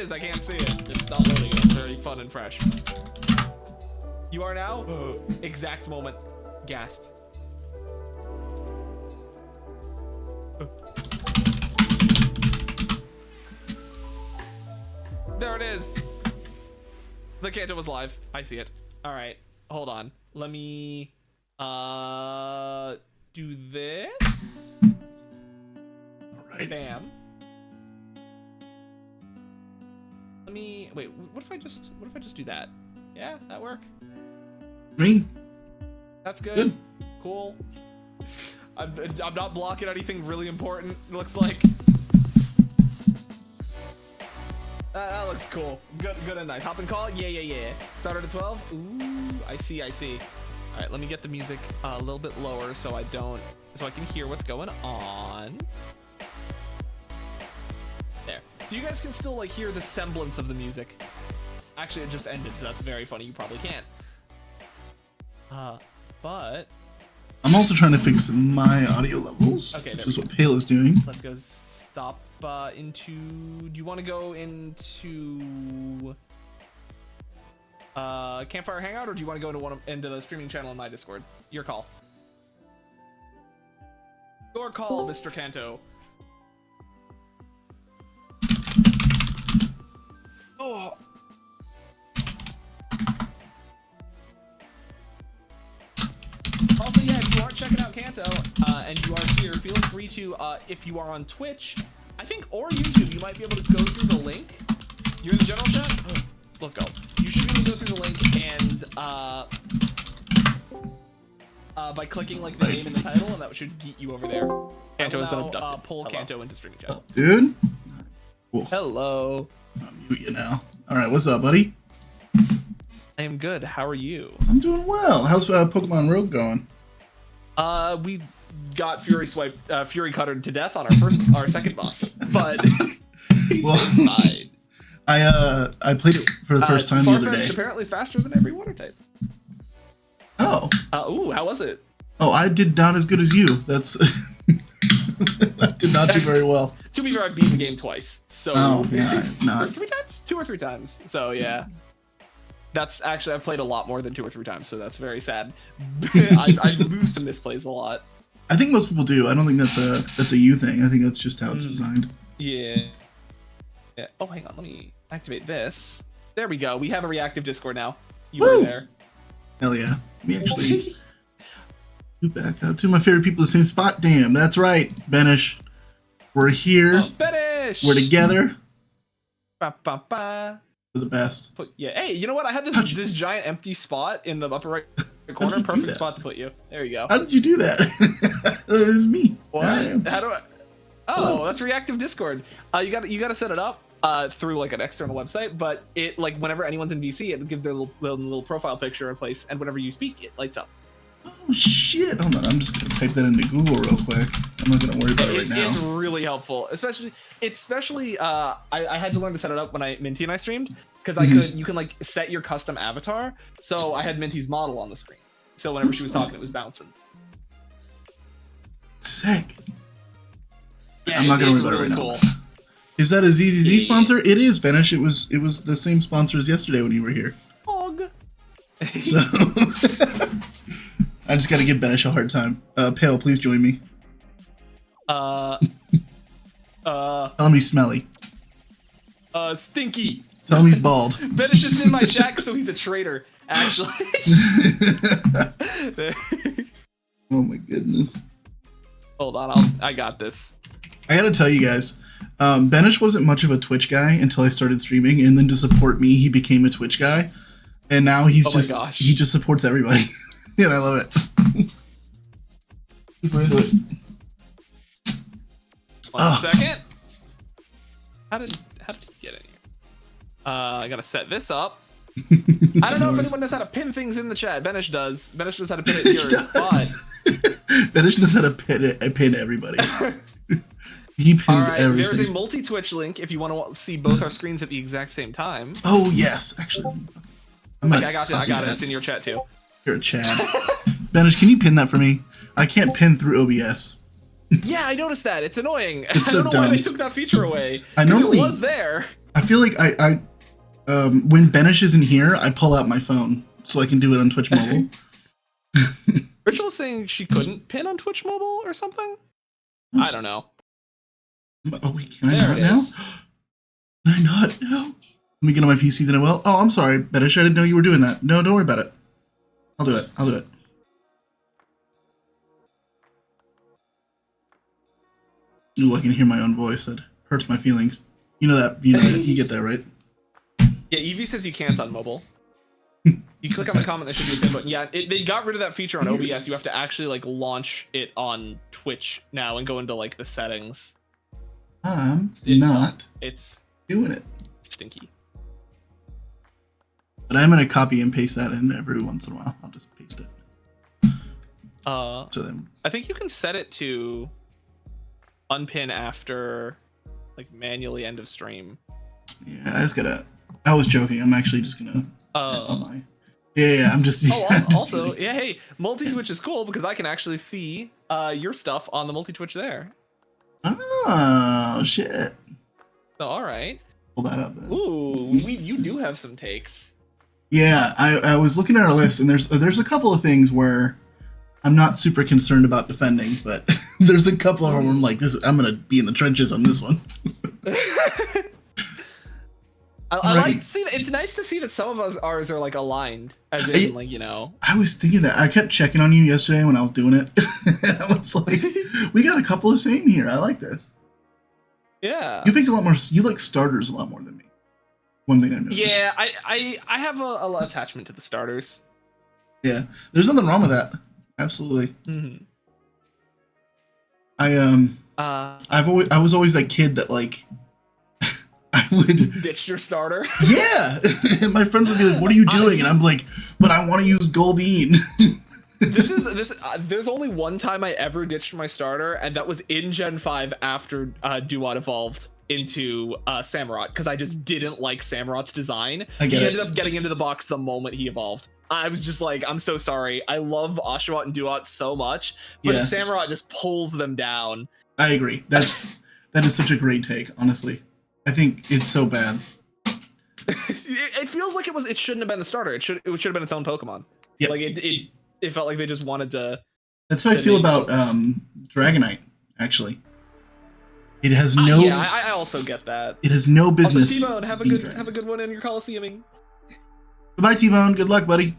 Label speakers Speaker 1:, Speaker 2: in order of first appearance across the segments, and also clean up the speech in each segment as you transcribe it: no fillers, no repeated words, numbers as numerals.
Speaker 1: is. I can't see it. It's not loading. It's very fun and fresh. You are now? Exact moment. Gasp. There it is. The Kanto was live. I see it. All right. Hold on. Let me do this.
Speaker 2: All right.
Speaker 1: Bam. Let me wait. What if I just do that? Yeah, that work.
Speaker 2: Green.
Speaker 1: That's good.
Speaker 2: Good.
Speaker 1: Cool. I'm not blocking anything really important. It looks like. That looks cool. Good and nice. Hop and call. Yeah. Started at 12. Ooh, I see. All right, let me get the music a little bit lower so I can hear what's going on. There. So you guys can still like hear the semblance of the music. Actually, it just ended, so that's very funny. You probably can't. But
Speaker 2: I'm also trying to fix my audio levels,
Speaker 1: okay,
Speaker 2: which is what Pale is doing.
Speaker 1: Let's go stop into. Do you want to go into Campfire Hangout, or do you want to go into the streaming channel in my Discord? Your call. Your call, Mr. Kanto. Oh. Also, yeah, if you aren't checking out Kanto and you are here, feel free to, if you are on Twitch, I think, or YouTube, you might be able to go through the link. You're in the general chat? Let's go. You should be able to go through the link and by clicking like the name and the title, and that should get you over there. Kanto has been abducted. Pull Kanto into streaming chat.
Speaker 2: Oh, dude. Cool.
Speaker 1: Hello.
Speaker 2: I'll mute you now. All right, what's up, buddy?
Speaker 1: I am good. How are you?
Speaker 2: I'm doing well. How's Pokemon Rogue going?
Speaker 1: We got Fury Cuttered to death on our second boss, but
Speaker 2: well,
Speaker 1: fine.
Speaker 2: I played it for the first time the other day.
Speaker 1: Apparently faster than every water type.
Speaker 2: Oh.
Speaker 1: Ooh, how was it?
Speaker 2: Oh, I did not as good as you. That's I did not do very well.
Speaker 1: To be fair, I've beaten the game twice. So
Speaker 2: yeah, not
Speaker 1: 2 or 3 times. So yeah. That's actually, I've played a lot more than 2 or 3 times, so that's very sad. I lose to misplays a lot.
Speaker 2: I think most people do. I don't think that's a you thing. I think that's just how it's designed.
Speaker 1: Yeah. Oh, hang on. Let me activate this. There we go. We have a reactive Discord now. You were there.
Speaker 2: Hell yeah. Let me actually do back up to my favorite people in the same spot. Damn, that's right, Benish. We're here.
Speaker 1: Oh, Benish!
Speaker 2: We're together.
Speaker 1: Ba, ba, ba.
Speaker 2: We're the best.
Speaker 1: Yeah. Hey, you know what? I had this giant empty spot in the upper right corner. Perfect spot to put you. There you go.
Speaker 2: How did you do that? It was me.
Speaker 1: What? How do I? Oh, that's reactive Discord. You got to set it up through like an external website, but it like whenever anyone's in VC, it gives their little profile picture in place, and whenever you speak, it lights up.
Speaker 2: Oh shit! Hold on, I'm just gonna type that into Google real quick. I'm not gonna worry about it right now.
Speaker 1: It's really helpful, especially I had to learn to set it up when Minty and I streamed, because you can like set your custom avatar. So I had Minty's model on the screen, so whenever she was talking, it was bouncing.
Speaker 2: Sick.
Speaker 1: Yeah,
Speaker 2: I'm not gonna worry about it right now. Is that a ZZZ sponsor? It is, Benish. It was the same sponsor as yesterday when you were here.
Speaker 1: Hog.
Speaker 2: So I just gotta give Benish a hard time. Pale, please join me. Tell him he's smelly.
Speaker 1: Stinky.
Speaker 2: Tell him he's bald.
Speaker 1: Benish is in my chat, so he's a traitor, actually.
Speaker 2: Oh my goodness.
Speaker 1: Hold on, I got this.
Speaker 2: I gotta tell you guys, Benish wasn't much of a Twitch guy until I started streaming, and then to support me, he became a Twitch guy, and now he just supports everybody, and I love it. Super into it.
Speaker 1: One second. How did you get in here? I gotta set this up. I don't know if anyone knows how to pin things in the chat. Benish does. Benish knows how to pin it here.
Speaker 2: Benish knows how to pin everybody. He pins everything.
Speaker 1: There's a multi-Twitch link if you want to see both our screens at the exact same time.
Speaker 2: Oh yes, actually.
Speaker 1: I got it. It's in your chat too.
Speaker 2: You're a Chad. Benish, can you pin that for me? I can't pin through OBS.
Speaker 1: Yeah, I noticed that. It's annoying.
Speaker 2: It's so
Speaker 1: I don't know
Speaker 2: dumb.
Speaker 1: why they took that feature away.
Speaker 2: I normally
Speaker 1: it was there.
Speaker 2: I feel like when Benish isn't here, I pull out my phone so I can do it on Twitch Mobile.
Speaker 1: Rachel was saying she couldn't pin on Twitch Mobile or something. I don't know.
Speaker 2: Oh wait, can I not now? Can I not now? Let me get on my PC, then I will. Oh, I'm sorry, Benish. I didn't know you were doing that. No, don't worry about it. I'll do it. I'll do it. Ooh, I can hear my own voice. That hurts my feelings. You know that. You get that, right?
Speaker 1: Yeah, Evie says you can't on mobile. You click on the comment, there should be a pin button. Yeah, they got rid of that feature on OBS. You have to actually like launch it on Twitch now and go into like the settings.
Speaker 2: It's not doing it.
Speaker 1: Stinky.
Speaker 2: But I'm gonna copy and paste that in every once in a while. I'll just paste it. So then,
Speaker 1: I think you can set it to unpin after like manually end of stream.
Speaker 2: Yeah, I was joking. I'm actually just gonna. Yeah, I'm just.
Speaker 1: Also, yeah, hey, multi-twitch is cool because I can actually see your stuff on the multi-twitch there.
Speaker 2: Oh shit!
Speaker 1: So all right.
Speaker 2: Pull that up then.
Speaker 1: Ooh, you do have some takes.
Speaker 2: Yeah, I was looking at our list, and there's a couple of things where I'm not super concerned about defending, but there's a couple of them where I'm like, I'm gonna be in the trenches on this one.
Speaker 1: I like to see that. It's nice to see that some of ours are like aligned, as in like, you know.
Speaker 2: I was thinking that. I kept checking on you yesterday when I was doing it. And I was like, we got a couple of same here. I like this.
Speaker 1: Yeah.
Speaker 2: You picked a lot more. You like starters a lot more than me. One thing I noticed.
Speaker 1: Yeah, I have a lot of attachment to the starters.
Speaker 2: Yeah, there's nothing wrong with that. Absolutely.
Speaker 1: Mm-hmm.
Speaker 2: I was always that kid that like I would
Speaker 1: ditch your starter.
Speaker 2: Yeah, and my friends would be like, "What are you doing?" And I'm like, "But I want to use Goldeen."
Speaker 1: There's only one time I ever ditched my starter, and that was in Gen 5 after Duat evolved into Samurott, because I just didn't like Samurot's design. He ended up getting into the box the moment he evolved. I was just like, I'm so sorry. I love Oshawott and Duat so much, but Samurott just pulls them down. I
Speaker 2: agree. That is such a great take, honestly. I think it's so bad.
Speaker 1: It feels like it shouldn't have been the starter. It should have been its own Pokemon. Yeah. Like it felt like they just wanted to.
Speaker 2: That's how I feel about Dragonite, actually. It has no.
Speaker 1: Yeah, I also get that.
Speaker 2: It has no business.
Speaker 1: Also, T-Bone, have a good one in your Coliseuming.
Speaker 2: Goodbye, T-Bone. Good luck, buddy.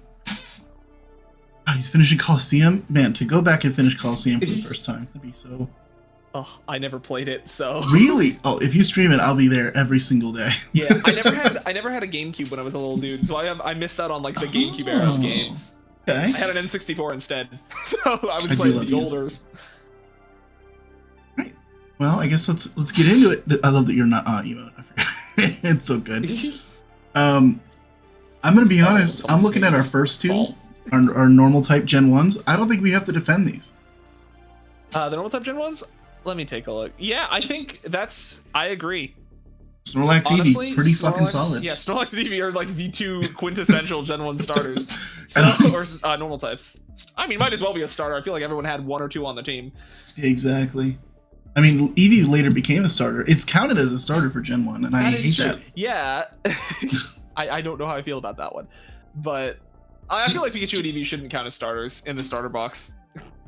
Speaker 2: Oh, he's finishing Coliseum? Man, to go back and finish Coliseum for the first time, that'd be so...
Speaker 1: Oh, I never played it, so...
Speaker 2: Really? Oh, if you stream it, I'll be there every single day.
Speaker 1: Yeah, I never had a GameCube when I was a little dude, so I missed out on like the GameCube era of games.
Speaker 2: Okay.
Speaker 1: I had an N64 instead, so I was playing the olders.
Speaker 2: Right. Well, I guess let's get into it. I love that you're not emote. I forgot. It's so good. I'm gonna be honest. I'm looking at our first two, our normal type Gen 1s. I don't think we have to defend these.
Speaker 1: The normal type Gen 1s? Let me take a look. Yeah, I think I agree.
Speaker 2: Snorlax, Eevee, pretty fucking solid.
Speaker 1: Yeah, Snorlax and Eevee are like the two quintessential Gen 1 starters. Or normal types. I mean, might as well be a starter. I feel like everyone had one or two on the team.
Speaker 2: Exactly. I mean, Eevee later became a starter. It's counted as a starter for Gen 1, and I hate that.
Speaker 1: Yeah. I don't know how I feel about that one. But I feel like Pikachu and Eevee shouldn't count as starters in the starter box.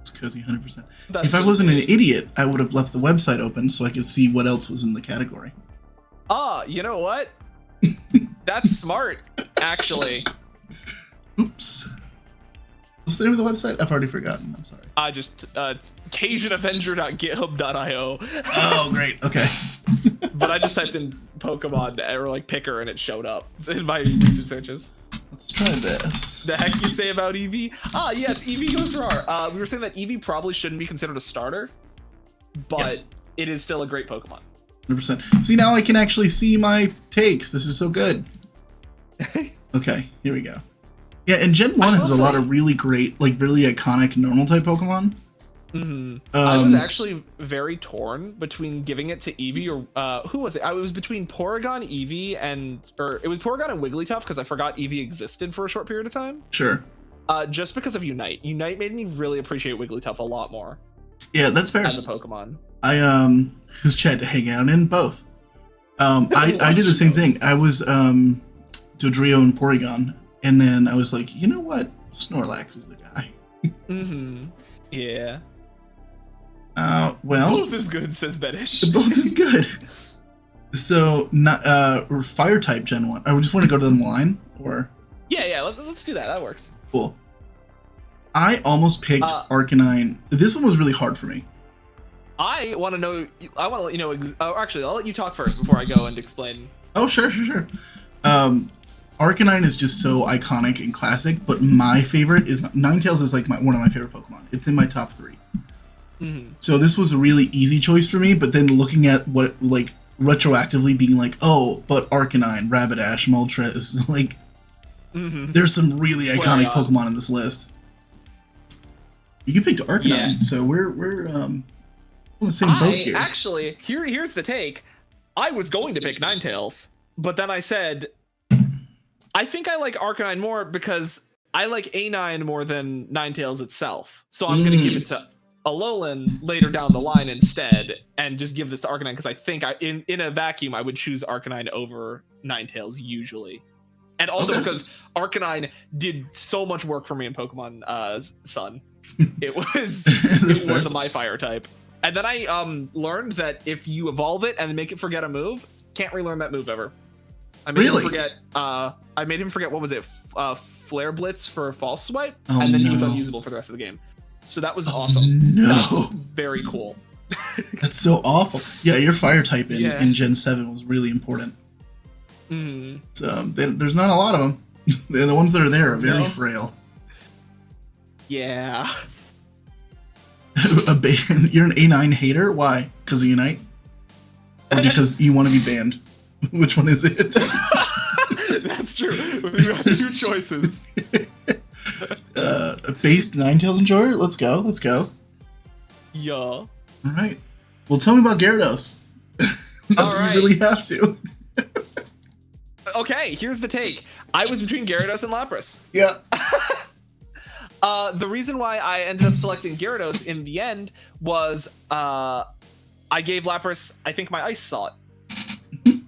Speaker 2: It's cozy, 100%. If I wasn't an idiot, I would have left the website open so I could see what else was in the category.
Speaker 1: Ah, you know what? That's smart, actually.
Speaker 2: Oops. What's the name of the website? I've already forgotten. I'm sorry.
Speaker 1: It's CajunAvenger.github.io.
Speaker 2: Oh, great. Okay.
Speaker 1: But I just typed in Pokemon or like Picker and it showed up in my recent searches.
Speaker 2: Let's try this.
Speaker 1: The heck you say about Eevee? Ah, yes, Eevee goes raw. We were saying that Eevee probably shouldn't be considered a starter, but it is still a great Pokemon.
Speaker 2: 100%. See, now I can actually see my takes. This is so good. Okay, here we go. Yeah, and Gen 1 has a lot of really great, like really iconic normal type Pokemon.
Speaker 1: Mm-hmm. I was actually very torn between giving it to Eevee or who was it? I was between Porygon, Eevee, it was Porygon and Wigglytuff because I forgot Eevee existed for a short period of time.
Speaker 2: Sure.
Speaker 1: Just because of Unite. Unite made me really appreciate Wigglytuff a lot more.
Speaker 2: Yeah, that's fair.
Speaker 1: As a Pokemon.
Speaker 2: I was tried to hang out in both. I did the same thing. I was Dodrio and Porygon, and then I was like, you know what? Snorlax is the guy.
Speaker 1: Yeah.
Speaker 2: Well.
Speaker 1: Both is good, says Bedish.
Speaker 2: Both is good. So, not fire type Gen 1. I just want to go to the line, or?
Speaker 1: Yeah, let's do that. That works.
Speaker 2: Cool. I almost picked Arcanine. This one was really hard for me.
Speaker 1: I want to know. I want to let you know. Actually, I'll let you talk first before I go and explain.
Speaker 2: Oh, sure. Arcanine is just so iconic and classic, but my favorite is Ninetales is like one of my favorite Pokemon. It's in my top 3. So this was a really easy choice for me, but then looking at what, like, retroactively being like, oh, but Arcanine, Rapidash, Moltres, like, there's some really iconic Pokemon in this list. You picked Arcanine, so we're on the same boat here.
Speaker 1: Actually, here's the take. I was going to pick Ninetales, but then I said, I think I like Arcanine more because I like A9 more than Ninetales itself. So I'm going to give it to Alolan later down the line instead, and just give this to Arcanine because I think in a vacuum I would choose Arcanine over Ninetales usually, and also because Arcanine did so much work for me in Pokemon Sun. It was a my fire type, and then I learned that if you evolve it and make it forget a move, can't relearn that move ever. I made him forget. I made him forget, what was it? Flare Blitz for False Swipe, and then he was unusable for the rest of the game. So that was awesome.
Speaker 2: No.
Speaker 1: That's very cool.
Speaker 2: That's so awful. Yeah, your fire type in Gen 7 was really important. So there's not a lot of them. The ones that are there are very frail.
Speaker 1: Yeah.
Speaker 2: You're an A9 hater? Why? Because of Unite? Or because you want to be banned? Which one is it?
Speaker 1: That's true. We got 2 choices.
Speaker 2: Based Ninetales Enjoyer? Let's go.
Speaker 1: Yeah.
Speaker 2: All right. Well, tell me about Gyarados. Not that you really have to.
Speaker 1: Okay, here's the take. I was between Gyarados and Lapras.
Speaker 2: Yeah.
Speaker 1: The reason why I ended up selecting Gyarados in the end was I gave Lapras, I think, my Ice Slot.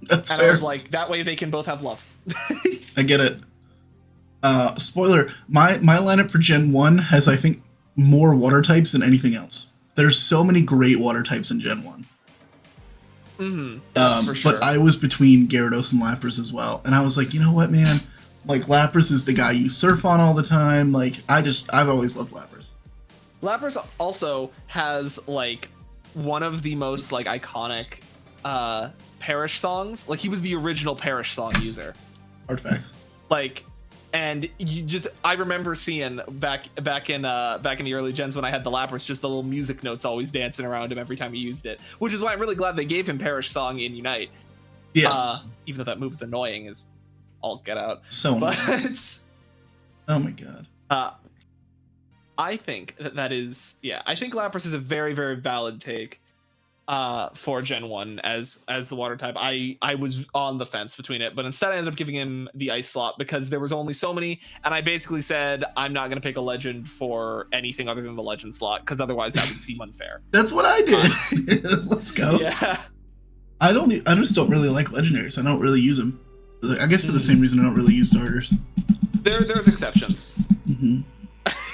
Speaker 2: That's
Speaker 1: and
Speaker 2: fair.
Speaker 1: I was like, that way they can both have love.
Speaker 2: I get it. Spoiler, my lineup for Gen 1 has, I think, more water types than anything else. There's so many great water types in Gen 1.
Speaker 1: For sure.
Speaker 2: But I was between Gyarados and Lapras as well. And I was like, you know what, man? Like, Lapras is the guy you surf on all the time. Like, I've always loved Lapras.
Speaker 1: Lapras also has, like, one of the most, like, iconic Perish songs. Like, he was the original Perish song user.
Speaker 2: Artifacts.
Speaker 1: Like, and I remember seeing back in the early gens when I had the Lapras, just the little music notes always dancing around him every time he used it, which is why I'm really glad they gave him Perish song in Unite.
Speaker 2: Yeah.
Speaker 1: Even though that move is annoying as all get out.
Speaker 2: So annoying. Oh my god.
Speaker 1: I think that is, yeah, I think Lapras is a very, very valid take for Gen 1 as the water type. I was on the fence between it, but instead I ended up giving him the Ice Slot because there was only so many, and I basically said I'm not going to pick a legend for anything other than the legend slot because otherwise that would seem unfair.
Speaker 2: That's what I did. Let's go.
Speaker 1: Yeah.
Speaker 2: I just don't really like legendaries. I don't really use them. I guess for the same reason I don't really use starters.
Speaker 1: There's exceptions.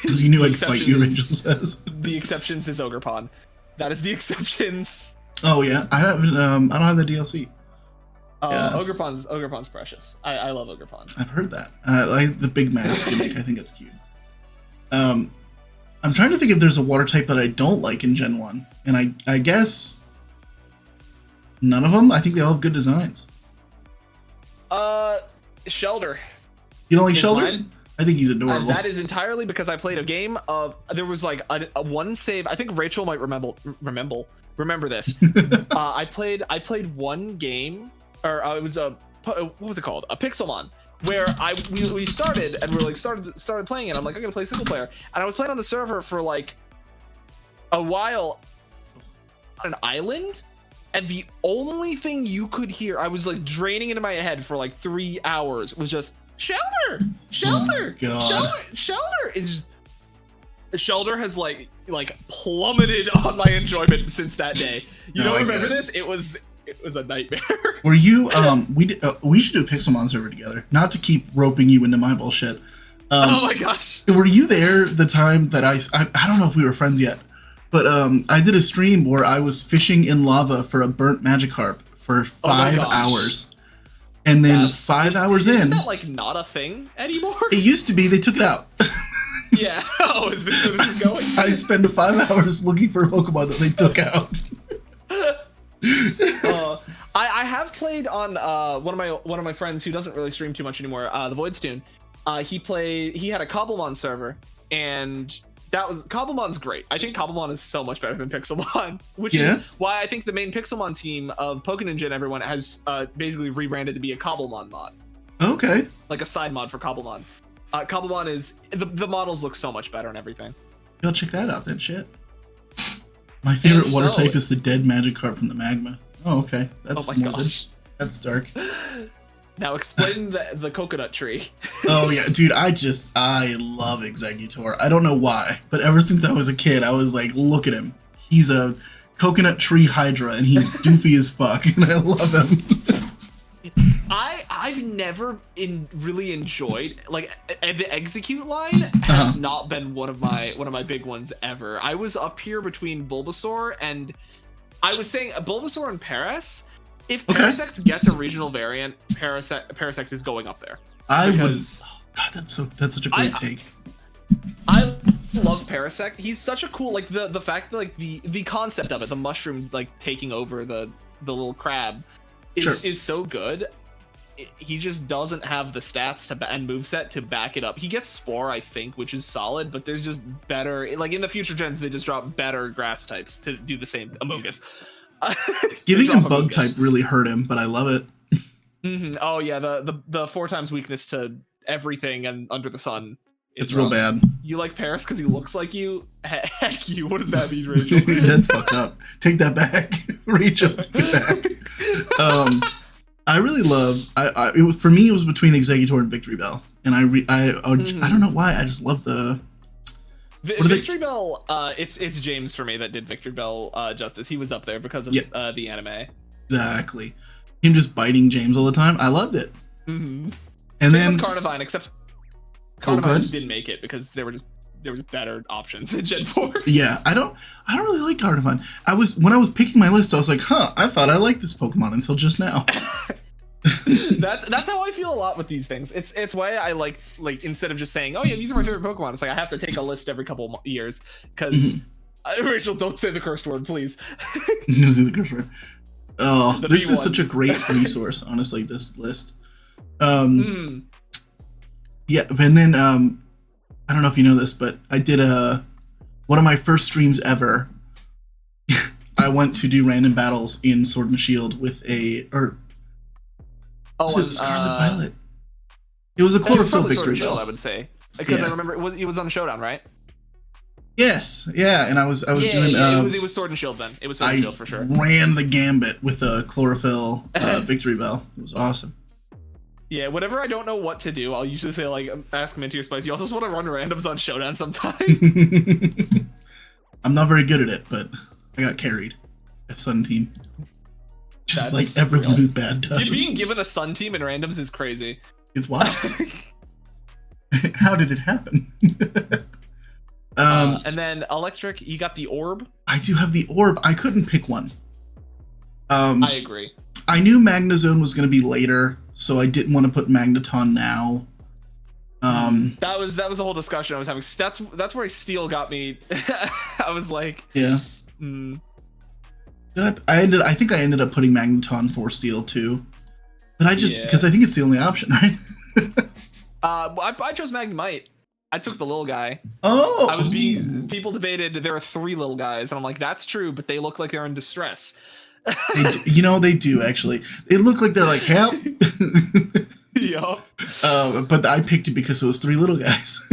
Speaker 2: Because you knew I'd fight you, Rachel says.
Speaker 1: The exceptions is Ogerpon. That is the exceptions.
Speaker 2: Oh yeah, I don't have the DLC.
Speaker 1: Yeah. Ogerpon's precious. I love Ogerpon.
Speaker 2: I've heard that, and I like the big mask gimmick. I think that's cute. I'm trying to think if there's a water type that I don't like in Gen 1, and I guess none of them. I think they all have good designs.
Speaker 1: Shelder.
Speaker 2: You don't like Shelder? Mine? I think he's adorable.
Speaker 1: That is entirely because I played a game of, there was like a one save. I think Rachel might remember this. I played one game, or it was what was it called? A Pixelmon, where we started and we were like started playing it. I'm like, I'm gonna play single player, and I was playing on the server for like a while on an island. And the only thing you could hear, I was like draining into my head for like 3 hours, was just Shelter.
Speaker 2: Oh
Speaker 1: Shelter is just, Shelter has like plummeted on my enjoyment since that day. You don't remember this? It was It was a nightmare.
Speaker 2: Were you we should do a Pixelmon server together. Not to keep roping you into my bullshit.
Speaker 1: Oh my gosh.
Speaker 2: Were you there the time that I don't know if we were friends yet, but I did a stream where I was fishing in lava for a burnt Magikarp for 5 hours. And then 5 hours in,
Speaker 1: isn't that like not a thing anymore?
Speaker 2: It used to be. They took it out.
Speaker 1: Yeah. Oh, is this going?
Speaker 2: I spent 5 hours looking for a Pokemon that they took out.
Speaker 1: I have played on one of my friends who doesn't really stream too much anymore. The Voidstone. He had a Cobblemon server, and Cobblemon's great. I think Cobblemon is so much better than Pixelmon, which is why I think the main Pixelmon team of Pokeninja and everyone has basically rebranded to be a Cobblemon mod.
Speaker 2: Okay.
Speaker 1: Like a side mod for Cobblemon. Cobblemon is the models look so much better and everything.
Speaker 2: Yo, check that out then. Shit. My favorite water type is the dead Magikarp from the magma. Oh, okay. That's gosh. That's dark.
Speaker 1: Now explain the coconut tree.
Speaker 2: Oh yeah, dude, I love Exeggutor. I don't know why, but ever since I was a kid, I was like, look at him. He's a coconut tree hydra, and he's doofy as fuck, and I love him.
Speaker 1: I've never really enjoyed the execute line has not been one of my big ones ever. I was up here between Bulbasaur and I was saying Bulbasaur and Paras. If Parasect gets a regional variant, Parasect is going up there.
Speaker 2: I would. Oh God, that's such a great take.
Speaker 1: I love Parasect. He's such a cool the fact that the concept of it, the mushroom taking over the little crab, is so good. He just doesn't have the stats and moveset to back it up. He gets Spore, I think, which is solid, but there's just better. In the future gens, they just drop better grass types to do the same. Amogus.
Speaker 2: Giving him bug type really hurt him, but I love it.
Speaker 1: Mm-hmm. Oh yeah, the 4 times weakness to everything and under the sun.
Speaker 2: It's real bad.
Speaker 1: You like Paris because he looks like you? Heck you. What does that mean, Rachel?
Speaker 2: That's fucked up. Take that back, Rachel. Take it back. I really love. For me, it was between Exeggutor and Victory Bell, and I don't know why. I just love the.
Speaker 1: Victory Bell, it's James for me that did Victory Bell justice. He was up there because of the anime.
Speaker 2: Exactly. Him just biting James all the time. I loved it.
Speaker 1: Mm-hmm.
Speaker 2: And
Speaker 1: Same
Speaker 2: then
Speaker 1: with Carnivine, except Carnivine just didn't make it because there was better options in Gen 4.
Speaker 2: Yeah, I don't really like Carnivine. When I was picking my list, I was like, I thought I liked this Pokemon until just now.
Speaker 1: That's how I feel a lot with these things. It's why I like instead of just saying, oh yeah, these are my favorite Pokemon, it's like I have to take a list every couple of years because Rachel, don't say the cursed word, please.
Speaker 2: Don't say the cursed word. Oh, this is such a great resource, honestly, this list. Yeah, and then I don't know if you know this, but I did one of my first streams ever. I went to do random battles in Sword and Shield with Scarlet Violet. It was a Chlorophyll Victory Bell,
Speaker 1: I would say, because I remember it was on Showdown, right?
Speaker 2: Yes, yeah, and I was doing.
Speaker 1: It was Sword and Shield then. It was Sword and Shield for sure.
Speaker 2: Ran the gambit with a Chlorophyll Victory Bell. It was awesome.
Speaker 1: Yeah, whenever I don't know what to do, I'll usually say ask Minty or Spice. You also just want to run randoms on Showdown sometime.
Speaker 2: I'm not very good at it, but I got carried. A Sun team. Just like everyone who's bad does.
Speaker 1: Being given a Sun team in randoms is crazy.
Speaker 2: It's wild. How did it happen?
Speaker 1: And then Electric, you got the Orb.
Speaker 2: I do have the Orb. I couldn't pick one.
Speaker 1: I agree.
Speaker 2: I knew Magnezone was going to be later, so I didn't want to put Magneton now.
Speaker 1: That was a whole discussion I was having. That's where Steel got me. I was like,
Speaker 2: yeah. I think I ended up putting Magneton for Steel too, but because I think it's the only option, right?
Speaker 1: I chose Magnemite. I took the little guy.
Speaker 2: Oh,
Speaker 1: people debated there are 3 little guys, and I'm like, that's true, but they look like they're in distress.
Speaker 2: They do actually. They look like they're like help.
Speaker 1: Yeah.
Speaker 2: But I picked it because it was 3 little guys.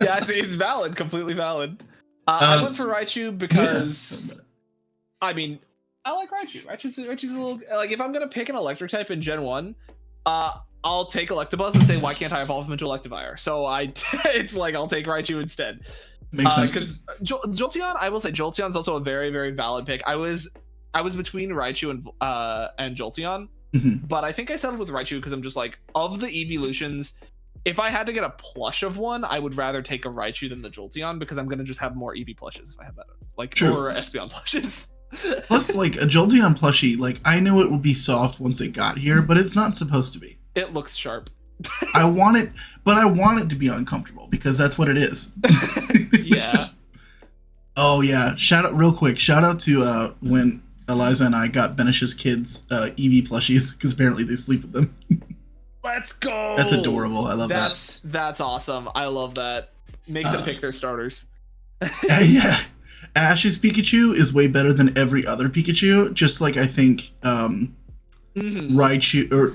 Speaker 1: Yeah, it's valid, completely valid. I went for Raichu because, I mean, I like Raichu. Raichu's a little if I'm gonna pick an Electric type in Gen 1, I'll take Electabuzz and say why can't I evolve him into Electivire? So it's like I'll take Raichu instead.
Speaker 2: Makes sense.
Speaker 1: Because Jolteon, I will say Jolteon's also a very, very valid pick. I was between Raichu and Jolteon,
Speaker 2: Mm-hmm.
Speaker 1: but I think I settled with Raichu because I'm just like, of the evolutions, if I had to get a plush of one, I would rather take a Raichu than the Jolteon because I'm gonna just have more Eevee plushes if I have that, like
Speaker 2: True.
Speaker 1: or Espeon plushes.
Speaker 2: Plus, like a Jolteon plushie, like I knew it would be soft once it got here, but it's not supposed to be.
Speaker 1: It looks sharp.
Speaker 2: I want it, but I want it to be uncomfortable because that's what it is.
Speaker 1: Yeah.
Speaker 2: Oh yeah! Shout out to when Eliza and I got Benish's kids Eevee plushies because apparently they sleep with them.
Speaker 1: Let's go.
Speaker 2: That's adorable. I love that.
Speaker 1: That's awesome. I love that. Make them pick their starters.
Speaker 2: Yeah. Ash's Pikachu is way better than every other Pikachu. Just like I think Raichu or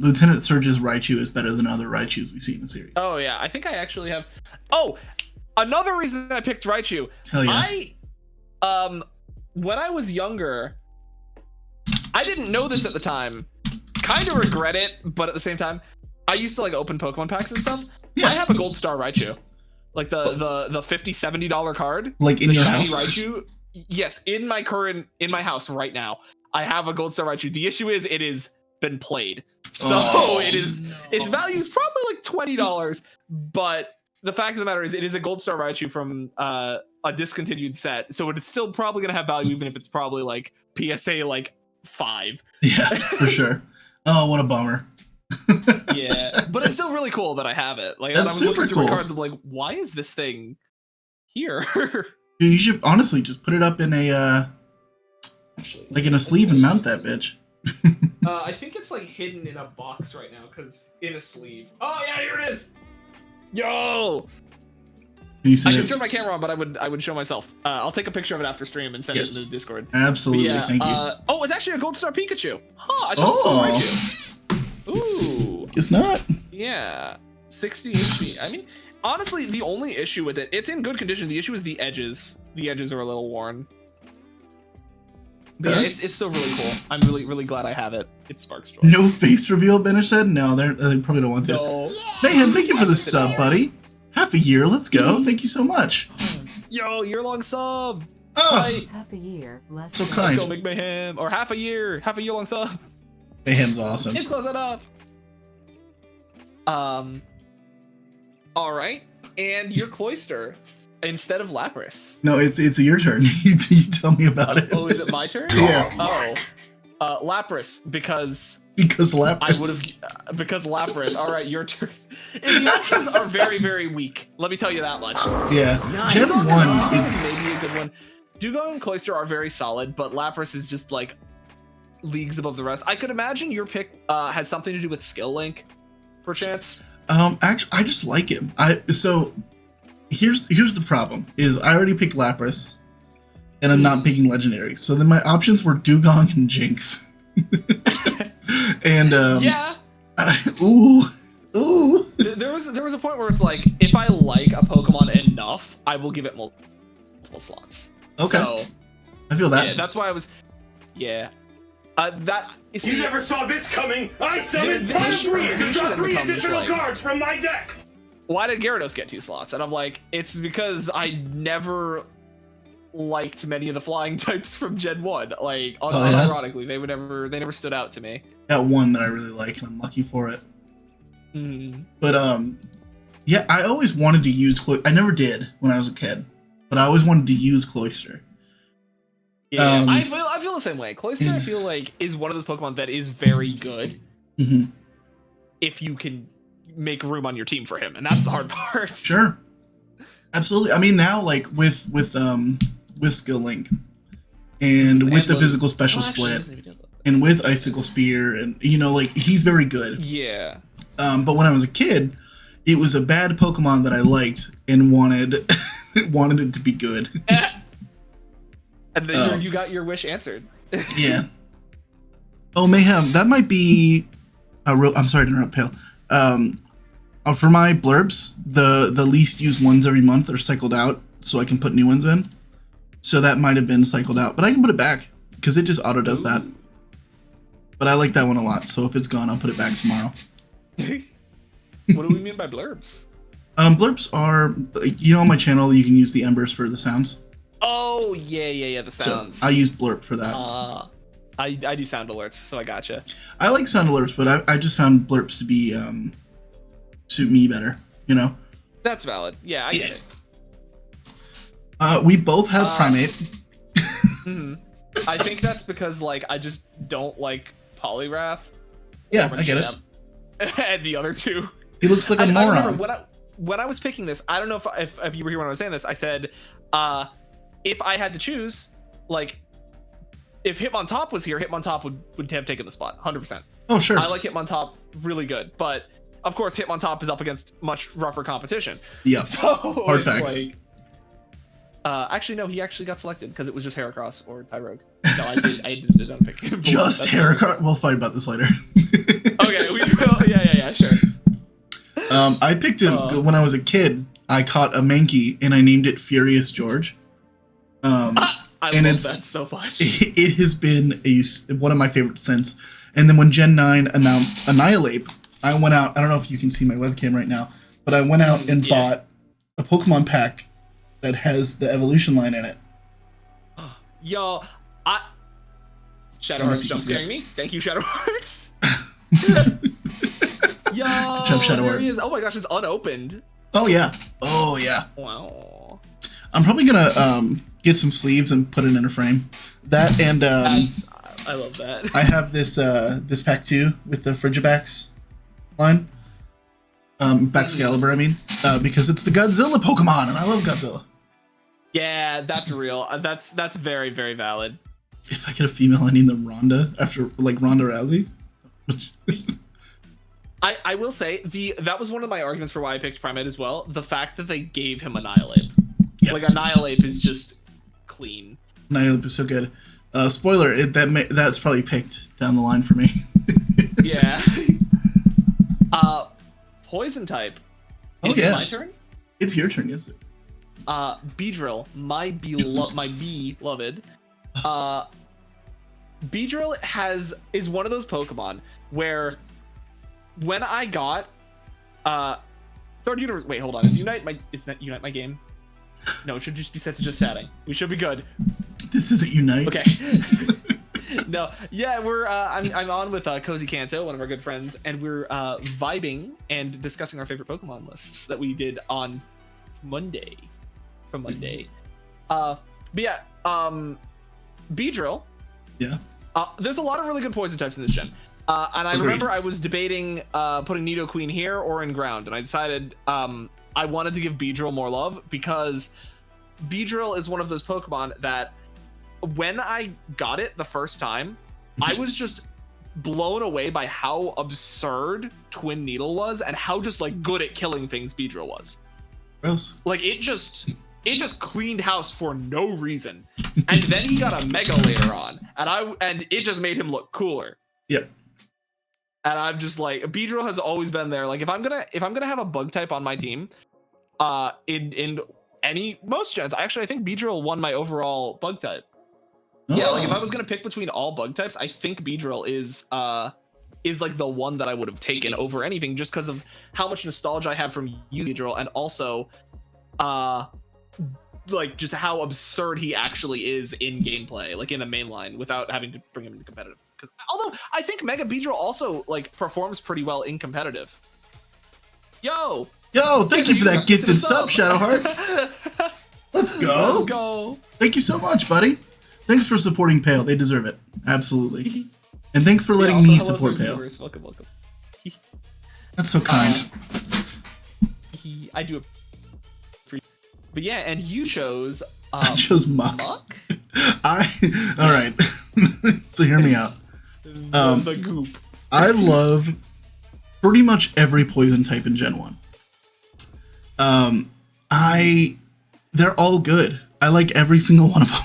Speaker 2: Lieutenant Surge's Raichu is better than other Raichus we see in the series.
Speaker 1: Oh yeah, I think I actually have. Oh, another reason I picked Raichu.
Speaker 2: Hell yeah.
Speaker 1: When I was younger, I didn't know this at the time. Kind of regret it, but at the same time, I used to like open Pokemon packs and stuff. Yeah. I have a Gold Star Raichu. Like the $50-$70 card.
Speaker 2: Like in your house?
Speaker 1: Raichu. Yes, in my house right now. I have a Gold Star Raichu. The issue is it has been played. So its value is probably like $20. But the fact of the matter is it is a Gold Star Raichu from a discontinued set. So it's still probably gonna have value even if it's probably like PSA like 5.
Speaker 2: Yeah, for sure. Oh, what a bummer.
Speaker 1: Yeah, but it's still really cool that I have it. Like,
Speaker 2: that's
Speaker 1: I was
Speaker 2: super
Speaker 1: looking
Speaker 2: cool.
Speaker 1: through my cards, I'm like, why is this thing here?
Speaker 2: Dude, you should honestly just put it up in a like in a sleeve and mount that bitch.
Speaker 1: I think it's like hidden in a box right now, because in a sleeve. Oh yeah, here it is. Yo. I can turn my camera on, but I would show myself. I'll take a picture of it after stream and send it into the Discord.
Speaker 2: Absolutely, yeah, thank you.
Speaker 1: Oh, it's actually a Gold Star Pikachu. Huh, I just Ooh.
Speaker 2: It's not.
Speaker 1: Yeah. 60 HP. I mean, honestly, the only issue with it's in good condition. The issue is the edges. The edges are a little worn. But yeah, it's still really cool. I'm really glad I have it. It sparks joy.
Speaker 2: No face reveal, Benish said? No, they probably don't want to.
Speaker 1: No.
Speaker 2: Mayhem, thank you for the sub, buddy. Half a year, let's go. Thank you so much.
Speaker 1: Yo, year-long sub.
Speaker 2: Oh.
Speaker 3: Half a year.
Speaker 2: So kind.
Speaker 1: Let's go, Big Mayhem. Or half a year-long sub.
Speaker 2: Mayhem's awesome.
Speaker 1: It's close enough. All right, and your Cloyster instead of Lapras.
Speaker 2: No, it's your turn. You tell me about it.
Speaker 1: Oh, is it my turn?
Speaker 2: Yeah.
Speaker 1: Oh, Lapras because
Speaker 2: Lapras.
Speaker 1: I would have because Lapras. All right, your turn. And the options are very weak. Let me tell you that much.
Speaker 2: Yeah,
Speaker 1: nice.
Speaker 2: Gen 1, it's
Speaker 1: maybe a good one. Dugong and Cloyster are very solid, but Lapras is just like leagues above the rest. I could imagine your pick has something to do with skill link, perchance.
Speaker 2: Actually, I just like him. So here's the problem: is I already picked Lapras, and I'm not picking Legendary. So then my options were Dugong and Jinx. And
Speaker 1: yeah.
Speaker 2: Ooh.
Speaker 1: There was a point where it's like, if I like a Pokemon enough, I will give it multiple slots.
Speaker 2: Okay.
Speaker 1: So,
Speaker 2: I feel that.
Speaker 1: Yeah, that's why I was. Yeah.
Speaker 4: You never saw this coming! I summoned Pine to draw 3 additional cards from my deck!
Speaker 1: Why did Gyarados get 2 slots? And I'm like, it's because I never liked many of the flying types from Gen 1. Like, unironically, they never stood out to me.
Speaker 2: Got one that I really like, and I'm lucky for it. But yeah, I always wanted to use I never did when I was a kid, but I always wanted to use Cloyster.
Speaker 1: Yeah, I feel the same way. Cloyster, I feel like, is one of those Pokemon that is very good if you can make room on your team for him, and that's the hard part.
Speaker 2: Sure, absolutely. I mean, now like with Skill Link and with the physical special split and with Icicle Spear, and like he's very good.
Speaker 1: Yeah.
Speaker 2: But when I was a kid, it was a bad Pokemon that I liked and wanted it to be good.
Speaker 1: And then you got your wish answered.
Speaker 2: Yeah. Oh, Mayhem, that might be a real. I'm sorry to interrupt, Pale. For my blurbs, the least used ones every month are cycled out, so I can put new ones in. So that might have been cycled out, but I can put it back because it just auto does that. But I like that one a lot, so if it's gone, I'll put it back tomorrow.
Speaker 1: What do we mean by blurbs?
Speaker 2: Blurbs are, on my channel, you can use the embers for the sounds.
Speaker 1: Oh, yeah, the sounds.
Speaker 2: So I use Blurp for that.
Speaker 1: I do sound alerts, so I gotcha.
Speaker 2: I like sound alerts, but I just found Blurps to be, suit me better, you know?
Speaker 1: That's valid. Yeah, I get it.
Speaker 2: We both have Primate.
Speaker 1: I think that's because, like, I just don't like Polygraph.
Speaker 2: Yeah, I get it.
Speaker 1: And the other two.
Speaker 2: He looks like a moron.
Speaker 1: I remember when I was picking this, I don't know if you were here when I was saying this, I said, if I had to choose, like, if Hitmontop was here, Hitmontop would have taken the spot, 100%.
Speaker 2: Oh, sure.
Speaker 1: I like Hitmontop really good, but of course Hitmontop is up against much rougher competition.
Speaker 2: Yeah,
Speaker 1: so
Speaker 2: hard facts.
Speaker 1: Like, actually, no, he actually got selected because it was just Heracross or Tyrogue. No, I did not pick him.
Speaker 2: Just Heracross? We'll fight about this later.
Speaker 1: Okay, we will. Yeah, sure.
Speaker 2: I picked him when I was a kid. I caught a Mankey and I named it Furious George.
Speaker 1: I love that so much.
Speaker 2: It has been one of my favorites since. And then when Gen 9 announced Annihilate, I went out. I don't know if you can see my webcam right now, but I went out and bought a Pokemon pack that has the evolution line in it.
Speaker 1: Yo, Shadowheart's jump scaring me. Thank you, Shadowhearts. Yo, there he is. Oh my gosh, it's unopened.
Speaker 2: Oh yeah.
Speaker 1: Wow.
Speaker 2: I'm probably gonna get some sleeves and put it in a frame. That and
Speaker 1: I love that.
Speaker 2: I have this this pack too with the Frigibax line. Baxcalibur, I mean, because it's the Godzilla Pokemon, and I love Godzilla.
Speaker 1: Yeah, that's real. That's very, very valid.
Speaker 2: If I get a female, I need the Ronda after like Ronda Rousey.
Speaker 1: I will say that was one of my arguments for why I picked Primate as well. The fact that they gave him Annihilate. Yep. Like Annihilate is just clean.
Speaker 2: Annihilate is so good. Spoiler, that's probably picked down the line for me.
Speaker 1: Yeah. Poison type. Is it my turn?
Speaker 2: It's your turn, yes.
Speaker 1: Beedrill, my beloved. Beedrill is one of those Pokemon where when I got third universe. Wait, hold on. Is that Unite my game? No, it should just be set to just chatting. We should be good.
Speaker 2: This isn't Unite.
Speaker 1: Okay. No, yeah, we're I'm on with Cozy Kanto, one of our good friends, and we're vibing and discussing our favorite Pokemon lists that we did on Monday. But yeah, Beedrill.
Speaker 2: Yeah.
Speaker 1: There's a lot of really good poison types in this gen. And I remember I was debating putting Nidoqueen here or in ground, and I decided I wanted to give Beedrill more love because Beedrill is one of those Pokemon that when I got it the first time, I was just blown away by how absurd Twin Needle was and how just like good at killing things Beedrill was.
Speaker 2: Gross.
Speaker 1: Like it just cleaned house for no reason. And then he got a Mega later on, and it just made him look cooler.
Speaker 2: Yep.
Speaker 1: And I'm just like, Beedrill has always been there. Like if I'm gonna have a bug type on my team, in most gens, I think Beedrill won my overall bug type. Oh. Yeah, like if I was gonna pick between all bug types, I think Beedrill is like the one that I would have taken over anything, just because of how much nostalgia I have from using Beedrill, and also like just how absurd he actually is in gameplay, like in the main line, without having to bring him into competitive. Because although I think Mega Beedrill also like performs pretty well in competitive. Yo,
Speaker 2: thank you for that gifted sub, Shadowheart. Let's go.
Speaker 1: Let's go.
Speaker 2: Thank you so much, buddy. Thanks for supporting Pale. They deserve it. Absolutely. And thanks for letting me support Pale.
Speaker 1: Welcome.
Speaker 2: That's so kind.
Speaker 1: I do appreciate. But yeah, and you chose.
Speaker 2: I chose Muck. All right. So hear me out.
Speaker 1: The goop.
Speaker 2: I love pretty much every poison type in Gen 1. They're all good. I like every single one of them.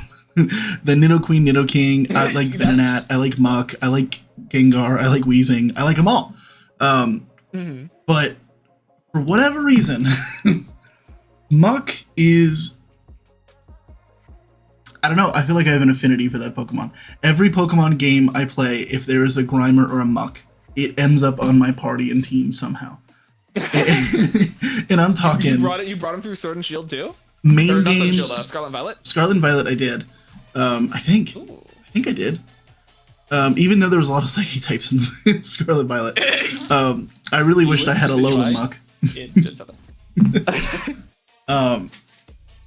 Speaker 2: The Nidoqueen, Nidoking, I like Venonat, I like Muck, I like Gengar, I like Weezing, I like them all. But for whatever reason, Muck is, I don't know, I feel like I have an affinity for that Pokemon. Every Pokemon game I play, if there is a Grimer or a Muck, it ends up on my party and team somehow. And I'm talking...
Speaker 1: You brought him through Sword and Shield too?
Speaker 2: main games.
Speaker 1: Scarlet and Violet.
Speaker 2: Scarlet and Violet, I did. I think I did. Even though there was a lot of psychic types in Scarlet and Violet, I really wished I had a Alolan Muck.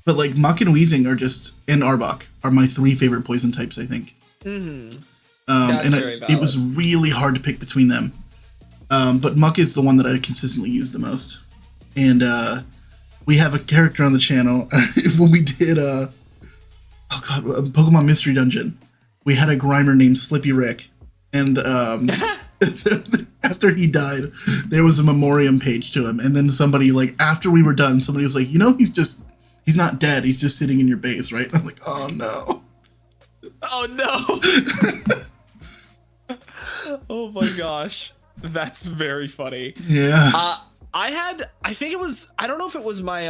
Speaker 2: But like Muck and Weezing are just, and Arbok are my 3 favorite poison types, I think.
Speaker 1: Mm-hmm.
Speaker 2: And it was really hard to pick between them. But Muck is the one that I consistently use the most. And we have a character on the channel when we did Pokemon Mystery Dungeon. We had a Grimer named Slippy Rick, and after he died, there was a memoriam page to him. And then somebody, like, after we were done, somebody was like, you know, he's not dead. He's just sitting in your base, right? I'm like, oh no.
Speaker 1: Oh no. Oh my gosh. That's very funny.
Speaker 2: Yeah.
Speaker 1: I think it was, I don't know if it was my,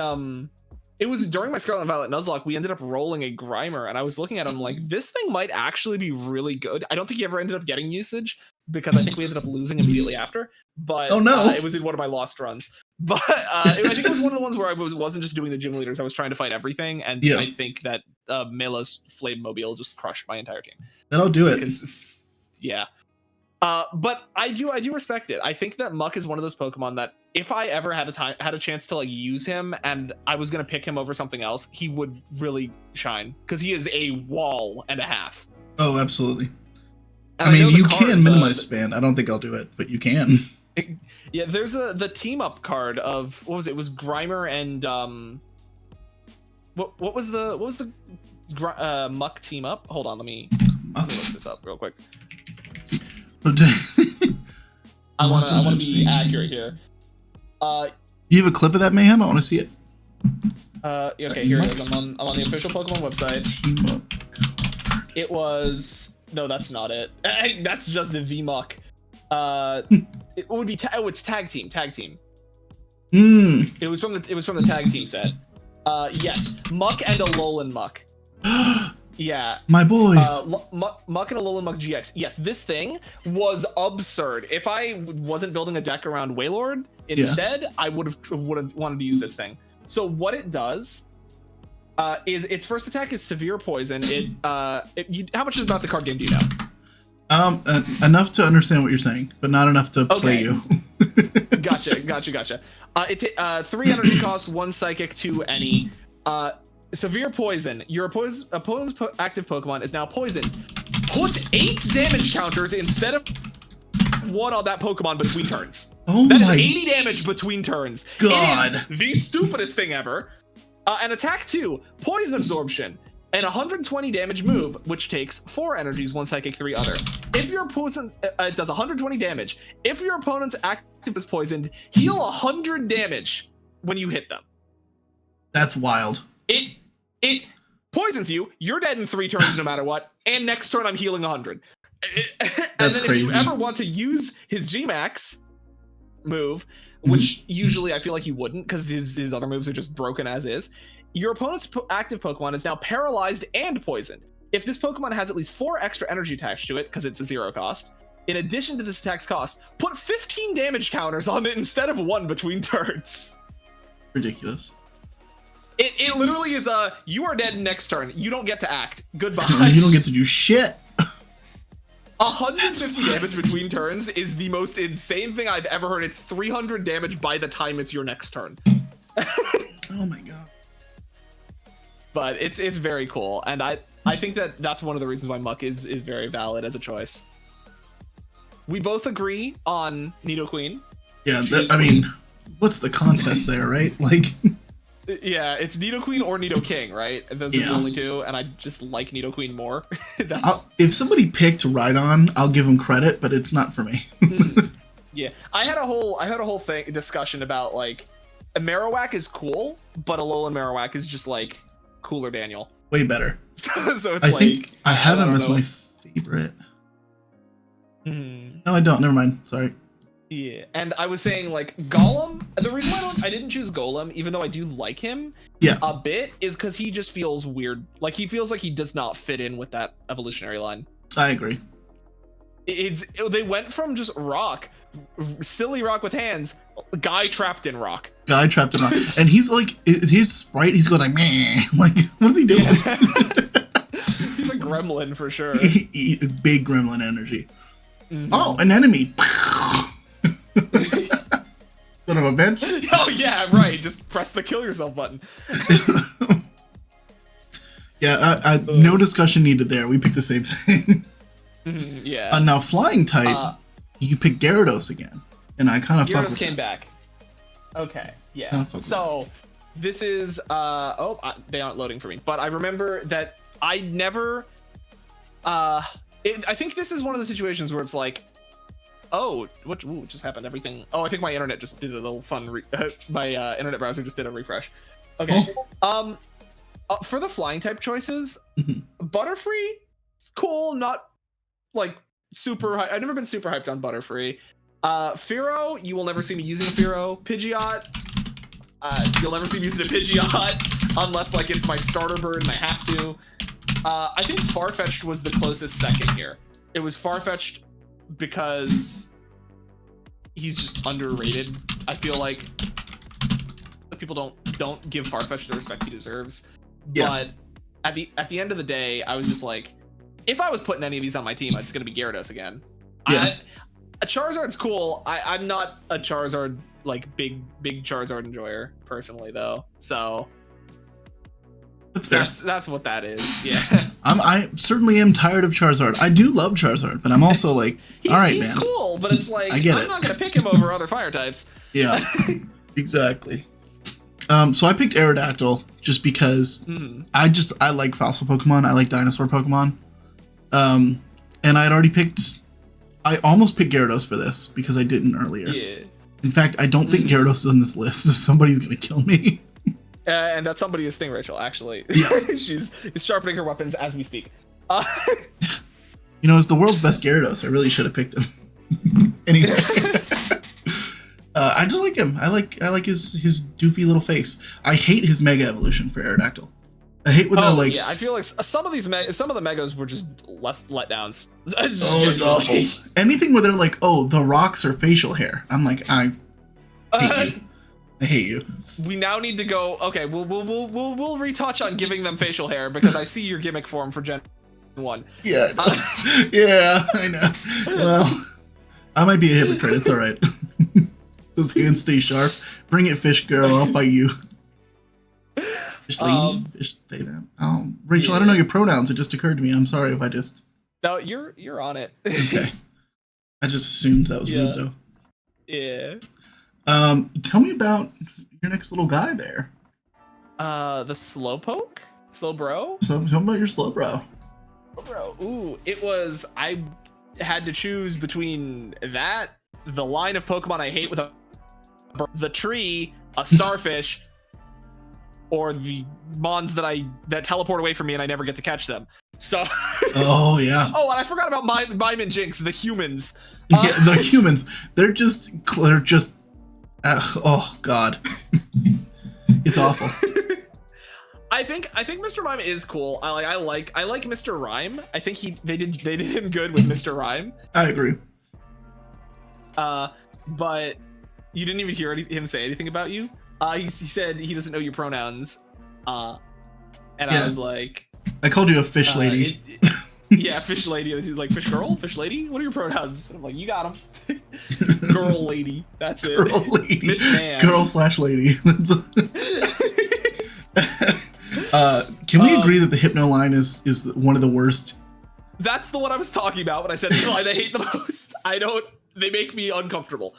Speaker 1: it was during my Scarlet and Violet Nuzlocke, we ended up rolling a Grimer, and I was looking at him like, this thing might actually be really good. I don't think he ever ended up getting usage, because I think we ended up losing immediately after. But
Speaker 2: oh, no.
Speaker 1: It was in one of my lost runs. But I think it was one of the ones where I wasn't just doing the gym leaders. I was trying to fight everything, and I think that Mela's Flame Mobile just crushed my entire team.
Speaker 2: That'll do it.
Speaker 1: Yeah. But I do respect it. I think that Muck is one of those Pokemon that if I ever had a chance to like use him and I was gonna pick him over something else, he would really shine, because he is a wall and a half.
Speaker 2: Oh, absolutely. And I mean, you can minimize span. I don't think I'll do it, but you can.
Speaker 1: Yeah, there's the team up card of what was it? It was Grimer and what was the Muck team up? Hold on, let me look this up real quick. I want to be accurate here.
Speaker 2: You have a clip of that, Mayhem? I want to see it.
Speaker 1: Okay, here it is. I'm on the official Pokemon website. It was, no, that's not it. That's just the VMuck. It would be it's tag team. It was from the tag team set. Yes, Muck and Alolan Muck. Yeah,
Speaker 2: my boys.
Speaker 1: Muck and Alolan Muck GX. Yes, this thing was absurd. If I wasn't building a deck around Wailord instead, I would have wanted to use this thing. So what it does is its first attack is severe poison. How much is about the card game do you know?
Speaker 2: Enough to understand what you're saying, but not enough to play you.
Speaker 1: Gotcha. It's 3 energy cost, 1 psychic, 2 any. Severe poison. Your opponent's active Pokemon is now poisoned. Put 8 damage counters instead of 1 on that Pokemon between turns.
Speaker 2: Oh
Speaker 1: that
Speaker 2: my!
Speaker 1: Is 80 damage between turns.
Speaker 2: God,
Speaker 1: it is the stupidest thing ever. And attack 2, poison absorption, and 120 damage move, which takes 4 energies, 1 psychic, 3 other. If your opponent it does 120 damage. If your opponent's active is poisoned, heal 100 damage when you hit them.
Speaker 2: That's wild.
Speaker 1: It poisons you. You're dead in 3 turns no matter what. And next turn I'm healing 100.
Speaker 2: That's
Speaker 1: then
Speaker 2: crazy.
Speaker 1: If you ever want to use his Gmax move, which usually I feel like you wouldn't because his other moves are just broken as is, your opponent's active Pokemon is now paralyzed and poisoned. If this Pokemon has at least 4 extra energy attached to it, because it's a 0 cost, in addition to this attack's cost, put 15 damage counters on it instead of 1 between turns.
Speaker 2: Ridiculous.
Speaker 1: It literally is you are dead next turn. You don't get to act. Goodbye.
Speaker 2: You don't get to do shit.
Speaker 1: 150 damage between turns is the most insane thing I've ever heard. It's 300 damage by the time it's your next turn.
Speaker 2: Oh my god.
Speaker 1: But it's very cool, and I think that's one of the reasons why Muck is very valid as a choice. We both agree on Nidoqueen.
Speaker 2: Yeah, I mean, what's the contest there, right? Like.
Speaker 1: Yeah, it's Nidoqueen or Nidoking, right? Those are the only 2, and I just like Nidoqueen more.
Speaker 2: If somebody picked Rhydon, I'll give them credit, but it's not for me.
Speaker 1: Yeah, I had a whole discussion about like Marowak is cool, but Alolan Marowak is just like cooler Daniel.
Speaker 2: Way better.
Speaker 1: So it's
Speaker 2: I think I have him as my favorite. No, I don't. Never mind. Sorry.
Speaker 1: Yeah, and I was saying like Golem. The reason why I didn't choose Golem, even though I do like him a bit, is because he just feels weird. Like he feels like he does not fit in with that evolutionary line.
Speaker 2: I agree.
Speaker 1: They went from just rock. silly rock with hands, guy trapped in rock.
Speaker 2: Guy trapped in rock. And he's like, his sprite, he's going like, meh. Like, what is he doing?
Speaker 1: Yeah. He's a gremlin for sure.
Speaker 2: Big gremlin energy. Oh, an enemy. Son of a bitch.
Speaker 1: Oh, yeah, right. Just press the kill yourself button.
Speaker 2: Yeah, no discussion needed there. We picked the same thing.
Speaker 1: Yeah.
Speaker 2: Now, flying type, you pick Gyarados again. And I kind of fuck with
Speaker 1: Gyarados came back. Okay, yeah. So, this is... they aren't loading for me. But I remember that I never... I think this is one of the situations where it's like, oh, what just happened? Everything... Oh, I think my internet just did a little fun... my internet browser just did a refresh. Okay. For the flying type choices, Butterfree, cool, not like super high. I've never been super hyped on Butterfree. Fearow, you will never see me using Fearow. Pidgeot, you'll never see me using a Pidgeot unless like it's my starter bird and I have to. I think Farfetch'd was the closest second here. It was Farfetch'd because he's just underrated. I feel like people don't give Farfetch'd the respect he deserves.
Speaker 2: Yeah.
Speaker 1: But at the end of the day, I was just like, if I was putting any of these on my team, it's gonna be Gyarados again.
Speaker 2: Yeah.
Speaker 1: A Charizard's cool. I'm not a Charizard like big Charizard enjoyer personally though. So
Speaker 2: that's fair.
Speaker 1: That's what that is. Yeah.
Speaker 2: I certainly am tired of Charizard. I do love Charizard, but I'm also like, all right,
Speaker 1: he's
Speaker 2: man.
Speaker 1: Cool, but it's like I'm not gonna pick him over other fire types.
Speaker 2: Yeah. Exactly. So I picked Aerodactyl just because I like fossil Pokemon. I like dinosaur Pokemon. And I had already I almost picked Gyarados for this because I didn't earlier.
Speaker 1: Yeah.
Speaker 2: In fact, I don't think Gyarados is on this list, so somebody's going to kill me.
Speaker 1: And that somebody is Sting Rachel, actually.
Speaker 2: Yeah.
Speaker 1: She's sharpening her weapons as we speak.
Speaker 2: You know, it's the world's best Gyarados. I really should have picked him. Anyway. I just like him. I like his doofy little face. I hate his Mega Evolution for Aerodactyl. I hate when they're like...
Speaker 1: yeah, I feel like some of the Megas were just less letdowns.
Speaker 2: Anything where they're like, oh, the rocks are facial hair. I'm like, I hate you. I hate you.
Speaker 1: We now need to go. Okay, we'll retouch on giving them facial hair because I see your gimmick form for Gen 1.
Speaker 2: Yeah, yeah, I know. Well, I might be a hypocrite. It's all right. Those hands stay sharp. Bring it, fish girl. I'll fight you. Fish lady? Fish, say that. Rachel, I don't know your pronouns. It just occurred to me. I'm sorry if I just...
Speaker 1: No, you're on it.
Speaker 2: Okay. I just assumed that was rude, though.
Speaker 1: Yeah.
Speaker 2: Tell me about your next little guy there.
Speaker 1: The Slowpoke? Slowbro?
Speaker 2: So tell me about your Slowbro.
Speaker 1: Slowbro. Ooh, it was... I had to choose between that, the line of Pokemon I hate with the tree, a starfish, or the mons that teleport away from me and I never get to catch them. So.
Speaker 2: Oh yeah.
Speaker 1: Oh, and I forgot about Mime and Jinx, the humans.
Speaker 2: Yeah, the humans. They're just. Oh God. It's awful.
Speaker 1: I think Mr. Mime is cool. I like Mr. Rhyme. I think they did him good with Mr. Rhyme.
Speaker 2: I agree.
Speaker 1: But you didn't even hear him say anything about you. He said he doesn't know your pronouns. And I was like,
Speaker 2: I called you a fish lady.
Speaker 1: Yeah, fish lady. He's like, fish girl, fish lady. What are your pronouns? And I'm like, you got them. Girl, lady. That's it.
Speaker 2: Girl, lady.
Speaker 1: Fish man.
Speaker 2: Girl/lady. Can we agree that the Hypno line is one of the worst?
Speaker 1: That's the one I was talking about when I said the line I hate the most. They make me uncomfortable.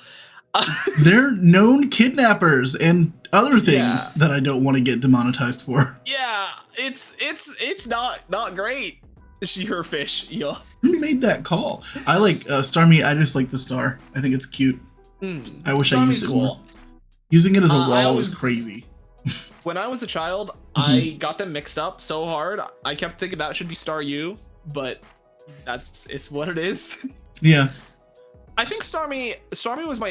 Speaker 2: They're known kidnappers and other things that I don't want to get demonetized for.
Speaker 1: Yeah, it's not great. Her fish, yeah.
Speaker 2: Who made that call? I like Starmie. I just like the star. I think it's cute. I wish I used it more. Using it as a wall is crazy.
Speaker 1: When I was a child, I got them mixed up so hard. I kept thinking that should be Star U, but it's what it is.
Speaker 2: Yeah.
Speaker 1: I think Starmie was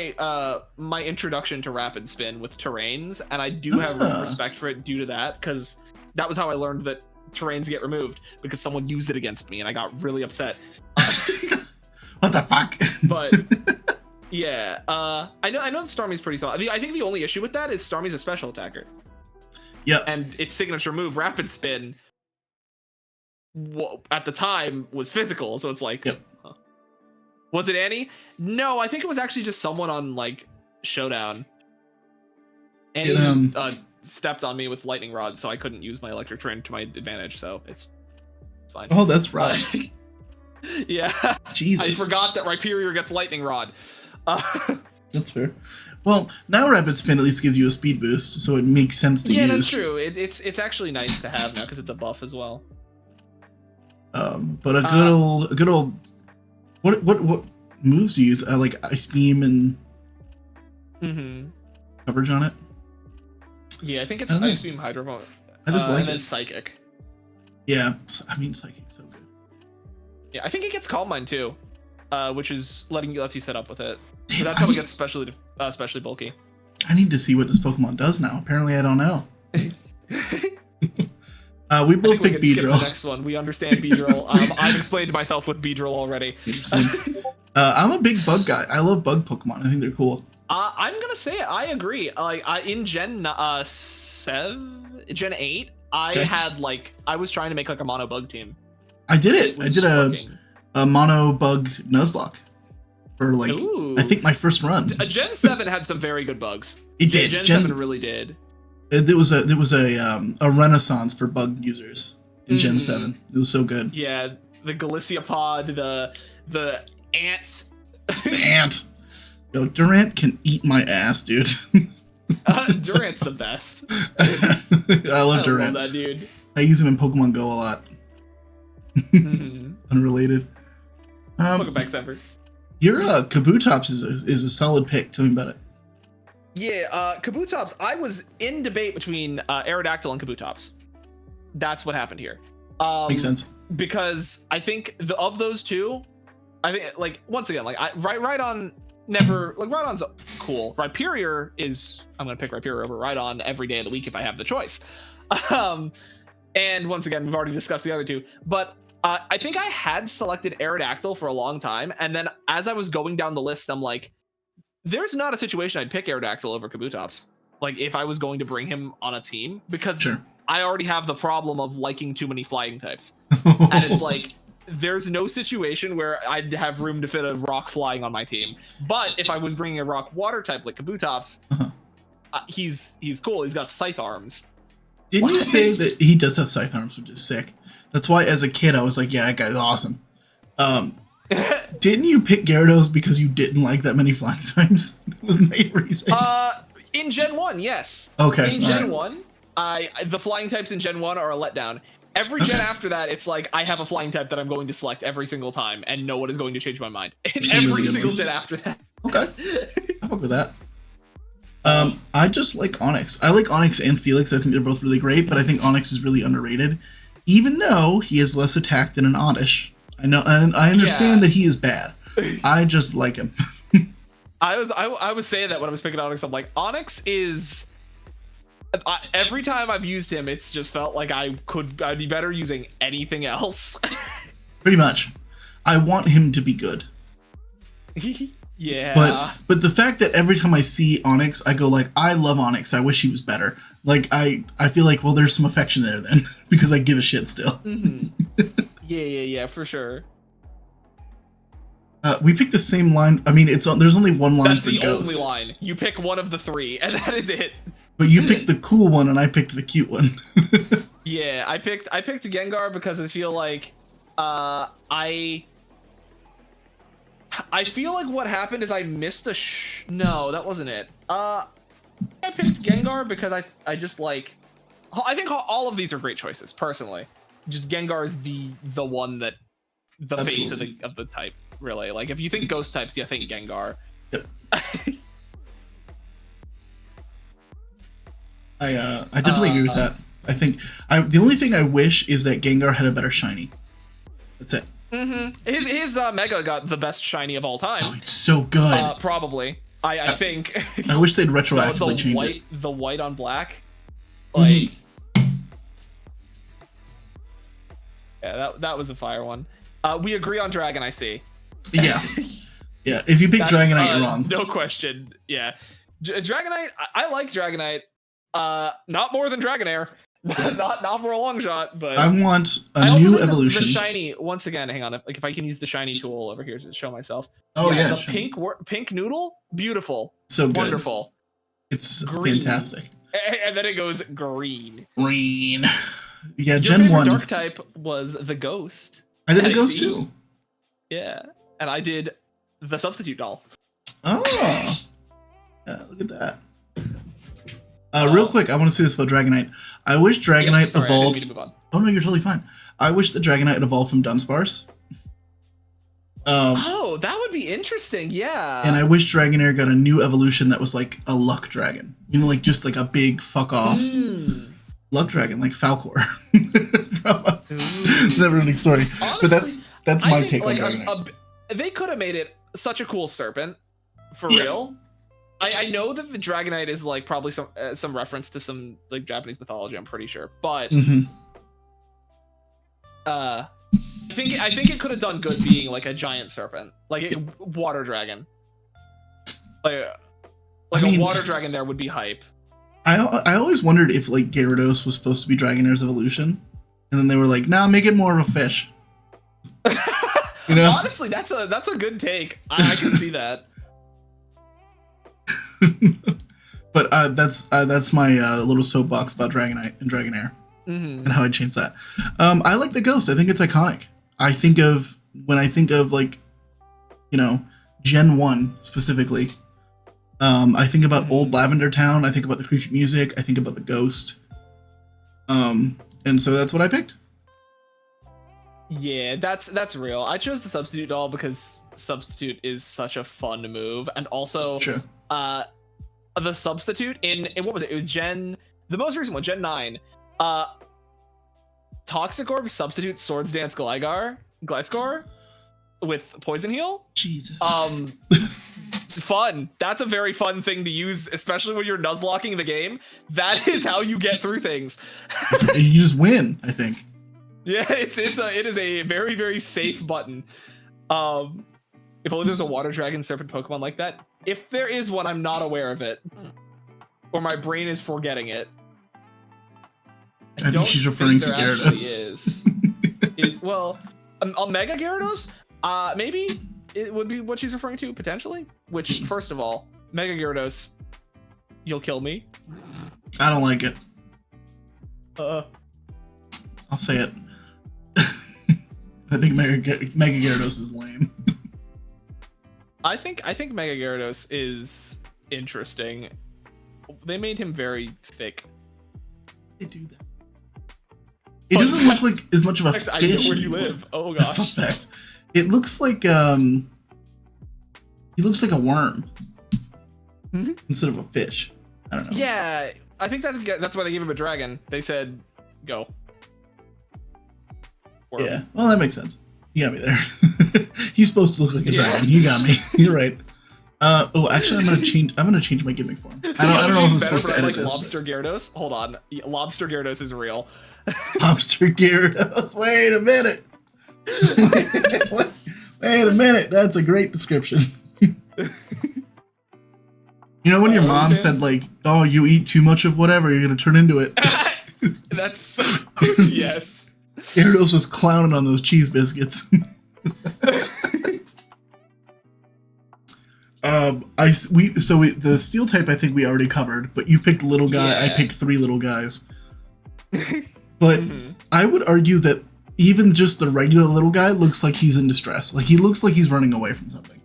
Speaker 1: my introduction to Rapid Spin with terrains, and I do have respect for it due to that, because that was how I learned that terrains get removed, because someone used it against me and I got really upset.
Speaker 2: What the fuck?
Speaker 1: But Yeah. I know that Starmie's pretty solid. I think the only issue with that is Starmie's a special attacker.
Speaker 2: Yeah.
Speaker 1: And its signature move, Rapid Spin, at the time was physical, so it's like,
Speaker 2: yep.
Speaker 1: Huh. Was it Annie? No, I think it was actually just someone on like Showdown. Annie just, stepped on me with lightning rod, so I couldn't use my electric train to my advantage. So it's fine.
Speaker 2: Oh, that's right.
Speaker 1: Yeah.
Speaker 2: Jesus.
Speaker 1: I forgot that Rhyperior gets lightning rod.
Speaker 2: That's fair. Well, now Rapid Spin at least gives you a speed boost, so it makes sense to use.
Speaker 1: Yeah, that's true. It's actually nice to have now because it's a buff as well.
Speaker 2: But a good old, what moves do you use? Like Ice Beam and coverage on it.
Speaker 1: Yeah, I think it's Ice Beam, Hydro.
Speaker 2: I just like
Speaker 1: and
Speaker 2: it.
Speaker 1: then Psychic.
Speaker 2: Yeah, I mean Psychic's so good.
Speaker 1: Yeah, I think it gets Calm Mind too, which is lets you set up with it. So that's how it gets especially bulky.
Speaker 2: I need to see what this Pokemon does now. Apparently, I don't know. We both picked Beedrill.
Speaker 1: The next one, we understand Beedrill. I've explained myself with Beedrill already.
Speaker 2: I'm a big bug guy. I love bug Pokemon. I think they're cool.
Speaker 1: I'm gonna say I agree. Like in Gen 8, I was trying to make like a mono bug team.
Speaker 2: I did it. I did a mono bug Nuzlocke for like I think my first run.
Speaker 1: Gen 7 had some very good bugs.
Speaker 2: It did.
Speaker 1: Gen 7 really did.
Speaker 2: There was a renaissance for bug users in Gen 7. It was so good.
Speaker 1: Yeah, the Galiciapod, the ants.
Speaker 2: The ant. Yo, Durant can eat my ass, dude.
Speaker 1: Durant's the best.
Speaker 2: I love Durant.
Speaker 1: I love that dude.
Speaker 2: I use him in Pokemon Go a lot. Unrelated.
Speaker 1: Welcome back, Semper.
Speaker 2: Your Kabutops is a solid pick. Tell me about it.
Speaker 1: Yeah, Kabutops. I was in debate between Aerodactyl and Kabutops. That's what happened here.
Speaker 2: Makes sense.
Speaker 1: Because I think of those two, I think like once again, like Rhydon never like Rhydon's cool. Rhyperior is I'm gonna pick Rhyperior over Rhydon every day of the week if I have the choice. And once again, we've already discussed the other two, but I think I had selected Aerodactyl for a long time, and then as I was going down the list, I'm like, there's not a situation I'd pick Aerodactyl over Kabutops. Like if I was going to bring him on a team, because I already have the problem of liking too many flying types. And it's like, there's no situation where I'd have room to fit a rock flying on my team. But if I was bringing a rock water type like Kabutops, he's cool. He's got scythe arms.
Speaker 2: Didn't you say that he does have scythe arms, which is sick? That's why as a kid I was like, yeah, that guy's awesome. Didn't you pick Gyarados because you didn't like that many flying types? Wasn't that your reason?
Speaker 1: In Gen 1, yes.
Speaker 2: Okay.
Speaker 1: In Gen 1, the flying types in Gen 1 are a letdown. Every gen after that, it's like, I have a flying type that I'm going to select every single time, and no one is going to change my mind. And every single gen after that.
Speaker 2: Okay. I'll fuck with that. I just like Onyx. I like Onyx and Steelix. I think they're both really great, but I think Onyx is really underrated. Even though he has less attack than an Oddish. I know, and I understand that he is bad. I just like him.
Speaker 1: I was saying that when I was picking Onyx, I'm like, Onyx is... every time I've used him, it's just felt like I'd be better using anything else.
Speaker 2: Pretty much. I want him to be good.
Speaker 1: Yeah.
Speaker 2: But the fact that every time I see Onyx, I go like, I love Onyx. I wish he was better. Like I feel like, well, there's some affection there then because I give a shit still.
Speaker 1: Yeah, for sure.
Speaker 2: We picked the same line. I mean, there's only one line for Ghost.
Speaker 1: That's the only line. You pick one of the three, and that is it.
Speaker 2: But you picked the cool one, and I picked the cute one.
Speaker 1: Yeah, I picked Gengar because I feel like I feel like what happened is I missed no, that wasn't it. I picked Gengar because I just like, I think all of these are great choices personally. Just Gengar is the one that face of the type, really. Like if you think ghost types, you think Gengar.
Speaker 2: Yep. I definitely agree with that. I think the only thing I wish is that Gengar had a better shiny. That's it.
Speaker 1: His Mega got the best shiny of all time.
Speaker 2: Oh, it's so good.
Speaker 1: Probably. I think.
Speaker 2: I wish they'd retroactively change it.
Speaker 1: The white on black. Like. Yeah, that was a fire one. We agree on Dragon, I see.
Speaker 2: Yeah. Yeah, if you pick Dragonite, you're wrong.
Speaker 1: No question. Yeah. Dragonite, I like Dragonite. Not more than Dragonair. not for a long shot, but
Speaker 2: I want a new evolution.
Speaker 1: The shiny, once again, hang on. Like if I can use the shiny tool over here to show myself.
Speaker 2: Oh yeah,
Speaker 1: the pink noodle, beautiful.
Speaker 2: So good.
Speaker 1: Wonderful.
Speaker 2: It's green. Fantastic.
Speaker 1: And then it goes green.
Speaker 2: Green. Yeah,
Speaker 1: Your
Speaker 2: Gen 1.
Speaker 1: Dark type was the ghost.
Speaker 2: I did the ghost too.
Speaker 1: Yeah, and I did the substitute doll.
Speaker 2: Oh. Yeah, look at that. Real quick, I want to say this about Dragonite. I wish Dragonite evolved.
Speaker 1: I didn't mean to move on.
Speaker 2: Oh no, you're totally fine. I wish the Dragonite evolved from Dunsparce.
Speaker 1: Oh, that would be interesting. Yeah.
Speaker 2: And I wish Dragonair got a new evolution that was like a luck dragon. You know, like just like a big fuck off luck dragon, like Falcor. Never ending story. Honestly, but that's my take on Dragonite.
Speaker 1: They could have made it such a cool serpent, for real. I know that the Dragonite is like probably some reference to some like Japanese mythology. I'm pretty sure, but I think it could have done good being like a giant serpent, like a water dragon. Like a water dragon there would be hype.
Speaker 2: I always wondered if like Gyarados was supposed to be Dragonair's evolution, and then they were like, "Nah, make it more of a fish." You know,
Speaker 1: honestly, that's a good take. I can see that.
Speaker 2: But that's my little soapbox about Dragonite and Dragonair and how I changed that. I like the ghost. I think it's iconic. When I think of like, you know, Gen 1 specifically, I think about old Lavender Town. I think about the creepy music. I think about the ghost. And so that's what I picked.
Speaker 1: Yeah, that's real. I chose the substitute doll because substitute is such a fun move, and also the substitute in what was it? It was the most recent one, Gen 9. Toxic Orb substitute Swords Dance Gliscor with Poison Heal.
Speaker 2: Jesus.
Speaker 1: Fun. That's a very fun thing to use, especially when you're nuzlocking the game. That is how you get through things.
Speaker 2: You just win, I think.
Speaker 1: Yeah, it is a very, very safe button. If only there's a water dragon serpent Pokemon like that. If there is one, I'm not aware of it, or my brain is forgetting it.
Speaker 2: I think she's referring to Gyarados.
Speaker 1: Well, a Mega Gyarados? Maybe it would be what she's referring to potentially. Which, first of all, Mega Gyarados, you'll kill me.
Speaker 2: I don't like it.
Speaker 1: I'll
Speaker 2: say it. I think Mega Gyarados is lame.
Speaker 1: I think Mega Gyarados is interesting. They made him very thick.
Speaker 2: They do that. It doesn't look like as much of a fish.
Speaker 1: I know where you live. Oh gosh.
Speaker 2: Fun fact. It looks like he looks like a worm instead of a fish. I don't know.
Speaker 1: Yeah, I think that's why they gave him a dragon. They said, "Go."
Speaker 2: Worm. Yeah, well, that makes sense. You got me there. He's supposed to look like a dragon. You got me. You're right. Actually, I'm gonna change my gimmick for him. I don't know if I'm supposed to edit
Speaker 1: like
Speaker 2: this.
Speaker 1: Lobster Gyarados. Hold on, Lobster Gyarados is real.
Speaker 2: Lobster Gyarados. Wait a minute. Wait a minute. That's a great description. You know when your mom said like, "Oh, you eat too much of whatever, you're gonna turn into it."
Speaker 1: That's so, yes.
Speaker 2: Gyarados was clowning on those cheese biscuits. The steel type I think we already covered, but you picked little guy. Yeah. I picked 3 little guys. But I would argue that even just the regular little guy looks like he's in distress. Like he looks like he's running away from something.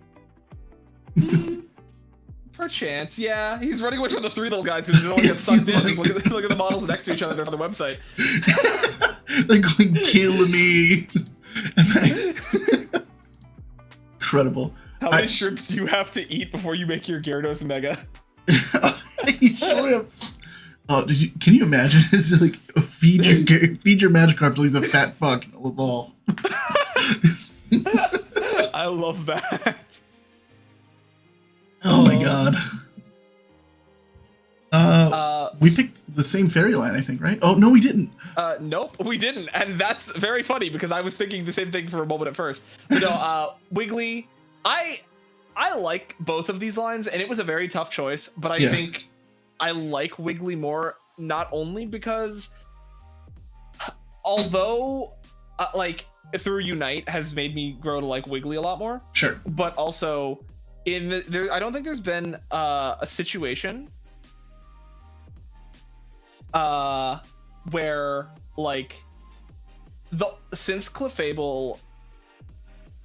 Speaker 1: Perchance, yeah. He's running away from the 3 little guys because he don't get sucked in. Look at the models next to each other. They're on the website.
Speaker 2: They're going, kill me. Incredible.
Speaker 1: How many shrimps do you have to eat before you make your Gyarados Mega?
Speaker 2: Shrimps. Oh, can you imagine? It's like feed your Magikarp till he's a fat fuck and it'll evolve.
Speaker 1: I love that.
Speaker 2: Oh my god. We picked the same fairy line, I think, right? Oh no, we didn't.
Speaker 1: Nope, we didn't, and that's very funny because I was thinking the same thing for a moment at first. But no, Wiggly. I like both of these lines, and it was a very tough choice, but I think I like Wiggly more, not only because although like through Unite has made me grow to like Wiggly a lot more.
Speaker 2: Sure.
Speaker 1: But also I don't think there's been a situation where like since Clefable,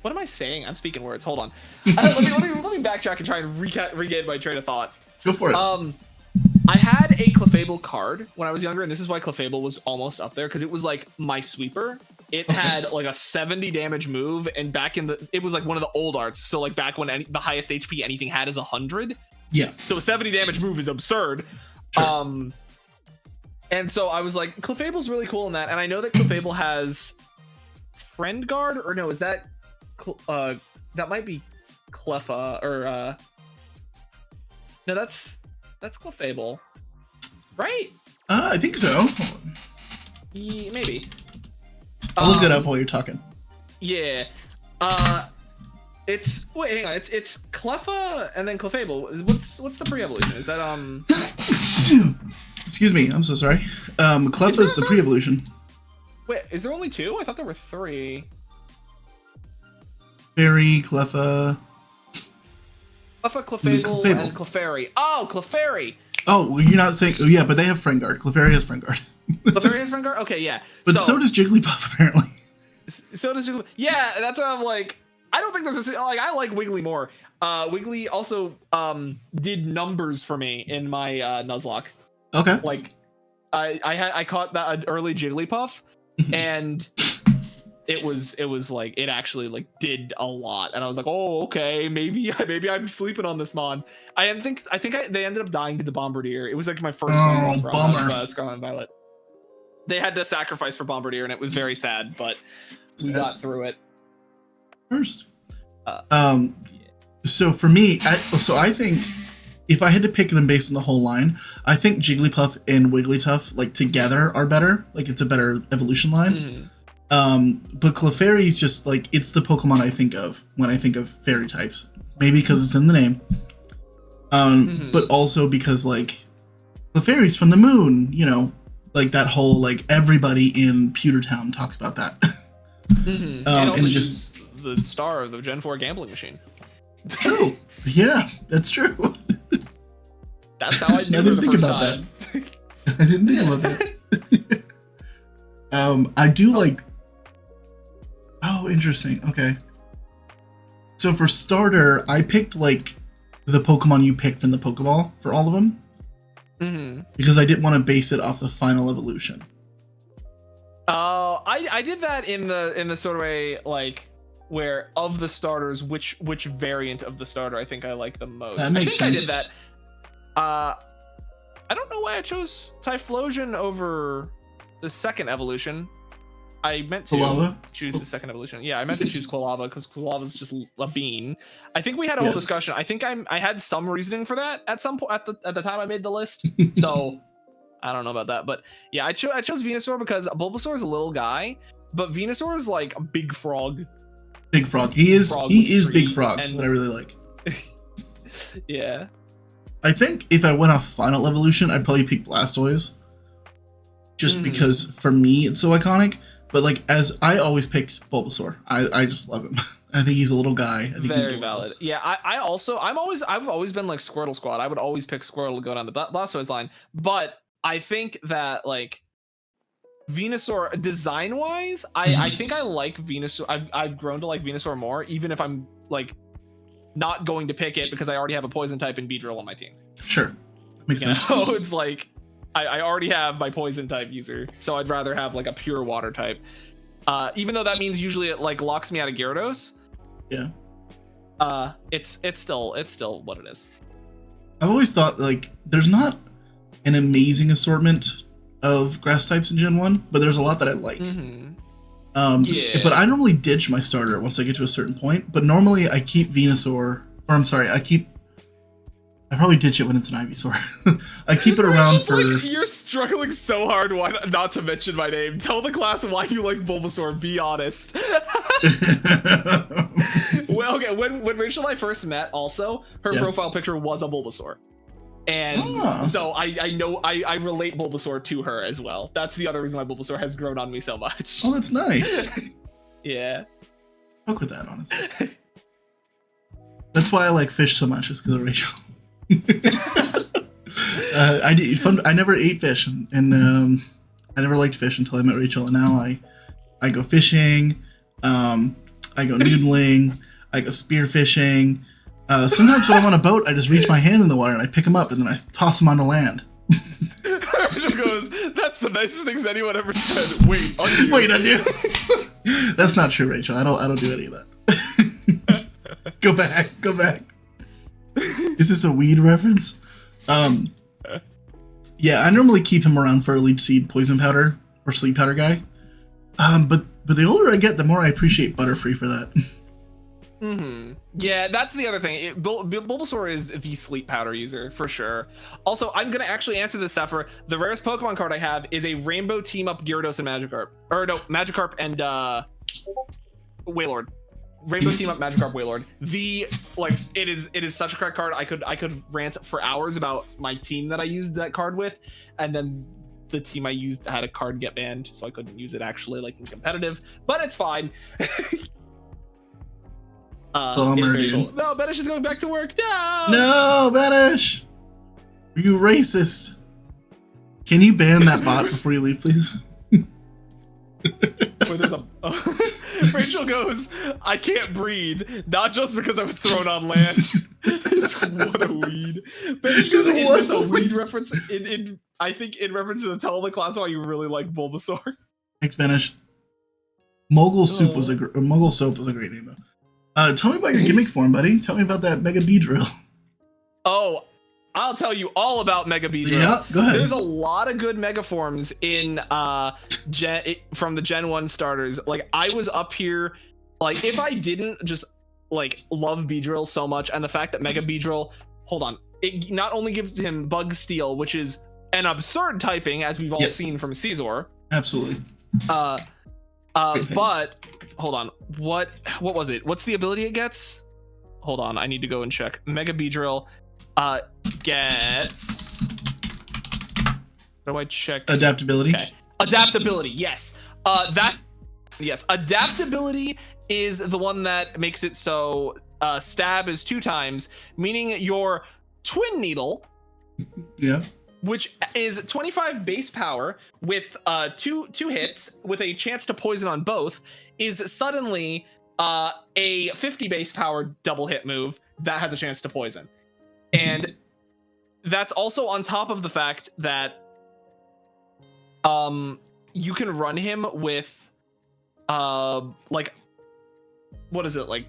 Speaker 1: what am I saying? I'm speaking words. Hold on. Let me backtrack and try and regain my train of thought.
Speaker 2: Go for it.
Speaker 1: I had a Clefable card when I was younger, and this is why Clefable was almost up there, because it was like my sweeper. It had like a 70 damage move, and it was like one of the old arts. So like back when the highest HP anything had is 100.
Speaker 2: Yeah.
Speaker 1: So a 70 damage move is absurd.
Speaker 2: Sure.
Speaker 1: And so I was like, Clefable's really cool in that, and I know that Clefable has Friend Guard, or no, is that that might be Cleffa, or no, that's Clefable, right?
Speaker 2: I think so.
Speaker 1: Yeah, maybe.
Speaker 2: I'll look it up while you're talking.
Speaker 1: Yeah. It's hang on. It's Cleffa and then Clefable. What's the pre-evolution? Is that
Speaker 2: Excuse me. I'm so sorry. Cleffa is the pre-evolution.
Speaker 1: Wait, is there only 2? I thought there were 3.
Speaker 2: Fairy, Cleffa.
Speaker 1: Cleffa, Clefable, and Clefairy. Oh, Clefairy.
Speaker 2: Oh, well, you're not saying... Oh, yeah, but they have Friend Guard. Clefairy has Friend Guard.
Speaker 1: Clefairy has Friend Guard? Okay, yeah.
Speaker 2: But so does Jigglypuff, apparently.
Speaker 1: So does Jigglypuff. Yeah, that's what I'm like... I don't think there's I like Wiggly more. Wiggly also did numbers for me in my Nuzlocke.
Speaker 2: Okay.
Speaker 1: Like, I caught that early Jigglypuff, and it was like it actually like did a lot, and I was like, oh, okay, maybe I'm sleeping on this mod. I think they ended up dying to the Bombardier. It was like my first
Speaker 2: bummer.
Speaker 1: Scarlet and Violet. They had to sacrifice for Bombardier, and it was very sad, but we got through it.
Speaker 2: First. So for me, I think if I had to pick them based on the whole line, I think Jigglypuff and Wigglytuff like together are better. Like it's a better evolution line. But Clefairy is just like, it's the Pokemon I think of when I think of fairy types. Maybe because it's in the name. But also because like Clefairy's from the moon, you know, like that whole like everybody in Pewtertown talks about that.
Speaker 1: And just the star of the Gen 4 gambling machine.
Speaker 2: True. Yeah, that's true.
Speaker 1: That's how I knew her the first time.
Speaker 2: I didn't think about that. I do like... Oh, interesting. Okay. So for starter, I picked like the Pokemon you picked from the Pokeball for all of them. Because I didn't want to base it off the final evolution.
Speaker 1: Oh, I did that in the sort of way like where of the starters, which variant of the starter I think I like the most.
Speaker 2: That makes sense.
Speaker 1: I did that. I don't know why I chose Typhlosion over the second evolution. I meant to choose the second evolution. Yeah, I meant to choose Quilava because Quilava is just a bean. I think we had a whole discussion. I think I had some reasoning for that at some point at the time I made the list. So I don't know about that, but yeah, I chose Venusaur because Bulbasaur is a little guy, but Venusaur is like a big frog.
Speaker 2: Big frog. He is big frog. What I really like.
Speaker 1: Yeah.
Speaker 2: I think if I went off final evolution, I'd probably pick Blastoise. Just because for me it's so iconic. But like as I always picked Bulbasaur. I just love him. I think he's a little guy. I think
Speaker 1: very he's valid. Yeah, I've always been like Squirtle Squad. I would always pick Squirtle to go down the Blastoise line. But I think that like Venusaur design wise, I think I like Venusaur. I've grown to like Venusaur more, even if I'm like not going to pick it because I already have a poison type and Beedrill on my team.
Speaker 2: Sure. Makes sense.
Speaker 1: So it's like I already have my poison type user, so I'd rather have like a pure water type. Even though that means usually it like locks me out of Gyarados.
Speaker 2: Yeah.
Speaker 1: It's still what it is.
Speaker 2: I've always thought like there's not an amazing assortment of grass types in Gen 1, but there's a lot that I like. But I normally ditch my starter once I get to a certain point, but normally I keep Venusaur, or I'm sorry, I probably ditch it when it's an Ivysaur. I keep it around for...
Speaker 1: Like, you're struggling so hard not to mention my name. Tell the class why you like Bulbasaur, be honest. Well, okay, okay, when Rachel and I first met, also her profile picture was a Bulbasaur, and so I know I relate Bulbasaur to her as well. That's the other reason why Bulbasaur has grown on me so much.
Speaker 2: Oh, that's nice.
Speaker 1: Yeah.
Speaker 2: Fuck with that, honestly. That's why I like fish so much, is because of Rachel. I never ate fish, and I never liked fish until I met Rachel, and now I go fishing, I go noodling, I go spear fishing. Sometimes when I'm on a boat, I just reach my hand in the water and I pick them up and then I toss them onto land.
Speaker 1: Rachel goes, "That's the nicest things anyone ever said." Wait, on you.
Speaker 2: Wait, on you. That's not true, Rachel. I don't do any of that. Go back. Is this a weed reference? Yeah, I normally keep him around for Elite Seed, Poison Powder, or Sleep Powder guy. But the older I get, the more I appreciate Butterfree for that.
Speaker 1: Yeah, that's the other thing. Bulbasaur is the Sleep Powder user for sure. Also, I'm gonna actually answer this, Sephiroth. The rarest Pokemon card I have is a Rainbow Team Up Gyarados and Magikarp, or no, Magikarp and Wailord. Rainbow Team Up Magikarp Wailord. It is such a correct card. I could rant for hours about my team that I used that card with, and then the team I used had a card get banned, so I couldn't use it actually like in competitive. But it's fine.
Speaker 2: Bummer, dude.
Speaker 1: Cool. No, Banish is going back to work.
Speaker 2: No, Banish. Are you racist? Can you ban that bot before you leave, please?
Speaker 1: Rachel goes, "I can't breathe, not just because I was thrown on land." What a weed. Banish goes, "Is this a weed reference?" I think in reference to the Tell the class why you really like Bulbasaur.
Speaker 2: Thanks, Banish. Mogul Soap was a great name though. Tell me about your gimmick form, buddy. Tell me about that Mega Beedrill.
Speaker 1: Oh, I'll tell you all about Mega Beedrill.
Speaker 2: Yeah, go ahead.
Speaker 1: There's a lot of good Mega forms in from the Gen 1 starters. Like, I was up here, like, if I didn't just like love Beedrill so much, and the fact that Mega Beedrill, hold on, it not only gives him Bug Steel, which is an absurd typing, as we've all seen from Caesar.
Speaker 2: Absolutely.
Speaker 1: But hold on, what was it? What's the ability it gets? Hold on, I need to go and check. Mega Beedrill gets, how do I check?
Speaker 2: Adaptability.
Speaker 1: Okay. Adaptability, yes. Adaptability is the one that makes it so stab is 2 times, meaning your Twin Needle, which is 25 base power with two hits with a chance to poison on both, is suddenly a 50 base power double hit move that has a chance to poison. And that's also on top of the fact that you can run him with like, what is it, like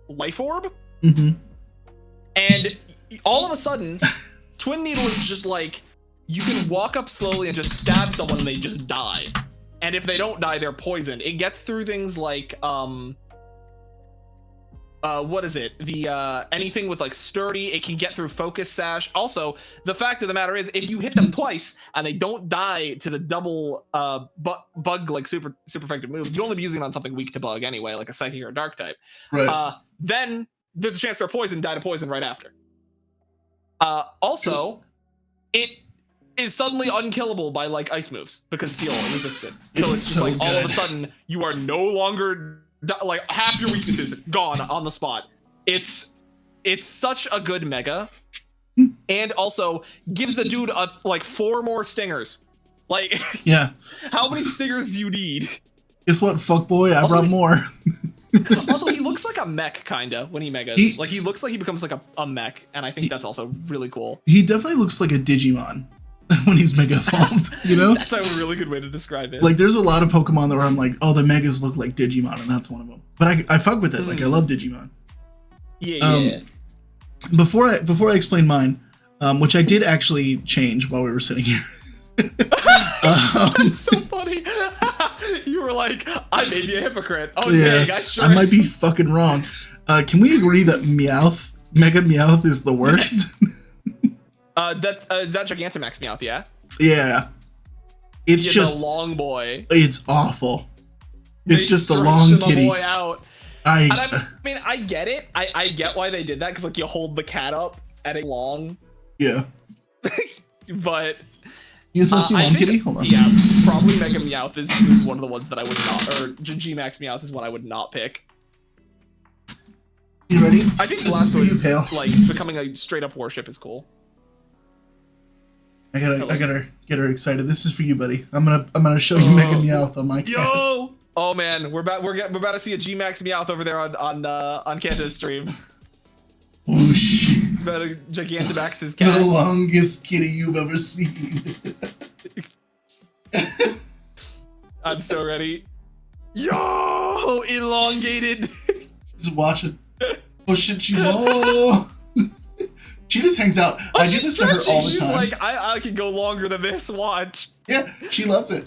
Speaker 1: Life Orb? And all of a sudden Twin Needle is just like, you can walk up slowly and just stab someone and they just die. And if they don't die, they're poisoned. It gets through things like what is it? The anything with like sturdy, it can get through focus sash. Also, the fact of the matter is, if you hit them twice and they don't die to the double bug like super effective move, you'd only be using it on something weak to bug anyway, like a psychic or a dark type.
Speaker 2: Right.
Speaker 1: Then there's a chance they're poisoned, die to poison right after. Also, it is suddenly unkillable by like ice moves because steel resisted. So it's just like all of a sudden you are no longer like half your weaknesses gone on the spot. It's such a good mega, and also gives the dude like 4 more stingers. Like,
Speaker 2: yeah,
Speaker 1: how many stingers do you need?
Speaker 2: Guess what, fuckboy? I brought more.
Speaker 1: Also, he looks like a mech kinda when he megas. Like, he looks like he becomes like a mech, and I think that's also really cool.
Speaker 2: He definitely looks like a Digimon when he's mega evolved, you know?
Speaker 1: That's a really good way to describe it.
Speaker 2: Like, there's a lot of Pokemon that where I'm like, oh, the megas look like Digimon, and that's one of them. But I fuck with it. Like, I love Digimon.
Speaker 1: Yeah.
Speaker 2: Before I explain mine, which I did actually change while we were sitting here.
Speaker 1: That's so funny. You were like, I may be a hypocrite. Oh, yeah, dang,
Speaker 2: I might be fucking wrong. Can we agree that Meowth, Mega Meowth, is the worst?
Speaker 1: That's that Gigantamax Meowth, yeah?
Speaker 2: Yeah. It's just
Speaker 1: a long boy.
Speaker 2: It's awful. It's just a long kitty.
Speaker 1: Boy out. I mean, I get it. I get why they did that, because like you hold the cat up at a long.
Speaker 2: Yeah.
Speaker 1: But
Speaker 2: you also see one kitty? Hold on.
Speaker 1: Yeah, probably Mega Meowth is one of the ones that I would not, or G-Max Meowth is one I would not pick.
Speaker 2: You ready?
Speaker 1: I think Blastoise, like becoming a straight up warship is cool.
Speaker 2: I gotta get her excited. This is for you, buddy. I'm gonna show you Mega Meowth on my cat.
Speaker 1: Yo! Oh man, we're about to see a G-Max Meowth over there on Kanta's stream.
Speaker 2: Whoosh.
Speaker 1: About a Gigantamax's cat.
Speaker 2: The longest kitty you've ever seen.
Speaker 1: I'm so ready. Yo! Elongated.
Speaker 2: Just watching. Oh shit, she oh. She just hangs out. I do this to her all the time.
Speaker 1: She's like, I can go longer than this. Watch.
Speaker 2: Yeah, she loves it.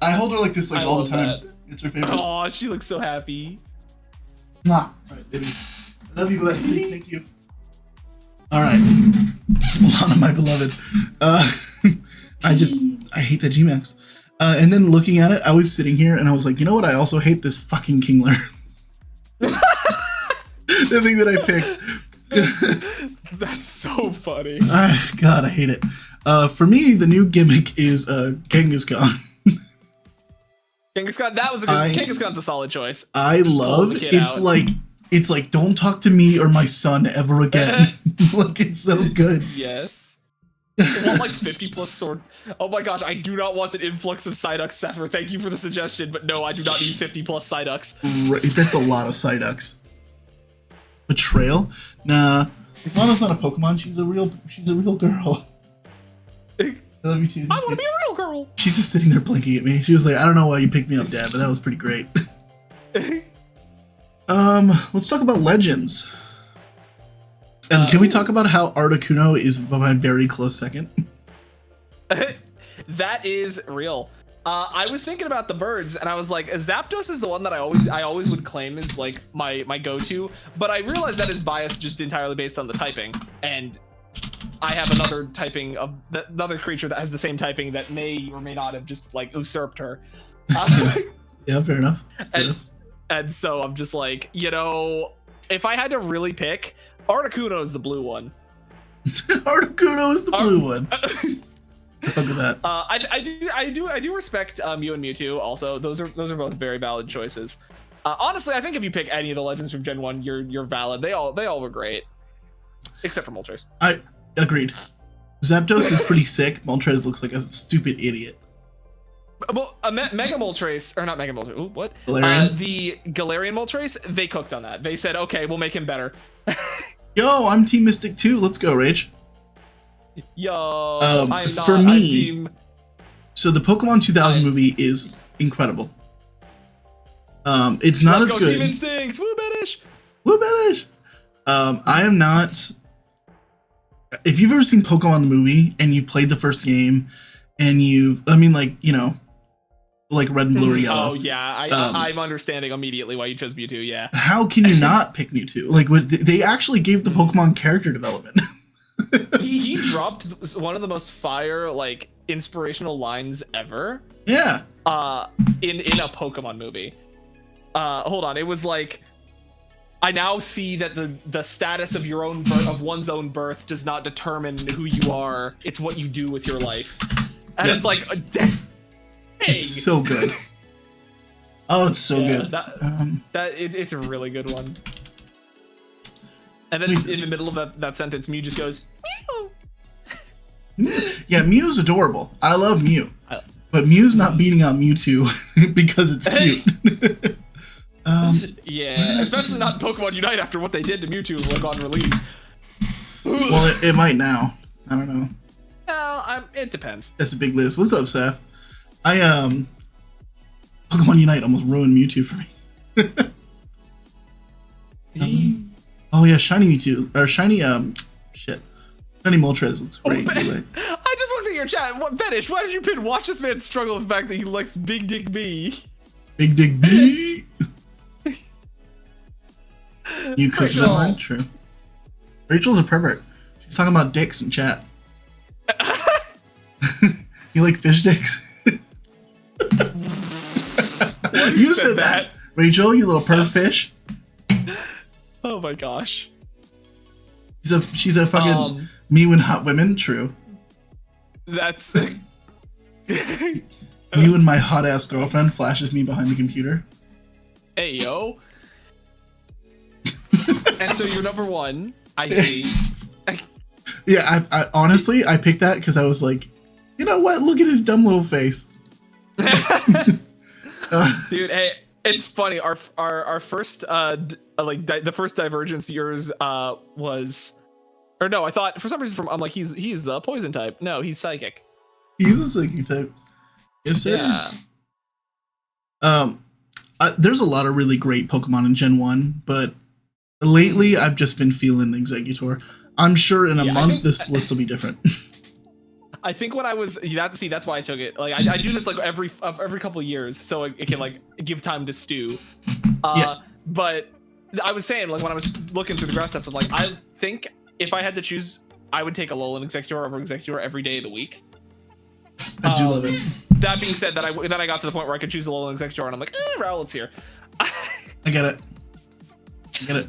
Speaker 2: I hold her like this like all the time. That. It's her favorite.
Speaker 1: Oh, she looks so happy.
Speaker 2: Mwah. All right, baby. I love you, Lexi. Thank you. All right, Lana, my beloved. I hate that G-Max. And then looking at it, I was sitting here and I was like, you know what? I also hate this fucking Kingler. The thing that I picked.
Speaker 1: That's so funny.
Speaker 2: God, I hate it. For me, the new gimmick is Kangaskhan.
Speaker 1: Kangaskhan, that was a good. Kangaskhan's a solid choice.
Speaker 2: I love it's like don't talk to me or my son ever again. Like it's so good.
Speaker 1: Yes. I want like 50 plus sword. Oh my gosh, I do not want an influx of Psyduck, Sephiroth. Thank you for the suggestion, but no, I do not need 50 plus Psyducks.
Speaker 2: Right, that's a lot of Psyducks. Betrayal? Nah. Lana's not a Pokemon. She's a real girl. I love you too.
Speaker 1: I want to be a real girl.
Speaker 2: She's just sitting there blinking at me. She was like, I don't know why you picked me up, Dad, but that was pretty great. Let's talk about Legends. And can we talk about how Articuno is my very close second?
Speaker 1: That is real. I was thinking about the birds, and I was like, Zapdos is the one that I always would claim is like my go-to, but I realized that is biased just entirely based on the typing, and I have another typing of another creature that has the same typing that may or may not have just like usurped her.
Speaker 2: Yeah, fair enough.
Speaker 1: And so I'm just like, you know, if I had to really pick, Articuno is the blue one.
Speaker 2: Articuno is the blue one. Look at that.
Speaker 1: I do respect Mew and Mewtwo. Also, those are both very valid choices. Honestly, I think if you pick any of the legends from Gen 1, you're valid. They all were great, except for Moltres.
Speaker 2: I agreed. Zapdos is pretty sick. Moltres looks like a stupid idiot.
Speaker 1: Well, Mega Moltres, or not Mega Moltres. Ooh, what?
Speaker 2: Galarian?
Speaker 1: The Galarian Moltres. They cooked on that. They said, okay, we'll make him better.
Speaker 2: Yo, I'm Team Mystic too. Let's go, Rage.
Speaker 1: Yo,
Speaker 2: for me, so the Pokemon 2000 movie is incredible. It's not as good.
Speaker 1: Team Instinct, woo Banish.
Speaker 2: Woo Banish. I am not. If you've ever seen Pokemon the movie and you've played the first game, and like Red and Blue or Yellow.
Speaker 1: Oh yeah, I'm understanding immediately why you chose Mewtwo. Yeah.
Speaker 2: How can you not pick Mewtwo? Like, they actually gave the Pokemon character development.
Speaker 1: he dropped one of the most fire, like, inspirational lines ever.
Speaker 2: Yeah.
Speaker 1: In a Pokemon movie. Hold on, it was like, I now see that the status of your own of one's own birth does not determine who you are. It's what you do with your life. And it's like, dang.
Speaker 2: It's so good. Oh, it's so good.
Speaker 1: It's a really good one. And then in the middle of that sentence, Mew just goes, Mew.
Speaker 2: Yeah, Mew's adorable. I love Mew. But Mew's not beating out Mewtwo because it's cute.
Speaker 1: Yeah, especially not Pokemon Unite after what they did to Mewtwo like on release.
Speaker 2: Well, it might now. I don't know.
Speaker 1: It depends.
Speaker 2: That's a big list. What's up, Seth? Pokemon Unite almost ruined Mewtwo for me. Oh yeah, shiny Mewtwo or shiny shiny Moltres looks great.
Speaker 1: Right. I just looked at your chat. Benish, why did you pin watch this man struggle with the fact that he likes Big Dick B?
Speaker 2: Big Dick B. You could that one? True. Rachel's a pervert. She's talking about dicks in chat. You like fish dicks? You said that. Rachel, you little perv fish.
Speaker 1: Oh my gosh.
Speaker 2: She's a fucking me when hot women. True.
Speaker 1: That's
Speaker 2: me when my hot ass girlfriend flashes me behind the computer.
Speaker 1: Hey yo. And so you're number one. I see.
Speaker 2: Yeah, I honestly I picked that because I was like, you know what? Look at his dumb little face.
Speaker 1: Dude, hey, it's funny. Our first the first divergence yours was, or no, I thought for some reason I'm like he's the poison type. No, he's psychic.
Speaker 2: He's a psychic type. Yes, sir.
Speaker 1: Yeah.
Speaker 2: There's a lot of really great Pokemon in Gen 1, but lately I've just been feeling Exeggutor. I'm sure in a month this list will be different.
Speaker 1: I think when I was that's why I took it. Like I do this like every couple of years, so it can like give time to stew. But I was saying like when I was looking through the grass steps, I was like, I think if I had to choose, I would take Alolan Exeggutor over Exeggutor every day of the week.
Speaker 2: I do love it.
Speaker 1: That being said, then I got to the point where I could choose Alolan Exeggutor, and I'm like, Rowlet's here.
Speaker 2: I get it.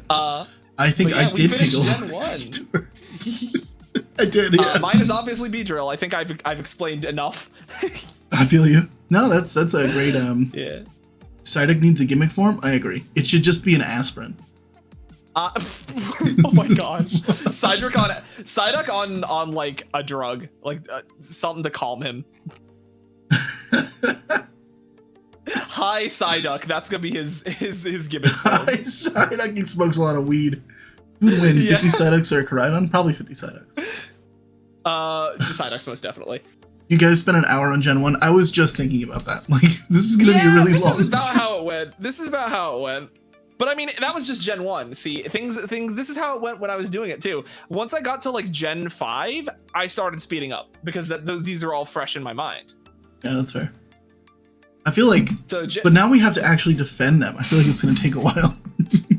Speaker 2: I think I did pick Alolan. I did. Yeah.
Speaker 1: Mine is obviously Beedrill. I think I've explained enough.
Speaker 2: I feel you. No, that's a great
Speaker 1: yeah.
Speaker 2: Psyduck needs a gimmick form. I agree. It should just be an aspirin.
Speaker 1: Oh my gosh. Psyduck on like a drug, like something to calm him. Hi Psyduck. That's gonna be his gimmick form.
Speaker 2: Hi Psyduck. He smokes a lot of weed. Who'd win? 50 Psyducks or a Koraidon? Probably 50 Psyducks.
Speaker 1: Psyducks most definitely.
Speaker 2: You guys spent an hour on Gen 1. I was just thinking about that. Like, this is gonna be really long.
Speaker 1: This is about how it went. But I mean, that was just Gen 1. See, things. This is how it went when I was doing it too. Once I got to like Gen 5, I started speeding up because these are all fresh in my mind.
Speaker 2: Yeah, that's fair. I feel like, but now we have to actually defend them. I feel like it's gonna take a while.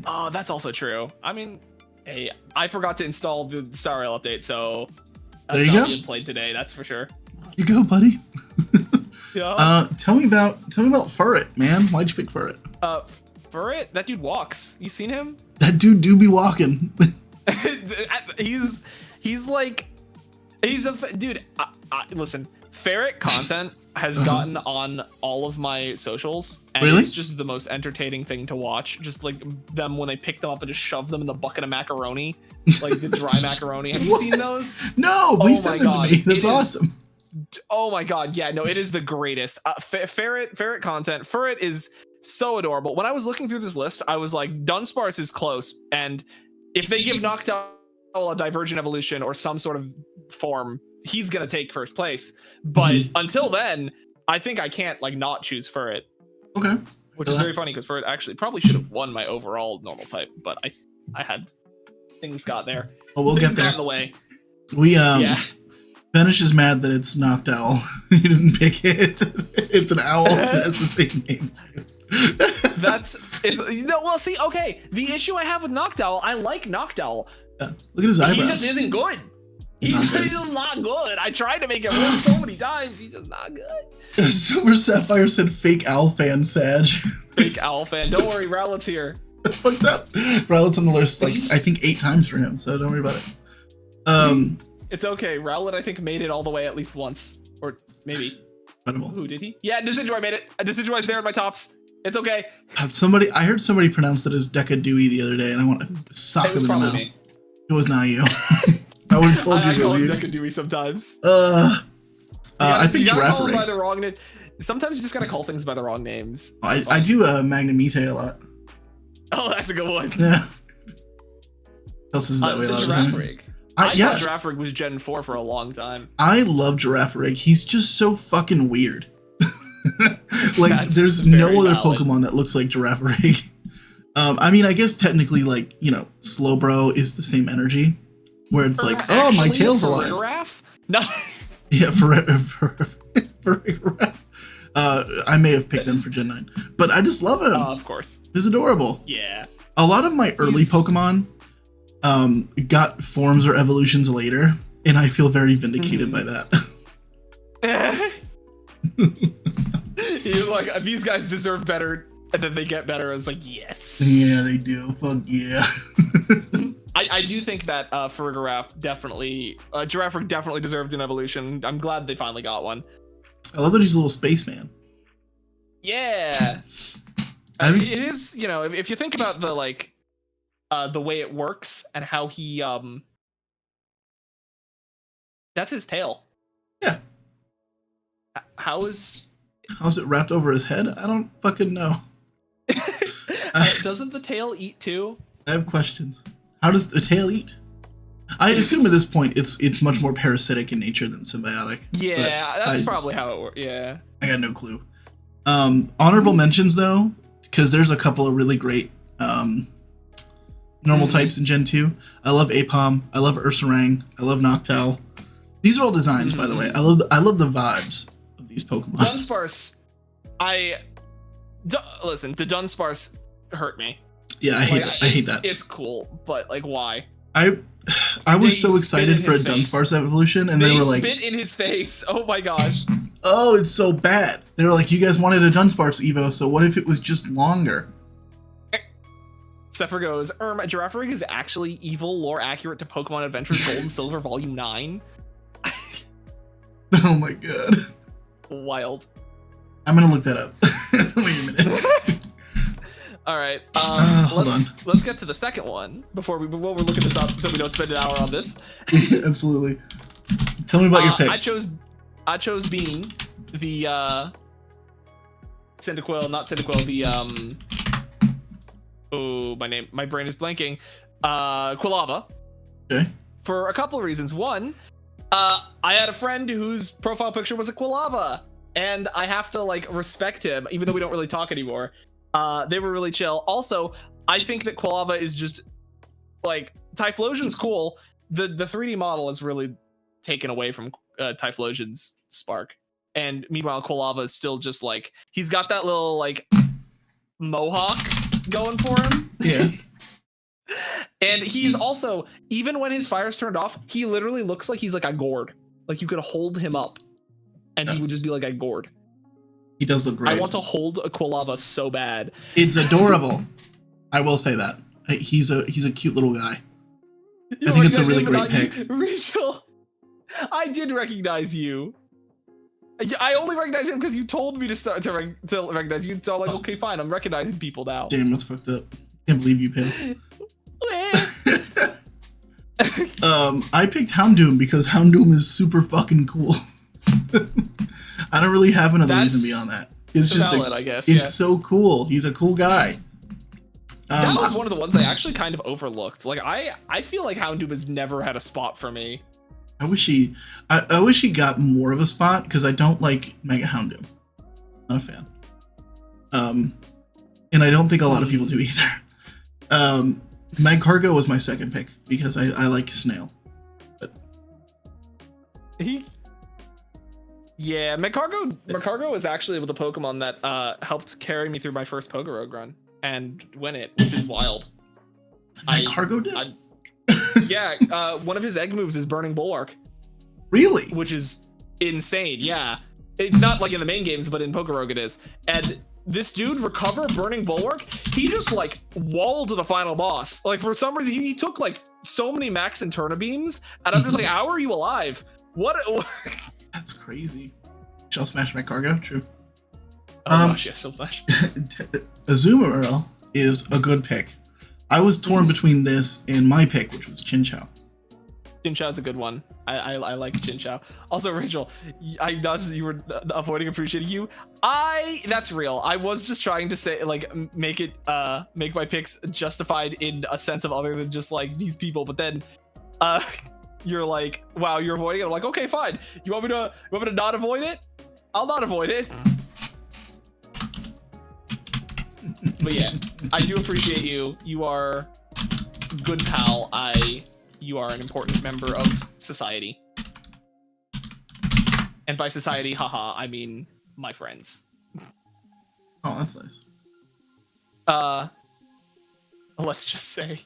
Speaker 1: Oh, that's also true. I mean, hey, I forgot to install the Star Rail update, so that's
Speaker 2: there you
Speaker 1: not
Speaker 2: go.
Speaker 1: being played today. That's for sure.
Speaker 2: You go, buddy.
Speaker 1: Yeah.
Speaker 2: Tell me about Furret, man. Why'd you pick Furret?
Speaker 1: Furret? That dude walks. You seen him?
Speaker 2: That dude do be walking.
Speaker 1: he's a dude. Listen, ferret content has gotten on all of my socials, and it's just the most entertaining thing to watch. Just like them when they pick them up and just shove them in the bucket of macaroni, like the dry macaroni. Have you seen those?
Speaker 2: No, please send them to me. That's awesome.
Speaker 1: Oh my god, yeah, no, it is the greatest. Ferret content. Furret is so adorable. When I was looking through this list, I was like, Dunsparce is close, and if they give Noctowl a Divergent Evolution or some sort of form, he's gonna take first place. But until then, I think I can't like not choose Furret.
Speaker 2: Okay.
Speaker 1: Which is very funny because Furret actually probably should have won my overall normal type, but I had things got there.
Speaker 2: Oh, we'll get there.
Speaker 1: Got in the way.
Speaker 2: We Benish is mad that it's Noctowl. He didn't pick it. It's an owl. It has the same name as you.
Speaker 1: Well, see, okay. The issue I have with Noctowl, I like Noctowl.
Speaker 2: Yeah. Look at his eyebrows.
Speaker 1: He just isn't good. He's just not good. I tried to make it work so many times. He's just not good.
Speaker 2: Silver Sapphire said fake owl fan, Sag.
Speaker 1: Fake owl fan. Don't worry, Rowlet's here.
Speaker 2: Fuck that. Rowlet's on the list like I think 8 times for him, so don't worry about it.
Speaker 1: It's okay. Rowlet, I think, made it all the way at least once. Or maybe.
Speaker 2: Incredible.
Speaker 1: Who did he? Yeah, Decidueye made it. Decidueye's there in my tops. It's okay.
Speaker 2: I heard somebody pronounce it as Decadewey the other day, and I want to sock him in the mouth. Me. It was not you. I would have told you.
Speaker 1: I call him Decadewey sometimes.
Speaker 2: I think Girafarig.
Speaker 1: By the wrong name. Sometimes you just gotta call things by the wrong names.
Speaker 2: I do Magnemite a lot.
Speaker 1: Oh, that's a good one.
Speaker 2: Yeah. Else is that way a lot.
Speaker 1: Girafarig. I thought Girafarig was Gen 4 for a long time.
Speaker 2: I love Girafarig. He's just so fucking weird. Like, there's no other Pokemon that looks like Girafarig. I mean, I guess technically, like, you know, Slowbro is the same energy. Where it's like, oh, my tail's alive.
Speaker 1: Giraffe? No.
Speaker 2: Yeah, for I may have picked him for Gen 9. But I just love him.
Speaker 1: Of course.
Speaker 2: He's adorable.
Speaker 1: Yeah.
Speaker 2: A lot of my early Pokemon got forms or evolutions later, and I feel very vindicated by that.
Speaker 1: He's like, these guys deserve better And then they get better. It's like, yes.
Speaker 2: Yeah, they do. Fuck yeah.
Speaker 1: I do think that Farigiraf definitely, Giraffe definitely deserved an evolution. I'm glad they finally got one.
Speaker 2: I love that he's a little spaceman.
Speaker 1: Yeah. It is, you know, if you think about the like, the way it works and how he, that's his tail.
Speaker 2: Yeah.
Speaker 1: How's
Speaker 2: it wrapped over his head? I don't fucking know.
Speaker 1: Doesn't the tail eat too?
Speaker 2: I have questions. How does the tail eat? I assume at this point it's much more parasitic in nature than symbiotic.
Speaker 1: Yeah, that's probably how it works. Yeah.
Speaker 2: I got no clue. Honorable mentions though, because there's a couple of really great normal types in Gen 2. I love Apom. I love Ursaring. I love Noctowl. These are all designs, by the way. I love the vibes of these Pokemon.
Speaker 1: Dunsparce, listen, the Dunsparce hurt me.
Speaker 2: Yeah, I hate that. I hate that.
Speaker 1: It's cool, but like, why?
Speaker 2: I was so excited for a Dunsparce evolution, and they were like,
Speaker 1: spit in his face. Oh my gosh.
Speaker 2: Oh, it's so bad. They were like, you guys wanted a Dunsparce Evo, so what if it was just longer?
Speaker 1: Zephyr goes, Girafarig is actually evil, lore accurate to Pokemon Adventures Gold and Silver Volume 9.
Speaker 2: Oh my god.
Speaker 1: Wild.
Speaker 2: I'm gonna look that up. Wait a minute.
Speaker 1: All right.
Speaker 2: Hold on.
Speaker 1: Let's get to the second one before we're looking this up, so we don't spend an hour on this.
Speaker 2: Absolutely. Tell me about your pick.
Speaker 1: I chose Bean, the Cyndaquil, not Cyndaquil, the oh, my brain is blanking. Quilava.
Speaker 2: Okay.
Speaker 1: For a couple of reasons. One, I had a friend whose profile picture was a Quilava, and I have to like respect him, even though we don't really talk anymore. They were really chill. Also, I think that Quilava is just like, Typhlosion's cool. The 3D model is really taken away from Typhlosion's spark, and meanwhile Quilava is still just like, he's got that little like mohawk going for him.
Speaker 2: Yeah.
Speaker 1: And he's also, even when his fire's turned off, he literally looks like he's like a gourd. Like you could hold him up and he would just be like a gourd.
Speaker 2: He does look great.
Speaker 1: I want to hold a Quilava so bad.
Speaker 2: It's adorable. I will say that. He's a cute little guy. I think it's a really great pick.
Speaker 1: Rachel, I did recognize you. I only recognize him because you told me to recognize you. So I'm like, okay, fine, I'm recognizing people now.
Speaker 2: Damn, that's fucked up. Can't believe you, Pale. I picked Houndoom because Houndoom is super fucking cool. I don't really have another reason beyond that. It's just
Speaker 1: valid, I guess.
Speaker 2: It's so cool. He's a cool guy.
Speaker 1: That was one of the ones I actually kind of overlooked. Like I feel like Houndoom has never had a spot for me.
Speaker 2: I wish he got more of a spot because I don't like Mega Houndoom. Not a fan. And I don't think a lot of people do either. Magcargo was my second pick because I like Snail. But
Speaker 1: Magcargo is actually the Pokemon that helped carry me through my first Pokérog run and win it, which is wild.
Speaker 2: Magcargo did?
Speaker 1: Yeah, one of his egg moves is Burning Bulwark.
Speaker 2: Really?
Speaker 1: Which is insane, yeah. It's not like in the main games, but in Pokérog it is. And this dude, Recover Burning Bulwark, he just like walled the final boss. Like for some reason, he took like so many max and Turna Beams, and I'm just like, how are you alive? What?
Speaker 2: That's crazy. Shell Smash Magcargo, true.
Speaker 1: Oh gosh, yeah, Shell Smash.
Speaker 2: Azumarill is a good pick. I was torn between this and my pick, which was Chinchou.
Speaker 1: Chinchou's a good one. I like Chinchou. Also, Rachel, I noticed you were avoiding appreciating you. That's real. I was just trying to say, like, make my picks justified in a sense of other than just like these people. But then, you're like, wow, you're avoiding it. I'm like, okay, fine. You want me to not avoid it? I'll not avoid it. But yeah, I do appreciate you. You are good pal. You are an important member of society. And by society, haha, I mean my friends.
Speaker 2: Oh, that's nice.
Speaker 1: Let's just say.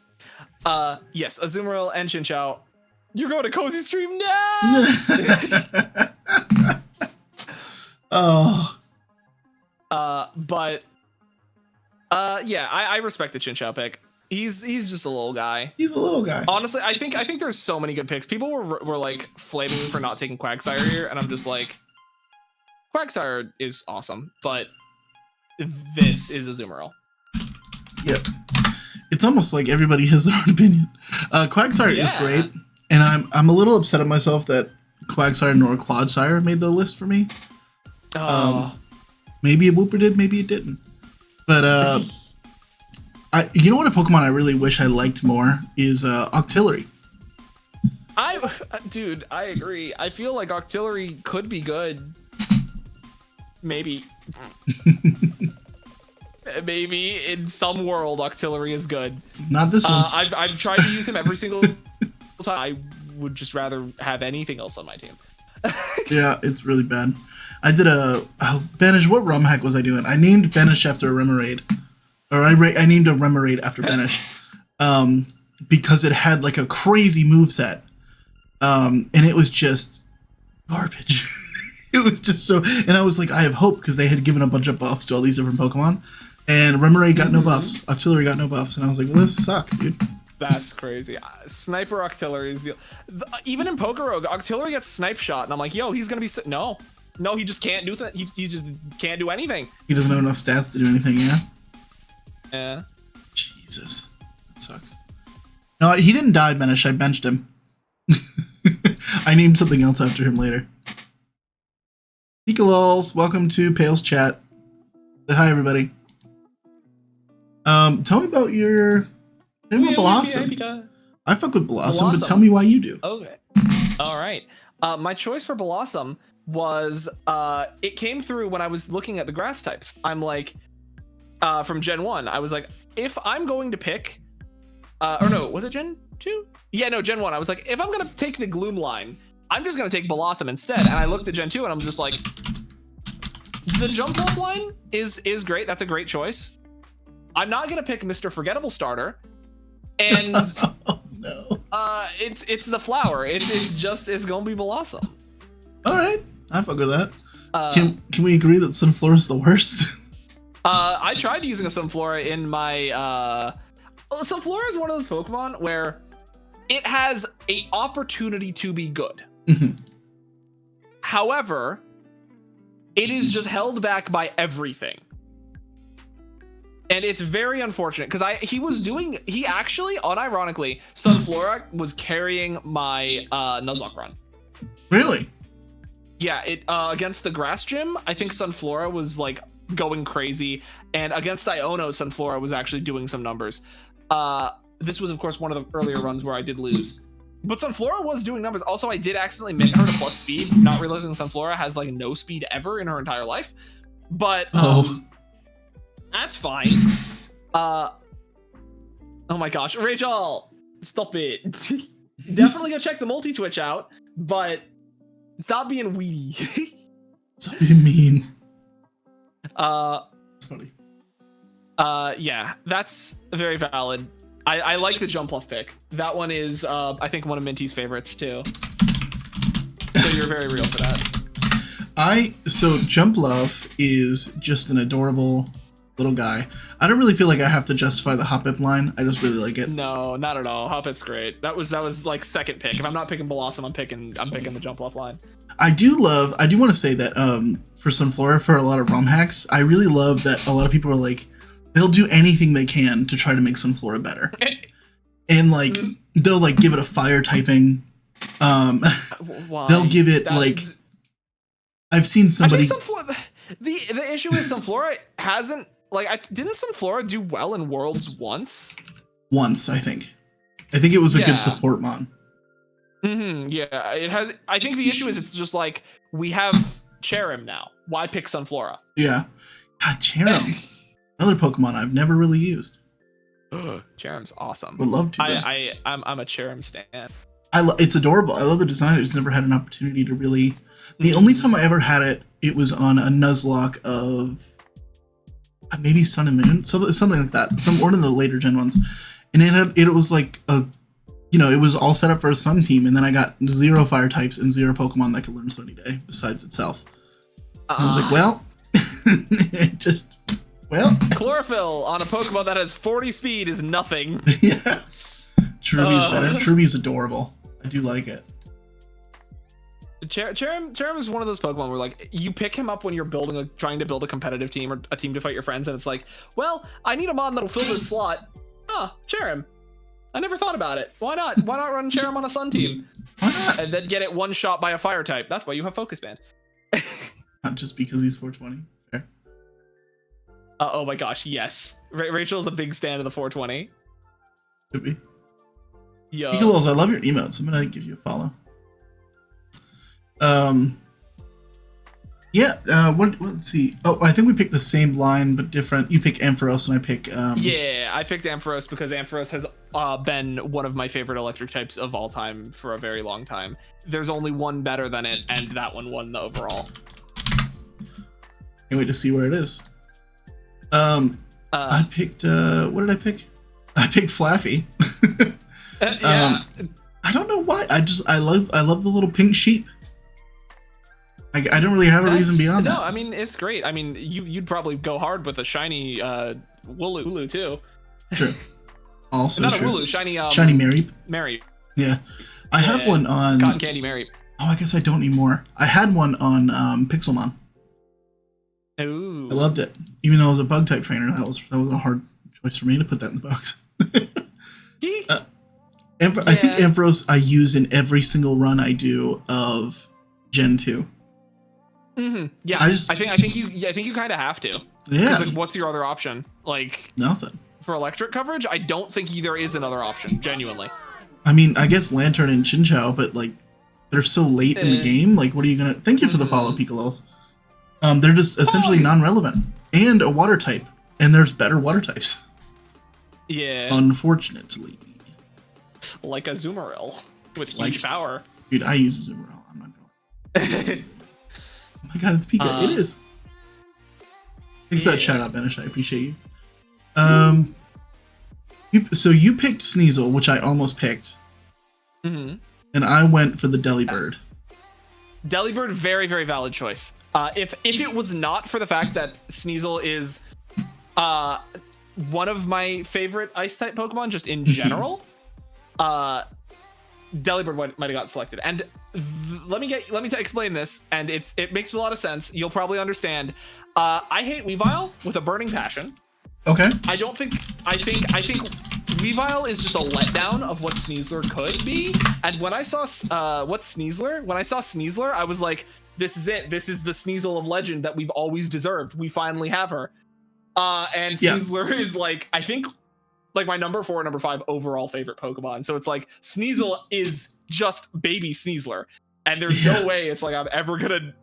Speaker 1: Yes, Azumarill and Chinchou. You're going to Cozy Stream now!
Speaker 2: Oh.
Speaker 1: But Yeah, I respect the Chinchou pick. He's just a little guy.
Speaker 2: He's a little guy.
Speaker 1: Honestly, I think there's so many good picks. People were like flaming me for not taking Quagsire here, and I'm just like, Quagsire is awesome, but this is Azumarill.
Speaker 2: Yep. It's almost like everybody has their own opinion. Quagsire is great, and I'm a little upset at myself that Quagsire nor Clodsire made the list for me. Maybe a Wooper did, maybe it didn't. But you know what a Pokemon I really wish I liked more is Octillery.
Speaker 1: Dude, I agree. I feel like Octillery could be good. Maybe. Maybe in some world Octillery is good.
Speaker 2: Not this one.
Speaker 1: I've tried to use him every single time. I would just rather have anything else on my team.
Speaker 2: Yeah, it's really bad. I did Banish. What ROM hack was I doing? I named Banish after a Remoraid. Or I named a Remoraid after Banish. Because it had like a crazy moveset. And it was just garbage. It was just so, and I was like, I have hope because they had given a bunch of buffs to all these different Pokemon. And Remoraid got no buffs. Octillery got no buffs. And I was like, well, this sucks, dude.
Speaker 1: That's crazy. Sniper Octillery is even in Pokerogue, Octillery gets Snipe Shot, and I'm like, yo, he's gonna be no, he just can't do he just can't do anything.
Speaker 2: He doesn't have enough stats to do anything.
Speaker 1: Yeah.
Speaker 2: Jesus, that sucks. No, he didn't die, Banish. I benched him. I named something else after him later. Pikalols, welcome to Pale's chat. Say hi, everybody. Tell me about your. Tell me about Blossom. I fuck with Blossom, but tell me why you do.
Speaker 1: Okay. All right. My choice for Blossom was it came through when I was looking at the grass types. I'm like, from Gen 1, I was like, if I'm going to pick, or no, was it Gen 2? Yeah, no, Gen 1. I was like, if I'm gonna take the Gloom line, I'm just gonna take Blossom instead. And I looked at Gen 2 and I'm just like, the Jump Off line is great. That's a great choice. I'm not gonna pick Mr. Forgettable Starter. And
Speaker 2: oh, no.
Speaker 1: It's the flower. It's gonna be Blossom.
Speaker 2: All right, I fuck with that. Can we agree that Sunflora is the worst?
Speaker 1: I tried using a Sunflora in my Sunflora is one of those Pokemon where it has a opportunity to be good. However, it is just held back by everything. And it's very unfortunate because he actually, unironically, Sunflora was carrying my Nuzlocke run.
Speaker 2: Really?
Speaker 1: Yeah, it against the grass gym, I think Sunflora was like going crazy, and against Iono, Sunflora was actually doing some numbers. This was, of course, one of the earlier runs where I did lose. But Sunflora was doing numbers. Also, I did accidentally mint her to plus speed, not realizing Sunflora has like no speed ever in her entire life. But that's fine. Oh my gosh, Rachel, stop it. Definitely go check the multi-twitch out, but stop being weedy.
Speaker 2: Stop being mean.
Speaker 1: It's
Speaker 2: funny.
Speaker 1: Yeah, that's very valid. I like the Jump Off pick. That one is, I think, one of Minty's favorites too. So you're very real for that.
Speaker 2: So Jumpluff is just an adorable little guy. I don't really feel like I have to justify the Hoppip line. I just really like it.
Speaker 1: No, not at all. Hoppip's great. That was like second pick. If I'm not picking Blossom, I'm picking the Jumpluff line. I do
Speaker 2: want to say that for Sunflora, for a lot of ROM hacks, I really love that a lot of people are like, they'll do anything they can to try to make Sunflora better. And like they'll like give it a fire typing. They'll give it I've seen somebody.
Speaker 1: The issue is Sunflora hasn't didn't Sunflora do well in Worlds once?
Speaker 2: Once, I think. I think it was a good support mon.
Speaker 1: Yeah, it has. I think the issue is it's just like we have Cherrim now. Why pick Sunflora?
Speaker 2: Yeah, God, Cherrim, another Pokemon I've never really used.
Speaker 1: Cherrim's awesome.
Speaker 2: Would love to.
Speaker 1: I'm a Cherrim stan.
Speaker 2: It's adorable. I love the design. I just never had an opportunity to really. The only time I ever had it, it was on a Nuzlocke of maybe Sun and Moon, something like that. One of the later gen ones, and it was like it was all set up for a Sun team, and then I got 0 fire types and 0 Pokemon that could learn Sunny Day besides itself. I was like, well, it Well,
Speaker 1: chlorophyll on a Pokemon that has 40 speed is nothing.
Speaker 2: Yeah. Cherubi's better. Cherubi's adorable. I do like it.
Speaker 1: Cherrim is one of those Pokemon where like you pick him up when you're trying to build a competitive team or a team to fight your friends, and it's like, well, I need a mon that'll fill this slot. Cherrim. I never thought about it. Why not? Why not run Cherrim on a Sun team?
Speaker 2: Why not?
Speaker 1: And then get it one shot by a fire type. That's why you have Focus Band.
Speaker 2: Not just because he's 420. Fair.
Speaker 1: Oh my gosh, yes. Rachel's a big stan of the 420.
Speaker 2: Could be.
Speaker 1: Yo.
Speaker 2: Picolos, I love your emotes. I'm gonna give you a follow. Let's see. Oh, I think we picked the same line but different. You pick Ampharos and I pick
Speaker 1: Yeah, I picked Ampharos because Ampharos has been one of my favorite electric types of all time for a very long time. There's only one better than it, and that one won the overall.
Speaker 2: Can't wait to see where it is. I picked what did I pick? I picked Flaffy.
Speaker 1: Yeah.
Speaker 2: I don't know why. I love the little pink sheep. I don't really have a reason beyond that.
Speaker 1: No, I mean, it's great. I mean, you'd probably go hard with a shiny Wooloo too.
Speaker 2: True. Also
Speaker 1: not
Speaker 2: true.
Speaker 1: a Wooloo, shiny
Speaker 2: Mareep.
Speaker 1: Mareep.
Speaker 2: Yeah. I have one on
Speaker 1: Cotton Candy Mareep.
Speaker 2: Oh, I guess I don't anymore. I had one on Pixelmon.
Speaker 1: Ooh.
Speaker 2: I loved it. Even though it was a bug type trainer, that was a hard choice for me to put that in the box. I think Ampharos I use in every single run I do of Gen 2.
Speaker 1: Mm-hmm. Yeah, I think you kind of have to.
Speaker 2: Yeah.
Speaker 1: Like, what's your other option? Like
Speaker 2: nothing
Speaker 1: for electric coverage. I don't think there is another option. Genuinely.
Speaker 2: I mean, I guess Lantern and Chinchou, but like they're so late in the game. Like, what are you gonna? Thank you for the follow, Picolos. They're just essentially non-relevant and a water type, and there's better water types.
Speaker 1: Yeah.
Speaker 2: Unfortunately.
Speaker 1: Like a Zoomeril with huge power.
Speaker 2: Dude, I use a Zoomeril. I'm not going. Oh my god, it's Pika. It is. Thanks for that shout out, Banish. I appreciate you. So you picked Sneasel, which I almost picked.
Speaker 1: Mm-hmm.
Speaker 2: And I went for the Delibird.
Speaker 1: Delibird, very, very valid choice. If it was not for the fact that Sneasel is one of my favorite ice type Pokemon just in general, Delibird might have got selected. And let me explain this, and it makes a lot of sense. You'll probably understand. I hate Weavile with a burning passion.
Speaker 2: Okay.
Speaker 1: I think Weavile is just a letdown of what Sneasler could be. And when I saw Sneasler, I was like, this is it. This is the Sneasel of legend that we've always deserved. We finally have her. And Sneasler is like, I think, like my number 4 or number 5 overall favorite Pokemon. So it's like Sneasel is just baby Sneasler, and there's no way it's like I'm ever gonna.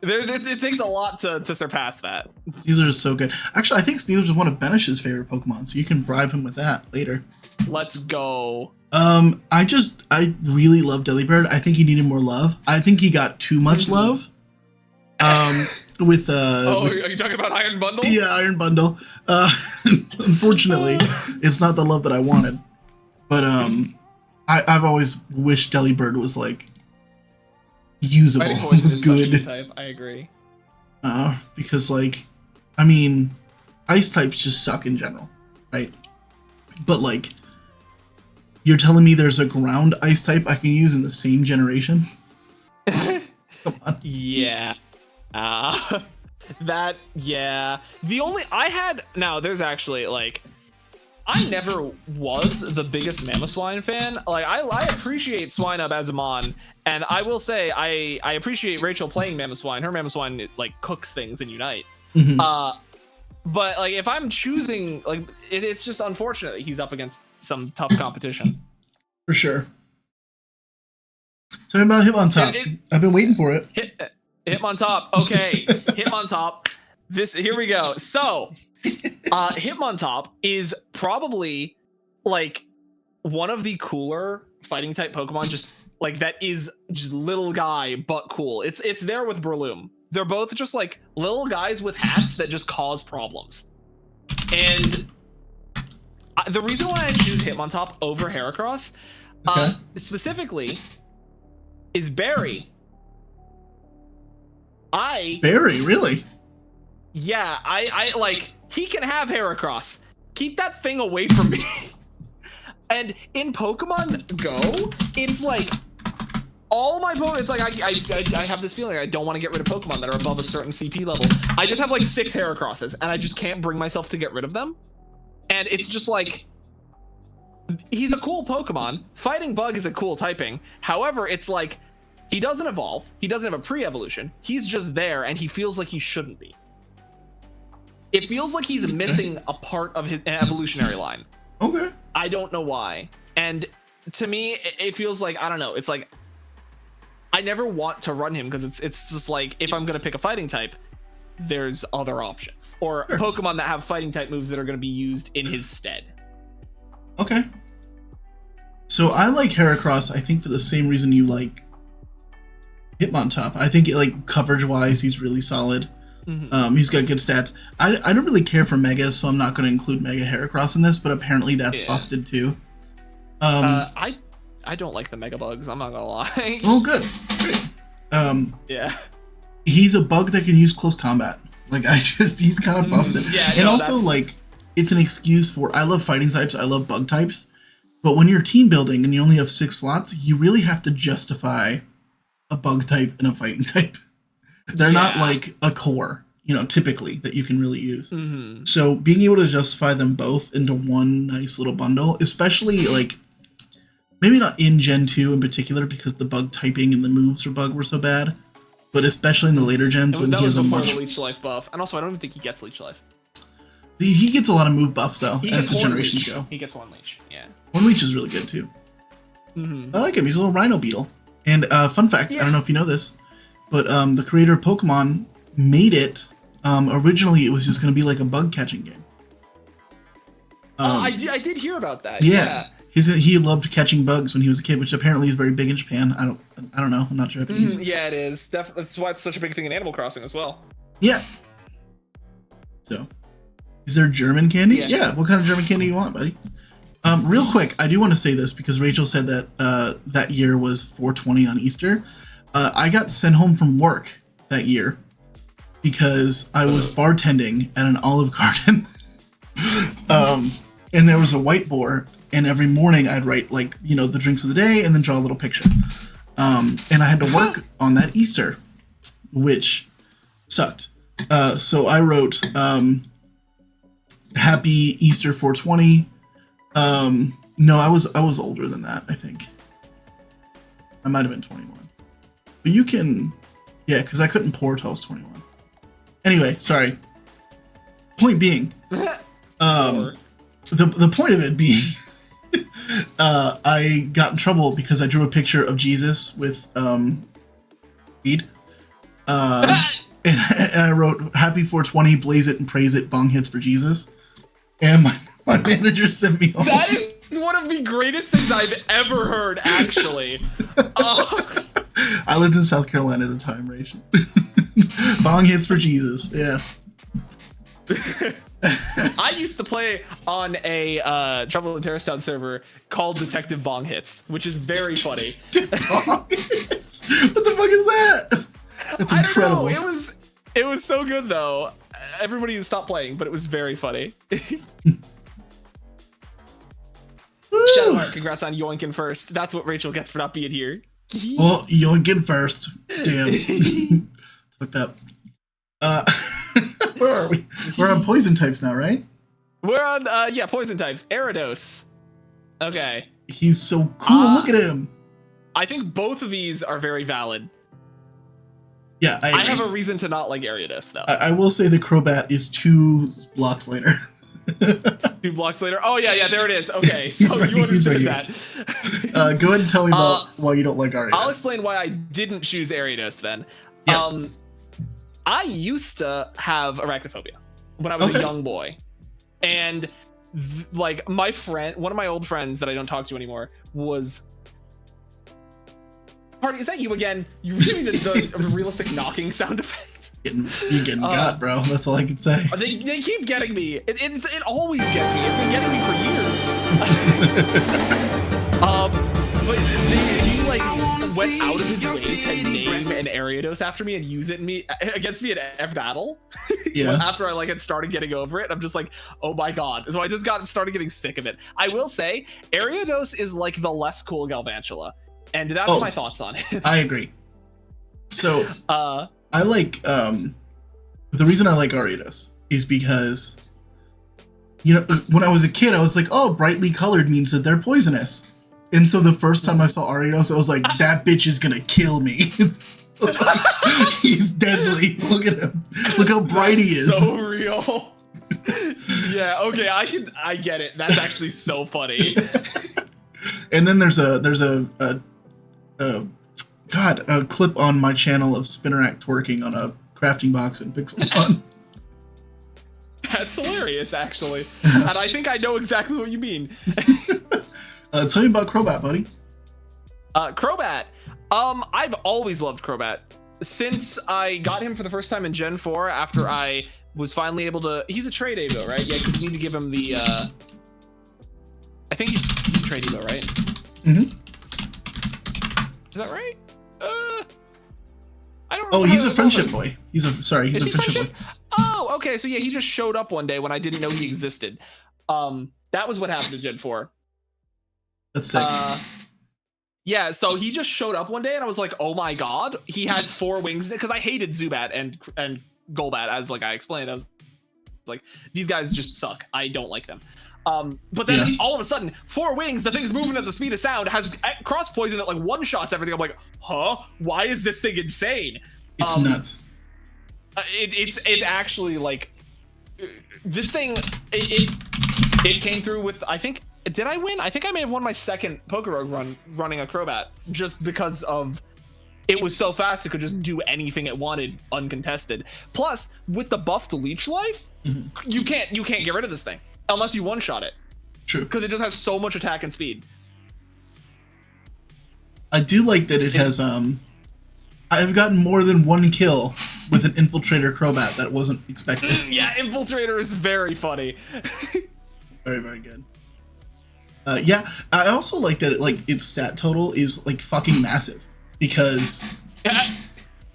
Speaker 1: It takes a lot to surpass that.
Speaker 2: Sneasler is so good. Actually, I think Sneasler is one of Benish's favorite Pokemon, so you can bribe him with that later.
Speaker 1: Let's go.
Speaker 2: I really love Delibird. I think he needed more love. I think he got too much love. Are you talking about Iron Bundle? Yeah, Iron Bundle. Unfortunately, it's not the love that I wanted. But I've always wished Delibird was like usable. Was good.
Speaker 1: Type. I agree.
Speaker 2: Because like, I mean, ice types just suck in general, right? But like, you're telling me there's a ground ice type I can use in the same generation? Come on.
Speaker 1: Yeah. There's actually like, I never was the biggest Mamoswine fan. Like I appreciate Swinub as a mon, and I will say I appreciate Rachel playing Mamoswine. Her Mamoswine like cooks things in Unite.
Speaker 2: Mm-hmm.
Speaker 1: But like if I'm choosing, like it's just unfortunate that he's up against some tough competition.
Speaker 2: For sure. Tell me about Hitmontop. I've been waiting for it.
Speaker 1: Hitmontop. Okay. Hitmontop. Here we go. So, Hitmontop is probably like one of the cooler fighting type Pokemon, just like that is just little guy but cool. It's there with Breloom. They're both just like little guys with hats that just cause problems. And the reason why I choose Hitmontop over Heracross specifically is Barry.
Speaker 2: Barry, really?
Speaker 1: Yeah, I like, he can have Heracross. Keep that thing away from me. And in Pokemon Go, it's like all my Pokemon, it's like I have this feeling I don't want to get rid of Pokemon that are above a certain CP level. I just have like 6 Heracrosses and I just can't bring myself to get rid of them. And it's just like, he's a cool Pokemon. Fighting Bug is a cool typing. However, it's like, he doesn't evolve. He doesn't have a pre-evolution. He's just there and he feels like he shouldn't be. It feels like he's missing a part of his evolutionary line.
Speaker 2: Okay.
Speaker 1: I don't know why. And to me, it feels like, I don't know. It's like, I never want to run him because it's just like, if I'm going to pick a fighting type, there's other options. Or Pokemon that have fighting type moves that are going to be used in his stead.
Speaker 2: Okay. So I like Heracross, I think, for the same reason you like Hitmontop. I think, like, coverage-wise, he's really solid. Mm-hmm. He's got good stats. I don't really care for Megas, so I'm not going to include Mega Heracross in this, but apparently that's busted too.
Speaker 1: I don't like the Mega Bugs, I'm not gonna lie.
Speaker 2: Oh, good.
Speaker 1: Yeah.
Speaker 2: He's a bug that can use close combat. Like, he's kind of busted.
Speaker 1: Yeah,
Speaker 2: and also, like, it's an excuse for, I love fighting types, I love bug types, but when you're team building and you only have 6 slots, you really have to justify a bug type and a fighting type. They're not like a core, you know, typically, that you can really use. Mm-hmm. So being able to justify them both into one nice little bundle, especially like, maybe not in Gen 2 in particular, because the bug typing and the moves for bug were so bad, but especially in the later gens when he has a much...
Speaker 1: the Leech Life buff. And also, I don't even think he gets Leech Life.
Speaker 2: He gets a lot of move buffs, though, as the generations go.
Speaker 1: He gets Horn Leech, yeah.
Speaker 2: Horn Leech is really good, too. Mm-hmm. I like him. He's a little Rhino Beetle. And fun fact, I don't know if you know this, but the creator of Pokemon made it. Originally, it was just going to be like a bug catching game.
Speaker 1: I did hear about that.
Speaker 2: Yeah. He loved catching bugs when he was a kid, which apparently is very big in Japan. I don't know. I'm not Japanese.
Speaker 1: Yeah, it is. That's why it's such a big thing in Animal Crossing as well.
Speaker 2: Yeah. So, is there German candy? Yeah. What kind of German candy do you want, buddy? Real quick, I do want to say this because Rachel said that that year was 420 on Easter. I got sent home from work that year because I was bartending at an Olive Garden. And there was a whiteboard, and every morning I'd write, like, you know, the drinks of the day and then draw a little picture. And I had to work on that Easter, which sucked. So I wrote Happy Easter 420. No, I was older than that, I think. I might have been 21. But you can, yeah, because I couldn't pour till I was 21. Anyway, sorry. Point being, the point of it being, I got in trouble because I drew a picture of Jesus with weed, and I wrote Happy 420, blaze it and praise it, bong hits for Jesus, and my manager sent me home.
Speaker 1: That is one of the greatest things I've ever heard, actually.
Speaker 2: I lived in South Carolina at the time, Rachel. Bong hits for Jesus, yeah.
Speaker 1: I used to play on a Trouble in Terrorist Town server called Detective Bong Hits, which is very funny.
Speaker 2: Bong hits? What the fuck is that? That's incredible.
Speaker 1: I don't know. It was so good though. Everybody stopped playing, but it was very funny. Shadowheart, congrats on yoinking first. That's what Rachel gets for not being here.
Speaker 2: Well, yoinking first. Damn. Fucked up. Where are we? We're on poison types now, right?
Speaker 1: We're on, poison types. Gyarados. Okay.
Speaker 2: He's so cool. Look at him.
Speaker 1: I think both of these are very valid.
Speaker 2: Yeah, I
Speaker 1: have a reason to not like Gyarados, though.
Speaker 2: I will say the Crobat is 2 blocks later.
Speaker 1: 2 blocks later? Oh, yeah, there it is. Okay, so you understood that.
Speaker 2: Go ahead and tell me about why you don't like Gyarados.
Speaker 1: I'll explain why I didn't choose Gyarados then.
Speaker 2: Yeah.
Speaker 1: I used to have arachnophobia when I was a young boy. And like my friend, one of my old friends that I don't talk to anymore was... Party, is that you again? You really need the realistic knocking sound effect.
Speaker 2: You're getting got, bro. That's all I can say.
Speaker 1: They keep getting me. It always gets me. It's been getting me for years. But when went out of his way to name an Ariados after me and use it against me in every battle.
Speaker 2: Yeah.
Speaker 1: After I had started getting over it, I'm just like, oh my god. So I just started getting sick of it. I will say, Ariados is like the less cool Galvantula, and that's my thoughts on it.
Speaker 2: I agree. So I like the reason I like Ariados is because, you know, when I was a kid, I was like, oh, brightly colored means that they're poisonous. And so the first time I saw Ariados, I was like, that bitch is gonna kill me. He's deadly. Look at him. Look how bright he is.
Speaker 1: So real. Yeah, okay, I get it. That's actually so funny.
Speaker 2: And then there's a clip on my channel of Spinnerack twerking on a crafting box in Pixelmon.
Speaker 1: That's hilarious, actually. And I think I know exactly what you mean.
Speaker 2: Tell me about Crobat, buddy.
Speaker 1: Crobat. I've always loved Crobat. Since I got him for the first time in Gen 4, after I was finally able to... He's a trade Evo, right? Yeah, because you need to give him the... I think he's trade Evo, right?
Speaker 2: Mm-hmm.
Speaker 1: Is that right? I don't
Speaker 2: know. Oh, he's a friendship boy. He's a friendship boy.
Speaker 1: Oh, okay. So yeah, he just showed up one day when I didn't know he existed. That was what happened to Gen 4.
Speaker 2: That's sick.
Speaker 1: Yeah, so he just showed up one day and I was like, oh my god, he has 4 wings, because I hated Zubat and Golbat, as like I explained. I was like, these guys just suck. I don't like them. But then all of a sudden, 4 wings, the thing's moving at the speed of sound, has cross poison that like one-shots everything. I'm like, huh? Why is this thing insane?
Speaker 2: It's nuts.
Speaker 1: It's actually like, this thing, it came through with, I think, did I win? I think I may have won my second Pokerogue run running a Crobat, just because of it was so fast it could just do anything it wanted uncontested. Plus, with the buff to leech life, you can't get rid of this thing unless you one-shot it.
Speaker 2: True.
Speaker 1: Because it just has so much attack and speed.
Speaker 2: I do like that it has I've gotten more than 1 kill with an Infiltrator Crobat that wasn't expected.
Speaker 1: Yeah, Infiltrator is very funny.
Speaker 2: Very, very good. Yeah, I also like that its stat total is like fucking massive, because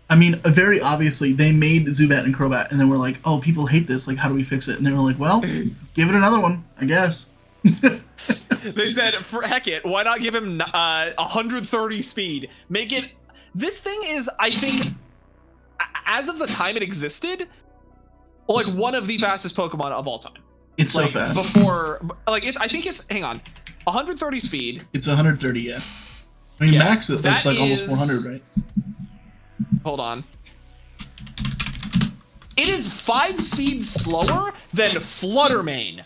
Speaker 2: I mean, very obviously they made Zubat and Crobat and then we're like, oh, people hate this, like how do we fix it? And they were like, well, give it another one, I guess.
Speaker 1: They said, for heck it, why not give him 130 speed? Make it, this thing is, I think, as of the time it existed, like one of the fastest Pokemon of all time.
Speaker 2: It's
Speaker 1: like,
Speaker 2: so fast.
Speaker 1: Before, like, I think it's, hang on, 130 speed.
Speaker 2: It's 130, yeah. I mean, max it's like almost 400, right?
Speaker 1: Hold on. It is 5 speeds slower than Fluttermane,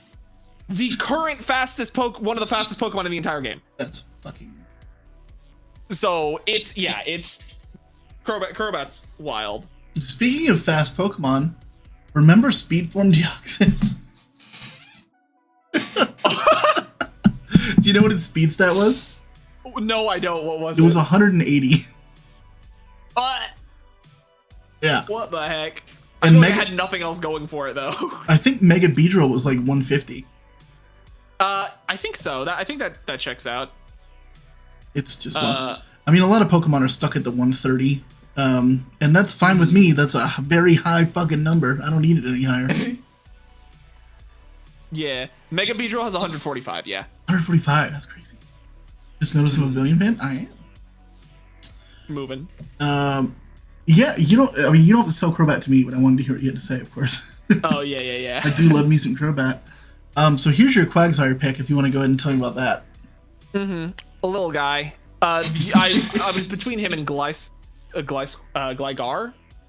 Speaker 1: the current fastest one of the fastest Pokemon in the entire game.
Speaker 2: That's fucking...
Speaker 1: So it's Crobat's wild.
Speaker 2: Speaking of fast Pokemon, remember Speed Form Deoxys? Do you know what its speed stat was?
Speaker 1: No, I don't. What was it?
Speaker 2: It was 180. Yeah.
Speaker 1: What the heck?
Speaker 2: And
Speaker 1: I had nothing else going for it though.
Speaker 2: I think Mega Beedrill was like 150.
Speaker 1: I think so. I think that checks out.
Speaker 2: It's just I mean, a lot of Pokemon are stuck at the 130. And that's fine with me. That's a very high fucking number. I don't need it any higher.
Speaker 1: Yeah. Mega Beedrill has 145, yeah.
Speaker 2: 145, that's crazy. Just noticed I'm a Villian fan? I am.
Speaker 1: Moving.
Speaker 2: Yeah, you don't have to sell Crobat to me, but I wanted to hear what you had to say, of course.
Speaker 1: Oh, yeah.
Speaker 2: I do love me some Crobat. So here's your Quagsire pick, if you want to go ahead and tell me about that.
Speaker 1: A little guy. I was between him and Gligar.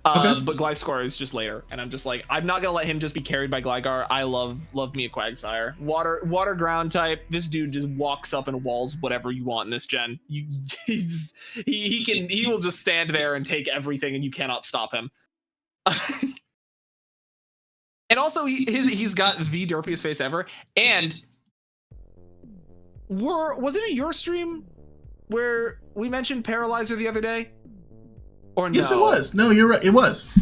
Speaker 2: Okay.
Speaker 1: But Gliscor is just later, and I'm just like, I'm not gonna let him just be carried by Gligar. I love me a Quagsire. Water ground type. This dude just walks up and walls whatever you want in this gen. He will just stand there and take everything, and you cannot stop him. And also he's got the derpiest face ever. And was it in your stream where we mentioned Paralyzer the other day? Or no?
Speaker 2: Yes, it was. No, you're right. It was.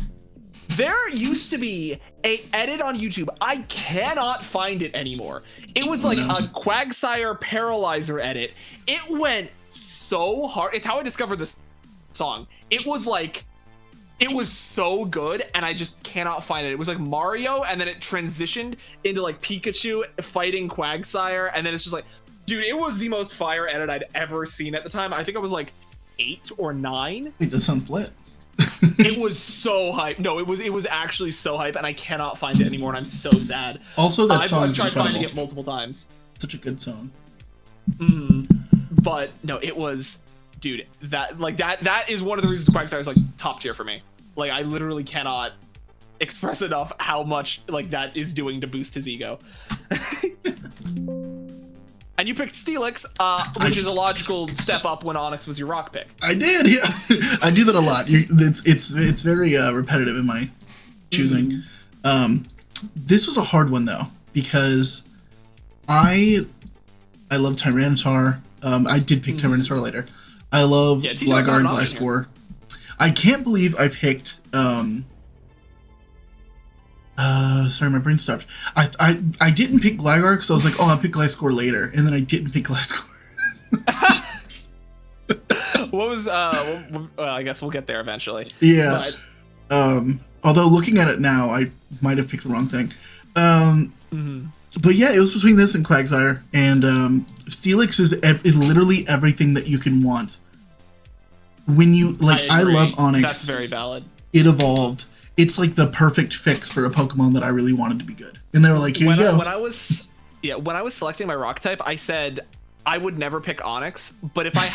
Speaker 1: There used to be a edit on YouTube. I cannot find it anymore. It was like a Quagsire Paralyzer edit. It went so hard. It's how I discovered this song. It was like, it was so good, and I just cannot find it. It was like Mario, and then it transitioned into like Pikachu fighting Quagsire, and then it's just like, dude, it was the most fire edit I'd ever seen at the time. I think I was like 8 or 9.
Speaker 2: Wait, that sounds lit.
Speaker 1: It was so hype. No, it was actually so hype, and I cannot find it anymore, and I'm so sad.
Speaker 2: Also, that song is
Speaker 1: I've tried
Speaker 2: incredible.
Speaker 1: finding it multiple times.
Speaker 2: Such a good song.
Speaker 1: But no, it was, dude, that is one of the reasons Quagsire is like top tier for me. Like, I literally cannot express enough how much like that is doing to boost his ego. And you picked Steelix, which is a logical step up when Onyx was your rock pick.
Speaker 2: I did, yeah. I do that a lot. It's very repetitive in my choosing. This was a hard one though, because I love Tyranitar. I did pick Tyranitar later. I love Gligar and Gliscor. I can't believe I picked sorry, my brain stopped. I didn't pick Gligar because I was like, oh, I'll pick Gliscor later, and then I didn't pick Gliscor.
Speaker 1: What was well, I guess we'll get there eventually.
Speaker 2: Yeah. But, although looking at it now, I might have picked the wrong thing. But yeah, it was between this and Quagsire, and Steelix is literally everything that you can want. When you like, I love Onyx.
Speaker 1: That's very valid.
Speaker 2: It evolved. It's like the perfect fix for a Pokemon that I really wanted to be good. And they were like, here you go.
Speaker 1: When I was selecting my rock type, I said I would never pick Onyx, but if I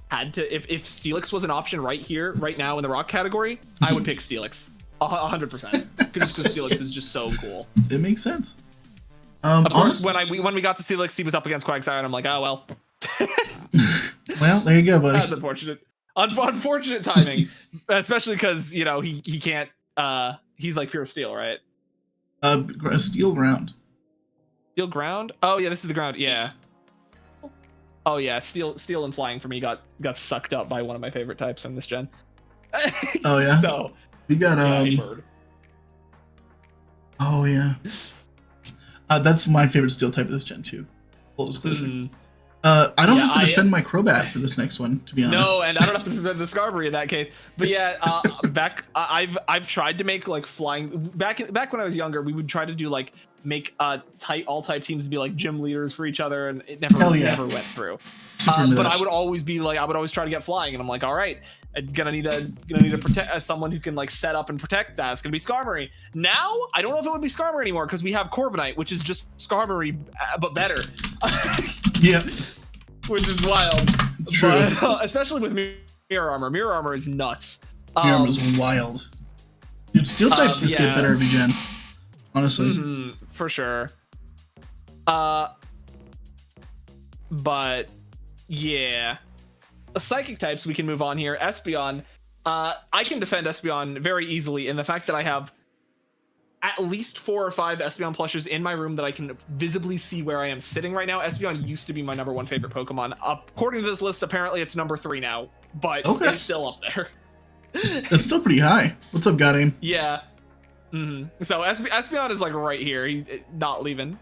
Speaker 1: had to, if Steelix was an option right here, right now in the rock category, I would pick Steelix. 100%. Because Steelix is just so cool.
Speaker 2: It makes sense.
Speaker 1: Of course, when we got to Steelix, he was up against Quagsire, and I'm like, oh, well.
Speaker 2: Well, there you go, buddy.
Speaker 1: That's unfortunate. Unfortunate timing, especially because, you know, he can't, he's like pure steel, right?
Speaker 2: Steel ground.
Speaker 1: Steel ground? Oh yeah, this is the ground. Yeah. Oh yeah, steel and flying for me got sucked up by one of my favorite types from this gen.
Speaker 2: Oh yeah.
Speaker 1: So
Speaker 2: we got
Speaker 1: bird.
Speaker 2: Oh yeah. That's my favorite steel type of this gen too. Full disclosure. I don't have to defend my Crobat for this next one, to be honest.
Speaker 1: No, and I don't have to defend the Skarmory in that case. But yeah, I've tried to make like flying back when I was younger. We would try to do like make all type teams to be like gym leaders for each other, and it never went through. But I would always be like, I would always try to get flying, and I'm like, all right, I'm gonna need to protect someone who can like set up and protect that. It's gonna be Skarmory. Now I don't know if it would be Skarmory anymore because we have Corviknight, which is just Skarmory but better.
Speaker 2: Yeah.
Speaker 1: Which is wild.
Speaker 2: True.
Speaker 1: But, especially with Mirror Armor. Mirror Armor is nuts.
Speaker 2: Mirror Armor is wild. Dude, steel types just get better every gen. Honestly.
Speaker 1: For sure. But yeah. Psychic types, we can move on here. Espeon. I can defend Espeon very easily in the fact that I have at least 4 or 5 Espeon plushes in my room that I can visibly see where I am sitting right now. Espeon used to be my #1 favorite Pokemon. According to this list, apparently it's number 3 now, but it's still up there.
Speaker 2: That's still pretty high. What's up, Goddamn?
Speaker 1: Yeah. So Espeon is like right here. He's not leaving.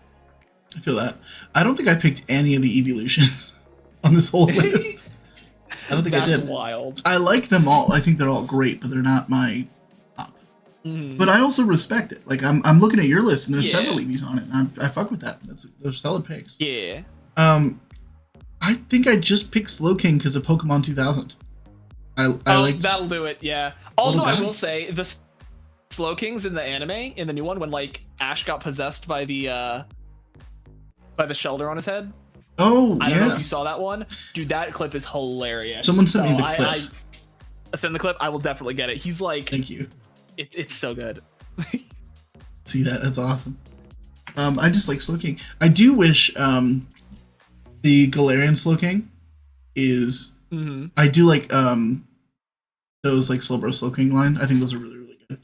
Speaker 2: I feel that. I don't think I picked any of the evolutions on this whole list. I don't think I did.
Speaker 1: That's wild.
Speaker 2: I like them all. I think they're all great, but they're not my top. But I also respect it. Like I'm looking at your list, and there's several Eevees on it. And I fuck with that. Those solid picks.
Speaker 1: Yeah.
Speaker 2: I think I just picked Slowking because of Pokemon 2000. I like
Speaker 1: that'll do it. Yeah. Also, I will say the Slowkings in the anime, in the new one, when like Ash got possessed by the shelter on his head.
Speaker 2: Oh,
Speaker 1: I don't know if you saw that one. Dude, that clip is hilarious.
Speaker 2: Someone sent me the clip.
Speaker 1: I send the clip. I will definitely get it. He's like,
Speaker 2: thank you.
Speaker 1: It's so good.
Speaker 2: See that? That's awesome. I just like Slowking. I do wish the Galarian Slowking is. I do like those like Slowbro Slowking line. I think those are really, really good.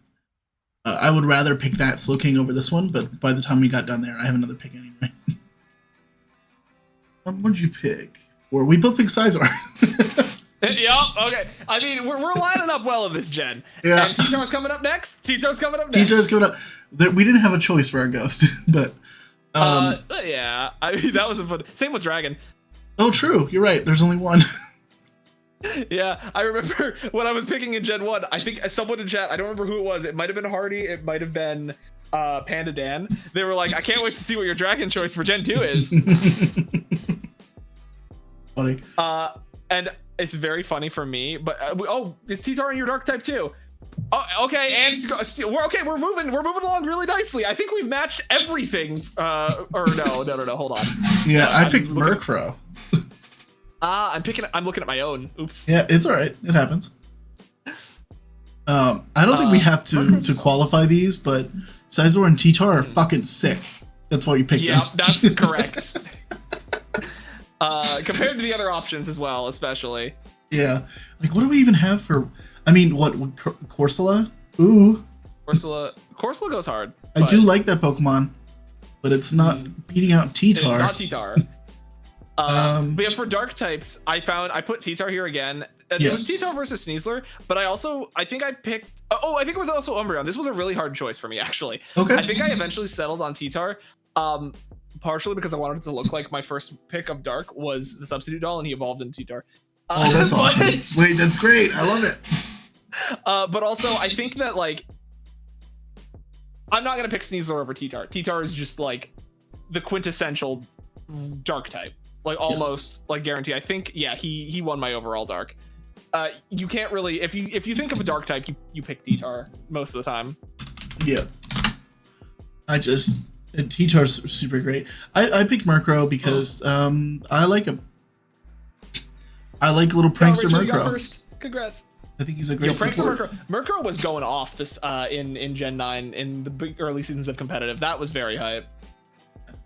Speaker 2: I would rather pick that Slowking over this one, but by the time we got down there, I have another pick anyway. What did you pick? Or we both picked Scizor.
Speaker 1: Yep. Okay. I mean, we're lining up well in this gen.
Speaker 2: Yeah.
Speaker 1: And T-Tar's coming up next.
Speaker 2: T-Tar's coming up. We didn't have a choice for our ghost, but.
Speaker 1: Yeah. I mean, that was a fun. Same with Dragon.
Speaker 2: Oh, true. You're right. There's only one.
Speaker 1: Yeah, I remember when I was picking in Gen 1, I think someone in chat, I don't remember who it was. It might have been Hardy. It might have been Panda Dan. They were like, I can't wait to see what your dragon choice for Gen 2 is.
Speaker 2: Funny.
Speaker 1: And it's very funny for me, but oh, is T-Tar in your dark type too? Oh, okay, and we're moving along really nicely. I think we've matched everything. Or no, hold on.
Speaker 2: Yeah, I picked Murkrow.
Speaker 1: I'm looking at my own. Oops.
Speaker 2: Yeah, it's all right. It happens. I don't think we have to qualify these, but Scizor and T-Tar are fucking sick. That's why you picked them.
Speaker 1: Yeah, that's correct. Compared to the other options as well, especially.
Speaker 2: Yeah. Like, what do we even have for... I mean, what? Corsola? Ooh.
Speaker 1: Corsola goes hard.
Speaker 2: I do like that Pokemon, but it's not beating out T-Tar.
Speaker 1: It's not T-Tar. But yeah, for dark types, I put T-Tar here again. It was T-Tar versus Sneasler, but I think I picked... I think it was also Umbreon. This was a really hard choice for me, actually.
Speaker 2: Okay.
Speaker 1: I think I eventually settled on T-Tar. Partially because I wanted it to look like my first pick of Dark was the substitute doll, and he evolved into T-Tar.
Speaker 2: Oh, that's awesome. Wait, that's great. I love it.
Speaker 1: But also, I think that, like, I'm not going to pick Sneasler over T-Tar. T-Tar is just, like, the quintessential Dark type. Like, almost, like, guarantee. I think, yeah, he won my overall Dark. You can't really... If you think of a Dark type, you pick T-Tar most of the time.
Speaker 2: Yeah. T-Tar's super great. I picked Murkrow because I like him. I like little prankster
Speaker 1: Rachel,
Speaker 2: Murkrow.
Speaker 1: you got first. Congrats.
Speaker 2: I think he's a great support.
Speaker 1: Murkrow was going off this in Gen 9 in the big early seasons of competitive. That was very hype.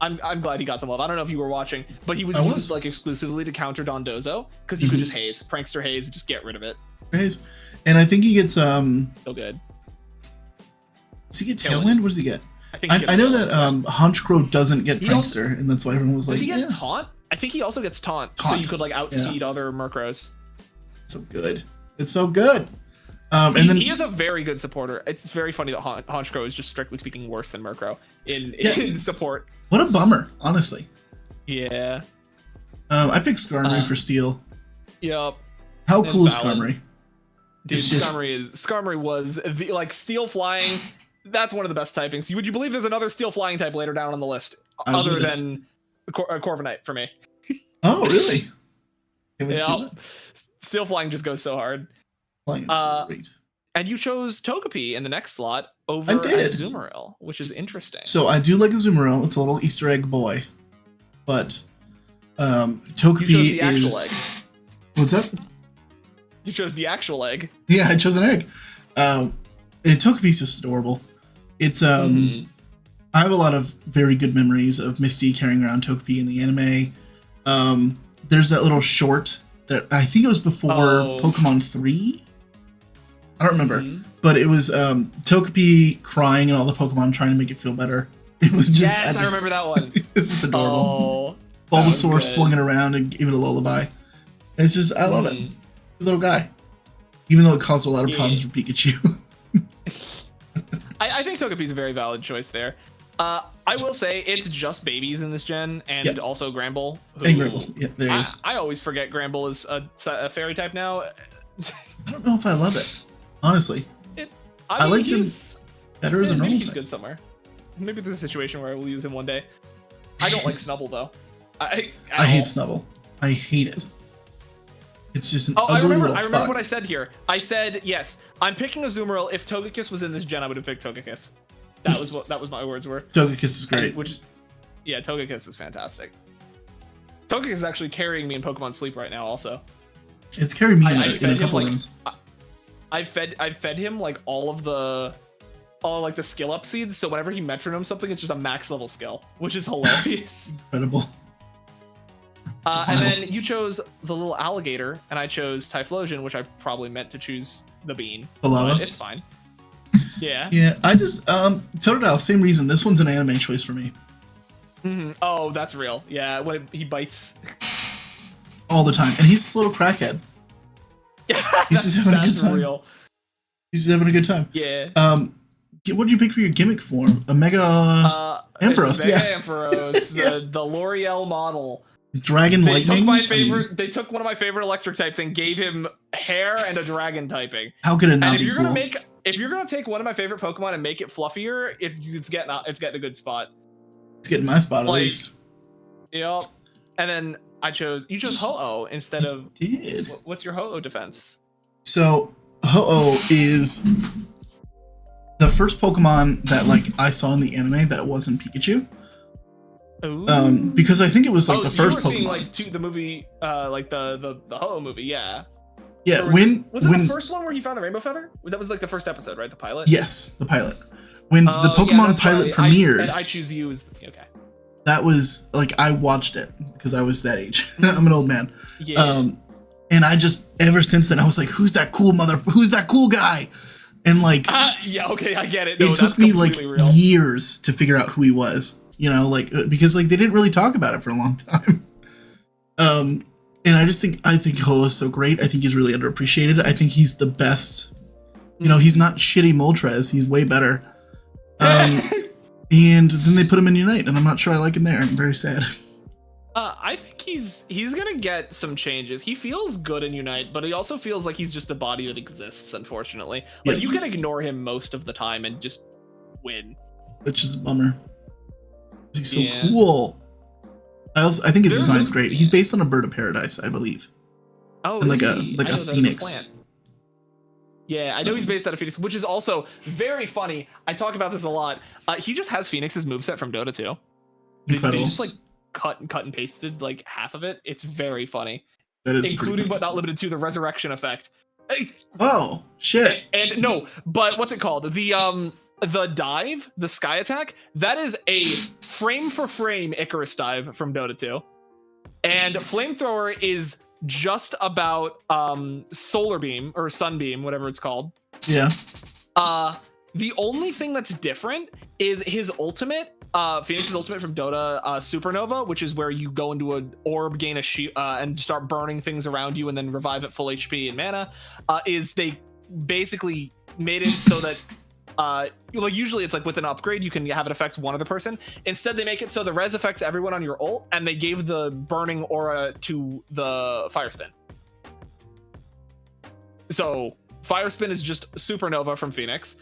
Speaker 1: I'm glad he got some love. I don't know if you were watching, but he was used like exclusively to counter Dondozo because you could just haze, prankster haze, and just get rid of it.
Speaker 2: Haze, and I think he gets
Speaker 1: so good.
Speaker 2: Does he get Tailwind? What does he get?
Speaker 1: I know
Speaker 2: that Honchkrow doesn't get prankster, and that's why everyone was like,
Speaker 1: "Does he get taunt?" I think he also gets taunt, so you could like outspeed other Murkrows.
Speaker 2: So good. It's so good.
Speaker 1: And then he is a very good supporter. It's very funny that Honchkrow is just strictly speaking worse than Murkrow in support.
Speaker 2: What a bummer, honestly.
Speaker 1: Yeah.
Speaker 2: I picked Skarmory for Steel.
Speaker 1: Yep.
Speaker 2: How cool is Skarmory?
Speaker 1: Dude, Skarmory was like Steel Flying. That's one of the best typings. Would you believe there's another Steel Flying type later down on the list, other than Corviknight for me?
Speaker 2: Oh, really?
Speaker 1: Yeah. Steel Flying just goes so hard.
Speaker 2: Flying great.
Speaker 1: And you chose Togepi in the next slot over Azumarill, which is interesting.
Speaker 2: So I do like Azumarill. It's a little Easter egg boy, but Togepi is. What's up?
Speaker 1: You chose the actual egg.
Speaker 2: Yeah, I chose an egg. Togepi's just adorable. It's I have a lot of very good memories of Misty carrying around Togepi in the anime. There's that little short that I think it was before Pokemon 3. I don't remember, but it was Togepi crying and all the Pokemon trying to make it feel better. It was just
Speaker 1: I remember that one.
Speaker 2: It's just adorable. Bulbasaur swung it around and gave it a lullaby. It's just I love it. Little guy, even though it caused a lot of problems for Pikachu.
Speaker 1: I think Togepi's a very valid choice there. I will say it's just babies in this gen, and also Gramble.
Speaker 2: And Gramble, yeah, there he is.
Speaker 1: I always forget Gramble is a fairy type now.
Speaker 2: I don't know if I love it, honestly. I liked him better as a normal type.
Speaker 1: He's good somewhere. Maybe there's a situation where I will use him one day. I don't like Snubble though. I
Speaker 2: hate Snubble. I hate it. It's just an ugly little fuck. I remember
Speaker 1: what I said here. I said, yes, I'm picking Azumarill. If Togekiss was in this gen, I would have picked Togekiss. That was my words were.
Speaker 2: Togekiss is great.
Speaker 1: Yeah, Togekiss is fantastic. Togekiss is actually carrying me in Pokemon Sleep right now also.
Speaker 2: It's carrying me in a couple runs.
Speaker 1: I fed him like all like the skill up seeds, so whenever he metronomes something, it's just a max level skill, which is hilarious.
Speaker 2: Incredible.
Speaker 1: And then you chose the little alligator, and I chose Typhlosion, which I probably meant to choose the bean.
Speaker 2: The lava?
Speaker 1: It's fine. Yeah.
Speaker 2: Yeah, I just, Totodile, same reason. This one's an anime choice for me.
Speaker 1: Oh, that's real. Yeah, when he bites.
Speaker 2: All the time. And he's just a little crackhead.
Speaker 1: Yeah,
Speaker 2: he's just having a good time.
Speaker 1: Real.
Speaker 2: He's just having a good time.
Speaker 1: Yeah.
Speaker 2: What did you pick for your gimmick form? A Mega Ampharos.
Speaker 1: Mega Ampharos, the L'Oreal model.
Speaker 2: Dragon lightning.
Speaker 1: They took one of my favorite electric types and gave him hair and a dragon typing.
Speaker 2: How could it not be cool?
Speaker 1: If you're gonna take one of my favorite Pokemon and make it fluffier, it's getting a good spot.
Speaker 2: It's getting my spot at least.
Speaker 1: Yep. And then you chose Ho-Oh instead of.
Speaker 2: Did.
Speaker 1: What's your Ho-Oh defense? So
Speaker 2: Ho-Oh is the first Pokemon that like I saw in the anime that wasn't Pikachu.
Speaker 1: Ooh.
Speaker 2: Because I think it was like the first Pokemon.
Speaker 1: Seeing, like the movie, like the Ho-Oh movie, yeah.
Speaker 2: Yeah,
Speaker 1: was it the first one where he found the rainbow feather? That was like the first episode, right? The pilot.
Speaker 2: Yes, the pilot. When the Pokemon pilot premiered,
Speaker 1: I Choose You is okay.
Speaker 2: That was like I watched it because I was that age. I'm an old man.
Speaker 1: Yeah.
Speaker 2: And I just ever since then I was like, who's that cool guy? And like,
Speaker 1: yeah, okay, I get it. No,
Speaker 2: it took me like years to figure out who he was. You know, like because like they didn't really talk about it for a long time. And I think Ho is so great. I think he's really underappreciated. I think he's the best. You know, he's not shitty Moltres. He's way better. And then they put him in Unite, and I'm not sure I like him there. I'm very sad.
Speaker 1: I think he's gonna get some changes. He feels good in Unite, but he also feels like he's just a body that exists, unfortunately. Like, you can ignore him most of the time and just win.
Speaker 2: Which is a bummer. He's so cool. I think his design's great. He's based on a bird of paradise, I believe.
Speaker 1: Oh,
Speaker 2: and like a phoenix.
Speaker 1: Yeah, I know he's based out of Phoenix, which is also very funny. I talk about this a lot. He just has Phoenix's moveset from Dota 2. They just like cut and pasted like half of it. It's very funny.
Speaker 2: That is
Speaker 1: including but not limited to the resurrection effect.
Speaker 2: Oh shit.
Speaker 1: And no, but what's it called? The dive, the sky attack, that is a frame for frame Icarus dive from Dota 2. And flamethrower is just about solar beam or sunbeam, whatever it's called.
Speaker 2: Yeah.
Speaker 1: The only thing that's different is his ultimate, Phoenix's ultimate from Dota Supernova, which is where you go into an orb, gain a shield, and start burning things around you and then revive at full HP and mana. Is they basically made it so that like usually it's like with an upgrade you can have it affect one other person. Instead they make it so the res affects everyone on your ult, and they gave the burning aura to the fire spin. So fire spin is just Supernova from Phoenix.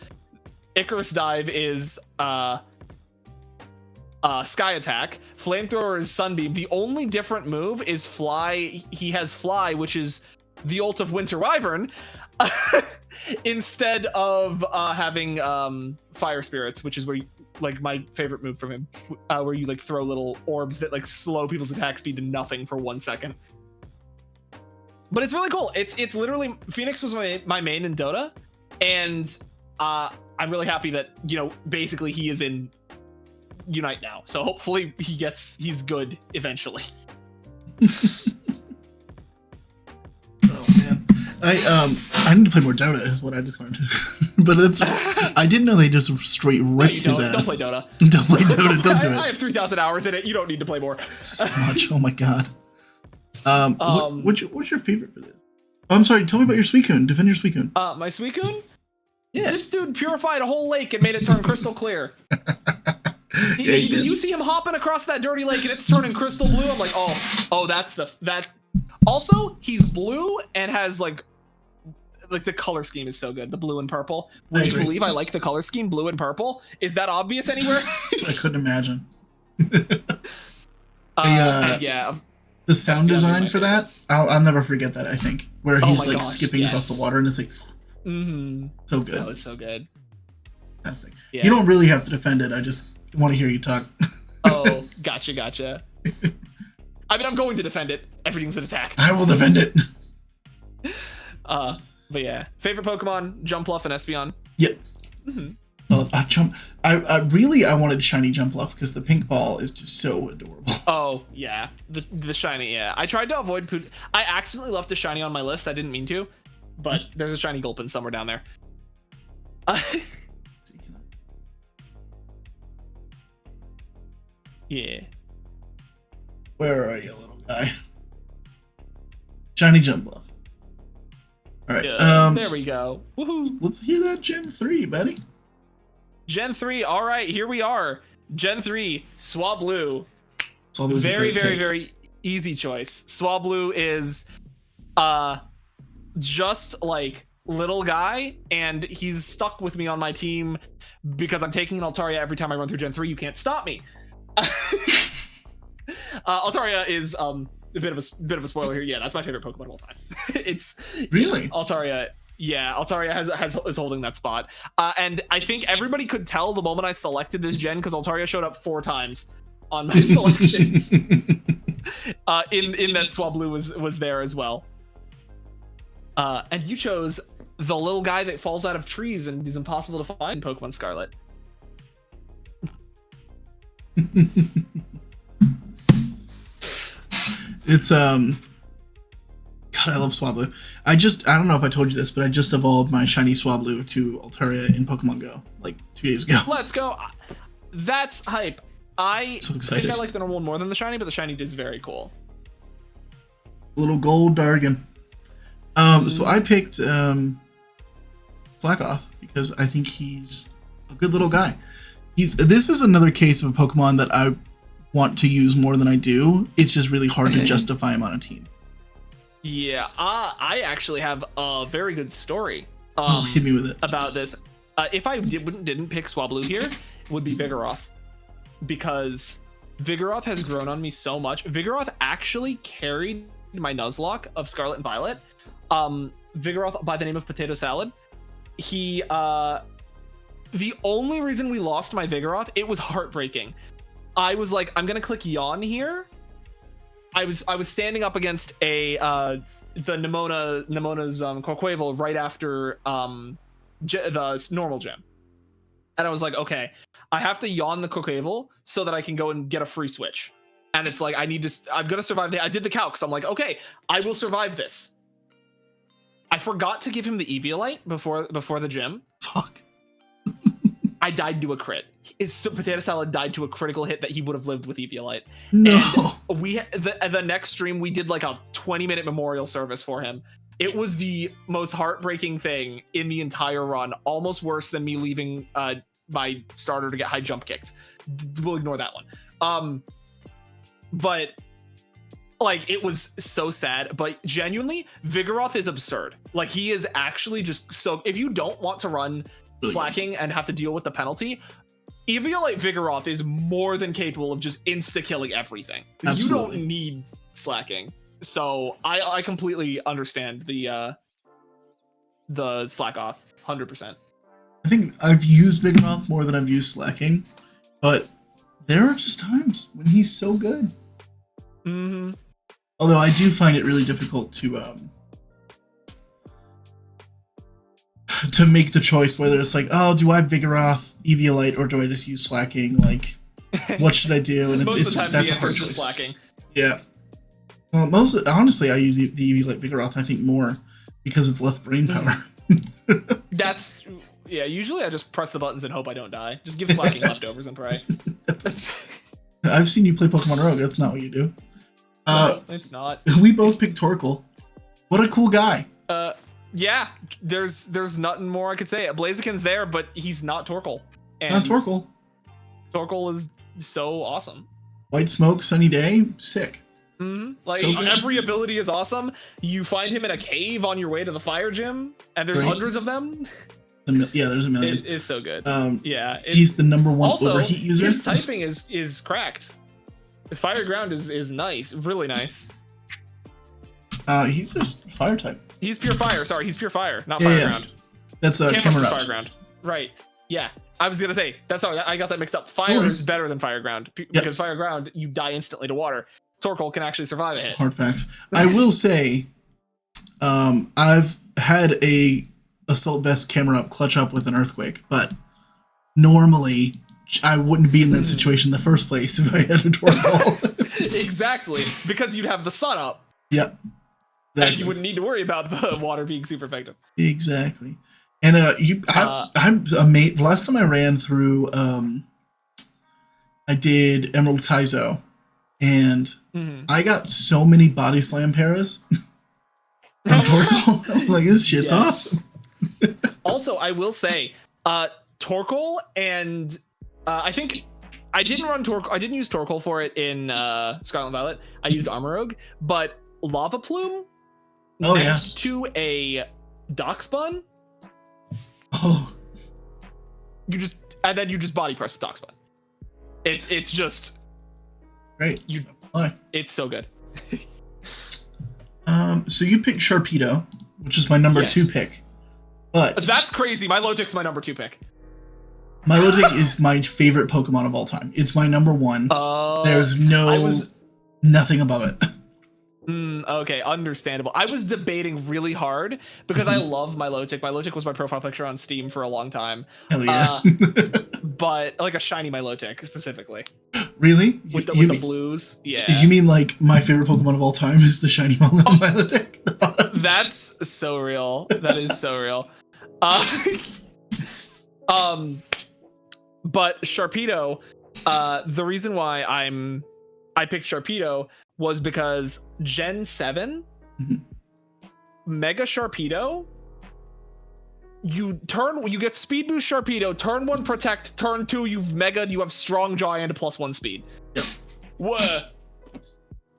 Speaker 1: Icarus dive is sky attack. Flamethrower is sunbeam. The only different move is fly. He has fly, which is the ult of Winter Wyvern. Instead of having fire spirits, which is where you, like my favorite move from him, where you like throw little orbs that like slow people's attack speed to nothing for 1 second. But it's really cool. It's literally Phoenix was my main in Dota, and I'm really happy that, you know, basically he is in Unite now. So hopefully he's good eventually.
Speaker 2: I need to play more Dota is what I just learned. But I didn't know they just straight ripped his ass.
Speaker 1: Don't play Dota.
Speaker 2: Don't play Dota. Don't do it.
Speaker 1: I have 3,000 hours in it. You don't need to play more.
Speaker 2: So much. Oh my god. What's your favorite for this? Oh, I'm sorry. Tell me about your Suicune. Defend your Suicune.
Speaker 1: My Suicune?
Speaker 2: Yeah.
Speaker 1: This dude purified a whole lake and made it turn crystal clear. You see him hopping across that dirty lake and it's turning crystal blue. I'm like, oh, that's that. Also, he's blue and has like the color scheme is so good. The blue and purple. Would you believe I like the color scheme, blue and purple? Is that obvious anywhere?
Speaker 2: I couldn't imagine.
Speaker 1: Yeah.
Speaker 2: The sound design for that, I'll never forget that. I think where he's like skipping across the water and it's like, so good.
Speaker 1: That was so good.
Speaker 2: Fantastic. Yeah. You don't really have to defend it. I just want to hear you talk.
Speaker 1: Oh, gotcha. I mean, I'm going to defend it. Everything's an attack.
Speaker 2: I will defend it.
Speaker 1: But yeah, favorite Pokemon, Jumpluff and Espeon.
Speaker 2: Yep. I wanted shiny Jumpluff because the pink ball is just so adorable.
Speaker 1: Oh yeah, the shiny. Yeah, I tried to avoid I accidentally left a shiny on my list. I didn't mean to, but there's a shiny Gulpin somewhere down there. Yeah.
Speaker 2: Where are you, little guy? Shiny Jumpluff. All right.
Speaker 1: There we go. Woohoo!
Speaker 2: Let's hear that Gen 3, buddy.
Speaker 1: Gen 3. All right, here we are. Gen 3. Swablu.
Speaker 2: Swablu's very
Speaker 1: easy choice. Swablu is just like little guy, and he's stuck with me on my team because I'm taking an Altaria every time I run through Gen 3. You can't stop me. Altaria is a bit of a spoiler here. Yeah, that's my favorite Pokemon of all time. It's
Speaker 2: really
Speaker 1: Altaria. Yeah, Altaria is holding that spot. And I think everybody could tell the moment I selected this gen because Altaria showed up 4 times on my selections. In that Swablu was there as well. And you chose the little guy that falls out of trees and is impossible to find in Pokemon Scarlet.
Speaker 2: It's God, I love Swablu. I don't know if I told you this, but I just evolved my shiny Swablu to Altaria in Pokemon Go like 2 days ago.
Speaker 1: Let's go. That's hype.
Speaker 2: So excited.
Speaker 1: I think I like the normal one more than the shiny, but the shiny is very cool.
Speaker 2: Little gold Dargon. So I picked Slackoff because I think he's a good little guy. This is another case of a Pokemon that I want to use more than I do. It's just really hard to justify him on a team.
Speaker 1: Yeah, I actually have a very good story.
Speaker 2: Hit me with it.
Speaker 1: About this. If I didn't pick Swablu here, it would be Vigoroth, because Vigoroth has grown on me so much. Vigoroth actually carried my Nuzlocke of Scarlet and Violet. Vigoroth by the name of Potato Salad. He the only reason we lost my Vigoroth, it was heartbreaking. I was like, I'm gonna click yawn here. I was standing up against the Nemona's Corquavel right after the normal gym, and I was like, okay, I have to yawn the Corquavel so that I can go and get a free switch. And it's like, I'm gonna survive. I did the calcs. I'm like, okay, I will survive this. I forgot to give him the Eviolite before the gym.
Speaker 2: Fuck.
Speaker 1: I died to a crit. His Potato Salad died to a critical hit that he would have lived with Eviolite.
Speaker 2: No.
Speaker 1: And the next stream we did like a 20-minute memorial service for him. It was the most heartbreaking thing in the entire run. Almost worse than me leaving my starter to get high jump kicked. We'll ignore that one. But like, it was so sad. But genuinely, Vigoroth is absurd. Like, he is actually just so. If you don't want to run slacking and have to deal with the penalty, Eviolite Vigoroth is more than capable of just insta-killing everything.
Speaker 2: Absolutely.
Speaker 1: You don't need slacking. So I completely understand the slack off 100%.
Speaker 2: I think I've used Vigoroth more than I've used slacking, but there are just times when he's so good.
Speaker 1: Mm-hmm.
Speaker 2: Although I do find it really difficult to make the choice whether it's like, oh, do I Vigoroth, Eviolite, or do I just use slacking? Like, what should I do? And
Speaker 1: Most
Speaker 2: it's
Speaker 1: of the time
Speaker 2: that's
Speaker 1: the
Speaker 2: a hard
Speaker 1: answer is
Speaker 2: choice.
Speaker 1: slacking.
Speaker 2: Yeah. Well, honestly, I use the Eviolite Vigoroth, I think, more because it's less brain power.
Speaker 1: That's usually I just press the buttons and hope I don't die. Just give slacking leftovers and pray.
Speaker 2: I've seen you play Pokemon Rogue. That's not what you do.
Speaker 1: No, it's not.
Speaker 2: We both picked Torkoal. What a cool guy.
Speaker 1: Yeah, there's nothing more I could say. Blaziken's there, but he's not Torkoal. And
Speaker 2: Not Torkoal.
Speaker 1: Torkoal is so awesome.
Speaker 2: White Smoke, Sunny Day, sick.
Speaker 1: Mm-hmm. Like,
Speaker 2: So
Speaker 1: every ability is awesome. You find him in a cave on your way to the fire gym, and there's hundreds of them.
Speaker 2: Yeah, there's a million.
Speaker 1: It is so good. Yeah,
Speaker 2: he's the number one
Speaker 1: also,
Speaker 2: overheat user.
Speaker 1: His typing is cracked. Fire ground is nice, really nice.
Speaker 2: He's just fire type.
Speaker 1: He's pure fire. Sorry, he's pure fire, not
Speaker 2: Yeah,
Speaker 1: fire
Speaker 2: yeah.
Speaker 1: ground.
Speaker 2: That's
Speaker 1: Cameron's
Speaker 2: Cameron
Speaker 1: fire ground. Right. Yeah. I was gonna say I got that mixed up. Fire is better than fire ground because fire ground you die instantly to water. Torkoal can actually survive a hit.
Speaker 2: Hard facts. I will say, I've had a assault vest camera up clutch up with an earthquake, but normally I wouldn't be in that situation in the first place if I had a Torkoal.
Speaker 1: Exactly, because you'd have the sun up.
Speaker 2: Yep.
Speaker 1: And
Speaker 2: Exactly.
Speaker 1: you wouldn't need to worry about the water being super effective.
Speaker 2: Exactly. And I'm amazed. The last time I ran through, I did Emerald Kaizo, and I got so many body slam paras from Torkoal. I'm like, this shit's awesome.
Speaker 1: Also, I will say, Torkoal and I think I didn't use Torkoal for it in Scarlet and Violet. I used Armor Rogue, but Lava Plume next to a Darkspawn.
Speaker 2: Oh.
Speaker 1: You just body press with Darkspawn. It's just
Speaker 2: great. Why?
Speaker 1: It's so good.
Speaker 2: So you picked Sharpedo, which is my number 2 pick. But
Speaker 1: that's crazy. Milotic's my number 2 pick.
Speaker 2: Milotic is my favorite Pokemon of all time. It's my number 1. There's nothing above it.
Speaker 1: Okay, understandable. I was debating really hard because I love Milotic. Milotic was my profile picture on Steam for a long time.
Speaker 2: Hell yeah.
Speaker 1: But like a shiny Milotic specifically.
Speaker 2: Really?
Speaker 1: With the blues? Yeah.
Speaker 2: You mean like my favorite Pokemon of all time is the shiny Milotic?
Speaker 1: That's so real. That is so real. But Sharpedo, the reason why I picked Sharpedo was because Gen 7 Mega Sharpedo, you get Speed Boost Sharpedo, turn 1 Protect, turn 2 you have Strong Jaw and a +1 speed.
Speaker 2: Yep.
Speaker 1: What?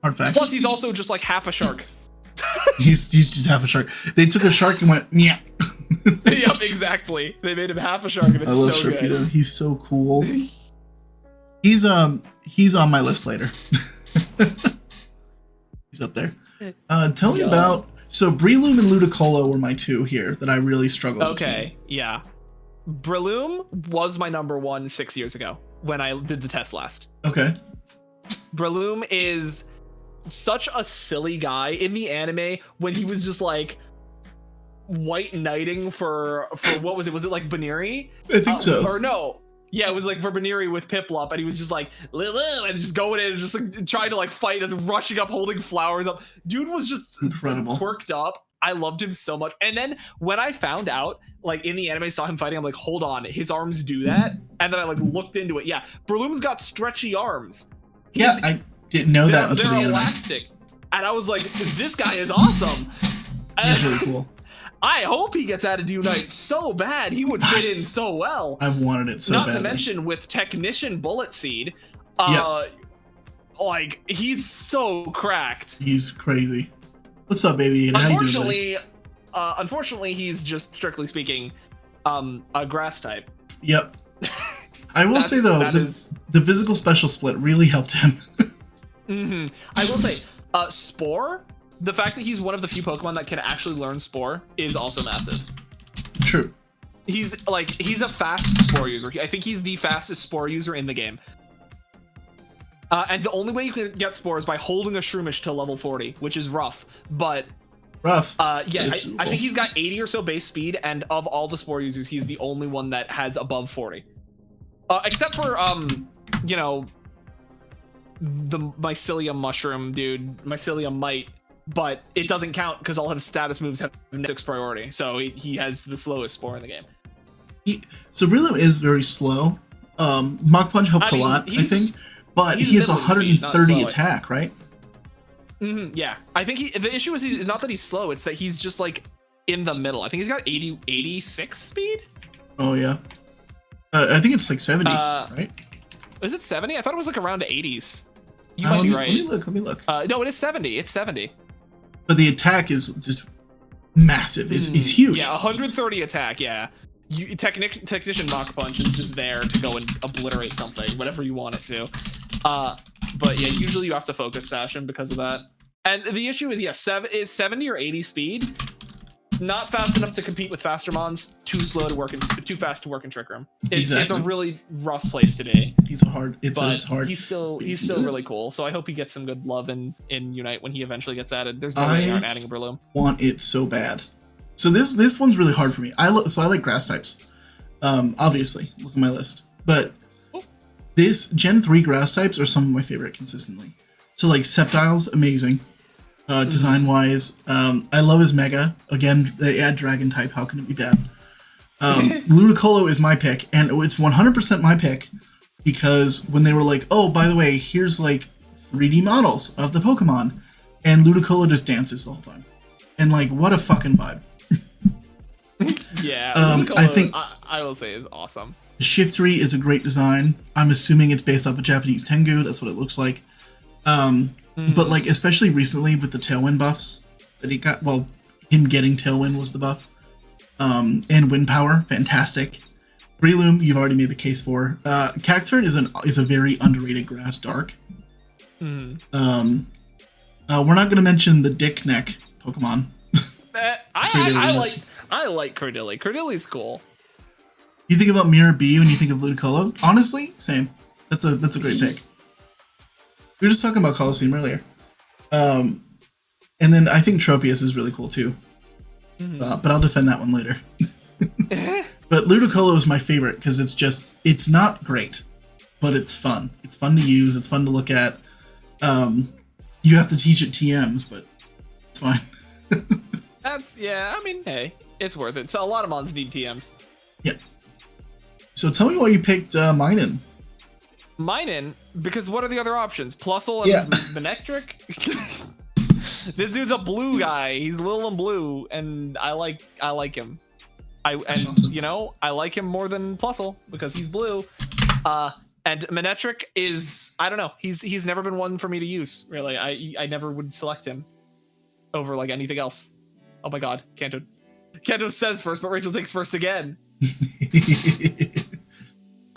Speaker 2: Hard facts.
Speaker 1: Plus he's also just like half a shark.
Speaker 2: he's just half a shark. They took a shark and went, yeah.
Speaker 1: Yep, exactly. They made him half a shark and it's so
Speaker 2: Sharpedo.
Speaker 1: Good.
Speaker 2: He's so cool. He's on my list later. He's up there. Tell me about Breloom and Ludicolo were my 2 here that I really struggled with.
Speaker 1: Okay, yeah. Breloom was my number 1 6 years ago when I did the test last.
Speaker 2: Okay.
Speaker 1: Breloom is such a silly guy in the anime when he was just like white knighting for what was it? Was it like Baneri?
Speaker 2: I think so.
Speaker 1: Or no. Yeah, it was like for Baneri with Piplup, and he was just like, and just going in and just like trying to like fight, as rushing up, holding flowers up. Dude was just
Speaker 2: incredible,
Speaker 1: quirked up. I loved him so much. And then when I found out, like in the anime, saw him fighting, I'm like, hold on, his arms do that. And then I like looked into it. Yeah, Breloom's got stretchy arms.
Speaker 2: I didn't know that until the anime.
Speaker 1: They're elastic, and I was like, this guy is awesome.
Speaker 2: He's really cool.
Speaker 1: I hope he gets added to Unite so bad. He would fit in so well.
Speaker 2: I've wanted it so
Speaker 1: badly.
Speaker 2: Not
Speaker 1: to mention with Technician Bullet Seed, like he's so cracked.
Speaker 2: He's crazy. What's up, baby? And
Speaker 1: unfortunately, he's just strictly speaking, a grass type.
Speaker 2: Yep. I will say though, the physical special split really helped him.
Speaker 1: I will say, Spore. The fact that he's one of the few Pokemon that can actually learn Spore is also massive.
Speaker 2: True.
Speaker 1: He's a fast Spore user. I think he's the fastest Spore user in the game. And the only way you can get Spore is by holding a Shroomish to level 40, which is rough. But I think he's got 80 or so base speed, and of all the Spore users, he's the only one that has above 40. Except for the Mycelium Mushroom dude, Mycelium Mite. But it doesn't count because all his status moves have 6 priority, so he has the slowest Spore in the game.
Speaker 2: So Breloom is very slow. Mach Punch helps a lot, I think, but he has 130 attack, right?
Speaker 1: Yeah, I think the issue is not that he's slow; it's that he's just like in the middle. I think he's got 86 speed.
Speaker 2: Oh yeah, I think it's like 70, right?
Speaker 1: Is it 70? I thought it was like around the 80s. You might be right.
Speaker 2: Let me look.
Speaker 1: No, it is 70. It's 70.
Speaker 2: But the attack is just massive. It's huge.
Speaker 1: Yeah, 130 attack. Yeah, Technician Mach Punch is just there to go and obliterate something, whatever you want it to. But yeah, usually you have to focus sash him because of that. And the issue is, 70 or 80 speed. Not fast enough to compete with faster mons. Too fast to work in Trick Room. It's a really rough place to be.
Speaker 2: It's hard. It's hard.
Speaker 1: He's still really cool. So I hope he gets some good love in Unite when he eventually gets added. There's no way they aren't adding a Breloom.
Speaker 2: Want it so bad. So this one's really hard for me. I like grass types. Obviously, look at my list. But this Gen 3 grass types are some of my favorite consistently. So like Sceptile's amazing. Design wise, I love his Mega. Again, they add Dragon type. How can it be bad? Ludicolo is my pick, and it's 100% my pick because when they were like, "Oh, by the way, here's like 3D models of the Pokemon," and Ludicolo just dances the whole time, and like, what a fucking vibe.
Speaker 1: Yeah,
Speaker 2: I think
Speaker 1: I will say is awesome.
Speaker 2: Shiftry is a great design. I'm assuming it's based off of Japanese Tengu. That's what it looks like. But like, especially recently with the Tailwind buffs that he got, well, him getting Tailwind was the buff. And Wind Power, fantastic. Breloom, you've already made the case for. Cacturn is a very underrated grass dark. We're not going to mention the Dick Neck Pokemon.
Speaker 1: I like Cordilli. Cordilli's cool.
Speaker 2: You think about Mirror B when you think of Ludicolo? Honestly, same. That's a great pick. We were just talking about Coliseum earlier. And then I think Tropius is really cool too. But I'll defend that one later. But Ludicolo is my favorite because it's not great, but it's fun. It's fun to use. It's fun to look at. You have to teach it TMs, but it's fine.
Speaker 1: I mean, hey, it's worth it. So a lot of mons need TMs.
Speaker 2: Yeah. So tell me why you picked Minun.
Speaker 1: Minun? Because what are the other options? Plusle and Manectric? This dude's a blue guy. He's little and blue, and I like him. Awesome. You know, I like him more than Plusle because he's blue. And Manectric is, I don't know. He's never been one for me to use, really. I never would select him over like anything else. Oh my god, Kanto says first, but Rachel takes first again.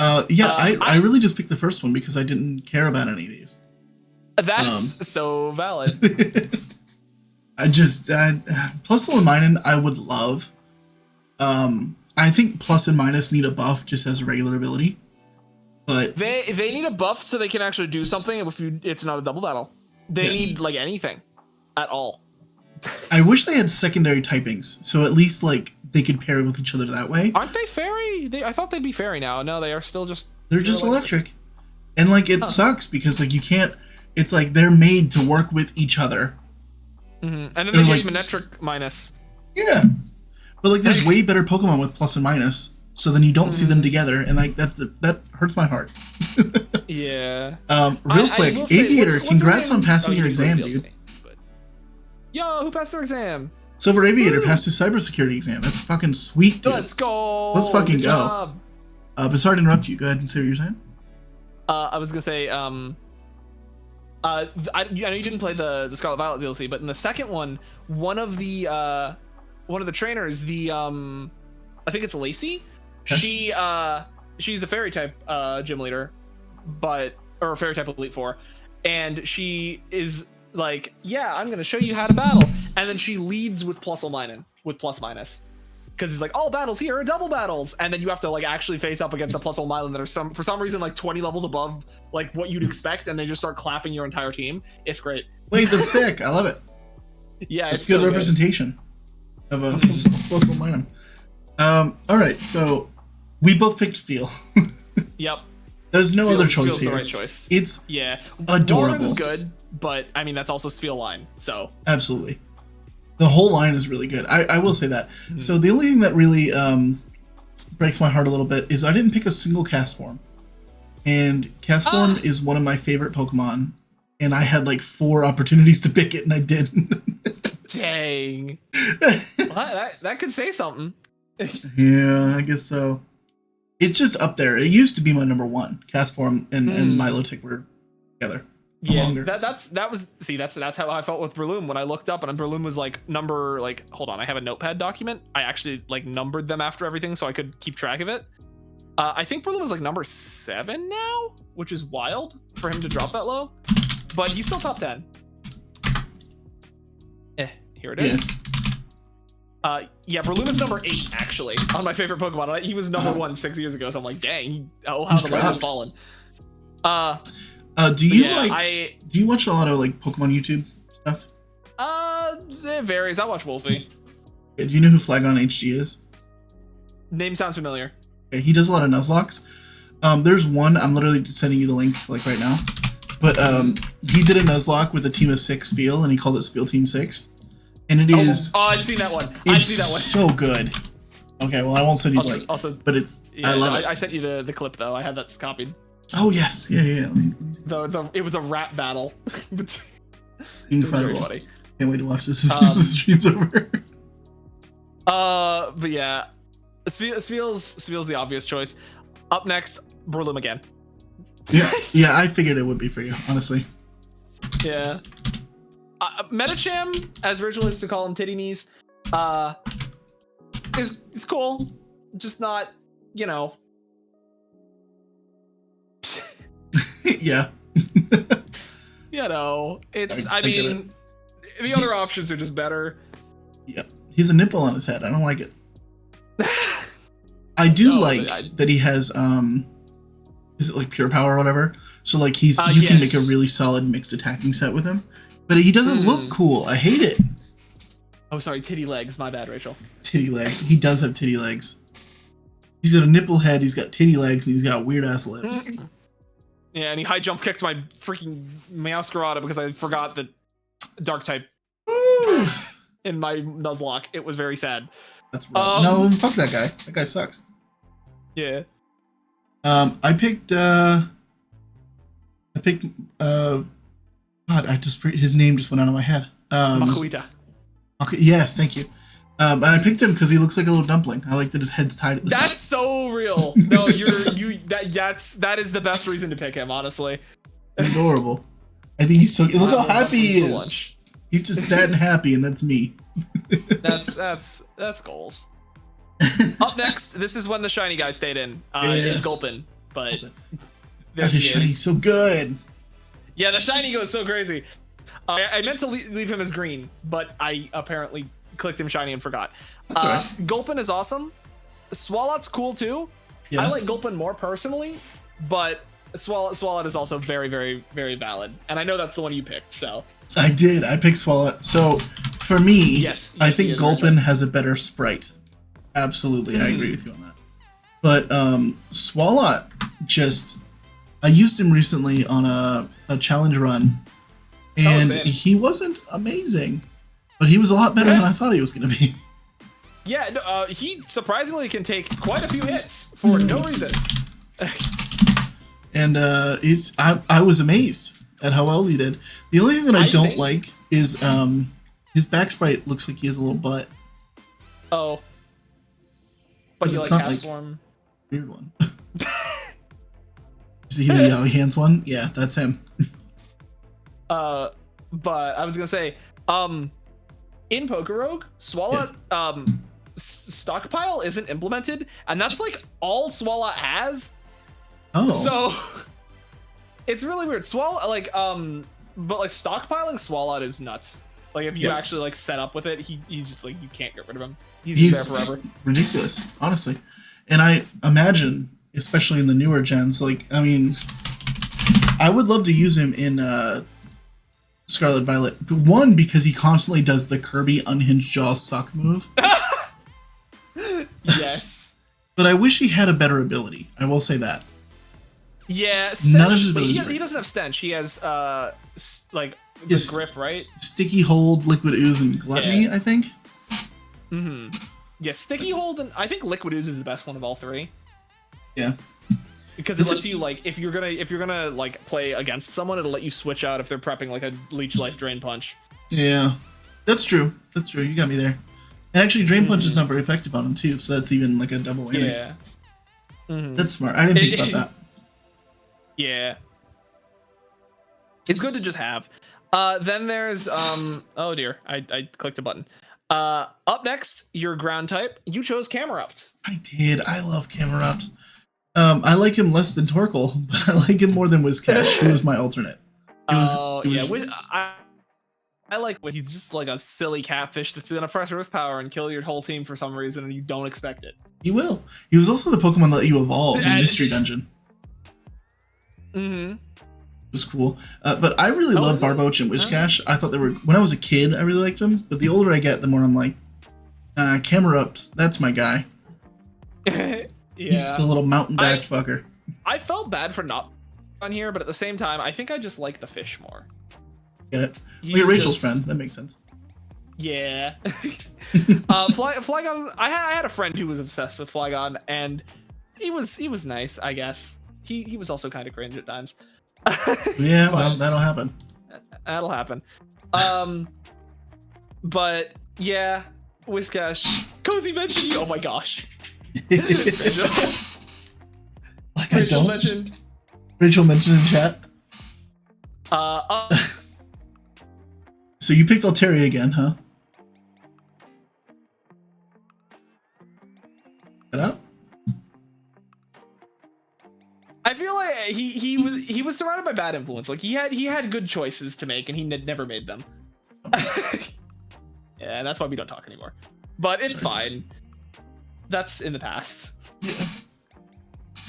Speaker 1: I really just picked the first one because I didn't care about any of these. That's so valid.
Speaker 2: Plusle and Minun I would love. I think Plus and Minus need a buff just as a regular ability. But
Speaker 1: they need a buff so they can actually do something if it's not a double battle. They need like anything at all.
Speaker 2: I wish they had secondary typings, so at least like they could pair with each other that way.
Speaker 1: Aren't they fairy? I thought they'd be fairy now. No, they are still just.
Speaker 2: They're just electric. And like it sucks because like you can't. It's like they're made to work with each other.
Speaker 1: And then they gave Manectric minus.
Speaker 2: Yeah, but like there's way better Pokemon with plus and minus, so then you don't see them together, and like that hurts my heart.
Speaker 1: Yeah.
Speaker 2: Real quick, Aviator, congrats on passing your exam, dude.
Speaker 1: Yo, who passed their exam?
Speaker 2: Silver Aviator passed his cybersecurity exam. That's fucking sweet, dude.
Speaker 1: Let's go.
Speaker 2: Let's fucking go. But sorry to interrupt you. Go ahead and say what you're saying.
Speaker 1: I was gonna say, I know you didn't play the Scarlet Violet DLC, but in the second one, one of the trainers, I think it's Lacey. She's a fairy type gym leader, or fairy type Elite Four, and she is like, yeah, I'm gonna show you how to battle, and then she leads with Plusle Minun with plus minus, because he's like, all battles here are double battles, and then you have to like actually face up against a Plusle Minun that are for some reason like 20 levels above like what you'd expect, and they just start clapping your entire team. It's great.
Speaker 2: Wait, that's sick. I love it.
Speaker 1: Yeah,
Speaker 2: it's good representation of a Plusle Minun. All right, so we both picked Feel.
Speaker 1: Yep.
Speaker 2: There's no other choice here.
Speaker 1: The right choice.
Speaker 2: It's adorable.
Speaker 1: Warren's good, but I mean that's also Sphere line, so
Speaker 2: absolutely. The whole line is really good. I will say that. So the only thing that really breaks my heart a little bit is I didn't pick a single cast form, and cast form is one of my favorite Pokemon, and I had like 4 opportunities to pick it and I didn't.
Speaker 1: Dang. Well, that could say something.
Speaker 2: Yeah, I guess so. It's just up there. It used to be my number 1. Cast form and Milotic were together.
Speaker 1: Yeah, that's how I felt with Breloom when I looked up, and Breloom was like hold on, I have a notepad document. I actually like numbered them after everything so I could keep track of it. I think Breloom is like number 7 now, which is wild for him to drop that low, but he's still top 10. Here it is. Yeah, Breloom is number 8 actually on my favorite Pokemon. He was number 1 6 years ago, so I'm like, dang, how the light have fallen.
Speaker 2: Do you watch a lot of like Pokemon YouTube stuff?
Speaker 1: It varies. I watch Wolfie.
Speaker 2: Do you know who Flagon HG is?
Speaker 1: Name sounds familiar.
Speaker 2: Okay, he does a lot of Nuzlocks. There's one, I'm literally sending you the link like right now. But he did a Nuzlocke with a team of 6 Feel, and he called it Feel Team 6. And it is.
Speaker 1: Oh, I've seen that one.
Speaker 2: It's so good. Okay, well I won't send you the link. But it's. Yeah, I love it.
Speaker 1: I sent you the clip though. I had that copied.
Speaker 2: Oh yes, yeah.
Speaker 1: It was a rap battle.
Speaker 2: Incredible. Funny. Can't wait to watch this as soon as the stream's over.
Speaker 1: But yeah, Spheel's the obvious choice. Up next, Breloom again.
Speaker 2: Yeah, I figured it would be for you, honestly.
Speaker 1: Yeah. Metacham, as Rachel used to call him, Titty Knees, is cool. Just not, you know.
Speaker 2: Yeah.
Speaker 1: You know, I mean, the other options are just better.
Speaker 2: Yeah. He's a nipple on his head. I don't like it. I do that he has, is it like pure power or whatever? So like you can make a really solid mixed attacking set with him. But he doesn't look cool. I hate it.
Speaker 1: Oh, sorry. Titty legs. My bad, Rachel.
Speaker 2: Titty legs. He does have titty legs. He's got a nipple head. He's got titty legs, and he's got weird ass lips.
Speaker 1: Yeah, and he high jump kicked my freaking Meowscarada because I forgot the dark type in my Nuzlocke. It was very sad. That's rough.
Speaker 2: No, fuck that guy. That guy sucks.
Speaker 1: Yeah.
Speaker 2: I picked God, his name just went out of my head.
Speaker 1: Makuita.
Speaker 2: Okay, yes, thank you. And I picked him because he looks like a little dumpling. I like that his head's tied at the top.
Speaker 1: That's so real. No, that is the best reason to pick him, honestly.
Speaker 2: He's adorable. I think he's so. Look how happy he is. Lunch. He's just fat and happy, and that's me.
Speaker 1: That's goals. Up next, this is when the shiny guy stayed in. It's Gulpin, but
Speaker 2: God, his shiny's so good.
Speaker 1: Yeah, the shiny goes so crazy. I meant to leave him as green, but I apparently clicked him shiny and forgot.
Speaker 2: Right.
Speaker 1: Gulpin is awesome. Swalot's cool too. Yeah. I like Gulpin more personally, but Swalot is also very, very, very valid. And I know that's the one you picked, so.
Speaker 2: I did. I picked Swalot. So for me, I think Gulpin has a better sprite. Absolutely. I agree with you on that. But Swalot I used him recently on a challenge run, and he wasn't amazing, but he was a lot better than I thought he was going to be.
Speaker 1: Yeah, no, he surprisingly can take quite a few hits for no reason.
Speaker 2: And I was amazed at how well he did. The only thing that I don't like is his back sprite looks like he has a little butt.
Speaker 1: Oh. But you
Speaker 2: it's
Speaker 1: like
Speaker 2: not
Speaker 1: half form?
Speaker 2: Weird one. See the yellow hands one? Yeah, that's him.
Speaker 1: But I was gonna say, in Pokerogue, Swalot stockpile isn't implemented, and that's like all Swalot has.
Speaker 2: Oh.
Speaker 1: So it's really weird. But like stockpiling Swalot is nuts. Like if you actually like set up with it, he's just like you can't get rid of him. He's there forever.
Speaker 2: Ridiculous, honestly. And I imagine, especially in the newer gens, like, I mean, I would love to use him in Scarlet Violet. One, because he constantly does the Kirby unhinged jaw suck move.
Speaker 1: Yes.
Speaker 2: But I wish he had a better ability. I will say that.
Speaker 1: Yeah.
Speaker 2: None of his abilities.
Speaker 1: He doesn't have Stench. He has like the grip, right?
Speaker 2: Sticky Hold, Liquid Ooze, and Gluttony, I think.
Speaker 1: Mm-hmm. Yeah, Sticky Hold, and I think Liquid Ooze is the best one of all three.
Speaker 2: Yeah.
Speaker 1: Because it lets you, like, if you're gonna like play against someone, it'll let you switch out if they're prepping like a Leech Life Drain Punch.
Speaker 2: Yeah, that's true. That's true. You got me there. And actually, Drain Punch is not very effective on him too, so that's even like a double whammy.
Speaker 1: Yeah. Mm-hmm.
Speaker 2: That's smart. I didn't think about that.
Speaker 1: Yeah. It's good to just have. Then there's oh dear, I clicked a button. Up next, your ground type. You chose Camerupt.
Speaker 2: I did. I love Camerupt. I like him less than Torkoal, but I like him more than Whiscash, who was my alternate.
Speaker 1: I like when he's just like a silly catfish that's gonna press Earth Power and kill your whole team for some reason, and you don't expect it.
Speaker 2: He will. He was also the Pokemon that let you evolve in Mystery Dungeon.
Speaker 1: Mm-hmm.
Speaker 2: It was cool. But I really love Barboach and Whiscash. I thought they were, when I was a kid, I really liked them. But the older I get, the more I'm like, Camerupt, that's my guy.
Speaker 1: Yeah.
Speaker 2: He's just a little mountain-backed fucker.
Speaker 1: I felt bad for not on here, but at the same time, I think I just like the fish more.
Speaker 2: Get it? Well, you're Rachel's friend. That makes sense.
Speaker 1: Yeah. Flygon. I had a friend who was obsessed with Flygon, and he was nice, I guess. He was also kind of cringe at times.
Speaker 2: Yeah, well, that'll happen.
Speaker 1: That'll happen. But yeah, Whiscash. Cozy mentioned you. Oh my gosh.
Speaker 2: Like
Speaker 1: Rachel
Speaker 2: I don't.
Speaker 1: Mentioned.
Speaker 2: Rachel mentioned in chat. So you picked Altaria again, huh? Get up.
Speaker 1: I feel like he was surrounded by bad influence. Like he had good choices to make, and he never made them. Yeah, and that's why we don't talk anymore. But it's fine. That's in the past.
Speaker 2: Yeah.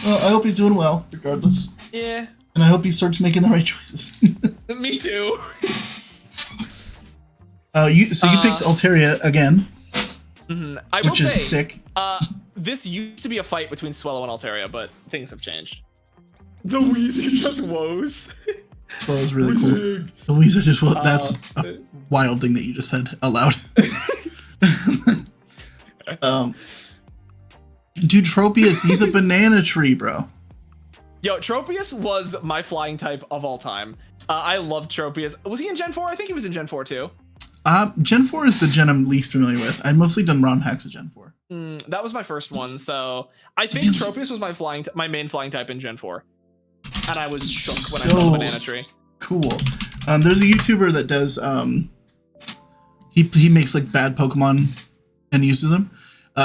Speaker 2: Well, I hope he's doing well, regardless.
Speaker 1: Yeah.
Speaker 2: And I hope he starts making the right choices.
Speaker 1: Me too.
Speaker 2: You picked Altaria again, which is sick.
Speaker 1: This used to be a fight between Swellow and Altaria, but things have changed. The Weezy just woes.
Speaker 2: Swellow's really cool. The Weezy just woes. That's a wild thing that you just said out loud. Dude, Tropius, he's a banana tree, bro.
Speaker 1: Yo, Tropius was my flying type of all time. I loved Tropius. Was he in Gen 4? I think he was in Gen 4 too.
Speaker 2: Gen 4 is the gen I'm least familiar with. I've mostly done ROM hacks of Gen 4.
Speaker 1: That was my first one, so I think Tropius was my main flying type in Gen 4. And I was shook when I saw the banana tree.
Speaker 2: Cool. There's a YouTuber that does he makes like bad Pokemon and uses them.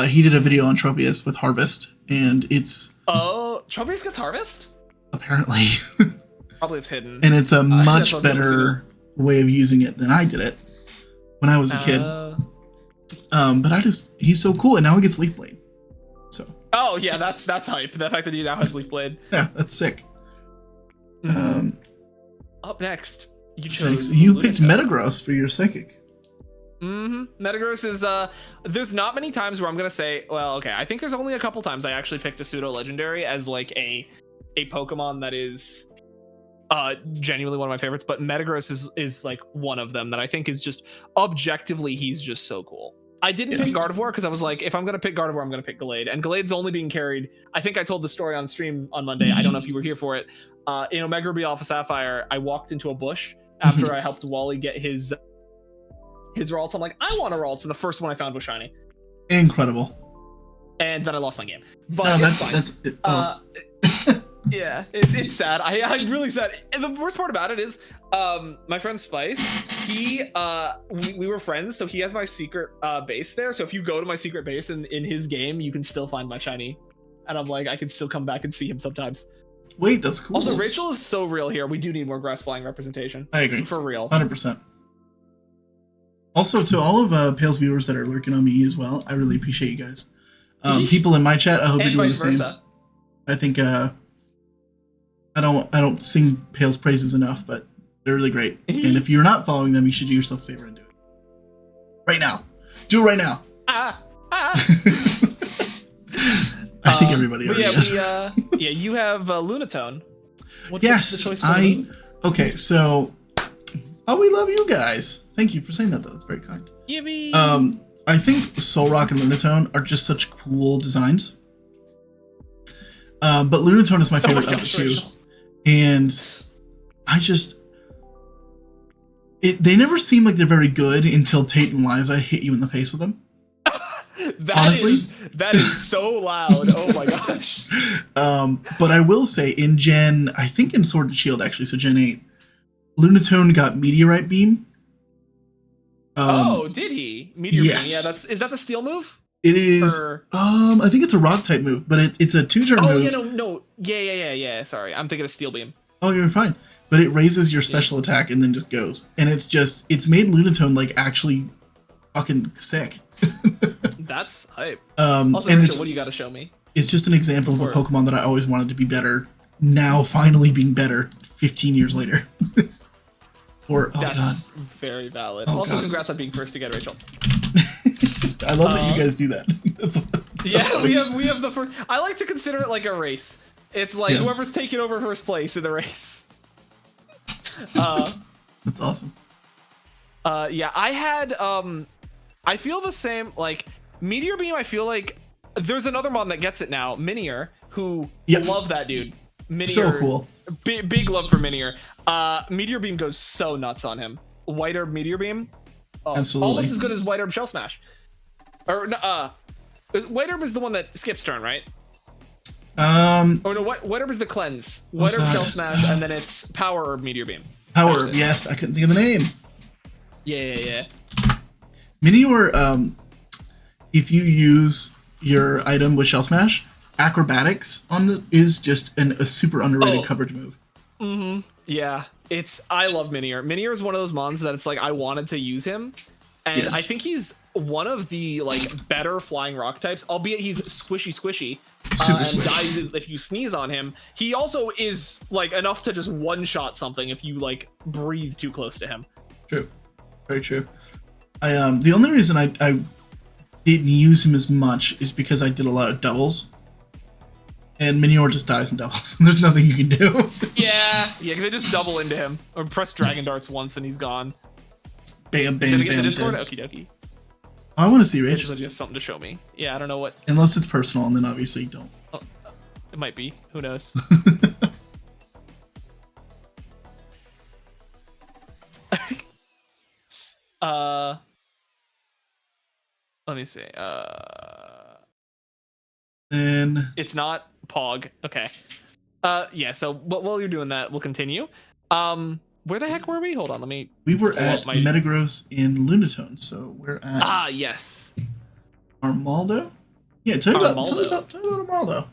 Speaker 2: He did a video on Tropius with Harvest, and it's
Speaker 1: Tropius gets Harvest?
Speaker 2: Apparently.
Speaker 1: Probably it's hidden.
Speaker 2: And it's a much better way of using it than I did it when I was a kid. But he's so cool, and now he gets Leaf Blade. So.
Speaker 1: Oh yeah, that's hype. The fact that he now has Leaf Blade.
Speaker 2: Yeah, that's sick.
Speaker 1: Up next,
Speaker 2: you picked Metagross for your psychic.
Speaker 1: Metagross is there's not many times where I'm gonna say, well, okay, I think there's only a couple times I actually picked a pseudo legendary as like a Pokemon that is genuinely one of my favorites, but Metagross is like one of them that I think is just objectively, he's just so cool. I didn't pick Gardevoir because I was like, if I'm gonna pick Gardevoir, I'm gonna pick Gallade, and Gallade's only being carried. I think I told the story on stream on Monday. I don't know if you were here for it. In Omega Ruby Alpha Sapphire, I walked into a bush after I helped Wally get his Ralts. I'm like, I want a Ralts, and the first one I found was shiny.
Speaker 2: Incredible.
Speaker 1: And then I lost my game. But
Speaker 2: no,
Speaker 1: yeah, it's sad. I'm really sad. And the worst part about it is, my friend Spice, we were friends, so he has my secret base there. So if you go to my secret base in his game, you can still find my shiny. And I'm like, I can still come back and see him sometimes.
Speaker 2: Wait, that's cool.
Speaker 1: Also, Rachel is so real here. We do need more grass flying representation.
Speaker 2: I agree.
Speaker 1: For real.
Speaker 2: 100%. Also, to all of Pale's viewers that are lurking on me as well, I really appreciate you guys. People in my chat, I hope you're doing the same. I think I don't sing Pale's praises enough, but they're really great. And if you're not following them, you should do yourself a favor and do it right now. Do it right now. I think everybody already is.
Speaker 1: You have Lunatone.
Speaker 2: Yes, okay, so we love you guys. Thank you for saying that, though. It's very kind.
Speaker 1: Yippee.
Speaker 2: I think Solrock and Lunatone are just such cool designs. But Lunatone is my favorite of the two. And they never seem like they're very good until Tate and Liza hit you in the face with them.
Speaker 1: That is so loud. Oh my gosh.
Speaker 2: But I will say I think in Sword and Shield actually, so Gen 8, Lunatone got Meteorite Beam.
Speaker 1: Did he? Meteor Beam. Yeah, is that the steel move?
Speaker 2: It is. I think it's a rock type move, but it's a 2-turn move.
Speaker 1: Yeah. Sorry, I'm thinking of Steel Beam.
Speaker 2: Oh, you're fine. But it raises your special attack and then just goes, and it's made Lunatone like actually fucking sick.
Speaker 1: That's hype.
Speaker 2: Also,
Speaker 1: Rachel, what do you got to show me?
Speaker 2: It's just an example of a Pokemon that I always wanted to be better. Now finally being better 15 years later.
Speaker 1: That's very valid. Also, congrats on being first to get Rachel.
Speaker 2: I love that you guys do that.
Speaker 1: We have the first. I like to consider it like a race. It's like whoever's taking over first place in the race.
Speaker 2: That's awesome.
Speaker 1: I had I feel the same, like Meteor Beam. I feel like there's another mod that gets it now, Minior, who love that dude. Minior,
Speaker 2: so cool.
Speaker 1: Big love for Minior. Meteor Beam goes so nuts on him. White Herb Meteor Beam,
Speaker 2: absolutely
Speaker 1: almost as good as White Herb Shell Smash. Or White Herb is the one that skips turn, right? Oh no, what herb is the cleanse? What herb Shell Smash, and then it's power herb Meteor Beam.
Speaker 2: Power herb, yes, I couldn't think of the name.
Speaker 1: Yeah.
Speaker 2: Meteor, if you use your item with Shell Smash, acrobatics on it is just a super underrated coverage move.
Speaker 1: Yeah, I love Minior. Minior is one of those mons that it's like I wanted to use him, and I think he's one of the like better flying rock types, albeit he's squishy,
Speaker 2: Super
Speaker 1: and
Speaker 2: squishy.
Speaker 1: dies if you sneeze on him. He also is like enough to just one-shot something if you like breathe too close to him.
Speaker 2: True, very true. The only reason I didn't use him as much is because I did a lot of doubles. And Minior just dies in doubles. There's nothing you can do.
Speaker 1: Yeah, they just double into him. Or press Dragon Darts once and he's gone.
Speaker 2: Bam,
Speaker 1: Did I
Speaker 2: bam,
Speaker 1: get the
Speaker 2: bam,
Speaker 1: Discord?
Speaker 2: bam.
Speaker 1: Okie dokie.
Speaker 2: I want to see
Speaker 1: It's
Speaker 2: Rage.
Speaker 1: just something to show me. Yeah, I don't know what.
Speaker 2: Unless it's personal, and then obviously don't.
Speaker 1: Oh, it might be. Who knows? Let me see.
Speaker 2: And
Speaker 1: It's not Pog. Okay. Yeah, so while you're doing that, we'll continue. Where the heck were we? Hold on, let me...
Speaker 2: we were
Speaker 1: pull
Speaker 2: at
Speaker 1: up my...
Speaker 2: Metagross in Lunatone, so we're at...
Speaker 1: Ah, yes.
Speaker 2: Armaldo? Yeah, tell me about Armaldo.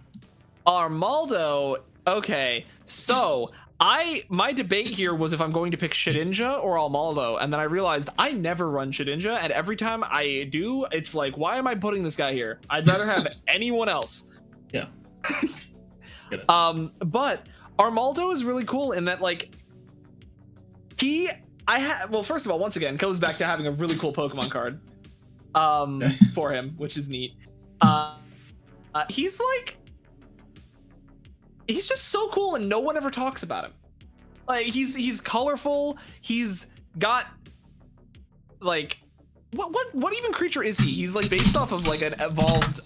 Speaker 1: Armaldo. Okay, so my debate here was if I'm going to pick Shedinja or Armaldo, and then I realized I never run Shedinja, and every time I do, it's like, why am I putting this guy here? I'd rather have anyone else.
Speaker 2: Yeah.
Speaker 1: But Armaldo is really cool in that, like, well, first of all, once again, goes back to having a really cool Pokemon card for him, which is neat. He's just so cool, and no one ever talks about him. Like, he's colorful. He's got like what even creature is he? He's like based off of like an evolved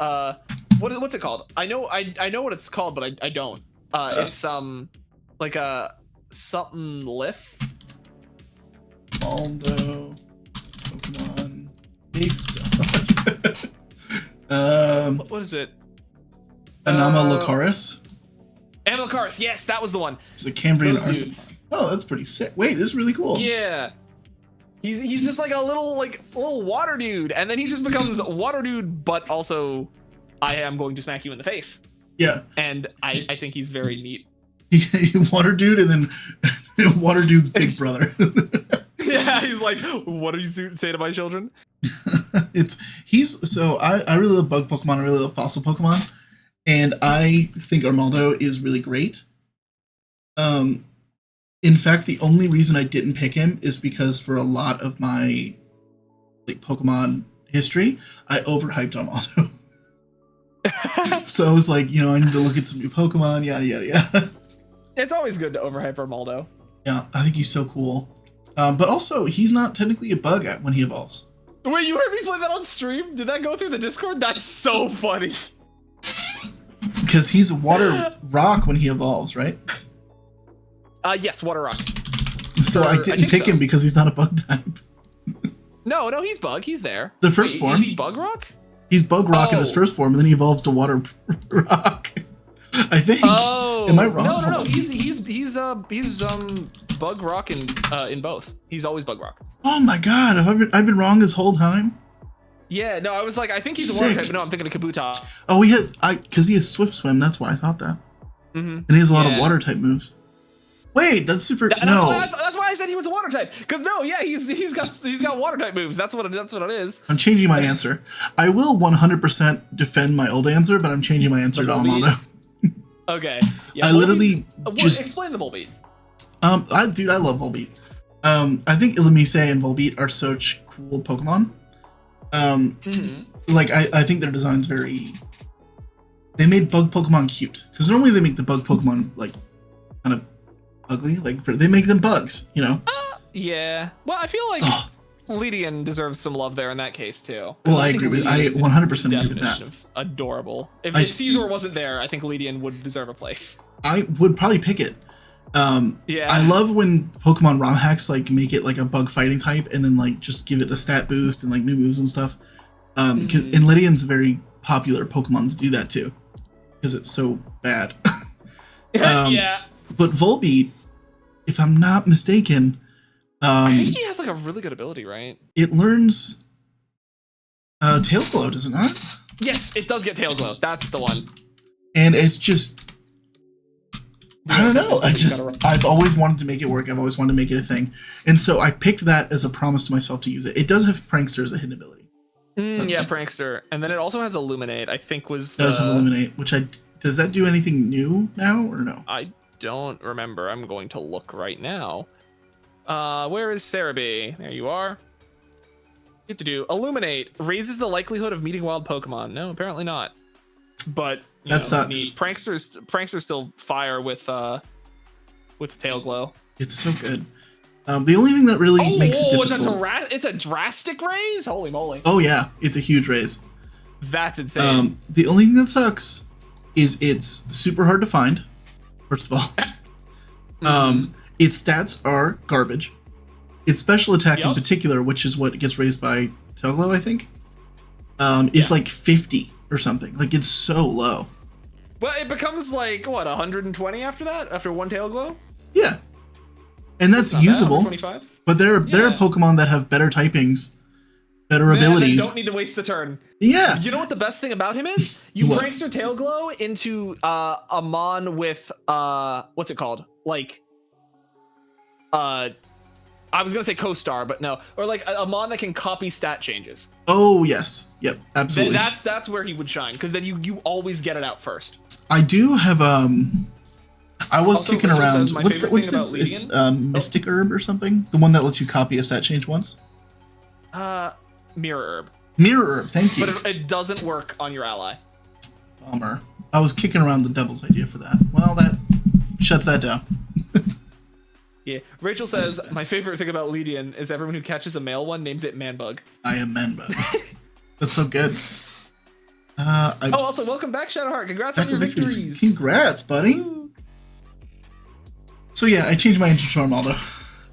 Speaker 1: what's it called? I know what it's called, but I don't. It's like a something lith.
Speaker 2: Armaldo Pokemon based
Speaker 1: What is it?
Speaker 2: Anomalocaris.
Speaker 1: Amalcaris, yes, that was the one.
Speaker 2: It's a Cambrian
Speaker 1: Those
Speaker 2: Arthropod.
Speaker 1: dudes.
Speaker 2: Oh, that's pretty sick. Wait, this is really cool.
Speaker 1: Yeah. He's just like a little water dude, and then he just becomes water dude, but also I am going to smack you in the face.
Speaker 2: Yeah.
Speaker 1: And I think he's very neat.
Speaker 2: Water dude, and then water dude's big brother.
Speaker 1: Yeah, he's like, what do you say to my children?
Speaker 2: I really love bug Pokemon. I really love fossil Pokemon, and I think Armaldo is really great. In fact, the only reason I didn't pick him is because for a lot of my like Pokemon history, I overhyped Armaldo. So I was like, I need to look at some new Pokemon, yada yada yada.
Speaker 1: It's always good to overhype Armaldo.
Speaker 2: Yeah, I think he's so cool. But also, he's not technically a bug when he evolves.
Speaker 1: Wait, you heard me play that on stream? Did that go through the Discord? That's so funny.
Speaker 2: Because he's a water rock when he evolves, right?
Speaker 1: Yes, water rock.
Speaker 2: So I didn't pick him because he's not a bug type.
Speaker 1: No, he's bug. He's there.
Speaker 2: The first form.
Speaker 1: Is he bug rock?
Speaker 2: He's bug rock in his first form, and then he evolves to water rock. I think.
Speaker 1: Oh.
Speaker 2: Am I wrong?
Speaker 1: No. He's bug rock in both. He's always bug rock.
Speaker 2: Oh my god, I've been wrong this whole time?
Speaker 1: Yeah, no, I was like, I think he's a water type, but no, I'm thinking of Kabuto.
Speaker 2: Oh, because he has Swift Swim, that's why I thought that. And he has a lot of water type moves. Wait, that's super.
Speaker 1: That's why I said he was a water type. Because no, yeah, he's got water type moves. That's what it is.
Speaker 2: I'm changing my answer. I will 100% defend my old answer, but I'm changing my answer to Armaldo.
Speaker 1: Okay. Yeah,
Speaker 2: I literally just
Speaker 1: explain the Volbeat.
Speaker 2: I love Volbeat. I think Illumise and Volbeat are such cool Pokemon. Like I think their design's very. They made bug Pokemon cute, because normally they make the bug Pokemon like kind of ugly. Like they make them bugs,
Speaker 1: Yeah. Well, I feel like Lydian deserves some love there in that case too.
Speaker 2: Well, I agree with. I 100% agree with that.
Speaker 1: Adorable. If Caesar wasn't there, I think Lydian would deserve a place. I
Speaker 2: would probably pick it.
Speaker 1: Yeah.
Speaker 2: I love when Pokemon ROM hacks like make it like a bug fighting type, and then like just give it a stat boost and like new moves and stuff. And Lydian's a very popular Pokemon to do that too, because it's so bad.
Speaker 1: Yeah.
Speaker 2: But Volbeat, if I'm not mistaken,
Speaker 1: I think he has like a really good ability, right?
Speaker 2: It learns Tail Glow, does it not?
Speaker 1: Yes, it does get Tail Glow. That's the one.
Speaker 2: And it's just, I don't know. I've always wanted to make it work. I've always wanted to make it a thing. And so I picked that as a promise to myself to use it. It does have Prankster as a hidden ability.
Speaker 1: Yeah, Prankster. And then it also has Illuminate, I think was the...
Speaker 2: It does have Illuminate, which does that do anything new now or no?
Speaker 1: I don't remember. I'm going to look right now. Where is Cerebi? There you are. You have to do Illuminate. Raises the likelihood of meeting wild Pokemon. No, apparently not. But
Speaker 2: that sucks.
Speaker 1: Prankster's still fire with Tail Glow.
Speaker 2: It's so good. The only thing that really makes it difficult...
Speaker 1: It's a drastic raise? Holy moly.
Speaker 2: Oh yeah, it's a huge raise.
Speaker 1: That's insane.
Speaker 2: The only thing that sucks is it's super hard to find, first of all. Its stats are garbage. Its special attack in particular, which is what gets raised by Tail Glow, I think, is like 50 or something. Like, it's so low.
Speaker 1: But it becomes like, what, 120 after that? After one Tail Glow?
Speaker 2: Yeah. And that's usable.
Speaker 1: 125?
Speaker 2: But there are Pokemon that have better typings, better abilities.
Speaker 1: Don't need to waste the turn.
Speaker 2: Yeah.
Speaker 1: You know what the best thing about him is? You Prankster Tail Glow into a Mon with, what's it called? Like, I was gonna say co-star, but no. Or like a Mon that can copy stat changes.
Speaker 2: Oh yes, yep, absolutely.
Speaker 1: That's where he would shine, because then you always get it out first.
Speaker 2: I do have I was also kicking around. What's it's Mystic Herb or something? The one that lets you copy a stat change once.
Speaker 1: Mirror Herb.
Speaker 2: Mirror Herb, thank you.
Speaker 1: But it doesn't work on your ally.
Speaker 2: Bummer. I was kicking around the devil's idea for that. Well, that shuts that down.
Speaker 1: Yeah, Rachel says, my favorite thing about Lydian is everyone who catches a male one names it Manbug.
Speaker 2: I am Manbug. That's so good.
Speaker 1: Also, welcome back, Shadowheart. Congrats on your victories.
Speaker 2: Congrats, buddy. Ooh. So yeah, I changed my Intercharm, although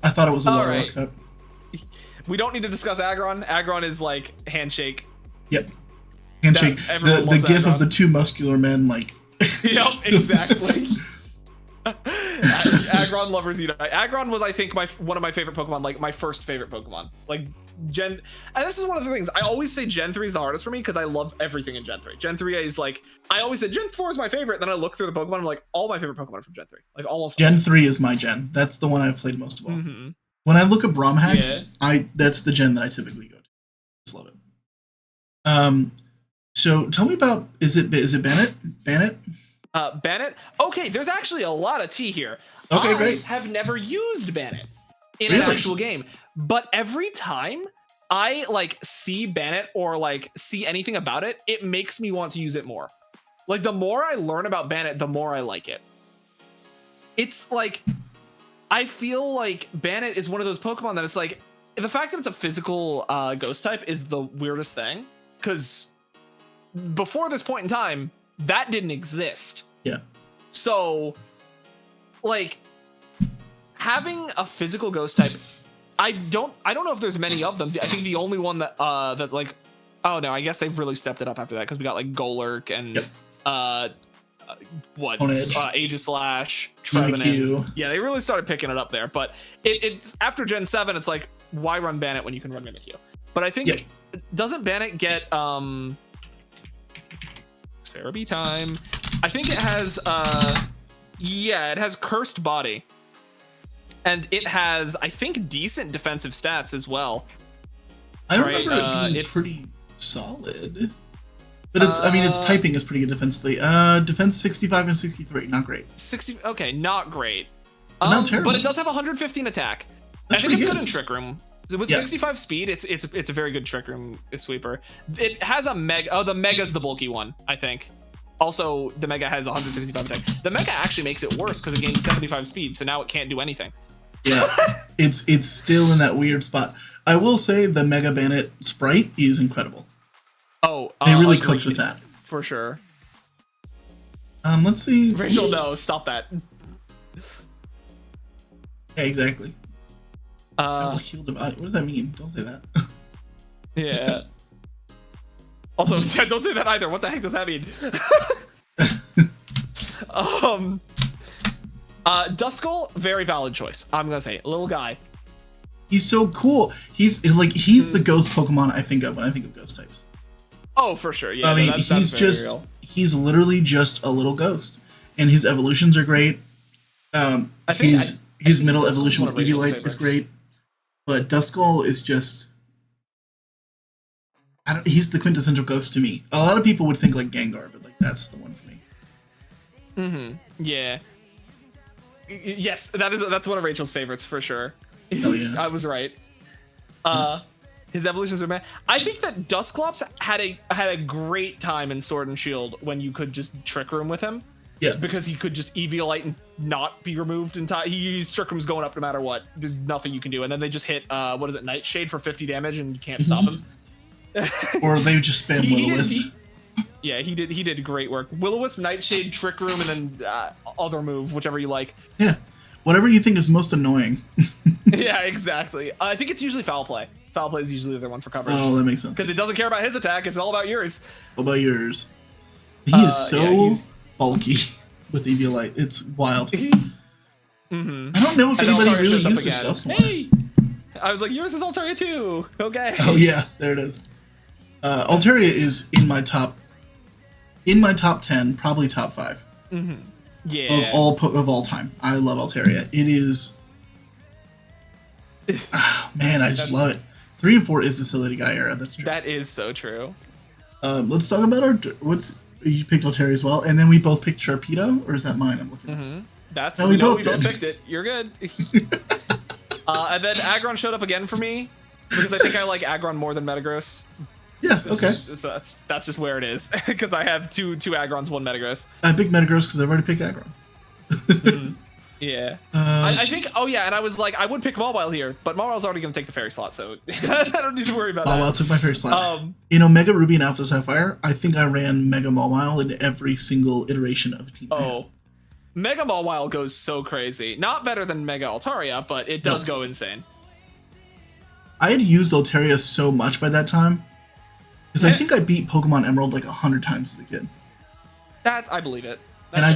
Speaker 2: I thought it was a lower workup.
Speaker 1: We don't need to discuss Aggron. Aggron is like Handshake.
Speaker 2: Yep. Handshake. The gif of the two muscular men, like...
Speaker 1: Yep, exactly. Aggron lovers unite. Aggron was, I think, one of my favorite Pokemon, like my first favorite Pokemon. Like and this is one of the things I always say. Gen 3 is the hardest for me because I love everything in Gen 3. Gen 3 is like, I always say Gen 4 is my favorite. Then I look through the Pokemon, I'm like, all my favorite Pokemon are from Gen 3. Like almost.
Speaker 2: Gen 3 is my gen. That's the one I've played most of all. When I look at Bromhax, that's the gen that I typically go to. Just love it. So tell me about, is it Bennett?
Speaker 1: Bennett? Okay, there's actually a lot of tea here.
Speaker 2: Okay, great.
Speaker 1: I have never used Bennett in an actual game, but every time I like see Bennett or like see anything about it, it makes me want to use it more. Like the more I learn about Bennett, the more I like it. It's like, I feel like Bennett is one of those Pokemon that it's like, the fact that it's a physical ghost type is the weirdest thing, because before this point in time, that didn't exist.
Speaker 2: Yeah.
Speaker 1: So, like, having a physical ghost type, I don't know if there's many of them. I think the only one that that's like, oh no, I guess they've really stepped it up after that, because we got like Golurk and Aegislash, Trevenant. Yeah, they really started picking it up there. But it's after Gen 7, it's like, why run Bennett when you can run Mimikyu? But I think doesn't Bennett get Cerebi time? I think it has it has Cursed Body, and it has, I think, decent defensive stats as well.
Speaker 2: I remember it being pretty solid, but it's its typing is pretty good defensively. Defense 65 and 63, not great. 60,
Speaker 1: okay, not great.
Speaker 2: Not terrible.
Speaker 1: But it does have 115 attack.
Speaker 2: That's
Speaker 1: I think it's
Speaker 2: good
Speaker 1: in Trick Room. With 65 speed, it's a very good Trick Room sweeper. It has a Mega. Oh, the Mega's the bulky one, I think. Also, the Mega has 165 attack. The Mega actually makes it worse because it gains 75 speed, so now it can't do anything.
Speaker 2: Yeah, it's still in that weird spot. I will say the Mega Bennett sprite is incredible.
Speaker 1: Oh,
Speaker 2: they really cooked with that.
Speaker 1: For sure.
Speaker 2: Let's see.
Speaker 1: Rachel, no, stop that.
Speaker 2: Yeah, exactly. What does that mean? Don't say that.
Speaker 1: Yeah. Also, don't say that either. What the heck does that mean? Duskull, very valid choice. I'm gonna say little guy.
Speaker 2: He's so cool. He's the ghost Pokemon I think of when I think of ghost types.
Speaker 1: Oh, for sure. Yeah.
Speaker 2: I mean, he's literally just a little ghost, and his evolutions are great. His middle evolution with Eviolite is great, but Duskull is just. He's the quintessential ghost to me. A lot of people would think like Gengar, but like that's the one for me.
Speaker 1: Yeah. Yes, that's one of Rachel's favorites for sure.
Speaker 2: Oh yeah.
Speaker 1: I was right. His evolutions are bad. I think that Dusclops had a great time in Sword and Shield when you could just Trick Room with him.
Speaker 2: Yeah.
Speaker 1: Because he could just Eviolite and not be removed in time. He used Trick Room's going up no matter what. There's nothing you can do. And then they just hit what is it, Nightshade for 50 damage and you can't stop him.
Speaker 2: Or they just spam Will-O-Wisp.
Speaker 1: Yeah, he did great work. Will-O-Wisp, Nightshade, Trick Room, and then other move, whichever you like.
Speaker 2: Yeah. Whatever you think is most annoying.
Speaker 1: Yeah, exactly. I think it's usually Foul Play. Foul Play is usually the other one for coverage.
Speaker 2: Oh, that makes sense.
Speaker 1: Because it doesn't care about his attack. It's all about yours.
Speaker 2: What about yours? He is so bulky with Eviolite. It's wild. I don't know if anybody really uses Duskmore.
Speaker 1: Hey! I was like, yours is Altaria too. Okay.
Speaker 2: Oh yeah, there it is. Altaria is in my top 10, probably top 5.
Speaker 1: Yeah.
Speaker 2: Of all time. I love Altaria. It is. Man, I just love it. 3 and 4 is the Silly Guy era. That's true.
Speaker 1: That is so true.
Speaker 2: Let's talk about you picked Altaria as well, and then we both picked Sharpedo, or is that mine? I'm looking.
Speaker 1: We both picked it. You're good. And then Aggron showed up again for me because I think I like Aggron more than Metagross.
Speaker 2: Yeah, okay.
Speaker 1: So that's just where it is because I have two Aggrons, one Metagross.
Speaker 2: I picked Metagross because I've already picked Aggron.
Speaker 1: Yeah. I think. Oh yeah, and I was like, I would pick Mawile here, but Mawile's already gonna take the fairy slot, so I don't need to worry about that.
Speaker 2: Mawile took my fairy slot. In Omega Ruby and Alpha Sapphire, I think I ran Mega Mawile in every single iteration of Team.
Speaker 1: Oh, Mega Mawile goes so crazy. Not better than Mega Altaria, but it does go insane.
Speaker 2: I had used Altaria so much by that time. Because I think I beat Pokemon Emerald like 100 times as a kid.
Speaker 1: That I believe it.
Speaker 2: And I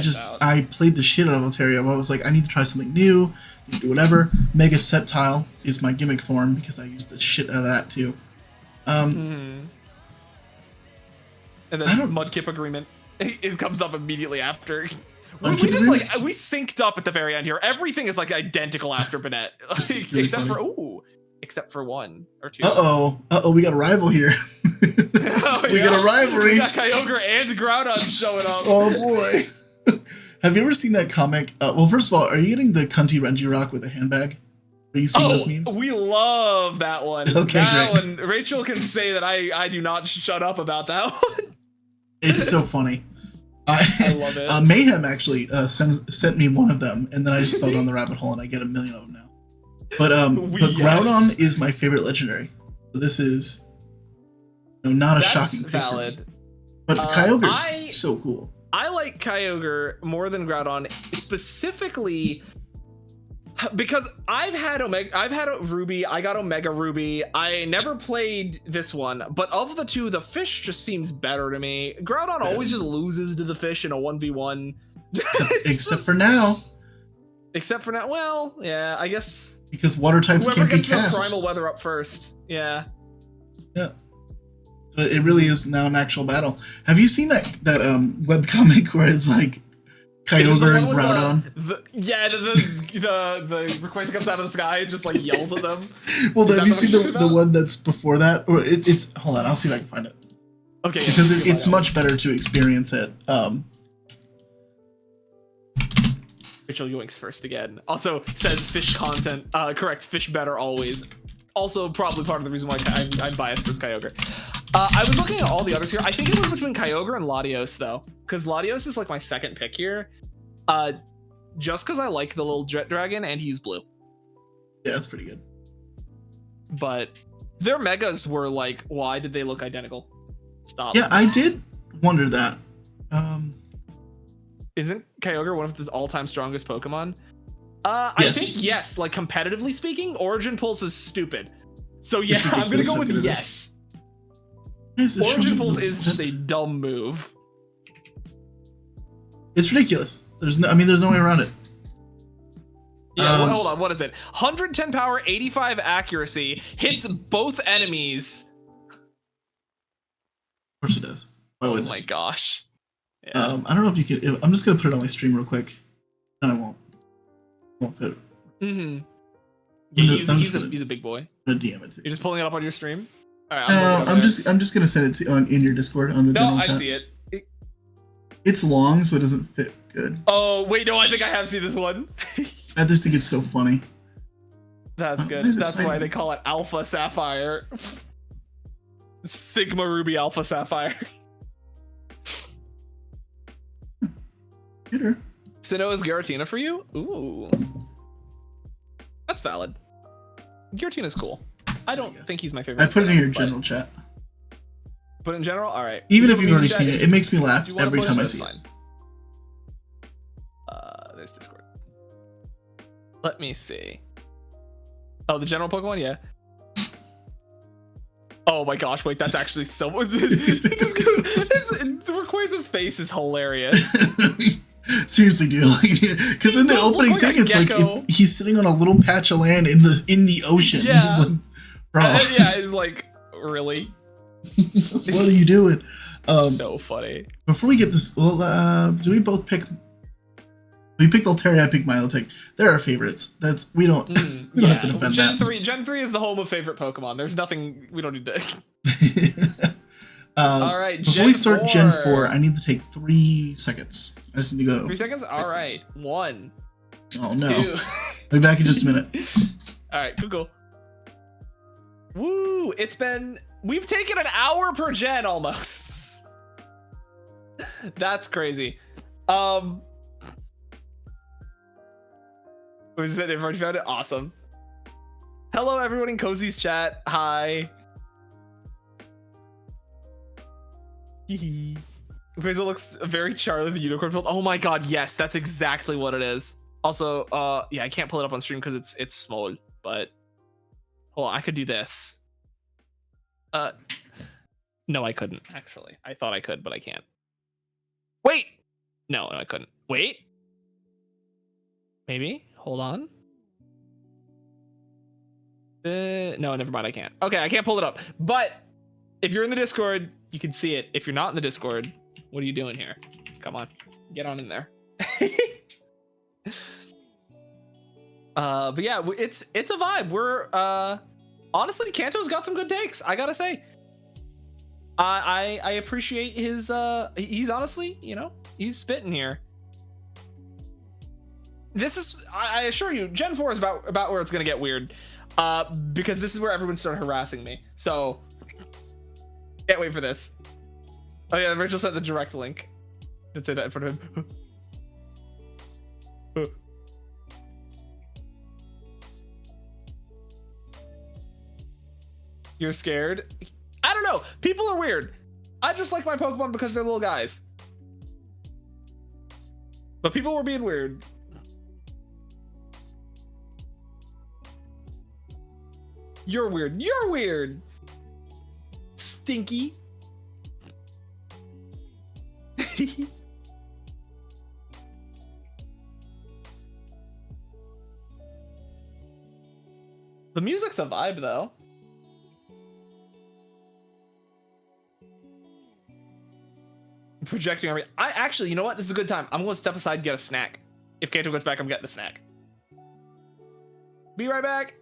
Speaker 2: played the shit out of Altaria. I was like, I need to try something new, do whatever. Mega Sceptile is my gimmick form because I used the shit out of that too.
Speaker 1: And then Mudkip Agreement, it comes up immediately after. We synced up at the very end here. Everything is like identical after Banette, except for 1 or 2.
Speaker 2: We got a rival here. We got a rivalry.
Speaker 1: We got Kyogre and Groudon showing up.
Speaker 2: Oh boy. Have you ever seen that comic? Well, first of all, are you getting the Cunty Renji with a handbag? Are you seeing those memes?
Speaker 1: We love that one.
Speaker 2: Okay,
Speaker 1: that
Speaker 2: great.
Speaker 1: one, Rachel can say that I do not shut up about that one.
Speaker 2: It's so funny.
Speaker 1: I love it.
Speaker 2: Mayhem actually sent me one of them, and then I just fell down the rabbit hole, and I get a million of them now. But Groudon is my favorite legendary. So this is not a shocking pick. Valid. But Kyogre's so cool.
Speaker 1: I like Kyogre more than Groudon, specifically because I've had Ruby, I got Omega Ruby. I never played this one, but of the two, the fish just seems better to me. Groudon always just loses to the fish in a 1v1.
Speaker 2: Except for now.
Speaker 1: Except for now. Well, yeah, I guess.
Speaker 2: Because water types can't be cast.
Speaker 1: The primal weather up first. Yeah.
Speaker 2: Yeah. So it really is now an actual battle. Have you seen that webcomic where it's like Kyogre and Groudon?
Speaker 1: The request comes out of the sky and just like yells at them.
Speaker 2: Well, have you seen the one that's before that? Or it's hold on, I'll see if I can find it.
Speaker 1: Okay.
Speaker 2: Because it's much better to experience it.
Speaker 1: Rachel Yoinks first again. Also says fish content. Correct, fish better always. Also probably part of the reason why I'm biased towards Kyogre. I was looking at all the others here. I think it was between Kyogre and Latios though, because Latios is like my second pick here. Just because I like the little jet dragon and he's blue.
Speaker 2: Yeah, that's pretty good.
Speaker 1: But their megas were like, why did they look identical? Stop.
Speaker 2: Yeah, I did wonder that.
Speaker 1: Isn't Kyogre one of the all-time strongest Pokemon? I think yes. Like competitively speaking, Origin Pulse is stupid. So yeah, I'm gonna go with yes. Origin Pulse is just a dumb move.
Speaker 2: It's ridiculous. There's no way around it.
Speaker 1: Yeah, hold on. What is it? 110 power, 85 accuracy, hits both enemies.
Speaker 2: Of course it does.
Speaker 1: Oh my gosh.
Speaker 2: Yeah. I don't know if you can. I'm just gonna put it on my stream real quick. No, I won't. Won't fit.
Speaker 1: Mm-hmm. Yeah, he's a big boy.
Speaker 2: I'm gonna DM it to you.
Speaker 1: You're just pulling it up on your stream?
Speaker 2: All right, I'm just gonna send it to in your Discord on the general chat.
Speaker 1: I see it.
Speaker 2: It's long, so it doesn't fit good.
Speaker 1: Oh wait, no, I think I have seen this one.
Speaker 2: I just think it's so funny.
Speaker 1: That's good. That's why they call it Alpha Sapphire. Sigma Ruby Alpha Sapphire.
Speaker 2: Get her.
Speaker 1: Sinnoh is Giratina for you? Ooh. That's valid. Giratina's cool. I don't think he's my favorite.
Speaker 2: I put it in your general chat.
Speaker 1: Put it in general? Alright.
Speaker 2: Even if you've already seen it, it makes me laugh every time I see it.
Speaker 1: There's Discord. Let me see. Oh, the general Pokemon? Yeah. Oh my gosh, wait, that's actually so much. Rayquaza's face is hilarious.
Speaker 2: Seriously, dude, because in the opening thing, it's he's sitting on a little patch of land in the ocean.
Speaker 1: Yeah,
Speaker 2: like, bro.
Speaker 1: Yeah, it's like, really?
Speaker 2: What are you doing?
Speaker 1: So funny.
Speaker 2: Before we get this, do we both pick? We picked Altaria, I picked Milotic. They're our favorites. We don't have to defend
Speaker 1: Gen 3. Gen 3 is the home of favorite Pokemon. There's nothing we don't need to. All right.
Speaker 2: Before we start Gen 4, I need to take 3 seconds. I just need to go.
Speaker 1: 3 seconds. All right. 1.
Speaker 2: Oh no.
Speaker 1: 2.
Speaker 2: I'll be back in just a minute.
Speaker 1: All right. Cool. Woo! We've taken an hour per gen almost. That's crazy. Was that everybody found it? Awesome. Hello, everyone in Cozy's chat. Hi. Because it looks very Charlie the Unicorn Field. Oh my god, yes, that's exactly what it is. Also, yeah, I can't pull it up on stream because it's small, but hold on, I could do this. No, I couldn't actually. I thought I could, but I can't. Wait, no, I couldn't. Wait, maybe. Hold on. No, never mind. I can't. Okay, I can't pull it up. But if you're in the Discord, you can see it. If you're not in the Discord, what are you doing here? Come on, get on in there. But yeah, it's a vibe. We're honestly, Kanto's got some good takes. I gotta say, I appreciate his. He's honestly, he's spitting here. This is, I assure you, Gen 4 is about where it's gonna get weird, because this is where everyone started harassing me. So can't wait for this. Oh yeah, Rachel sent the direct link. Did say that in front of him. You're scared? I don't know. People are weird. I just like my Pokemon because they're little guys. But people were being weird. You're weird. You're weird. Stinky. The music's a vibe, though. Projecting army. I actually, you know what? This is a good time. I'm going to step aside and get a snack. If Kanto gets back, I'm getting a snack. Be right back.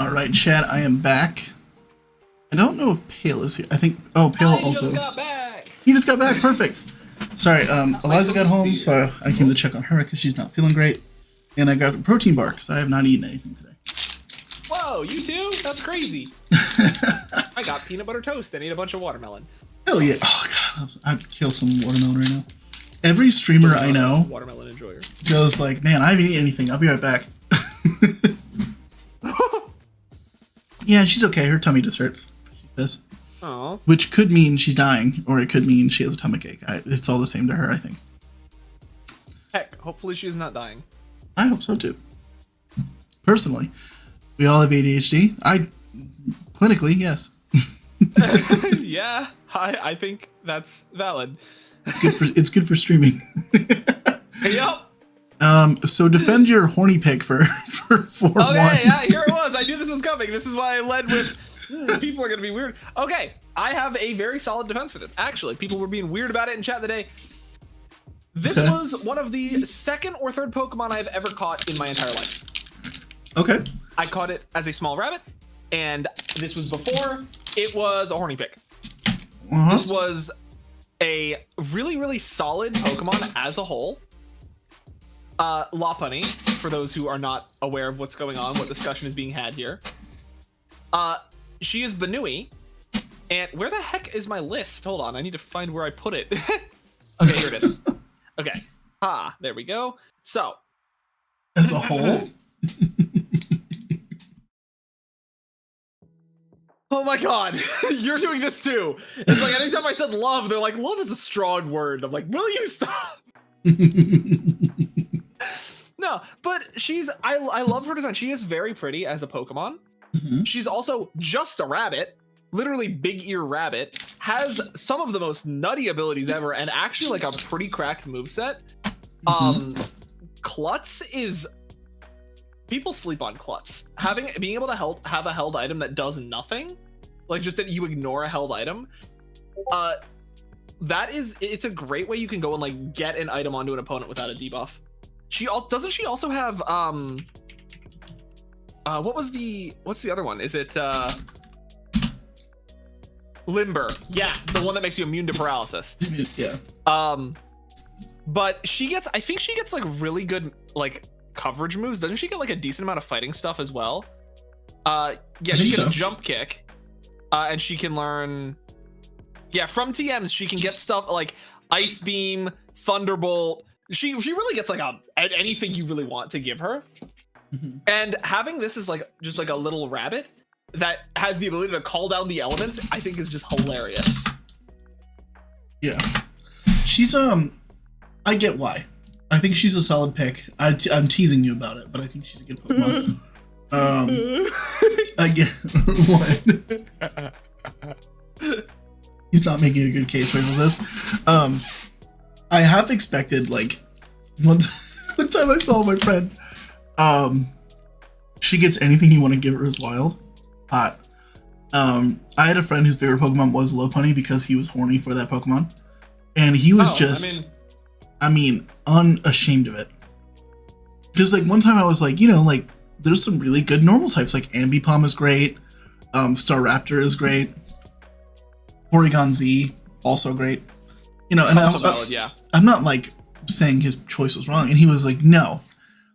Speaker 2: Alright, chat, I am back. I don't know if Pale is here. I think... Oh, Pale also...
Speaker 1: Just got back.
Speaker 2: He just got back, perfect. Sorry, Eliza got home, so I came to check on her because she's not feeling great. And I grabbed a protein bar because I have not eaten anything today.
Speaker 1: Whoa, you too? That's crazy. I got peanut butter toast and ate a bunch of watermelon.
Speaker 2: Hell yeah. Oh, God, I'd kill some watermelon right now. Every streamer I know
Speaker 1: watermelon enjoyer
Speaker 2: goes like, man, I haven't eaten anything. I'll be right back. Yeah, she's okay. Her tummy just hurts. This.
Speaker 1: Aww.
Speaker 2: Which could mean she's dying, or it could mean she has a tummy ache. It's all the same to her, I think.
Speaker 1: Heck, hopefully she's not dying.
Speaker 2: I hope so too. Personally, we all have ADHD. Clinically, yes.
Speaker 1: Yeah, I think that's valid.
Speaker 2: It's good for streaming.
Speaker 1: Yep.
Speaker 2: So defend your horny pick for 4-1.
Speaker 1: Okay, yeah, here it was. I knew this was coming. This is why I led with people are gonna be weird. Okay, I have a very solid defense for this. Actually, people were being weird about it in chat today. This was one of the second or third Pokemon I've ever caught in my entire life.
Speaker 2: Okay.
Speaker 1: I caught it as a small rabbit, and this was before it was a horny pick. This was a really, really solid Pokemon as a whole. Lopunny, for those who are not aware of what's going on, what discussion is being had here. She is Banui, and where the heck is my list? Hold on, I need to find where I put it. Okay, here it is. Okay, there we go. So,
Speaker 2: as a whole?
Speaker 1: Oh my god, you're doing this too. It's like anytime I said love, they're like, love is a strong word. I'm like, will you stop? No, but I love her design. She is very pretty as a Pokemon. Mm-hmm. She's also just a rabbit, literally big ear rabbit, has some of the most nutty abilities ever, and actually like a pretty cracked moveset. Klutz is, people sleep on Klutz. Being able to have a held item that does nothing, like just that you ignore a held item, it's a great way you can go and like get an item onto an opponent without a debuff. Doesn't she also have what's the other one? Is it Limber? Yeah, the one that makes you immune to paralysis.
Speaker 2: Yeah.
Speaker 1: But I think she gets like really good like coverage moves. Doesn't she get like a decent amount of fighting stuff as well? Yeah, she gets jump kick. And she can learn, yeah, from TMs she can get stuff like Ice Beam, Thunderbolt. She really gets like anything you really want to give her. Mm-hmm. And having this as like just like a little rabbit that has the ability to call down the elements, I think is just hilarious.
Speaker 2: Yeah, she's I get why. I think she's a solid pick. I'm teasing you about it, but I think she's a good Pokemon. I get what. He's not making a good case, Rachel says. I have expected, like, one time I saw my friend, she gets anything you want to give her is wild. Hot. I had a friend whose favorite Pokemon was Lopunny because he was horny for that Pokemon. And he was unashamed of it. Just like one time I was like, like, there's some really good normal types, like Ambipom is great, Staraptor is great, Porygon Z, also great. And I'm not like saying his choice was wrong, and he was like, no,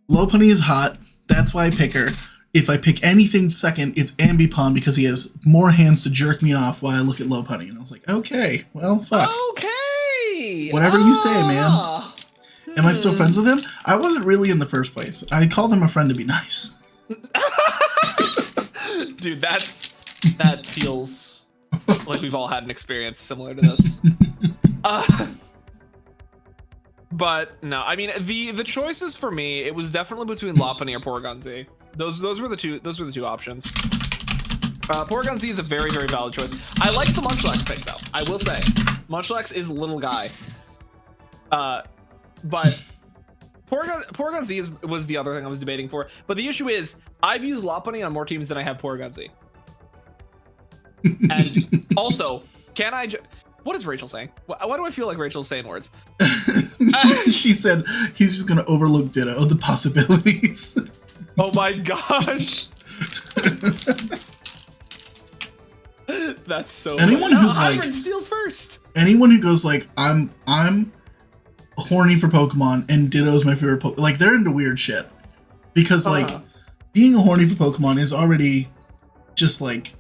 Speaker 2: Lopunny is hot, that's why I pick her. If I pick anything second, it's Ambipom because he has more hands to jerk me off while I look at Lopunny. And I was like, okay, well, fuck.
Speaker 1: Okay!
Speaker 2: Whatever you say, man. Am I still friends with him? I wasn't really in the first place. I called him a friend to be nice.
Speaker 1: Dude, that feels like we've all had an experience similar to this. But no, I mean the choices for me, it was definitely between Lopunny or Porygon Z. Those were the two options. Porygon Z is a very, very valid choice. I like the Munchlax pick though. I will say, Munchlax is a little guy. But Porygon Z was the other thing I was debating for. But the issue is, I've used Lopunny on more teams than I have Porygon Z. And also, what is Rachel saying? Why do I feel like Rachel's saying words?
Speaker 2: She said he's just going to overlook Ditto, the possibilities.
Speaker 1: Oh my gosh. That's so
Speaker 2: anyone
Speaker 1: funny.
Speaker 2: who's like
Speaker 1: Hybrid steals first.
Speaker 2: Anyone who goes like I'm horny for Pokemon and Ditto's my favorite Pokemon, like they're into weird shit. Because like being a horny for Pokemon is already just like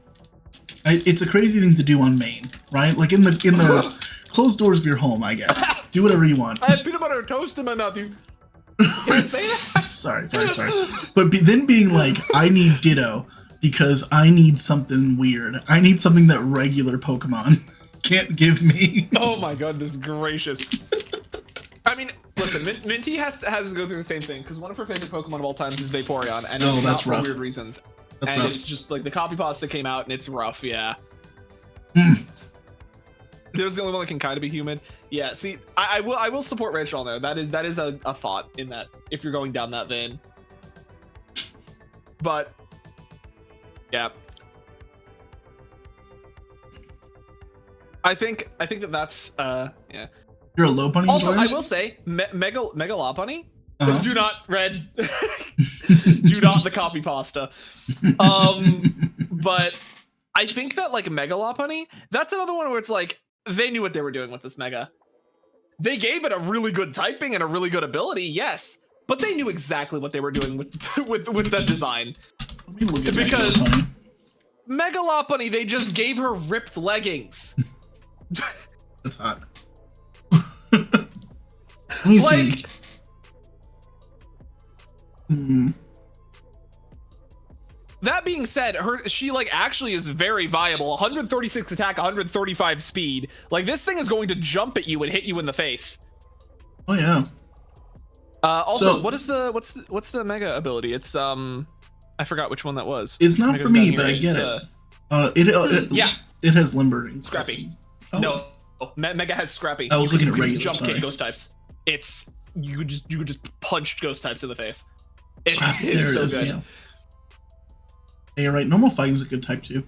Speaker 2: it's a crazy thing to do on main, right? Like in the closed doors of your home, I guess. Do whatever you want.
Speaker 1: I have peanut butter toast in my mouth, you can't say that.
Speaker 2: sorry. But then being like, I need Ditto because I need something weird. I need something that regular Pokemon can't give me.
Speaker 1: Oh my goodness gracious. I mean, listen, Minty has to go through the same thing because one of her favorite Pokemon of all time is Vaporeon, and it's not for weird reasons. That's rough. It's just like the copy pasta came out and it's rough, yeah. There's the only one that can kind of be human. Yeah, see, I will support Rachel on there. That is a thought in that if you're going down that vein. But yeah. I think that's yeah.
Speaker 2: You're a Lopunny.
Speaker 1: Also, I will say, Mega Lopunny. Do not red. Do not the copy pasta. But I think that like Mega Lopunny, that's another one where it's like they knew what they were doing with this Mega. They gave it a really good typing and a really good ability, yes, but they knew exactly what they were doing with the design.
Speaker 2: Let me look at
Speaker 1: because Mega Lopunny, they just gave her ripped leggings.
Speaker 2: That's hot. Let me see.
Speaker 1: That being said, she like actually is very viable. 136 attack, 135 speed. Like this thing is going to jump at you and hit you in the face.
Speaker 2: Oh yeah.
Speaker 1: Also, what's the Mega ability? It's I forgot which one that was.
Speaker 2: It's not for me, but I get it. Yeah. It has Limbering.
Speaker 1: Scrappy. Oh. No, Mega has Scrappy.
Speaker 2: I was looking at regular.
Speaker 1: Jump kick ghost types. You could just punch ghost types in the face. It's
Speaker 2: there it is. Good. Yeah. Yeah, you're right. Normal fighting is a good type too.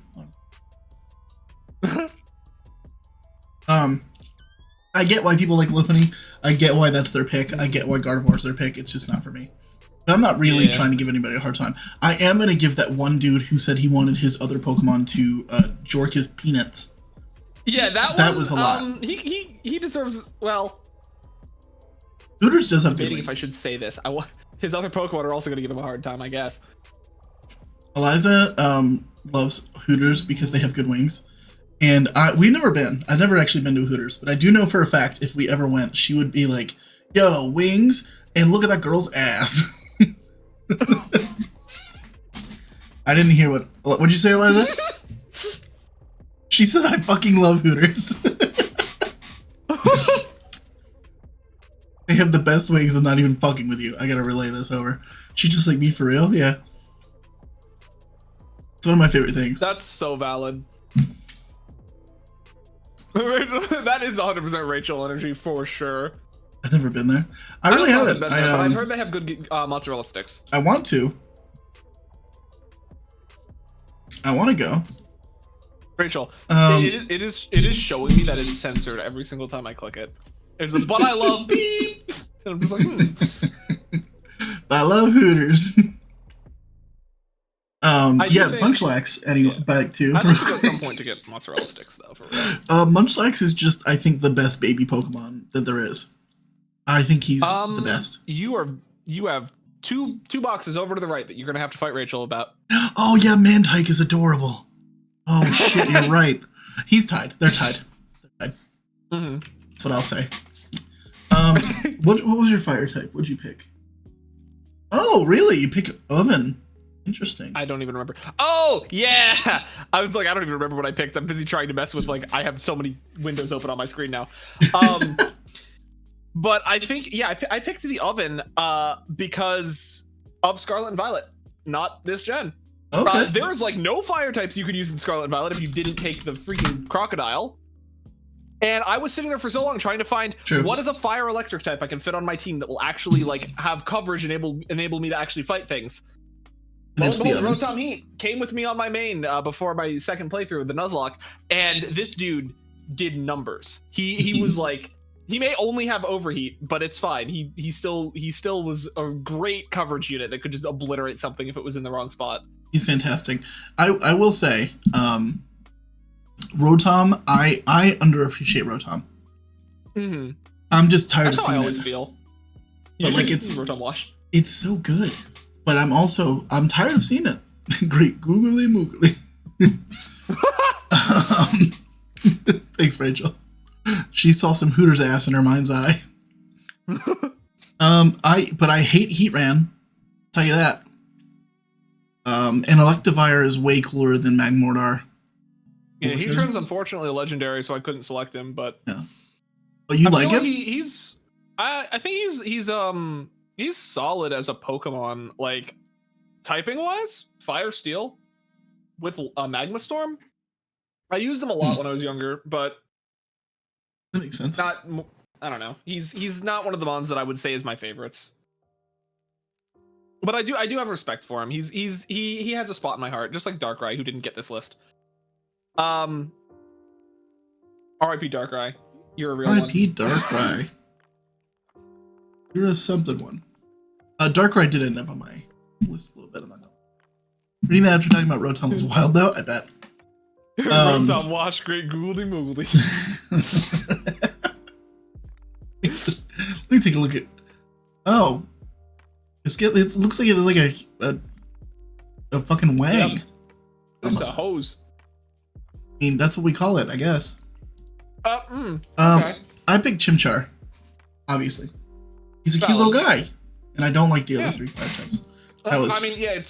Speaker 2: I get why people like Lopunny. I get why that's their pick. I get why Gardevoir's their pick. It's just not for me. But I'm not really trying to give anybody a hard time. I am going to give that one dude who said he wanted his other Pokemon to jork his peanuts.
Speaker 1: Yeah, that was a lot. He deserves, well...
Speaker 2: Hooters does have good wings.
Speaker 1: If I should say this. His other Pokemon are also going to give him a hard time, I guess.
Speaker 2: Eliza loves Hooters because they have good wings. And I've never actually been to Hooters, but I do know for a fact if we ever went, she would be like, yo, wings, and look at that girl's ass. I didn't hear what'd you say, Eliza? She said, I fucking love Hooters. They have the best wings. I'm not even fucking with you. I gotta relay this over. She just like me for real? Yeah. It's one of my favorite things.
Speaker 1: That's so valid. That is 100% Rachel energy for sure.
Speaker 2: I've never been there. I really haven't.
Speaker 1: But I've heard they have good mozzarella sticks.
Speaker 2: I want to. I want to go.
Speaker 1: Rachel, it is showing me that it's censored every single time I click it. There's a but I love beep. And I'm just like,
Speaker 2: I love Hooters. Munchlax back too.
Speaker 1: I'd like to go at some point to get mozzarella sticks though. For real.
Speaker 2: Munchlax is just, I think, the best baby Pokemon that there is. I think he's the best.
Speaker 1: You have two boxes over to the right that you're gonna have to fight Rachel about.
Speaker 2: Oh yeah, Mantike is adorable. Oh shit, you're right. He's tied. They're tied.
Speaker 1: Mm-hmm.
Speaker 2: That's what I'll say. What was your fire type? What'd you pick? Oh, really? You pick Oven. Interesting.
Speaker 1: I don't even remember. Oh, yeah! I was like, I don't even remember what I picked. I'm busy trying to mess with, like, I have so many windows open on my screen now. But I think, yeah, I picked the Oven because of Scarlet and Violet, not this gen.
Speaker 2: Okay.
Speaker 1: There was, like, no fire types you could use in Scarlet and Violet if you didn't take the freaking Crocodile. And I was sitting there for so long trying to find what is a fire electric type I can fit on my team that will actually, like, have coverage and enable me to actually fight things. Rotom Heat came with me on my main before my second playthrough with the Nuzlocke, and this dude did numbers. He was like, he may only have overheat, but it's fine. He still was a great coverage unit that could just obliterate something if it was in the wrong spot.
Speaker 2: He's fantastic. I will say, Rotom, I underappreciate Rotom.
Speaker 1: Mm-hmm.
Speaker 2: I'm just tired of seeing
Speaker 1: it. That's how I always feel.
Speaker 2: But like it's
Speaker 1: Rotom Wash.
Speaker 2: It's so good, but I'm tired of seeing it. Great googly moogly. Thanks, Rachel. She saw some Hooters ass in her mind's eye. I hate Heatran. Tell you that. And Electivire is way cooler than Magmortar.
Speaker 1: Yeah, Heatran's unfortunately a legendary, so I couldn't select him. But
Speaker 2: yeah, but you like him?
Speaker 1: I think he's solid as a Pokemon, like typing wise. Fire Steel with Magma Storm. I used him a lot when I was younger, but
Speaker 2: that makes sense.
Speaker 1: I don't know. He's not one of the ones that I would say is my favorites. But I do have respect for him. He has a spot in my heart, just like Darkrai, who didn't get this list. R.I.P. Darkrai. You're a real one.
Speaker 2: R.I.P. Darkrai. You're a something one. Darkrai did end up on my list a little bit on that note. Reading that after talking about Rotom was wild, though, I bet.
Speaker 1: Rotom Wash, great googly moogly.
Speaker 2: Let me take a look at. Oh, it looks like it is like a fucking wang.
Speaker 1: Yep. It's a hose.
Speaker 2: I mean, that's what we call it, I guess.
Speaker 1: Okay.
Speaker 2: I picked Chimchar. Obviously, he's a cute little guy, and I don't like the other 3-5 types.
Speaker 1: I mean, yeah.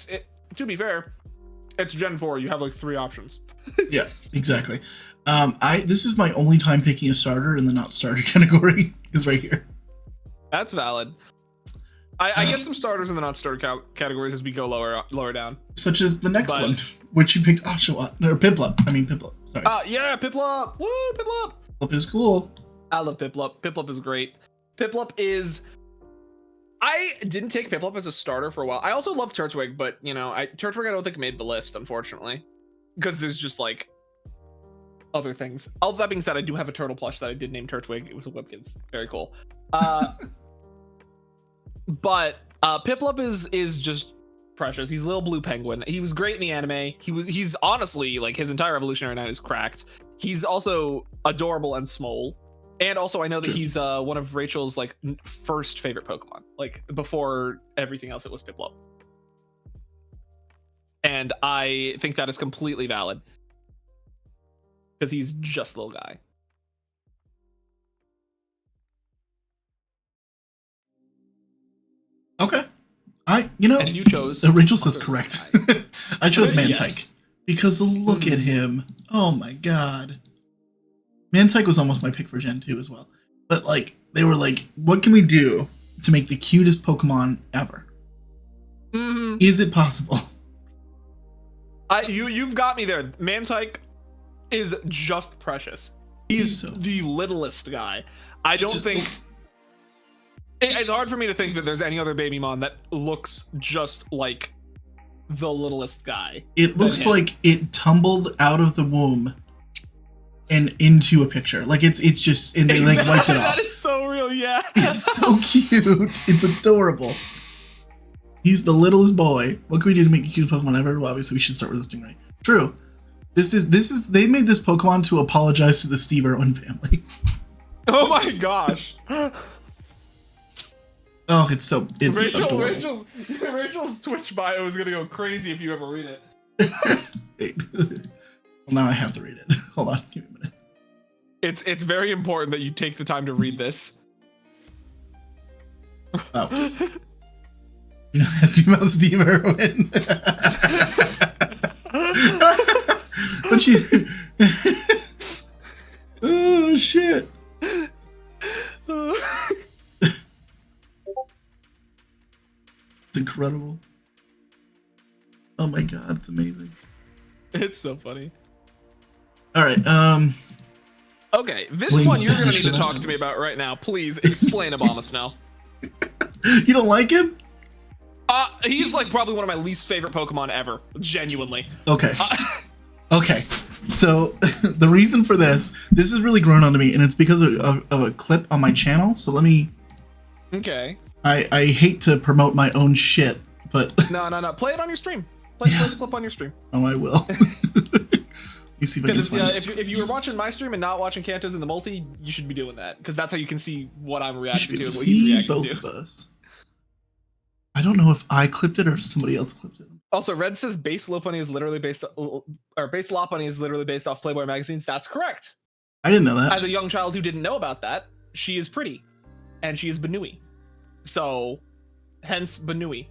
Speaker 1: To be fair, it's Gen 4. You have like 3 options.
Speaker 2: Yeah, exactly. This is my only time picking a starter in the not starter category. Is right here.
Speaker 1: That's valid. I get some starters in the not starter categories as we go lower down.
Speaker 2: Such as the next one, which you picked Oshawott or Piplup. I mean Piplup. Sorry.
Speaker 1: Yeah, Piplup. Woo, Piplup.
Speaker 2: Piplup is cool.
Speaker 1: I love Piplup. Piplup is great. Piplup is. I didn't take Piplup as a starter for a while. I also love Turtwig, but Turtwig I don't think made the list, unfortunately, because there's just like other things. All that being said, I do have a turtle plush that I did name Turtwig. It was a Whipkins. Very cool. But Piplup is just precious. He's a little blue penguin. He was great in the anime. He's honestly, like, his entire evolutionary line is cracked. He's also adorable and small. And also I know that he's one of Rachel's like first favorite Pokemon. Like before everything else, it was Piplup. And I think that is completely valid. Because he's just a little guy.
Speaker 2: Okay. And
Speaker 1: you chose.
Speaker 2: Rachel says correct. I chose Mantike. Yes. Because look at him. Oh my god. Mantike was almost my pick for Gen 2 as well. But like, they were like, what can we do to make the cutest Pokemon ever?
Speaker 1: Mm-hmm.
Speaker 2: Is it possible?
Speaker 1: You've got me there. Mantike is just precious. He's the littlest guy. I don't think... It's hard for me to think that there's any other Babymon that looks just like the littlest guy.
Speaker 2: It looks like it tumbled out of the womb and into a picture. Like it's just, and they like wiped it off.
Speaker 1: That is so real, yeah.
Speaker 2: It's so cute. It's adorable. He's the littlest boy. What can we do to make the cutest Pokemon ever? Well, obviously we should start resisting, right? True. This is they made this Pokemon to apologize to the Steve Irwin family.
Speaker 1: Oh my gosh.
Speaker 2: Oh, it's adorable.
Speaker 1: Rachel's Twitch bio is gonna go crazy if you ever read it.
Speaker 2: Wait. Well, now I have to read it. Hold on, give me a minute.
Speaker 1: It's very important that you take the time to read this.
Speaker 2: Oh. Has me about Steve Irwin. But she. Oh shit. It's incredible. Oh my god, it's amazing.
Speaker 1: It's so funny.
Speaker 2: All right,
Speaker 1: okay, this one you're gonna need to talk to me about right now. Please explain Abomasnow now.
Speaker 2: You don't like him?
Speaker 1: He's like probably one of my least favorite Pokemon ever. Genuinely.
Speaker 2: Okay. Okay. So the reason for this has really grown onto me, and it's because of a clip on my channel. So let me.
Speaker 1: Okay.
Speaker 2: I hate to promote my own shit, but
Speaker 1: no. Play it on your stream. Play the clip on your stream.
Speaker 2: Oh, I will. You see if I can
Speaker 1: Because
Speaker 2: find it.
Speaker 1: if you were watching my stream and not watching Kanto's in the multi, you should be doing that because that's how you can see what I'm reacting to.
Speaker 2: You
Speaker 1: What
Speaker 2: should
Speaker 1: he's
Speaker 2: see
Speaker 1: reacting
Speaker 2: both
Speaker 1: to.
Speaker 2: of us. I don't know if I clipped it or if somebody else clipped it.
Speaker 1: Also, Red says base low bunny is literally based, or base lot bunny is literally based off Playboy magazines. That's correct.
Speaker 2: I didn't know that.
Speaker 1: As a young child who didn't know about that, she is pretty, and she is Banui, so hence Banui.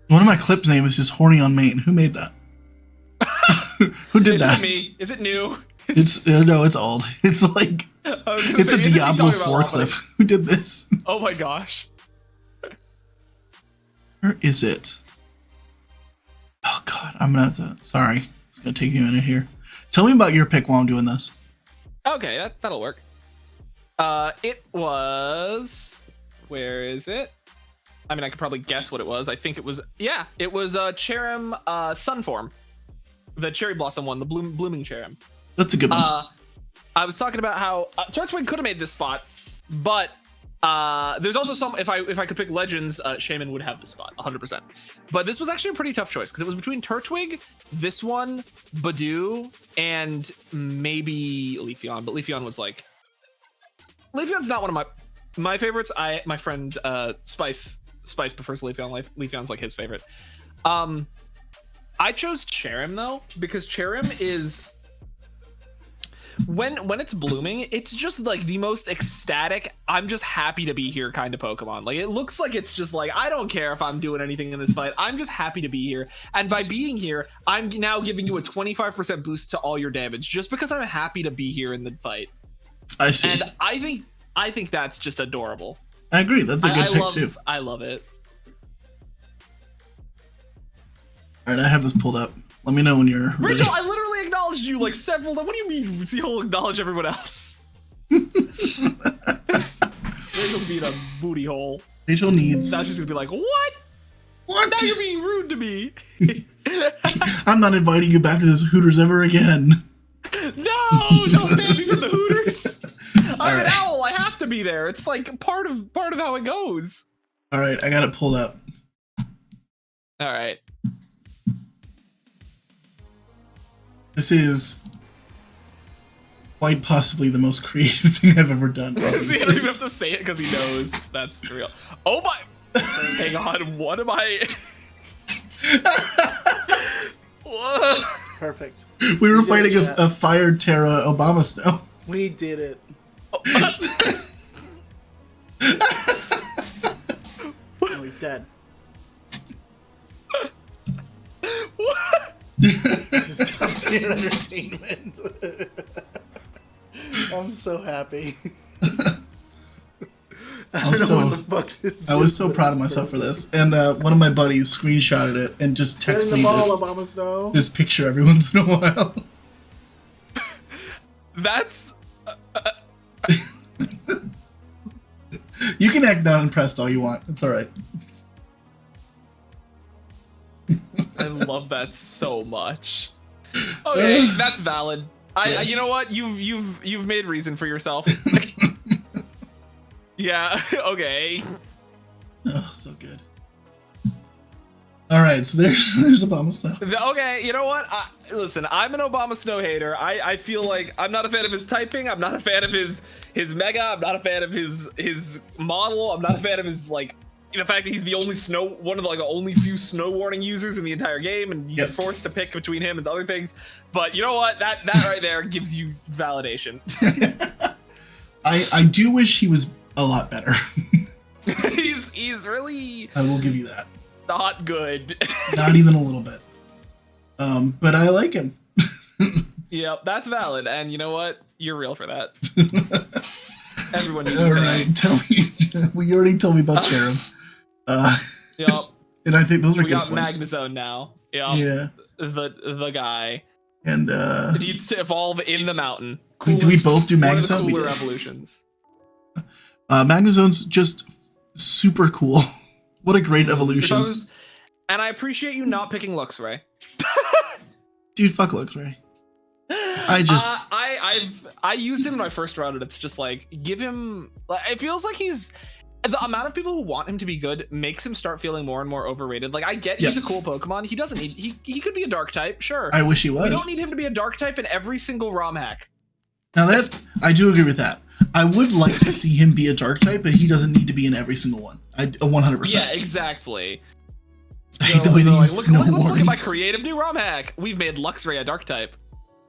Speaker 2: One of my clips' name is just horny on main. Who made that? Who did that?
Speaker 1: Is it me? Is it new?
Speaker 2: It's no, it's old. It's like it's a Diablo 4 clip. Who did this?
Speaker 1: Oh my gosh.
Speaker 2: Where is it? Oh god, I'm gonna have to. Sorry, it's gonna take me a minute here. Tell me about your pick while I'm doing this.
Speaker 1: Okay, that'll work. It was. Where is it? I mean, I could probably guess what it was. I think it was. Yeah, it was Cherrim Sunform, the cherry blossom one, the blooming Cherrim.
Speaker 2: That's a good one.
Speaker 1: I was talking about how Turtwig could have made this spot, but there's also some. If I could pick legends, Shaman would have this spot 100%. But this was actually a pretty tough choice because it was between Turtwig, this one, Badoo, and maybe Leafeon. But Leafeon was like, Leafeon's not one of my favorites. My friend Spice prefers Leafeon. Leafeon's like his favorite. I chose Cherrim though because Cherrim is. When it's blooming, it's just like the most ecstatic, I'm just happy to be here kind of Pokemon. Like it looks like it's just like, I don't care if I'm doing anything in this fight. I'm just happy to be here. And by being here, I'm now giving you a 25% boost to all your damage just because I'm happy to be here in the fight.
Speaker 2: I see.
Speaker 1: And I think that's just adorable.
Speaker 2: I agree. That's a good pick too.
Speaker 1: I love it.
Speaker 2: All right, I have this pulled up. Let me know when you're ready.
Speaker 1: Rachel, I literally acknowledged you like several. What do you mean? You'll acknowledge everyone else? Rachel's being a booty hole.
Speaker 2: Rachel needs.
Speaker 1: Now she's gonna be like, what?
Speaker 2: What?
Speaker 1: Now you're being rude to me.
Speaker 2: I'm not inviting you back to this Hooters ever again.
Speaker 1: No, don't ban me from the Hooters. I'm an owl. I have to be there. It's like part of how it goes.
Speaker 2: All right, I got it pulled up.
Speaker 1: All right.
Speaker 2: This is quite possibly the most creative thing I've ever done.
Speaker 1: See, I don't even have to say it because he knows that's real. Oh my! Hang on, what am I?
Speaker 3: Perfect.
Speaker 2: We were fighting a Fire Terra Obama Snow.
Speaker 3: We did it.
Speaker 1: Oh.
Speaker 3: No, he's dead.
Speaker 1: What?
Speaker 3: Just constant entertainment. I'm so happy.
Speaker 2: I was so proud of myself for this, and one of my buddies screenshotted it and just texted me this picture every once in a while.
Speaker 1: That's.
Speaker 2: You can act not impressed all you want. It's all right.
Speaker 1: I love that so much. Okay, that's valid. I you know what? You've made reason for yourself. Yeah. Okay.
Speaker 2: Oh, so good. All right, so there's Obama Snow.
Speaker 1: Okay, you know what? Listen, I'm an Obama Snow hater. I feel like I'm not a fan of his typing. I'm not a fan of his mega. I'm not a fan of his model. I'm not a fan of his like the fact that he's the only one of the only few snow warning users in the entire game, and you're forced to pick between him and other things. But you know what? That right there gives you validation.
Speaker 2: I do wish he was a lot better.
Speaker 1: he's really.
Speaker 2: I will give you that.
Speaker 1: Not good.
Speaker 2: Not even a little bit. But I like him.
Speaker 1: Yep, that's valid. And you know what? You're real for that. Everyone needs
Speaker 2: All right, tell me. We already told me about Cherrim.
Speaker 1: Yep.
Speaker 2: And I think those are
Speaker 1: we
Speaker 2: good
Speaker 1: got
Speaker 2: points.
Speaker 1: Magnezone now. Yep.
Speaker 2: Yeah.
Speaker 1: The guy.
Speaker 2: And
Speaker 1: it needs to evolve in the mountain.
Speaker 2: Coolest, do we both do Magnezone?
Speaker 1: One of the cooler evolutions.
Speaker 2: Magnezone's just super cool. What a great evolution.
Speaker 1: And I appreciate you not picking Luxray.
Speaker 2: Dude, fuck Luxray. I just
Speaker 1: I used him in my first round, and it's just like give him. It feels like he's the amount of people who want him to be good makes him start feeling more and more overrated. Like, I get he's a cool Pokemon. He doesn't need, he could be a dark type, sure.
Speaker 2: I wish he was.
Speaker 1: We don't need him to be a dark type in every single ROM hack.
Speaker 2: Now that, I do agree with that. I would like to see him be a dark type, but he doesn't need to be in every single one. 100%.
Speaker 1: Yeah, exactly.
Speaker 2: I hate the way they use snow
Speaker 1: let's look at
Speaker 2: warning.
Speaker 1: my creative new ROM hack. We've made Luxray a dark type.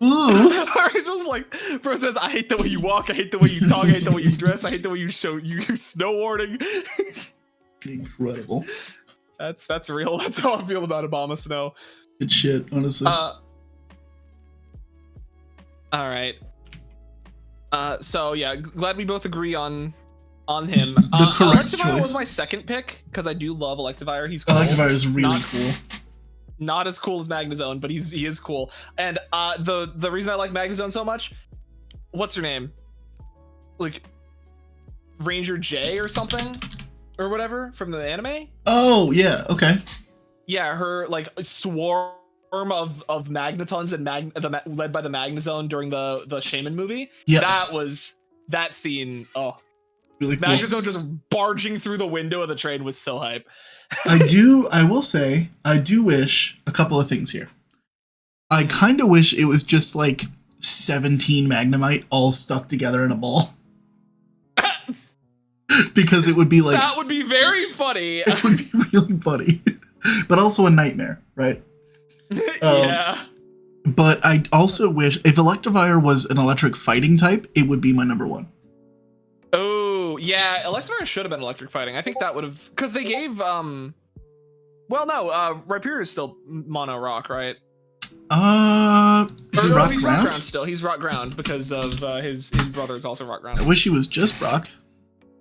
Speaker 2: Ooh.
Speaker 1: Just like, bro says, I hate the way you walk, I hate the way you talk, I hate the way you dress, I hate the way you use snow warning.
Speaker 2: Incredible.
Speaker 1: That's real. That's how I feel about Obama Snow.
Speaker 2: Good shit, honestly.
Speaker 1: All right. So yeah, glad we both agree on him.
Speaker 2: The correct
Speaker 1: Electivire
Speaker 2: choice
Speaker 1: was my second pick because I do love Electivire. He's cool.
Speaker 2: Electivire is really cool.
Speaker 1: Not as cool as Magnezone, but he is cool. And the reason I like Magnezone so much, what's her name? Like Ranger J or something, or whatever from the anime.
Speaker 2: Oh yeah, okay.
Speaker 1: Yeah, her like swarm of Magnetons and led by the Magnezone during the Shaman movie.
Speaker 2: Yeah,
Speaker 1: that scene. Oh,
Speaker 2: really cool.
Speaker 1: Magnezone just barging through the window of the train was so hype.
Speaker 2: I will say, I do wish a couple of things here. I kind of wish it was just like 17 Magnemite all stuck together in a ball. Because it would be like...
Speaker 1: That would be very funny.
Speaker 2: It would be really funny. But also a nightmare, right?
Speaker 1: Yeah.
Speaker 2: But I also wish, if Electivire was an electric fighting type, it would be my number one.
Speaker 1: Oh, yeah, Electivire should have been electric fighting. I think that would have, because they gave well, no, Rhyperior is still mono rock, right?
Speaker 2: Is he rock
Speaker 1: he's
Speaker 2: ground?
Speaker 1: Rock ground still. He's rock ground because of his brother is also rock ground.
Speaker 2: I wish he was just rock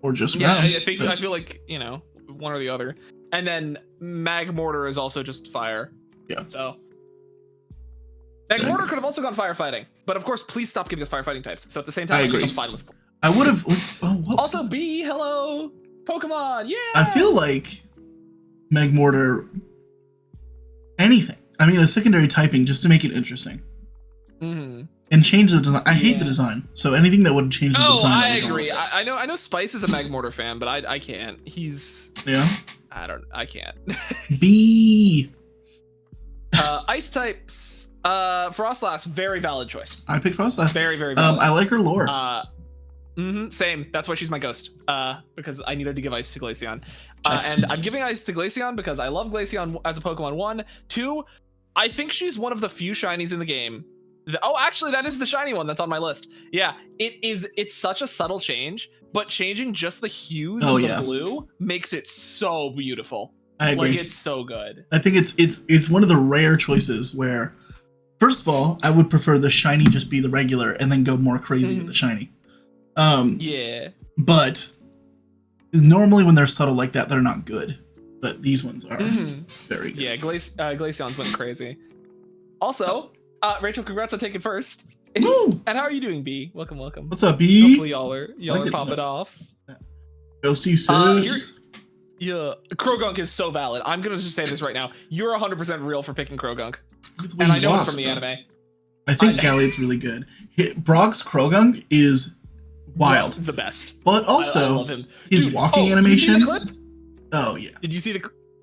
Speaker 2: or just ground.
Speaker 1: Yeah, I feel like, you know, one or the other. And then Magmortar is also just fire.
Speaker 2: Yeah.
Speaker 1: So Magmortar could have also gone firefighting, but of course, please stop giving us firefighting types. So at the same time,
Speaker 2: I agree.
Speaker 1: I'm fine with.
Speaker 2: I would have.
Speaker 1: Also, B, hello, Pokemon, yeah.
Speaker 2: I feel like Magmortar. Anything. I mean, a secondary typing just to make it interesting.
Speaker 1: Mm-hmm.
Speaker 2: And change the design. I hate the design, so anything that would change the design.
Speaker 1: Oh, I agree. I know Spice is a Magmortar fan, but I can't. He's I can't.
Speaker 2: B.
Speaker 1: Ice types. Frostlass, very valid choice.
Speaker 2: I picked Frostlass.
Speaker 1: Very, very valid.
Speaker 2: I like her lore.
Speaker 1: Same. That's why she's my ghost. Because I needed to give Ice to Glaceon. And I'm giving Ice to Glaceon because I love Glaceon as a Pokemon. 1, 2. I think she's one of the few shinies in the game. Oh, actually, that is the shiny one that's on my list. Yeah, it's such a subtle change, but changing just the hues of the blue makes it so beautiful.
Speaker 2: I agree.
Speaker 1: Like, it's so good.
Speaker 2: I think it's one of the rare choices where, first of all, I would prefer the shiny just be the regular and then go more crazy with the shiny.
Speaker 1: Yeah.
Speaker 2: But normally when they're subtle like that, they're not good. But these ones are very good.
Speaker 1: Yeah, Glaceon's went crazy. Also, Rachel, congrats on taking first.
Speaker 2: Woo!
Speaker 1: And how are you doing, B? Welcome.
Speaker 2: What's up, B?
Speaker 1: Hopefully y'all are popping off.
Speaker 2: Ghosty says.
Speaker 1: Yeah, Krogunk is so valid. I'm gonna just say this right now. You're 100% real for picking Krogunk. And I know it's from the anime.
Speaker 2: I think Galliot's really good. Brock's Krogunk is wild.
Speaker 1: The best.
Speaker 2: But also,
Speaker 1: I love him.
Speaker 2: his walking animation.
Speaker 1: Did you see the clip?
Speaker 2: Oh, yeah.
Speaker 1: Did you see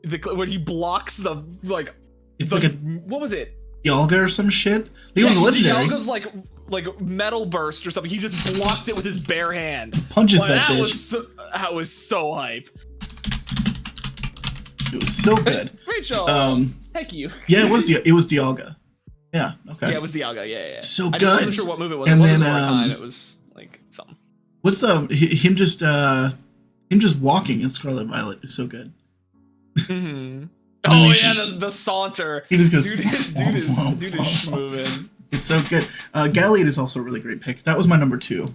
Speaker 1: the clip where he blocks the, like...
Speaker 2: It's like a...
Speaker 1: What was it?
Speaker 2: Dialga or some shit? It was legendary.
Speaker 1: Dialga's like metal burst or something. He just blocked it with his bare hand.
Speaker 2: Punches that bitch.
Speaker 1: That was so hype.
Speaker 2: It was so good.
Speaker 1: Rachel, thank you.
Speaker 2: Yeah, it was Dialga. Yeah, okay.
Speaker 1: Yeah, it was Dialga, yeah.
Speaker 2: So good.
Speaker 1: I wasn't sure what move it was.
Speaker 2: And
Speaker 1: it
Speaker 2: then,
Speaker 1: it was like something.
Speaker 2: What's him just walking in Scarlet Violet is so good.
Speaker 1: Mm-hmm. Oh yeah, the saunter.
Speaker 2: He just goes.
Speaker 1: Dude is moving.
Speaker 2: It's so good. Galliot is also a really great pick. That was my number 2,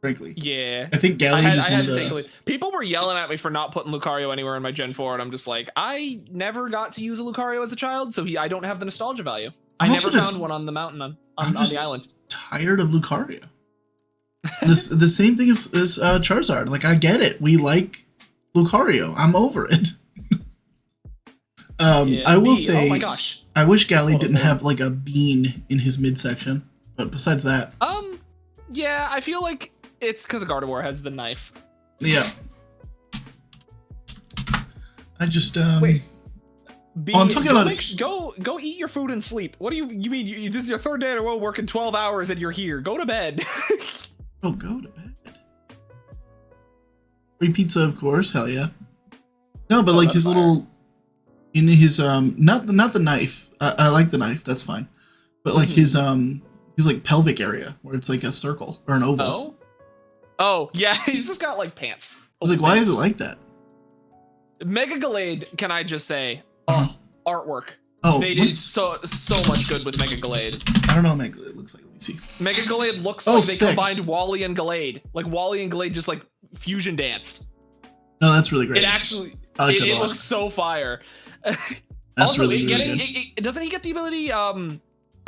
Speaker 2: frankly.
Speaker 1: Yeah.
Speaker 2: I think Galliot is one of the...
Speaker 1: People were yelling at me for not putting Lucario anywhere in my Gen 4, and I'm just like, I never got to use a Lucario as a child, so I don't have the nostalgia value. I never found one on the mountain on the island.
Speaker 2: Tired of Lucario. The same thing as Charizard. Like, I get it. We like Lucario. I'm over it. I will say,
Speaker 1: oh my gosh.
Speaker 2: I wish Galliot didn't have like a bean in his midsection, but besides that,
Speaker 1: yeah, I feel like it's because Gardevoir has the knife.
Speaker 2: Yeah, I just
Speaker 1: Wait.
Speaker 2: I'm talking about
Speaker 1: go eat your food and sleep. What do you mean? This is your third day in a row working 12 hours and you're here. Go to bed.
Speaker 2: Oh, go to bed. Free pizza, of course. Hell yeah. No, but like his
Speaker 1: fire.
Speaker 2: little, in his not the knife. I like the knife. That's fine. But like his like pelvic area where it's like a circle or an oval.
Speaker 1: Oh yeah, he's just got like pants.
Speaker 2: I was like, why is it like that?
Speaker 1: Mega Glade, can I just say, artwork.
Speaker 2: Oh,
Speaker 1: They did so much good with Mega Glade.
Speaker 2: I don't know what Mega Glade looks like. Let me see.
Speaker 1: Mega Glade looks
Speaker 2: Oh,
Speaker 1: like they
Speaker 2: sick.
Speaker 1: combined Wally and Glade. Like Wally and Glade just like fusion danced.
Speaker 2: No, that's really great.
Speaker 1: It actually,
Speaker 2: I like that a
Speaker 1: it
Speaker 2: lot.
Speaker 1: looks so fire.
Speaker 2: That's
Speaker 1: Also,
Speaker 2: really good.
Speaker 1: doesn't he get the ability? I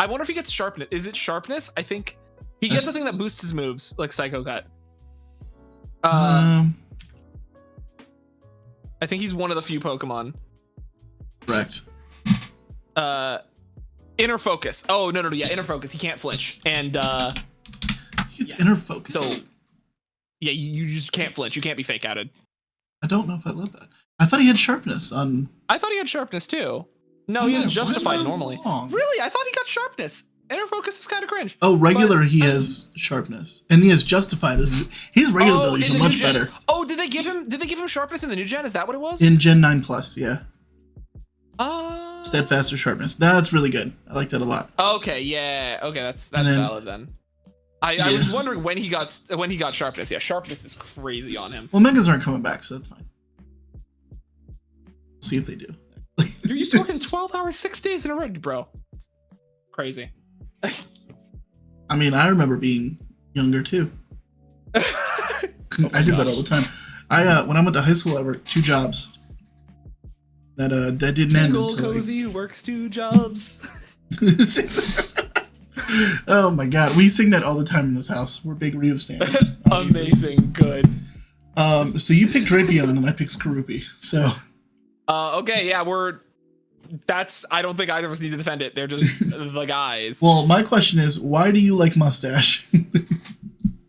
Speaker 1: wonder if he gets sharpness. Is it sharpness? I think he gets a thing that boosts his moves, like Psycho Cut. I think he's one of the few Pokemon.
Speaker 2: Correct.
Speaker 1: Inner Focus. Oh no, yeah, Inner Focus. He can't flinch, and
Speaker 2: It's inner focus.
Speaker 1: so yeah, you just can't flinch. You can't be fake outed.
Speaker 2: I don't know if I love that. I thought he had sharpness on.
Speaker 1: I thought he had sharpness too. No, he
Speaker 2: Yeah,
Speaker 1: has
Speaker 2: what
Speaker 1: justified
Speaker 2: am I
Speaker 1: normally.
Speaker 2: wrong?
Speaker 1: Really? I thought he got sharpness. Inner Focus is kind of cringe.
Speaker 2: Oh, regular he has sharpness, and he has justified. His regular abilities
Speaker 1: in
Speaker 2: are
Speaker 1: the
Speaker 2: much
Speaker 1: new gen.
Speaker 2: better.
Speaker 1: Oh, did they give him sharpness in the new gen? Is that what it was?
Speaker 2: In Gen 9 Plus, yeah.
Speaker 1: Uh,
Speaker 2: Steadfast or sharpness. That's really good. I like that a lot.
Speaker 1: Okay, yeah. Okay, that's
Speaker 2: And then-
Speaker 1: valid then. I was wondering when he got sharpness. Yeah, sharpness is crazy on him.
Speaker 2: Well, Megas aren't coming back, so that's fine. See if they do.
Speaker 1: You're used to working 12 hours, 6 days in a row, bro. It's crazy.
Speaker 2: I mean, I remember being younger too. I did that all the time. When I went to high school, I worked 2 jobs. That didn't end
Speaker 1: Single
Speaker 2: until
Speaker 1: cozy who works 2 jobs.
Speaker 2: Oh my god, we sing that all the time in this house. We're big Ryu stands.
Speaker 1: Amazing, good.
Speaker 2: So you picked Drapion and I picked Skorupi. So
Speaker 1: Okay, yeah, I don't think either of us need to defend it. They're just the guys.
Speaker 2: well, my question is, why do you like Mustache?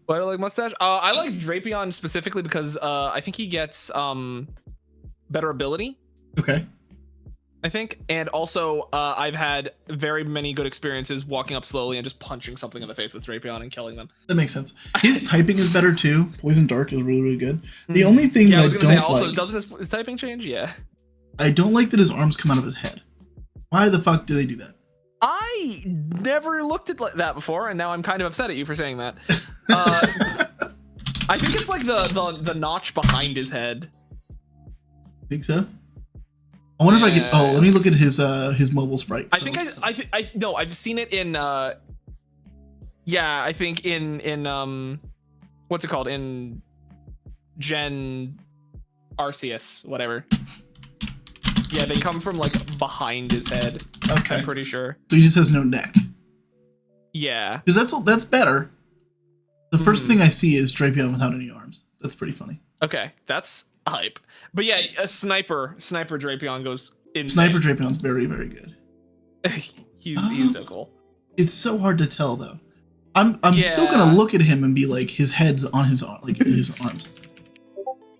Speaker 1: Why do I like Mustache? I like Drapion specifically because I think he gets better ability.
Speaker 2: Okay.
Speaker 1: I think, and also I've had very many good experiences walking up slowly and just punching something in the face with Drapion and killing them.
Speaker 2: That makes sense. His typing is better too. Poison Dark is really, really good. The only thing that I don't like,
Speaker 1: doesn't his typing change? Yeah.
Speaker 2: I don't like that his arms come out of his head. Why the fuck do they do that?
Speaker 1: I never looked at that before, and now I'm kind of upset at you for saying that. I think it's like the notch behind his head.
Speaker 2: Think so? I wonder if I can. Oh, let me look at his mobile sprite.
Speaker 1: I think no, I've seen it in yeah, I think in what's it called, in Gen Arceus, whatever. Yeah, they come from like behind his head.
Speaker 2: Okay.
Speaker 1: I'm pretty sure.
Speaker 2: So he just has no neck.
Speaker 1: Yeah.
Speaker 2: Because that's better. The first thing I see is Drapion without any arms. That's pretty funny.
Speaker 1: Okay, that's hype. But yeah, a sniper Drapion goes insane.
Speaker 2: Sniper Drapion's very, very good.
Speaker 1: he's so cool.
Speaker 2: It's so hard to tell though. I'm still gonna look at him and be like, his head's on his his arms.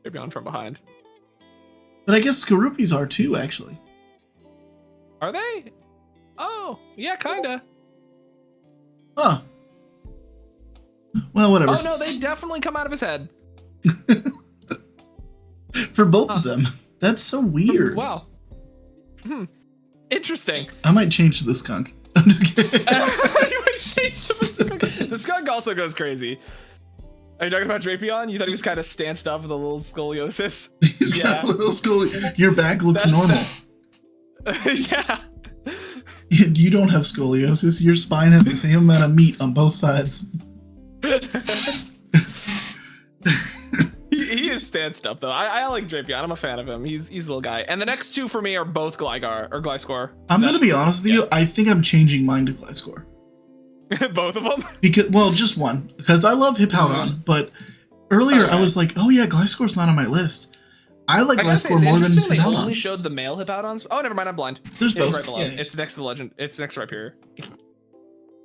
Speaker 1: Drapion from behind.
Speaker 2: But I guess Skorupi's are too, actually.
Speaker 1: Are they? Oh, yeah, kinda.
Speaker 2: Huh. Well, whatever.
Speaker 1: Oh no, they definitely come out of his head.
Speaker 2: For both of them. That's so weird.
Speaker 1: Wow. Interesting.
Speaker 2: I might change to the skunk. I'm just kidding.
Speaker 1: You might change to the skunk. The skunk also goes crazy. Are you talking about Drapion? You thought he was kind of stanced up with a little scoliosis?
Speaker 2: He's got a little Your back looks normal.
Speaker 1: Yeah.
Speaker 2: You don't have scoliosis. Your spine has the same amount of meat on both sides.
Speaker 1: He is stanced up though. I like Drapion. I'm a fan of him. He's a little guy. And the next 2 for me are both Gliscor.
Speaker 2: I'm gonna be honest with you. I think I'm changing mine to Gliscor.
Speaker 1: Both of them?
Speaker 2: Well, just one. Because I love Hippowdon, but earlier I was like, oh yeah, Gliscor's not on my list. I like Gliscor more than
Speaker 1: Hippowdon. They
Speaker 2: Hippowdon.
Speaker 1: only showed the male Hippowdons. Oh, never mind. I'm blind.
Speaker 2: There's
Speaker 1: It's
Speaker 2: both.
Speaker 1: right below.
Speaker 2: Yeah.
Speaker 1: It's next to the legend. It's next right here.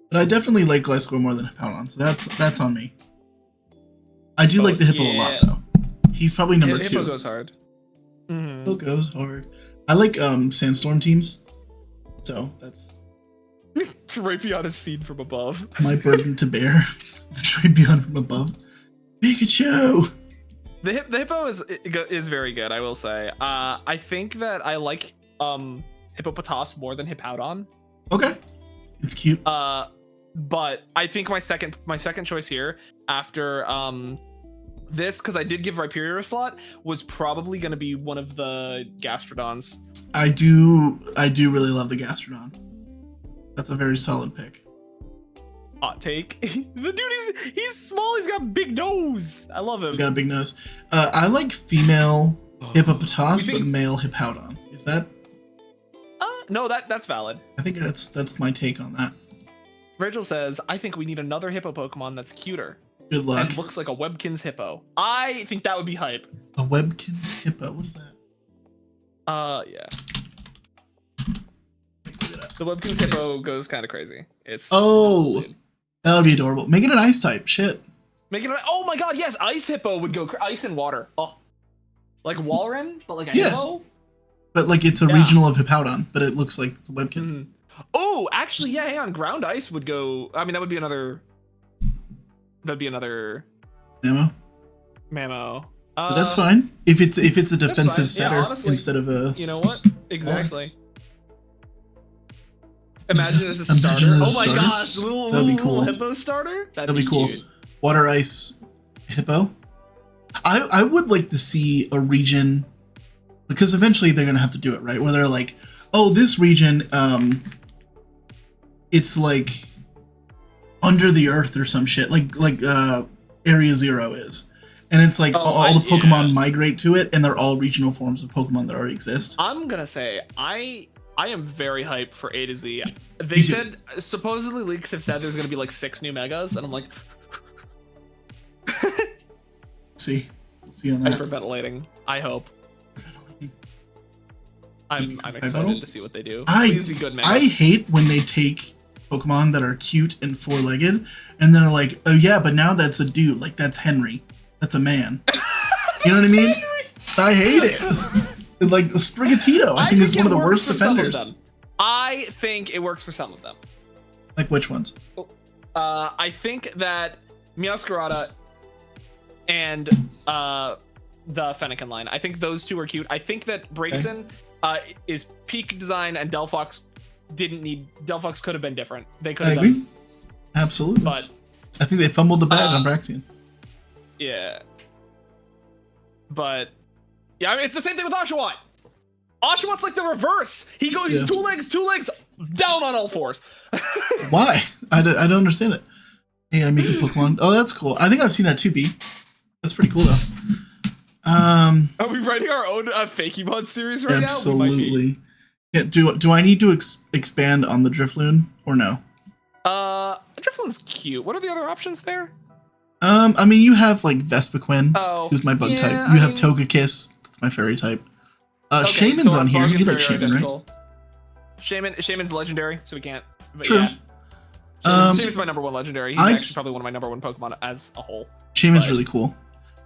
Speaker 2: But I definitely like Gliscor more than Hippowdon, so that's on me. I do like the Hippo a lot though. He's probably number 2.
Speaker 1: Hippo goes hard.
Speaker 2: Still goes hard. I like sandstorm teams. So that's
Speaker 1: right beyond a scene from above.
Speaker 2: my burden to bear. Right beyond from above. Pikachu!
Speaker 1: The hippo is very good, I will say. I think that I like Hippopotas more than Hippowdon.
Speaker 2: Okay. It's cute.
Speaker 1: But I think my second choice here after this, because I did give Rhyperior a slot, was probably going to be one of the Gastrodons.
Speaker 2: I do really love the Gastrodon. That's a very solid pick.
Speaker 1: Hot take. The dude he's small, he's got a big nose. I love him.
Speaker 2: He got a big nose. I like female Hippopotas, but male Hippowdon. Is that?
Speaker 1: No, that's valid.
Speaker 2: I think that's my take on that.
Speaker 1: Rachel says, I think we need another hippo Pokemon that's cuter.
Speaker 2: Good luck.
Speaker 1: And looks like a Webkinz hippo. I think that would be hype.
Speaker 2: A Webkinz hippo? What is that?
Speaker 1: Yeah. The Webkinz hippo goes kind of crazy. It's
Speaker 2: that would be adorable. Make it an ice type. Shit.
Speaker 1: Oh my god, yes, ice hippo would go ice and water. Oh, like Walrein, but like a hippo.
Speaker 2: But like it's a regional of Hippowdon, but it looks like the Webkinz.
Speaker 1: Mm. Oh, actually, yeah, hang on. Ground ice would go. I mean, that would be another. That'd be another. Mammo.
Speaker 2: But that's fine if it's a defensive setter
Speaker 1: honestly,
Speaker 2: instead of a.
Speaker 1: You know what? Exactly. Imagine as a starter. Oh my gosh, that'd be cool. Little hippo starter.
Speaker 2: That'd be cool. Cute. Water ice hippo. I would like to see a region, because eventually they're gonna have to do it, right? Where they're like, oh, this region, it's like under the earth or some shit, like Area 0 is, and it's like all the Pokemon migrate to it, and they're all regional forms of Pokemon that already exist.
Speaker 1: I'm gonna say I am very hyped for A to Z. They said supposedly leaks have said there's gonna be like 6 new megas, and I'm like,
Speaker 2: see on that.
Speaker 1: Hyperventilating. I hope. I'm excited to see what they do. Please be good megas.
Speaker 2: I hate when they take Pokemon that are cute and 4-legged, and they're like, oh yeah, but now that's a dude. Like that's Henry. That's a man. You know what I mean? I hate it. Like Sprigatito, I think is one of the worst defenders.
Speaker 1: I think it works for some of them.
Speaker 2: Like which ones?
Speaker 1: I think that Meowscarada and the Fennekin line. I think those two are cute. I think that Braixen is peak design, and Delphox Delphox could have been different. They could have done.
Speaker 2: Absolutely.
Speaker 1: But
Speaker 2: I think they fumbled the bag on Braixen.
Speaker 1: Yeah. But yeah, I mean it's the same thing with Oshawott. Oshawott's like the reverse. He goes 2 legs, down on all 4s.
Speaker 2: Why? I don't understand it. Hey, I make a Pokemon. Oh, that's cool. I think I've seen that too, B. That's pretty cool though. Are
Speaker 1: we writing our own Fakey-Mod series right
Speaker 2: absolutely. Yeah. Do I need to expand on the Drifloon or no?
Speaker 1: Drifloon's cute. What are the other options there?
Speaker 2: I mean, you have like Vespiquen, who's my bug type. You have Togekiss, that's my fairy type. Shaman's on here. You like Shaman, right?
Speaker 1: Shaman's legendary, so we can't.
Speaker 2: True.
Speaker 1: Yeah. Shaman's my #1 legendary. He's actually probably one of my #1 Pokemon as a whole.
Speaker 2: Shaman's really cool.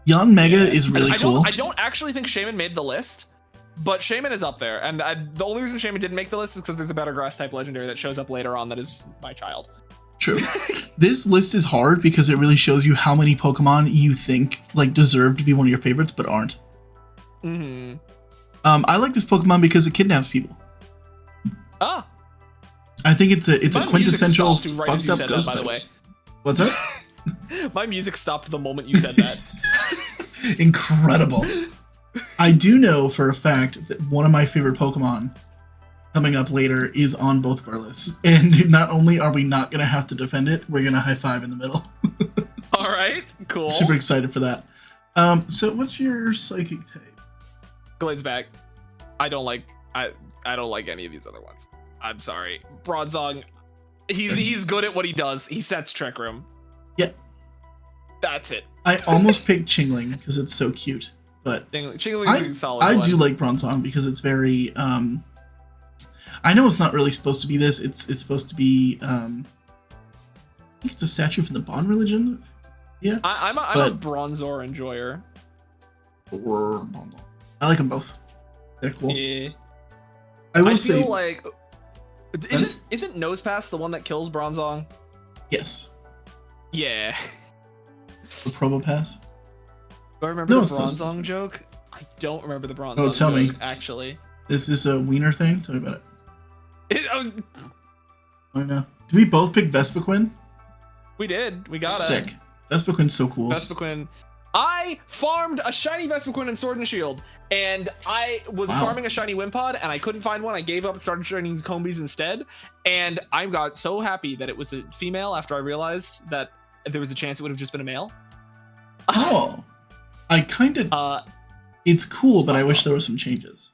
Speaker 2: Young Mega is really cool.
Speaker 1: I don't actually think Shaman made the list, but Shaman is up there. And the only reason Shaman didn't make the list is because there's a better grass type legendary that shows up later on that is my child.
Speaker 2: True. This list is hard because it really shows you how many Pokemon you think like deserve to be one of your favorites but aren't.
Speaker 1: Mm-hmm.
Speaker 2: I like this Pokemon because it kidnaps people.
Speaker 1: Ah.
Speaker 2: I think it's a quintessential fucked up ghost type. By the way. What's that?
Speaker 1: My music stopped the moment you said that.
Speaker 2: Incredible. I do know for a fact that one of my favorite Pokemon coming up later is on both of our lists. And not only are we not going to have to defend it, we're going to high five in the middle.
Speaker 1: All right, cool.
Speaker 2: Super excited for that. So what's your psychic type?
Speaker 1: Glade's back. I don't like any of these other ones. I'm sorry. Bronzong, he's good at what he does. He sets Trick Room.
Speaker 2: Yeah.
Speaker 1: That's it.
Speaker 2: I almost picked Chingling because it's so cute, but
Speaker 1: Chingling's a solid
Speaker 2: I
Speaker 1: one.
Speaker 2: do like Bronzong because it's very I know it's not really supposed to be this. It's supposed to be I think it's a statue from the Bond religion. Yeah.
Speaker 1: I'm a Bronzor enjoyer.
Speaker 2: I like them both. They're cool.
Speaker 1: Yeah.
Speaker 2: I will
Speaker 1: feel
Speaker 2: say,
Speaker 1: like isn't Nose Pass the one that kills Bronzong?
Speaker 2: yes.
Speaker 1: Yeah.
Speaker 2: The promo pass.
Speaker 1: Do I remember
Speaker 2: No,
Speaker 1: the
Speaker 2: it's not.
Speaker 1: Bronzong joke? I don't remember the Bronzong
Speaker 2: Oh, tell
Speaker 1: joke,
Speaker 2: me.
Speaker 1: actually.
Speaker 2: Is this a wiener thing? Tell me about it.
Speaker 1: Oh,
Speaker 2: I don't know. Did we both pick Vespiquen?
Speaker 1: we did. We got
Speaker 2: Sick.
Speaker 1: it.
Speaker 2: Vespiquen's so cool.
Speaker 1: Vespiquen. I farmed a shiny Vespiquen in Sword and Shield, and I was farming a shiny Wimpod, and I couldn't find one. I gave up and started training Combies instead, and I got so happy that it was a female after I realized that if there was a chance it would have just been a male.
Speaker 2: Oh. I kind of... it's cool, but I wish there were some changes.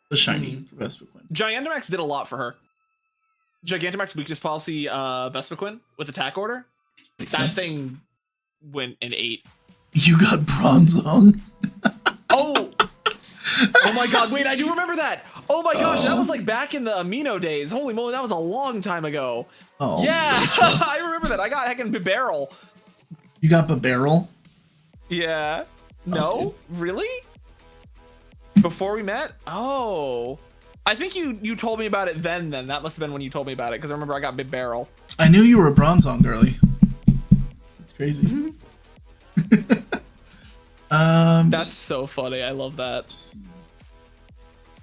Speaker 2: The shiny for Vespiquen.
Speaker 1: Gigantamax did a lot for her. Gigantamax weakness policy Vespiquen with attack order.
Speaker 2: Makes
Speaker 1: that
Speaker 2: sense.
Speaker 1: thing went an 8.
Speaker 2: You got Bronzong?
Speaker 1: Oh! Oh my god, wait, I do remember that! Oh my gosh, that was like back in the Amino days. Holy moly, that was a long time ago.
Speaker 2: Oh,
Speaker 1: yeah, I remember that. I got heckin' Bibarrel.
Speaker 2: You got Bibarrel?
Speaker 1: Yeah. No? Really? Before we met? Oh. I think you told me about it then. That must have been when you told me about it, because I remember I got Bibarrel.
Speaker 2: I knew you were a Bronzong girly. That's crazy.
Speaker 1: That's so funny. I love that.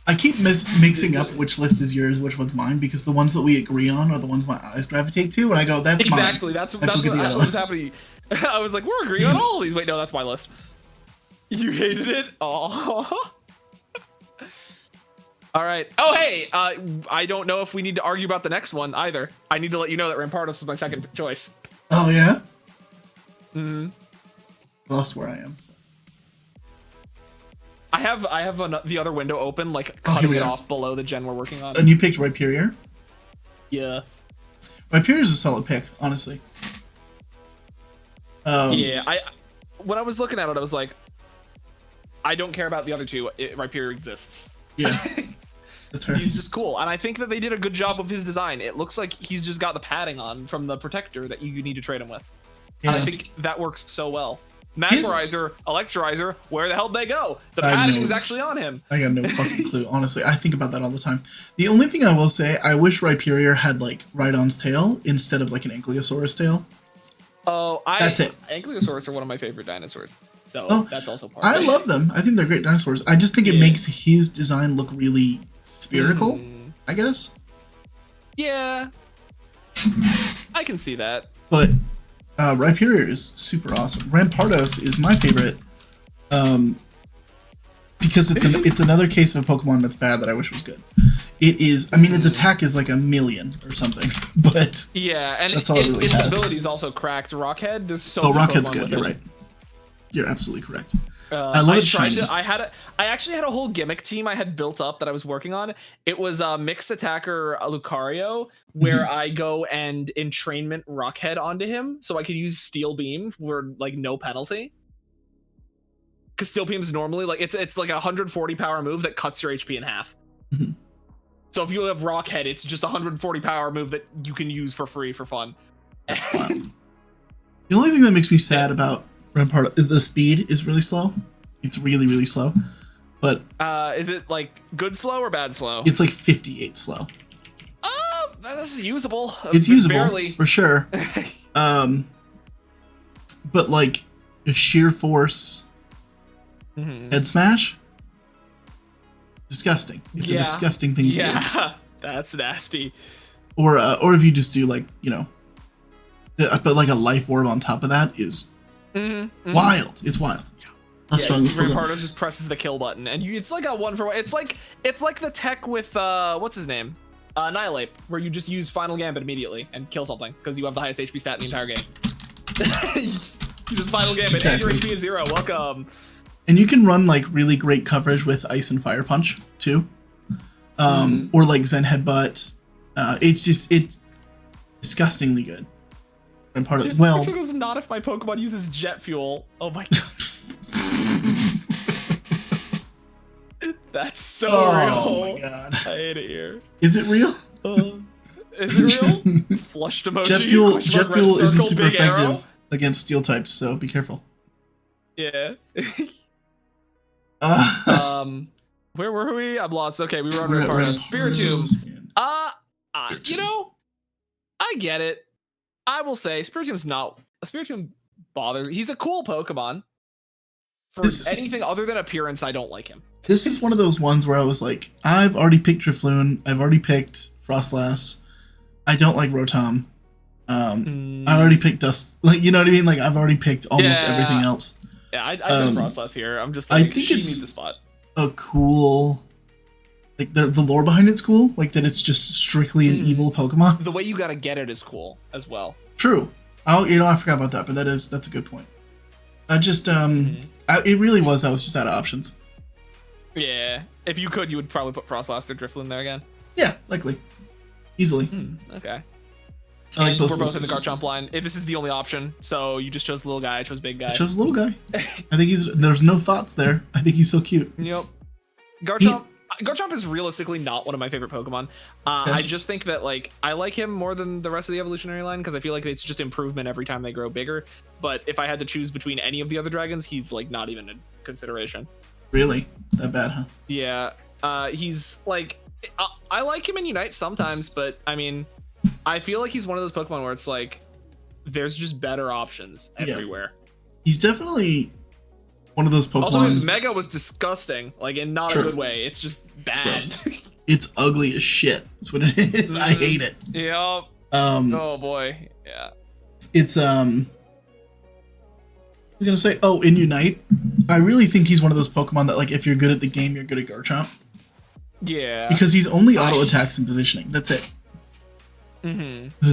Speaker 2: I keep mixing up which list is yours, which one's mine, because the ones that we agree on are the ones my eyes gravitate to, and I go, that's mine.
Speaker 1: Exactly. That's what was happening. I was like, we're agreeing on all of these. Wait, no, that's my list. You hated it? Oh. All right. Oh, hey, I don't know if we need to argue about the next one either. I need to let you know that Rampardos is my second choice.
Speaker 2: Oh, yeah?
Speaker 1: Mm-hmm.
Speaker 2: Lost where I am. So.
Speaker 1: I have the other window open, like cutting it off below the gen we're working on.
Speaker 2: And you picked Rhyperior?
Speaker 1: Yeah.
Speaker 2: Rhyperior's a solid pick, honestly.
Speaker 1: Yeah, when I was looking at it, I was like, I don't care about the other two. Rhyperior exists.
Speaker 2: Yeah, that's fair.
Speaker 1: He's just cool, and I think that they did a good job of his design. It looks like he's just got the padding on from the protector that you need to trade him with.
Speaker 2: Yeah.
Speaker 1: And I think that works so well. Magmarizer, Electrizer, where the hell did they go? The padding is actually on him.
Speaker 2: I got no fucking clue, honestly. I think about that all the time. The only thing I will say, I wish Rhyperior had, like, Rhydon's tail instead of, like, an Ankylosaurus tail.
Speaker 1: Oh,
Speaker 2: that's it.
Speaker 1: Ankylosaurus are one of my favorite dinosaurs. So that's also part
Speaker 2: of it. I love them. I think they're great dinosaurs. I just think it makes his design look really spherical, I guess.
Speaker 1: Yeah. I can see that.
Speaker 2: But Rhyperior is super awesome. Rampardos is my favorite because it's another case of a Pokemon that's bad that I wish was good. It is, I mean, its attack is like 1,000,000 or something, but
Speaker 1: yeah, and
Speaker 2: that's all it really has.
Speaker 1: Its ability is also cracked. Rockhead, there's so
Speaker 2: many Rockhead's good. You're right. You're absolutely correct. I love it shiny.
Speaker 1: I actually had a whole gimmick team I had built up that I was working on. It was a mixed attacker Lucario, where I go and entrainment Rockhead onto him, so I could use Steel Beam for like no penalty. Because Steel Beam's normally like it's like a 140 power move that cuts your HP in half. So if you have Rockhead, it's just a 140 power move that you can use for free for fun.
Speaker 2: That's fun. The only thing that makes me sad about Rampart, the speed is really slow. It's really, really slow. But
Speaker 1: is it like good slow or bad slow?
Speaker 2: It's like 58 slow.
Speaker 1: Oh, that's usable.
Speaker 2: It's usable
Speaker 1: barely.
Speaker 2: For sure. But like a sheer force head smash, disgusting. It's a disgusting thing to do.
Speaker 1: Yeah, that's nasty.
Speaker 2: Or if you just do like, you know, but like a life orb on top of that is wild. It's wild. How strong is
Speaker 1: Rampardos just presses the kill button, and it's like a 1-for-1. It's like the tech with what's his name, Annihilate, where you just use Final Gambit immediately and kill something because you have the highest HP stat in the entire game. You just Final Gambit, and your HP is 0. Welcome.
Speaker 2: And you can run like really great coverage with Ice and Fire Punch too, or like Zen Headbutt. It's disgustingly good. And part of
Speaker 1: it was not if my Pokemon uses Jet Fuel. Oh my god. That's so real.
Speaker 2: Oh my god.
Speaker 1: I hate it here.
Speaker 2: Is it real?
Speaker 1: Is it real? Flushed emoji.
Speaker 2: Jet fuel isn't super effective
Speaker 1: arrow?
Speaker 2: against steel types, so be careful.
Speaker 1: Yeah. Where were we? I'm lost. Okay, we were on Red Party. Spiritomb. You know, I get it. I will say Spiritomb bothers. He's a cool Pokemon. For anything other than appearance, I don't like him.
Speaker 2: This is one of those ones where I was like, I've already picked Drifloon. I've already picked Frostlass. I don't like Rotom. I already picked Dust. Like, you know what I mean? Like, I've already picked almost everything else.
Speaker 1: Yeah, I picked Frostlass here. I'm just like,
Speaker 2: I think
Speaker 1: she needs a spot.
Speaker 2: A cool, like the lore behind it's cool. Like that it's just strictly an evil Pokemon.
Speaker 1: The way you gotta get it is cool as well.
Speaker 2: True. I forgot about that, but that's a good point. I just it really was. I was just out of options.
Speaker 1: Yeah, if you could, you would probably put Frostlass or Drifloon there again.
Speaker 2: Yeah, likely, easily.
Speaker 1: Okay.
Speaker 2: I like both
Speaker 1: we're both in the Garchomp line. This is the only option, so you just chose little guy. I chose big guy.
Speaker 2: I chose little guy. I think there's no thoughts there. I think he's so cute.
Speaker 1: Yep. Garchomp is realistically not one of my favorite Pokemon. I just think that like I like him more than the rest of the evolutionary line because I feel like it's just improvement every time they grow bigger. But if I had to choose between any of the other dragons, he's like not even a consideration.
Speaker 2: Really? That bad, huh?
Speaker 1: Yeah. He's like I like him in Unite sometimes, but I mean, I feel like he's one of those Pokemon where it's like there's just better options everywhere.
Speaker 2: He's definitely one of those Pokemon.
Speaker 1: Also, his Mega was disgusting, like in not a good way. It's just bad.
Speaker 2: It's ugly as shit. That's what it is. I hate it.
Speaker 1: Yep. Oh boy. Yeah.
Speaker 2: It's I was gonna say, in Unite, I really think he's one of those Pokemon that like if you're good at the game, you're good at Garchomp.
Speaker 1: Yeah.
Speaker 2: Because he's only auto attacks and positioning. That's it.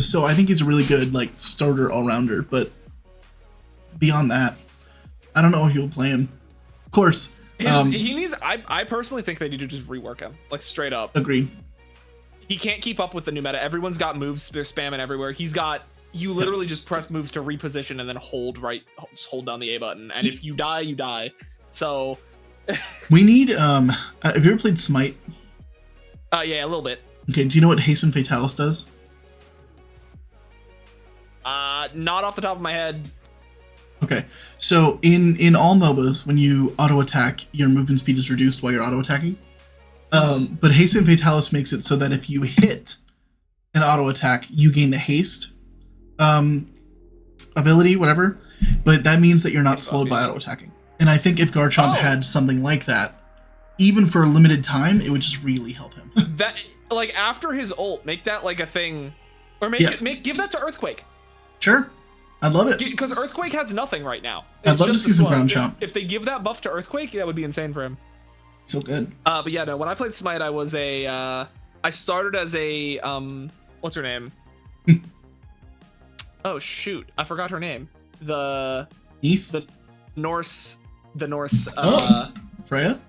Speaker 2: So I think he's a really good like starter all rounder, but beyond that, I don't know if you'll play him. Of course,
Speaker 1: he needs. I personally think they need to just rework him, like straight up.
Speaker 2: Agreed.
Speaker 1: He can't keep up with the new meta. Everyone's got moves. They're spamming everywhere. He's got. You literally just press moves to reposition and then hold down the A button, and if you die, you die. So.
Speaker 2: We need. Have you ever played Smite?
Speaker 1: Yeah, a little bit.
Speaker 2: Okay. Do you know what Hasten Fatalis does?
Speaker 1: Not off the top of my head.
Speaker 2: Okay, so in all MOBAs, when you auto attack, your movement speed is reduced while you're auto attacking. But Hasten Fatalis makes it so that if you hit an auto attack, you gain the haste ability, whatever. But that means that you're not slowed by auto attacking. And I think if Garchomp had something like that, even for a limited time, it would just really help him.
Speaker 1: That like after his ult, make that like a thing, or give that to Earthquake.
Speaker 2: Sure. I love it.
Speaker 1: Because Earthquake has nothing right now.
Speaker 2: I'd love to see some ground chomp.
Speaker 1: If they give that buff to Earthquake, that would be insane for him.
Speaker 2: So good.
Speaker 1: But yeah, no, when I played Smite, I was I started as a, what's her name? Oh, shoot. I forgot her name. The Norse,
Speaker 2: Freya?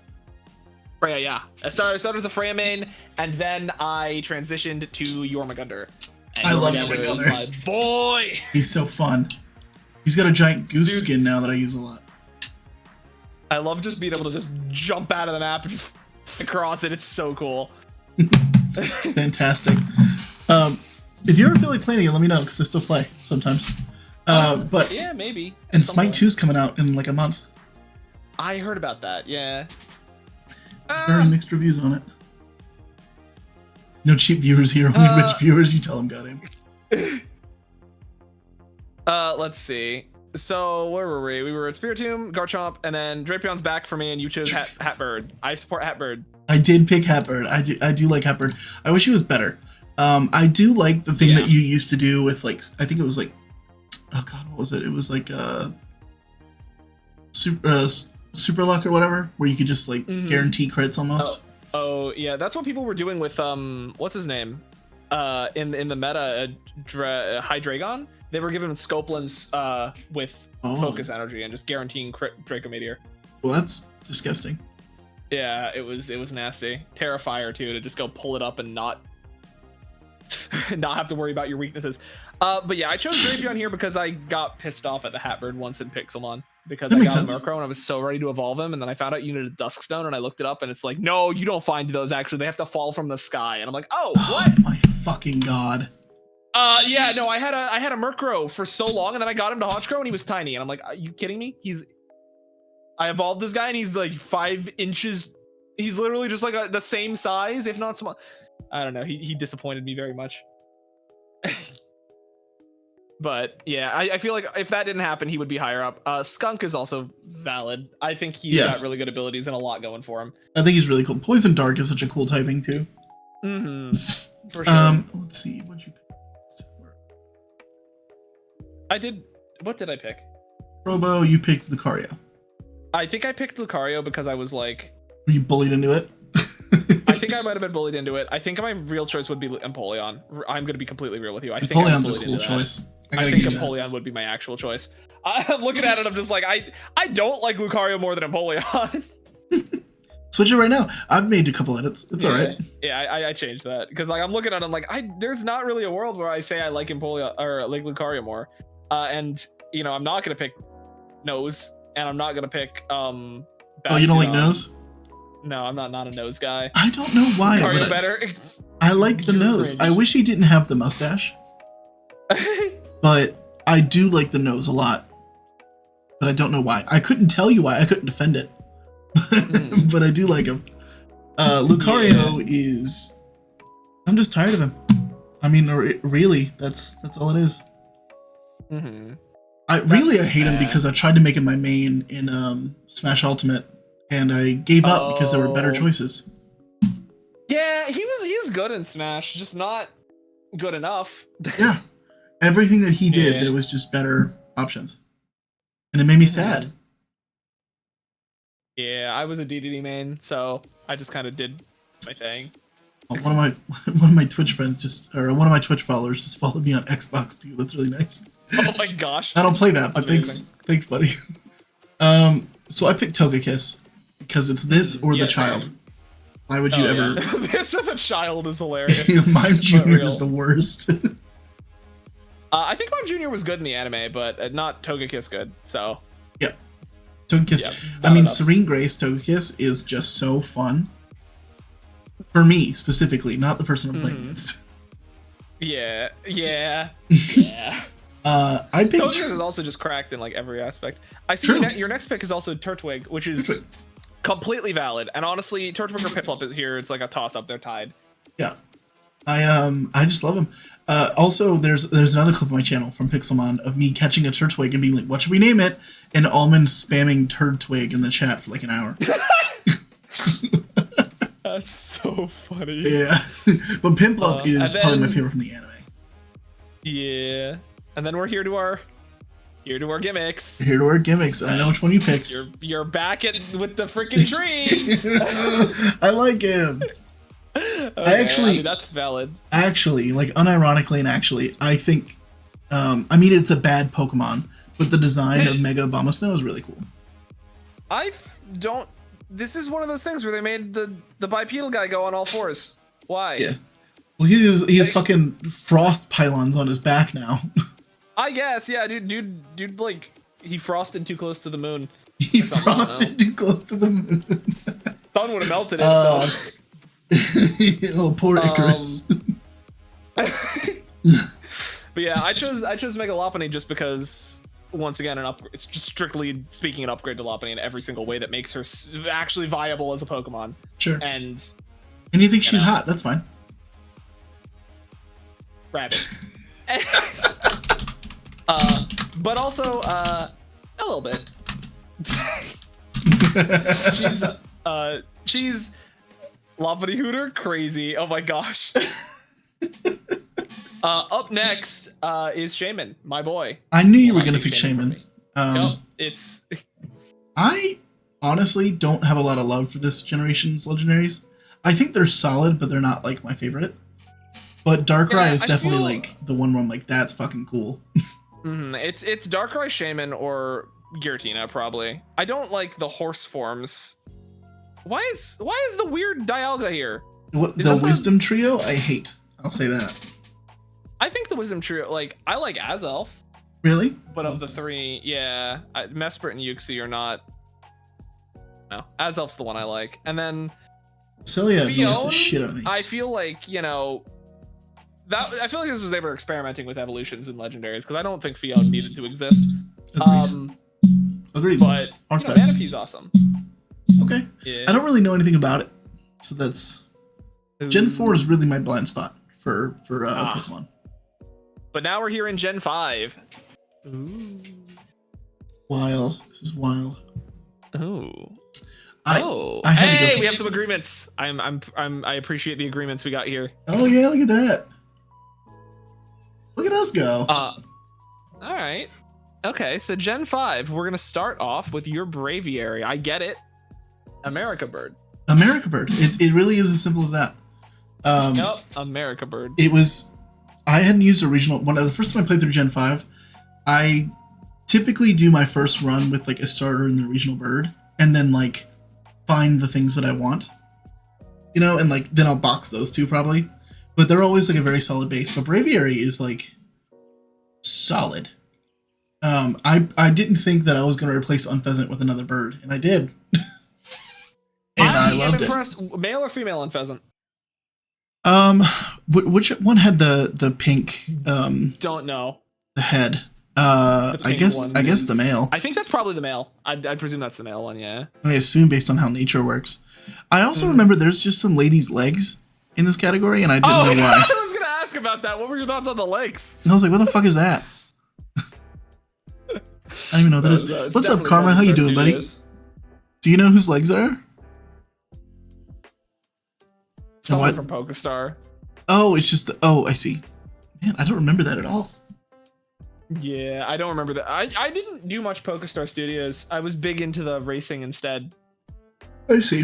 Speaker 1: Freya, yeah. I started as a Freya main, and then I transitioned to Jormungandr.
Speaker 2: I love Jormungandr.
Speaker 1: My boy.
Speaker 2: He's so fun. He's got a giant goose skin now that I use a lot.
Speaker 1: I love just being able to just jump out of the map and just across it. It's so cool.
Speaker 2: Fantastic. If you ever feel like playing it, let me know because I still play sometimes. But
Speaker 1: yeah, maybe.
Speaker 2: And Smite 2 is coming out in like a month.
Speaker 1: I heard about that. Yeah.
Speaker 2: Very mixed reviews on it. No cheap viewers here, only rich viewers. You tell them got him.
Speaker 1: Let's see. So where were we? We were at Spiritomb, Garchomp, and then Drapion's back for me, and you chose Hatbird. I support Hatbird.
Speaker 2: I did pick Hatbird. I do like Hatbird. I wish he was better. I do like the thing that you used to do with like I think it was like oh god, what was it? It was like super luck or whatever, where you could just like guarantee crits almost.
Speaker 1: Oh yeah, that's what people were doing with what's his name? In the meta, Hydreigon. They were giving Scopelins with focus energy and just guaranteeing crit Draco Meteor.
Speaker 2: Well, that's disgusting.
Speaker 1: Yeah, it was nasty. Terrifier too, to just go pull it up and not have to worry about your weaknesses. But yeah, I chose Drapion here because I got pissed off at the Hatbird once in Pixelmon because I got Murkrow and I was so ready to evolve him, and then I found out you needed a Duskstone, and I looked it up and it's like, no, you don't find those actually. They have to fall from the sky, and I'm like, oh, what?
Speaker 2: Oh my fucking god.
Speaker 1: Yeah, no, I had a Murkrow for so long, and then I got him to Hotchkrow, and he was tiny, and I'm like, are you kidding me? I evolved this guy, and he's like 5 inches He's literally just like the same size, if not small. I don't know. He disappointed me very much. But yeah, I feel like if that didn't happen, he would be higher up. Skunk is also valid. I think he's got really good abilities and a lot going for him.
Speaker 2: I think he's really cool. Poison Dark is such a cool typing too.
Speaker 1: Mm-hmm. For sure.
Speaker 2: Let's see. What'd you pick?
Speaker 1: I did. What did I pick?
Speaker 2: Robo, you picked Lucario.
Speaker 1: I think I picked Lucario because I was like...
Speaker 2: Were you bullied into it?
Speaker 1: I think I might have been bullied into it. I think my real choice would be Empoleon. I'm going to be completely real with you. I think
Speaker 2: Empoleon's a cool choice.
Speaker 1: I think Empoleon would be my actual choice. I'm looking at it, I'm just like, I don't like Lucario more than Empoleon.
Speaker 2: Switch it right now. I've made a couple edits. It's all right.
Speaker 1: Yeah, I changed that because like I'm looking at it, I'm like, there's not really a world where I say I like Empoleon or like Lucario more. And you know, I'm not gonna pick Nose, and I'm not gonna pick
Speaker 2: Oh, you don't like Nose?
Speaker 1: No, I'm not a Nose guy.
Speaker 2: I don't know why.
Speaker 1: Lucario better.
Speaker 2: I like the Nose.
Speaker 1: Cringe.
Speaker 2: I wish he didn't have the mustache. But I do like the Nose a lot. But I don't know why. I couldn't tell you why. I couldn't defend it. But I do like him. Lucario is... I'm just tired of him. I mean, really, that's all it is.
Speaker 1: Mm-hmm.
Speaker 2: I hate him because I tried to make him my main in Smash Ultimate, and I gave up because there were better choices.
Speaker 1: Yeah, he's good in Smash, just not good enough.
Speaker 2: Yeah, everything that he did, there was just better options, and it made me sad.
Speaker 1: Yeah, I was a DDD main, so I just kind of did my thing.
Speaker 2: One of my Twitch friends one of my Twitch followers just followed me on Xbox too. That's really nice.
Speaker 1: Oh my gosh.
Speaker 2: I don't play that, but thanks, buddy. So I picked Togekiss because it's this or the child. Why would you ever?
Speaker 1: Yeah. This or the child is hilarious.
Speaker 2: Mime Jr. is the worst.
Speaker 1: I think Mime Jr. was good in the anime, but not Togekiss good. So.
Speaker 2: Yeah. Togekiss. I mean, Serene Grace Togekiss is just so fun. For me specifically, not the person I'm playing against.
Speaker 1: Yeah. I
Speaker 2: picked.
Speaker 1: Togekiss is also just cracked in like every aspect. I see your next pick is also Turtwig, which is completely valid. And honestly, Turtwig or Piplup is here. It's like a toss up. They're tied.
Speaker 2: Yeah. I just love him. Also, there's another clip on my channel from Pixelmon of me catching a Turtwig and being like, "What should we name it?" And Almond spamming Turtwig in the chat for like an hour.
Speaker 1: That's so funny.
Speaker 2: Yeah, but Piplup is probably my favorite from the anime.
Speaker 1: Yeah, and then we're here to our gimmicks.
Speaker 2: Here to our gimmicks. I know which one you picked.
Speaker 1: You're back with the freaking tree.
Speaker 2: I like him.
Speaker 1: Okay, I mean, that's valid.
Speaker 2: Actually, like unironically and actually, I think, I mean, it's a bad Pokemon, but the design of Mega Abomasnow is really cool.
Speaker 1: This is one of those things where they made the bipedal guy go on all fours. Why?
Speaker 2: Yeah. Well, he has fucking frost pylons on his back now.
Speaker 1: I guess, yeah, dude, like he frosted too close to the moon.
Speaker 2: He frosted too close to the moon.
Speaker 1: Sun would have melted it.
Speaker 2: Oh, poor Icarus.
Speaker 1: But yeah, I chose Mega Lopunny just because, once again, it's just strictly speaking an upgrade to Lopunny in every single way that makes her actually viable as a Pokemon.
Speaker 2: Sure.
Speaker 1: And
Speaker 2: you think she's hot? That's fine.
Speaker 1: Rabbit. But also a little bit. She's Lopunny Hooter, crazy. Oh my gosh. Up next is Shaman, my boy.
Speaker 2: I knew you were gonna pick Shaman.
Speaker 1: Yep,
Speaker 2: I honestly don't have a lot of love for this generation's legendaries. I think they're solid, but they're not like my favorite. But Darkrai is definitely like the one where I'm like, that's fucking cool.
Speaker 1: It's Darkrai, Shaman, or Giratina probably. I don't like the horse forms. Why is the weird Dialga here?
Speaker 2: The Wisdom Trio, I hate. I'll say that.
Speaker 1: I think the Wisdom Trio, like, I like Azelf.
Speaker 2: Really?
Speaker 1: But of the three, yeah, Mesprit and Uxie are not. No, Azelf's the one I like. And then
Speaker 2: Celia annoys the shit out of me.
Speaker 1: I feel like, you know, I feel like this was they were experimenting with evolutions and legendaries because I don't think Fion needed to exist.
Speaker 2: Agreed.
Speaker 1: But you know, Manapee's awesome.
Speaker 2: Okay.
Speaker 1: Yeah.
Speaker 2: I don't really know anything about it, so that's Gen 4 is really my blind spot for Pokemon.
Speaker 1: But now we're here in Gen 5. Ooh.
Speaker 2: Wild. This is wild.
Speaker 1: Ooh.
Speaker 2: I had
Speaker 1: hey,
Speaker 2: to go
Speaker 1: we have some agreements. I appreciate the agreements we got here.
Speaker 2: Oh yeah, look at that. Look at us go.
Speaker 1: All right. Okay, so Gen 5, we're gonna start off with your Braviary. I get it. America Bird.
Speaker 2: America Bird. It really is as simple as that.
Speaker 1: Yep, America Bird.
Speaker 2: It was. I hadn't used a regional. The first time I played through Gen 5, I typically do my first run with like a starter and the regional bird, and then like find the things that I want, you know, and like then I'll box those two probably. But they're always like a very solid base. But Braviary is like solid. I didn't think that I was going to replace Unpheasant with another bird, and I did. And I loved
Speaker 1: impressed. Male or female Unpheasant?
Speaker 2: Which one had the pink?
Speaker 1: Don't know.
Speaker 2: The head. I guess the male.
Speaker 1: I think that's probably the male. I'd presume that's the male one. Yeah.
Speaker 2: I assume based on how nature works. I also remember there's just some ladies' legs in this category, and I didn't know why.
Speaker 1: I was gonna ask about that. What were your thoughts on the legs?
Speaker 2: And I was like, what the fuck is that? I don't even know what that is. What's up, Karma? How you doing, buddy? Do you know whose legs are?
Speaker 1: Someone from PokeStar.
Speaker 2: Oh, it's just. Oh, I see. Man, I don't remember that at all.
Speaker 1: Yeah, I don't remember that. I didn't do much PokeStar Studios. I was big into the racing instead.
Speaker 2: I see.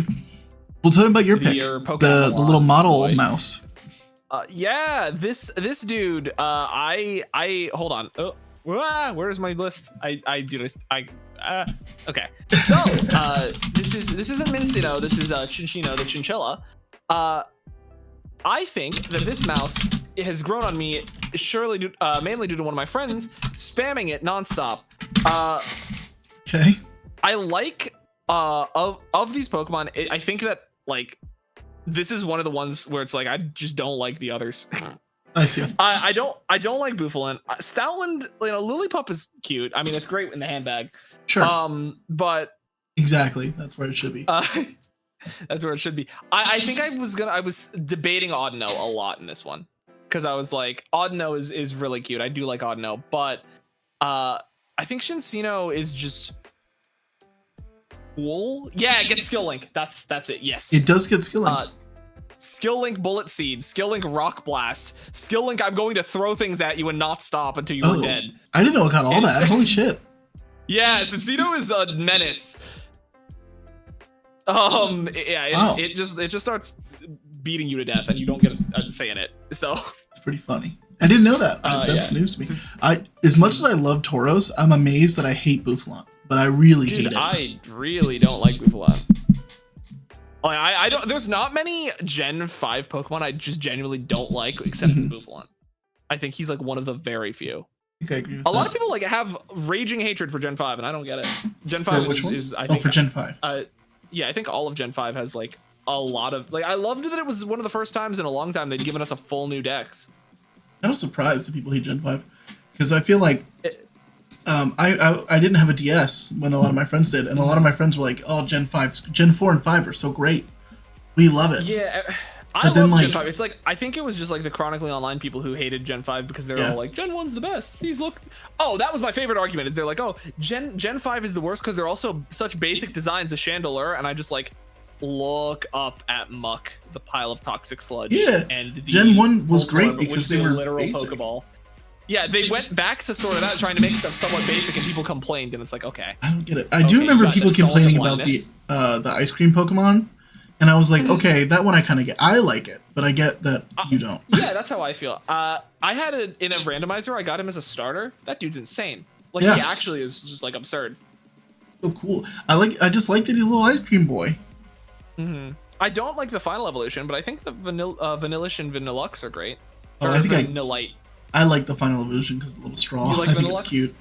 Speaker 2: Well, tell me about your pick. The little model mouse.
Speaker 1: Yeah, this dude. I hold on. Oh, where's my list? Okay. So this isn't Mincino. This is Chinchino, the chinchilla. I think that this mouse has grown on me, surely mainly due to one of my friends spamming it nonstop.
Speaker 2: Okay.
Speaker 1: I like of these Pokemon. I think that like this is one of the ones where it's like I just don't like the others.
Speaker 2: I see.
Speaker 1: I don't like Bouffalant. Stoutland, Lillipup is cute. I mean, it's great in the handbag.
Speaker 2: Sure.
Speaker 1: But
Speaker 2: exactly, that's where it should be.
Speaker 1: That's where it should be. I think I was debating Audino a lot in this one because I was like, Audino is really cute. I do like Audino, but I think Shinsino is just cool. Yeah, it gets Skill Link. That's it. Yes,
Speaker 2: it does get Skill Link.
Speaker 1: Skill Link Bullet Seed, Skill Link Rock Blast, Skill Link I'm going to throw things at you and not stop until you are dead.
Speaker 2: I didn't know it got all that. Holy shit.
Speaker 1: Yeah, Shinsino is a menace. It just starts beating you to death and you don't get a say in it. So
Speaker 2: it's pretty funny. I didn't know that. That's news to me. As much as I love Tauros, I'm amazed that I hate Bouffalant, but I really hate it.
Speaker 1: I really don't like Bouffalant. Like I don't. There's not many Gen 5 Pokemon I just genuinely don't like except Bouffalant. I think he's like one of the very few.
Speaker 2: I think I agree with
Speaker 1: a lot of people like have raging hatred for Gen 5, and I don't get it. Gen 5 is I think
Speaker 2: for Gen 5.
Speaker 1: Yeah, I think all of Gen 5 has like a lot of like. I loved that it was one of the first times in a long time they'd given us a full new dex.
Speaker 2: I was surprised that people hate Gen 5 because I feel like I didn't have a DS when a lot of my friends did, and a lot of my friends were like, "Oh, Gen 4 and 5 are so great. We love it."
Speaker 1: Yeah, I love Gen 5. It's like I think it was just like the Chronically Online people who hated Gen 5 because they're all like, Gen 1's the best. Oh, that was my favorite argument. Is they're like, oh, Gen 5 is the worst because they're also such basic designs, the Chandelure, and I just like look up at Muck, the pile of toxic sludge.
Speaker 2: Yeah,
Speaker 1: and the
Speaker 2: Gen 1 was great because they were
Speaker 1: literal
Speaker 2: basic.
Speaker 1: Pokeball. Yeah, they went back to sort of that, trying to make stuff somewhat basic, and people complained, and it's like, okay.
Speaker 2: I don't get it. I do remember people complaining about the ice cream Pokemon. And I was like, okay, that one I kind of get. I like it, but I get that you don't.
Speaker 1: Yeah, that's how I feel. I had it in a randomizer. I got him as a starter. That dude's insane. Like, he actually is just, like, absurd.
Speaker 2: So cool. I just like that he's a little ice cream boy.
Speaker 1: I don't like the final evolution, but I think the Vanillish and Vanillux are great.
Speaker 2: Oh, I think
Speaker 1: Vanillite.
Speaker 2: I like the final evolution because the little straw.
Speaker 1: You like
Speaker 2: I think
Speaker 1: Vanillux?
Speaker 2: it's cute.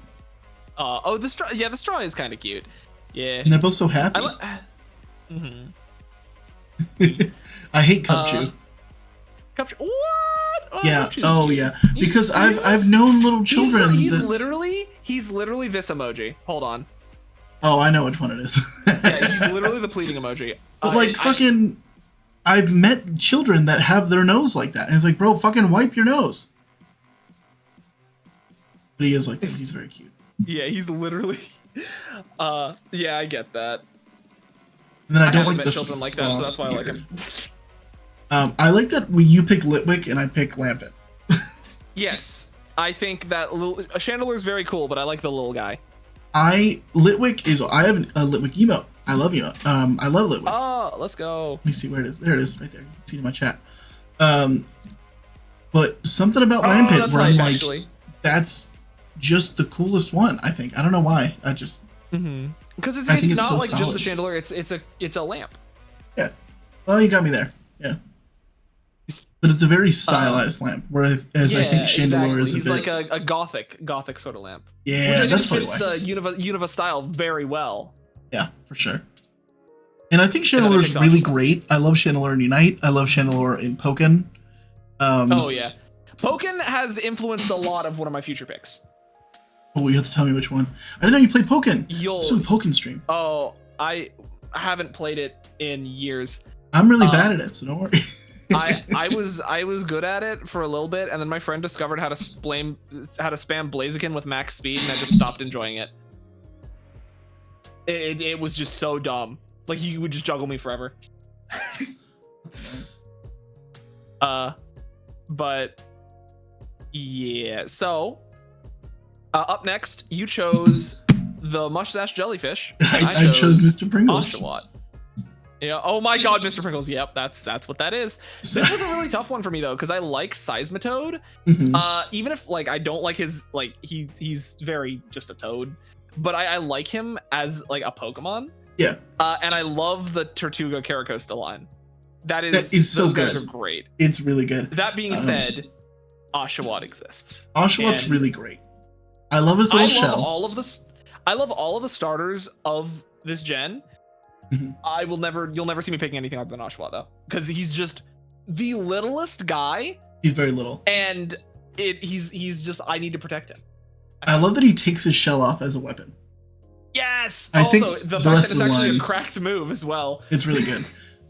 Speaker 1: The straw. Yeah, the straw is kind of cute. Yeah.
Speaker 2: And they're both so happy. I hate Cupchew.
Speaker 1: Cupchew. What? Oh,
Speaker 2: yeah.
Speaker 1: Cupchew's
Speaker 2: Oh
Speaker 1: cute.
Speaker 2: yeah. Because I've known little children.
Speaker 1: He's literally this emoji. Hold on.
Speaker 2: Oh, I know which one it is.
Speaker 1: Yeah, he's literally the pleading emoji.
Speaker 2: But like I've met children that have their nose like that, and it's like, bro, fucking wipe your nose. But he is like that. He's very cute.
Speaker 1: Yeah, he's literally. Yeah, I get that.
Speaker 2: And then I don't
Speaker 1: haven't
Speaker 2: like
Speaker 1: met children like that, so that's why I like him.
Speaker 2: I like that when you pick Litwick and I pick Lampet.
Speaker 1: Yes, I think that Chandelure is very cool, but I like the little guy.
Speaker 2: I have a Litwick emote. I love you. I love Litwick.
Speaker 1: Oh, let's go.
Speaker 2: Let me see where it is. There it is, right there. You can see it in my chat. But something about Lampet where I'm like, actually. That's just the coolest one. I think. I don't know why. I just.
Speaker 1: Because it's not so like solid. Just a Chandelure. It's a lamp.
Speaker 2: Yeah. Well, you got me there. Yeah. But it's a very stylized lamp, whereas I think Chandelure is a bit...
Speaker 1: He's like a gothic sort of lamp.
Speaker 2: Yeah, that's
Speaker 1: probably why. Unova style very well.
Speaker 2: Yeah, for sure. And I think Chandelure is really great. I love Chandelure in Unite. I love Chandelure in Pokken.
Speaker 1: Oh, yeah. Pokken has influenced a lot of one of my future picks.
Speaker 2: Oh, you have to tell me which one. I didn't know you played Pokken. So Pokken stream.
Speaker 1: Oh, I haven't played it in years.
Speaker 2: I'm really bad at it, so don't worry.
Speaker 1: I was good at it for a little bit, and then my friend discovered how to spam Blaziken with max speed, and I just stopped enjoying it. It was just so dumb. Like, you would just juggle me forever. But yeah. So up next, you chose the mustache jellyfish.
Speaker 2: I chose Mr. Pringles.
Speaker 1: Oshawott. Yeah. Oh my God, Mr. Pringles. Yep, that's what that is. This was a really tough one for me though, because I like Seismitoad. Even if like I don't like his like he's very just a toad, but I like him as like a Pokemon.
Speaker 2: Yeah.
Speaker 1: And I love the Tortuga Caracosta line. That is
Speaker 2: so
Speaker 1: those
Speaker 2: good.
Speaker 1: Guys are great.
Speaker 2: It's really good.
Speaker 1: That being said, Oshawott exists.
Speaker 2: Oshawott's really great. I love his little shell.
Speaker 1: I love all of the starters of this gen. You'll never see me picking anything other than Oshawott though, because he's just the littlest guy.
Speaker 2: He's very little,
Speaker 1: and he's just, I need to protect him.
Speaker 2: I love that he takes his shell off as a weapon.
Speaker 1: Yes.
Speaker 2: I think
Speaker 1: the fact that it's actually a cracked move as well.
Speaker 2: It's really good.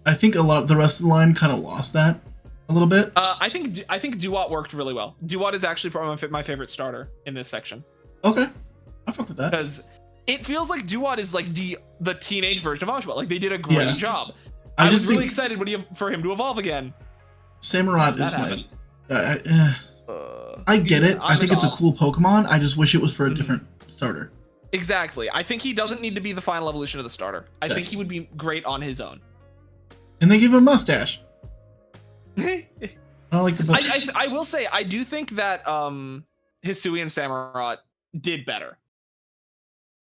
Speaker 2: I think the rest of the line kind of lost that a little bit.
Speaker 1: I think Duat worked really well. Duat is actually probably my favorite starter in this section.
Speaker 2: Okay, I fuck with that.
Speaker 1: Because it feels like Duat is like the teenage version of Oshawott. Like, they did a great job.
Speaker 2: I
Speaker 1: was really excited for him to evolve again.
Speaker 2: Samurott is my... I get it. I think it's a cool Pokemon. I just wish it was for a different starter.
Speaker 1: Exactly. I think he doesn't need to be the final evolution of the starter. I think he would be great on his own.
Speaker 2: And they give him a mustache. I don't like the...
Speaker 1: I will say, I do think that Hisui and Samurott did better.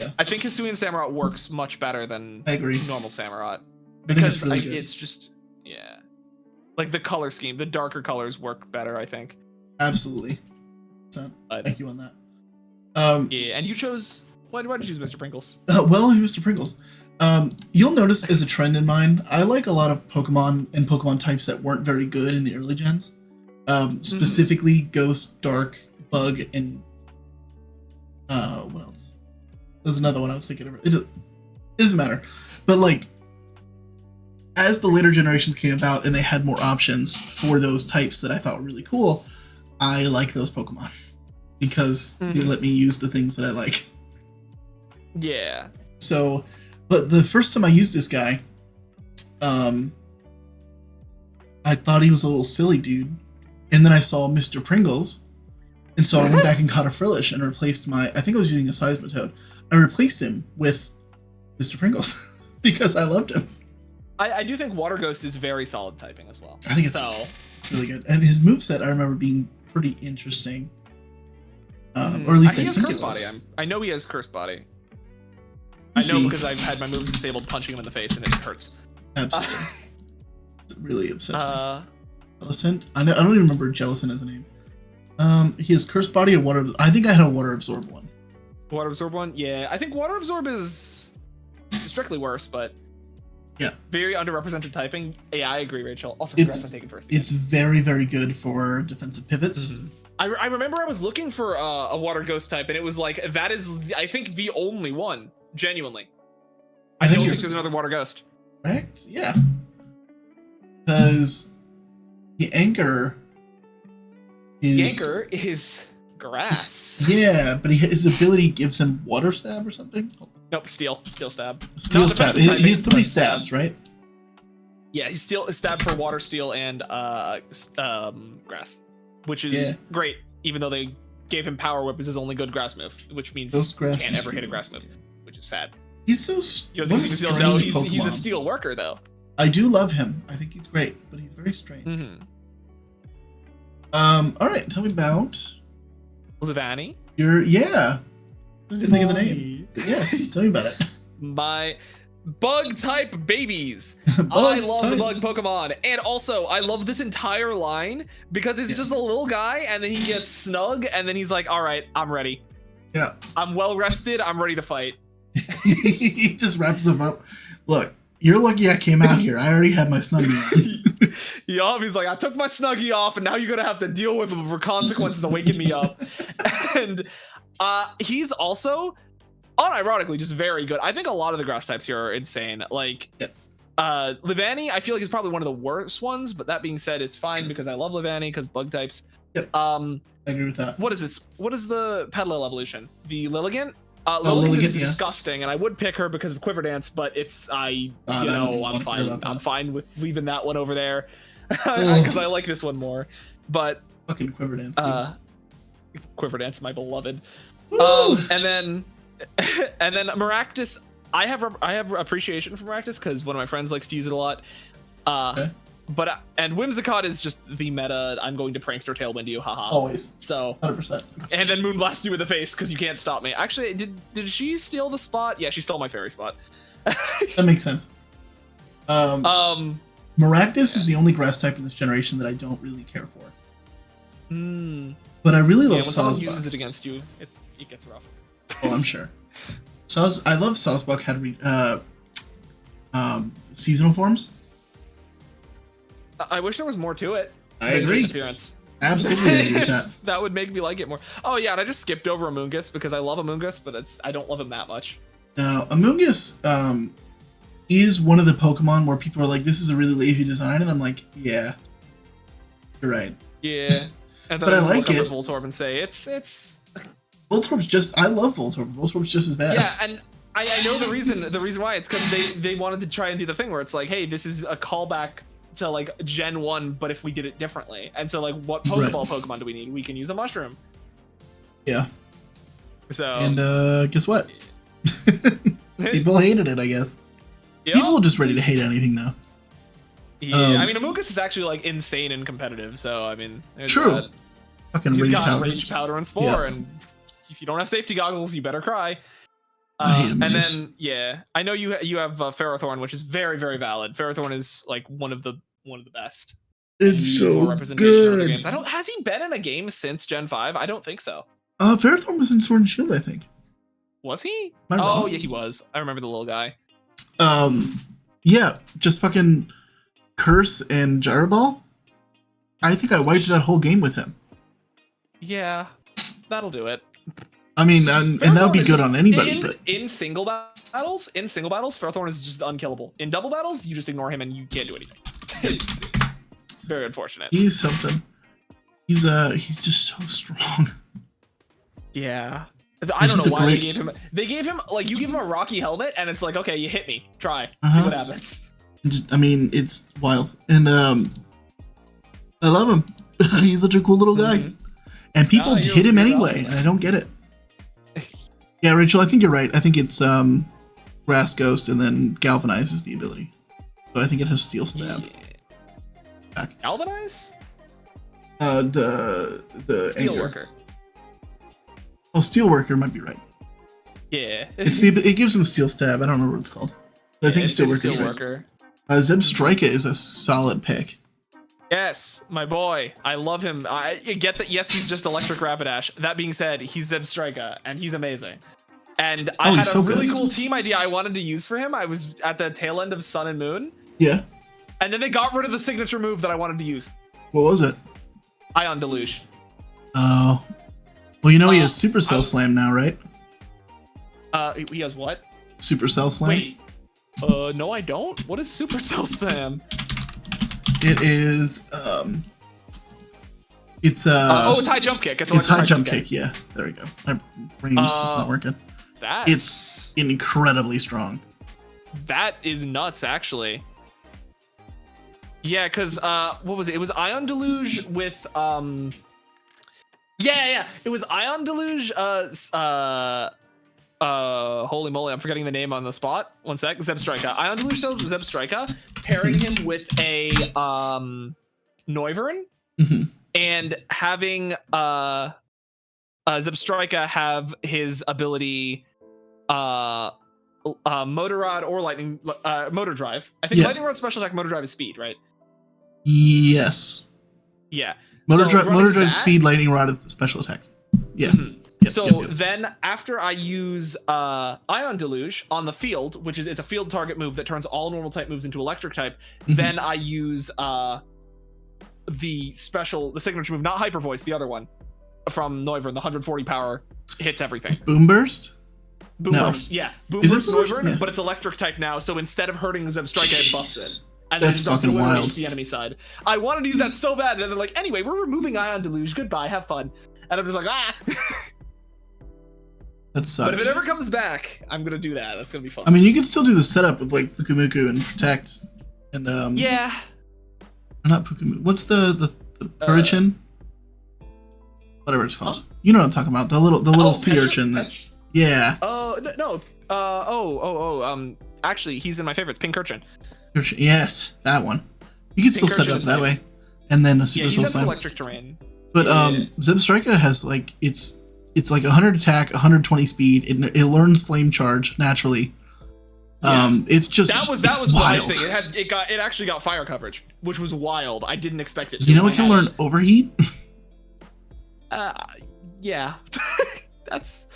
Speaker 1: Yeah. I think Hisui and Samurott works much better than normal Samurott. Because it's just, yeah. Like, the color scheme, the darker colors work better, I think.
Speaker 2: Absolutely. So, thank you on that.
Speaker 1: Yeah, and you chose... Why did you choose Mr. Pringles?
Speaker 2: Well, he's Mr. Pringles. You'll notice as a trend in mine, I like a lot of Pokemon and Pokemon types that weren't very good in the early gens. Specifically Ghost, Dark, Bug, and what else? There's another one I was thinking of. It doesn't matter. But like, as the later generations came about and they had more options for those types that I thought were really cool, I like those Pokemon because they let me use the things that I like.
Speaker 1: Yeah.
Speaker 2: So, but the first time I used this guy, I thought he was a little silly dude. And then I saw Mr. Pringles. And so I went back and caught a Frillish and replaced I think I was using a Seismitoad. I replaced him with Mr. Pringles because I loved him.
Speaker 1: I do think Water Ghost is very solid typing as well.
Speaker 2: I think it's really good. And his moveset, I remember being pretty interesting. Or at least I think it was.
Speaker 1: I know he has Cursed Body. I know because I've had my moves disabled punching him in the face and it hurts.
Speaker 2: Absolutely. It really upsets me. Jellicent? I don't even remember Jellicent as a name. He has Cursed Body or Water... I think I had a Water Absorb one.
Speaker 1: Water Absorb one? Yeah. I think Water Absorb is strictly worse, but...
Speaker 2: Yeah.
Speaker 1: Very underrepresented typing. Yeah, I agree, Rachel. Also, congrats on taking first.
Speaker 2: It's very, very good for defensive pivots.
Speaker 1: I remember I was looking for a Water Ghost type, and it was like, that is, I think, the only one. Genuinely. I don't think there's another water ghost.
Speaker 2: Correct? Yeah. Because the anchor
Speaker 1: is grass.
Speaker 2: Yeah, but his ability gives him water stab or something.
Speaker 1: Nope, steel stab.
Speaker 2: Steel stab. He has 3 stabs, right?
Speaker 1: Yeah, he's stabbed for water, steel, and grass, which is great. Even though they gave him power whip as his only good grass move, which means he can't ever hit a grass move, which is sad.
Speaker 2: He's so
Speaker 1: he's a steel worker though.
Speaker 2: I do love him. I think he's great, but he's very strange.
Speaker 1: Mm-hmm.
Speaker 2: All right, tell me about
Speaker 1: Levani.
Speaker 2: Didn't think of the name. But yes, tell me about it.
Speaker 1: My bug type babies. I love the bug Pokemon, and also I love this entire line because it's just a little guy, and then he gets snug, and then he's like, "All right, I'm ready.
Speaker 2: Yeah,
Speaker 1: I'm well rested. I'm ready to fight."
Speaker 2: He just wraps him up. Look, you're lucky I came out here. I already had my Snuggie on.
Speaker 1: Yup, he's like, I took my Snuggie off, and now you're gonna have to deal with them for consequences of waking me up. And he's also, unironically, just very good. I think a lot of the grass types here are insane. Like, Levani, I feel like is probably one of the worst ones, but that being said, it's fine because I love Levani because bug types.
Speaker 2: Yep. I agree with that.
Speaker 1: What is this? What is the Petalil evolution? The Lilligant? Lilligant is disgusting, and I would pick her because of Quiver Dance, but I'm fine. I'm fine with leaving that one over there because I like this one more. But
Speaker 2: fucking Quiver Dance, too.
Speaker 1: Quiver Dance, my beloved. And then Maractus. I have appreciation for Maractus because one of my friends likes to use it a lot.
Speaker 2: Okay.
Speaker 1: But Whimsicott is just the meta. I'm going to prankster tailwind you, haha.
Speaker 2: Always.
Speaker 1: So
Speaker 2: 100%.
Speaker 1: And then Moonblast you in the face because you can't stop me. Actually, did she steal the spot? Yeah, she stole my fairy spot.
Speaker 2: That makes sense. Maractus is the only grass type in this generation that I don't really care for. But I really love Sawsbuck. When someone
Speaker 1: uses it against you, it gets rough.
Speaker 2: Oh, I'm sure. I love Sawsbuck had seasonal forms.
Speaker 1: I wish there was more to it.
Speaker 2: I agree.
Speaker 1: Appearance.
Speaker 2: Absolutely agree with that.
Speaker 1: That would make me like it more. Oh yeah, and I just skipped over Amoonguss because I love Amoonguss, but I don't love him that much.
Speaker 2: Now, Amoonguss is one of the Pokemon where people are like, "This is a really lazy design," and I'm like, "Yeah, you're right."
Speaker 1: Yeah, and
Speaker 2: but I like it.
Speaker 1: Voltorb and say it's.
Speaker 2: Voltorb's I love Voltorb. Voltorb's just as bad.
Speaker 1: Yeah, and I know the reason why it's because they wanted to try and do the thing where it's like, hey, this is a callback to like Gen 1, but if we did it differently. And so like, what Pokemon do we need? We can use a mushroom.
Speaker 2: Yeah.
Speaker 1: So.
Speaker 2: And guess what? People hated it, I guess. Yep. People are just ready to hate anything now.
Speaker 1: Yeah, I mean, Amoonguss is actually like insane and competitive. So I mean,
Speaker 2: true. Fucking
Speaker 1: he's got Rage Powder and Spore, and if you don't have safety goggles, you better cry. And then I know you have Ferrothorn, which is very, very valid. Ferrothorn is like one of the best.
Speaker 2: It's so good.
Speaker 1: Games. Has he been in a game since Gen 5? I don't think so.
Speaker 2: Ferrothorn was in Sword and Shield, I think.
Speaker 1: Was he? Oh yeah, he was. I remember the little guy.
Speaker 2: Yeah, just fucking Curse and Gyro Ball. I think I wiped that whole game with him.
Speaker 1: Yeah, that'll do it.
Speaker 2: I mean, and that would be good on anybody. But
Speaker 1: in single battles, Ferrothorn is just unkillable. In double battles, you just ignore him and you can't do anything. It's very unfortunate.
Speaker 2: He's something. He's just so strong.
Speaker 1: Yeah. I don't know why they gave him. They gave him like, you give him a rocky helmet and it's like, okay, you hit me. Try. See what happens.
Speaker 2: I mean, it's wild, and I love him. He's such a cool little guy, and people hit him anyway, and I don't get it. Yeah, Rachel, I think you're right. I think it's Grass Ghost, and then Galvanize is the ability. So I think it has Steel Stab.
Speaker 1: Yeah. Galvanize?
Speaker 2: The
Speaker 1: Steel
Speaker 2: anchor.
Speaker 1: Worker.
Speaker 2: Oh, Steel Worker might be right.
Speaker 1: Yeah.
Speaker 2: It gives him Steel Stab. I don't remember what it's called. But I think Steel Worker. Zebstrika is a solid pick.
Speaker 1: Yes, my boy. I love him. I get that. Yes, he's just Electric Rapidash. That being said, he's Zebstrika, and he's amazing. And I had a really cool team idea I wanted to use for him. I was at the tail end of Sun and Moon.
Speaker 2: Yeah.
Speaker 1: And then they got rid of the signature move that I wanted to use.
Speaker 2: What was it?
Speaker 1: Ion Deluge.
Speaker 2: Oh. Well, you know he has Supercell Slam now, right?
Speaker 1: He has what?
Speaker 2: Supercell Slam.
Speaker 1: Wait. No, I don't. What is Supercell Sam?
Speaker 2: It is it's
Speaker 1: it's high jump kick.
Speaker 2: It's high jump kick. Yeah, there we go. My brain's just not working. It's incredibly strong.
Speaker 1: That is nuts, actually. Yeah, because what was it? It was Ion Deluge with yeah. It was Ion Deluge. Holy moly, I'm forgetting the name on the spot. One sec. Zebstrika. Ion Deluge Zebstrika, pairing him with a Noivern, and having Zebstrika have his ability Motor Rod or Lightning Motor Drive. I think Lightning Rod special attack, Motor Drive is speed, right?
Speaker 2: Yes.
Speaker 1: Yeah.
Speaker 2: Motor Drive speed, Lightning Rod special attack. Yeah. Yep,
Speaker 1: then after I use Ion Deluge on the field, which is it's a field target move that turns all normal type moves into electric type, then I use the signature move, not Hyper Voice, the other one from Noivern, the 140 power hits everything.
Speaker 2: Boom Burst?
Speaker 1: Boom Burst, yeah. Boom Burst Noivern, but it's electric type now, so instead of hurting Zebstrika, it busts it. And
Speaker 2: that's fucking wild.
Speaker 1: The enemy side. I wanted to use that so bad, and they're like, anyway, we're removing Ion Deluge. Goodbye, have fun. And I'm just like,
Speaker 2: That sucks.
Speaker 1: But if it ever comes back, I'm gonna do that. That's gonna be fun.
Speaker 2: I mean, you can still do the setup with like Pukumuku and Protect, and
Speaker 1: yeah.
Speaker 2: Not Pukumuku. What's the Urchin? Whatever it's called. You know what I'm talking about. The little sea urchin that. Yeah.
Speaker 1: Oh no. Actually, he's in my favorites. Pink Urchin.
Speaker 2: Yes, that one. You can still set it up that way, and then a Super Soul Slam.
Speaker 1: Electric terrain.
Speaker 2: But Zebstrika has like it's like 100 attack, 120 speed. It learns Flame Charge naturally. It's just that was
Speaker 1: wild. My thing. It actually got fire coverage, which was wild. I didn't expect it.
Speaker 2: You know, it can learn Overheat.
Speaker 1: Yeah. That's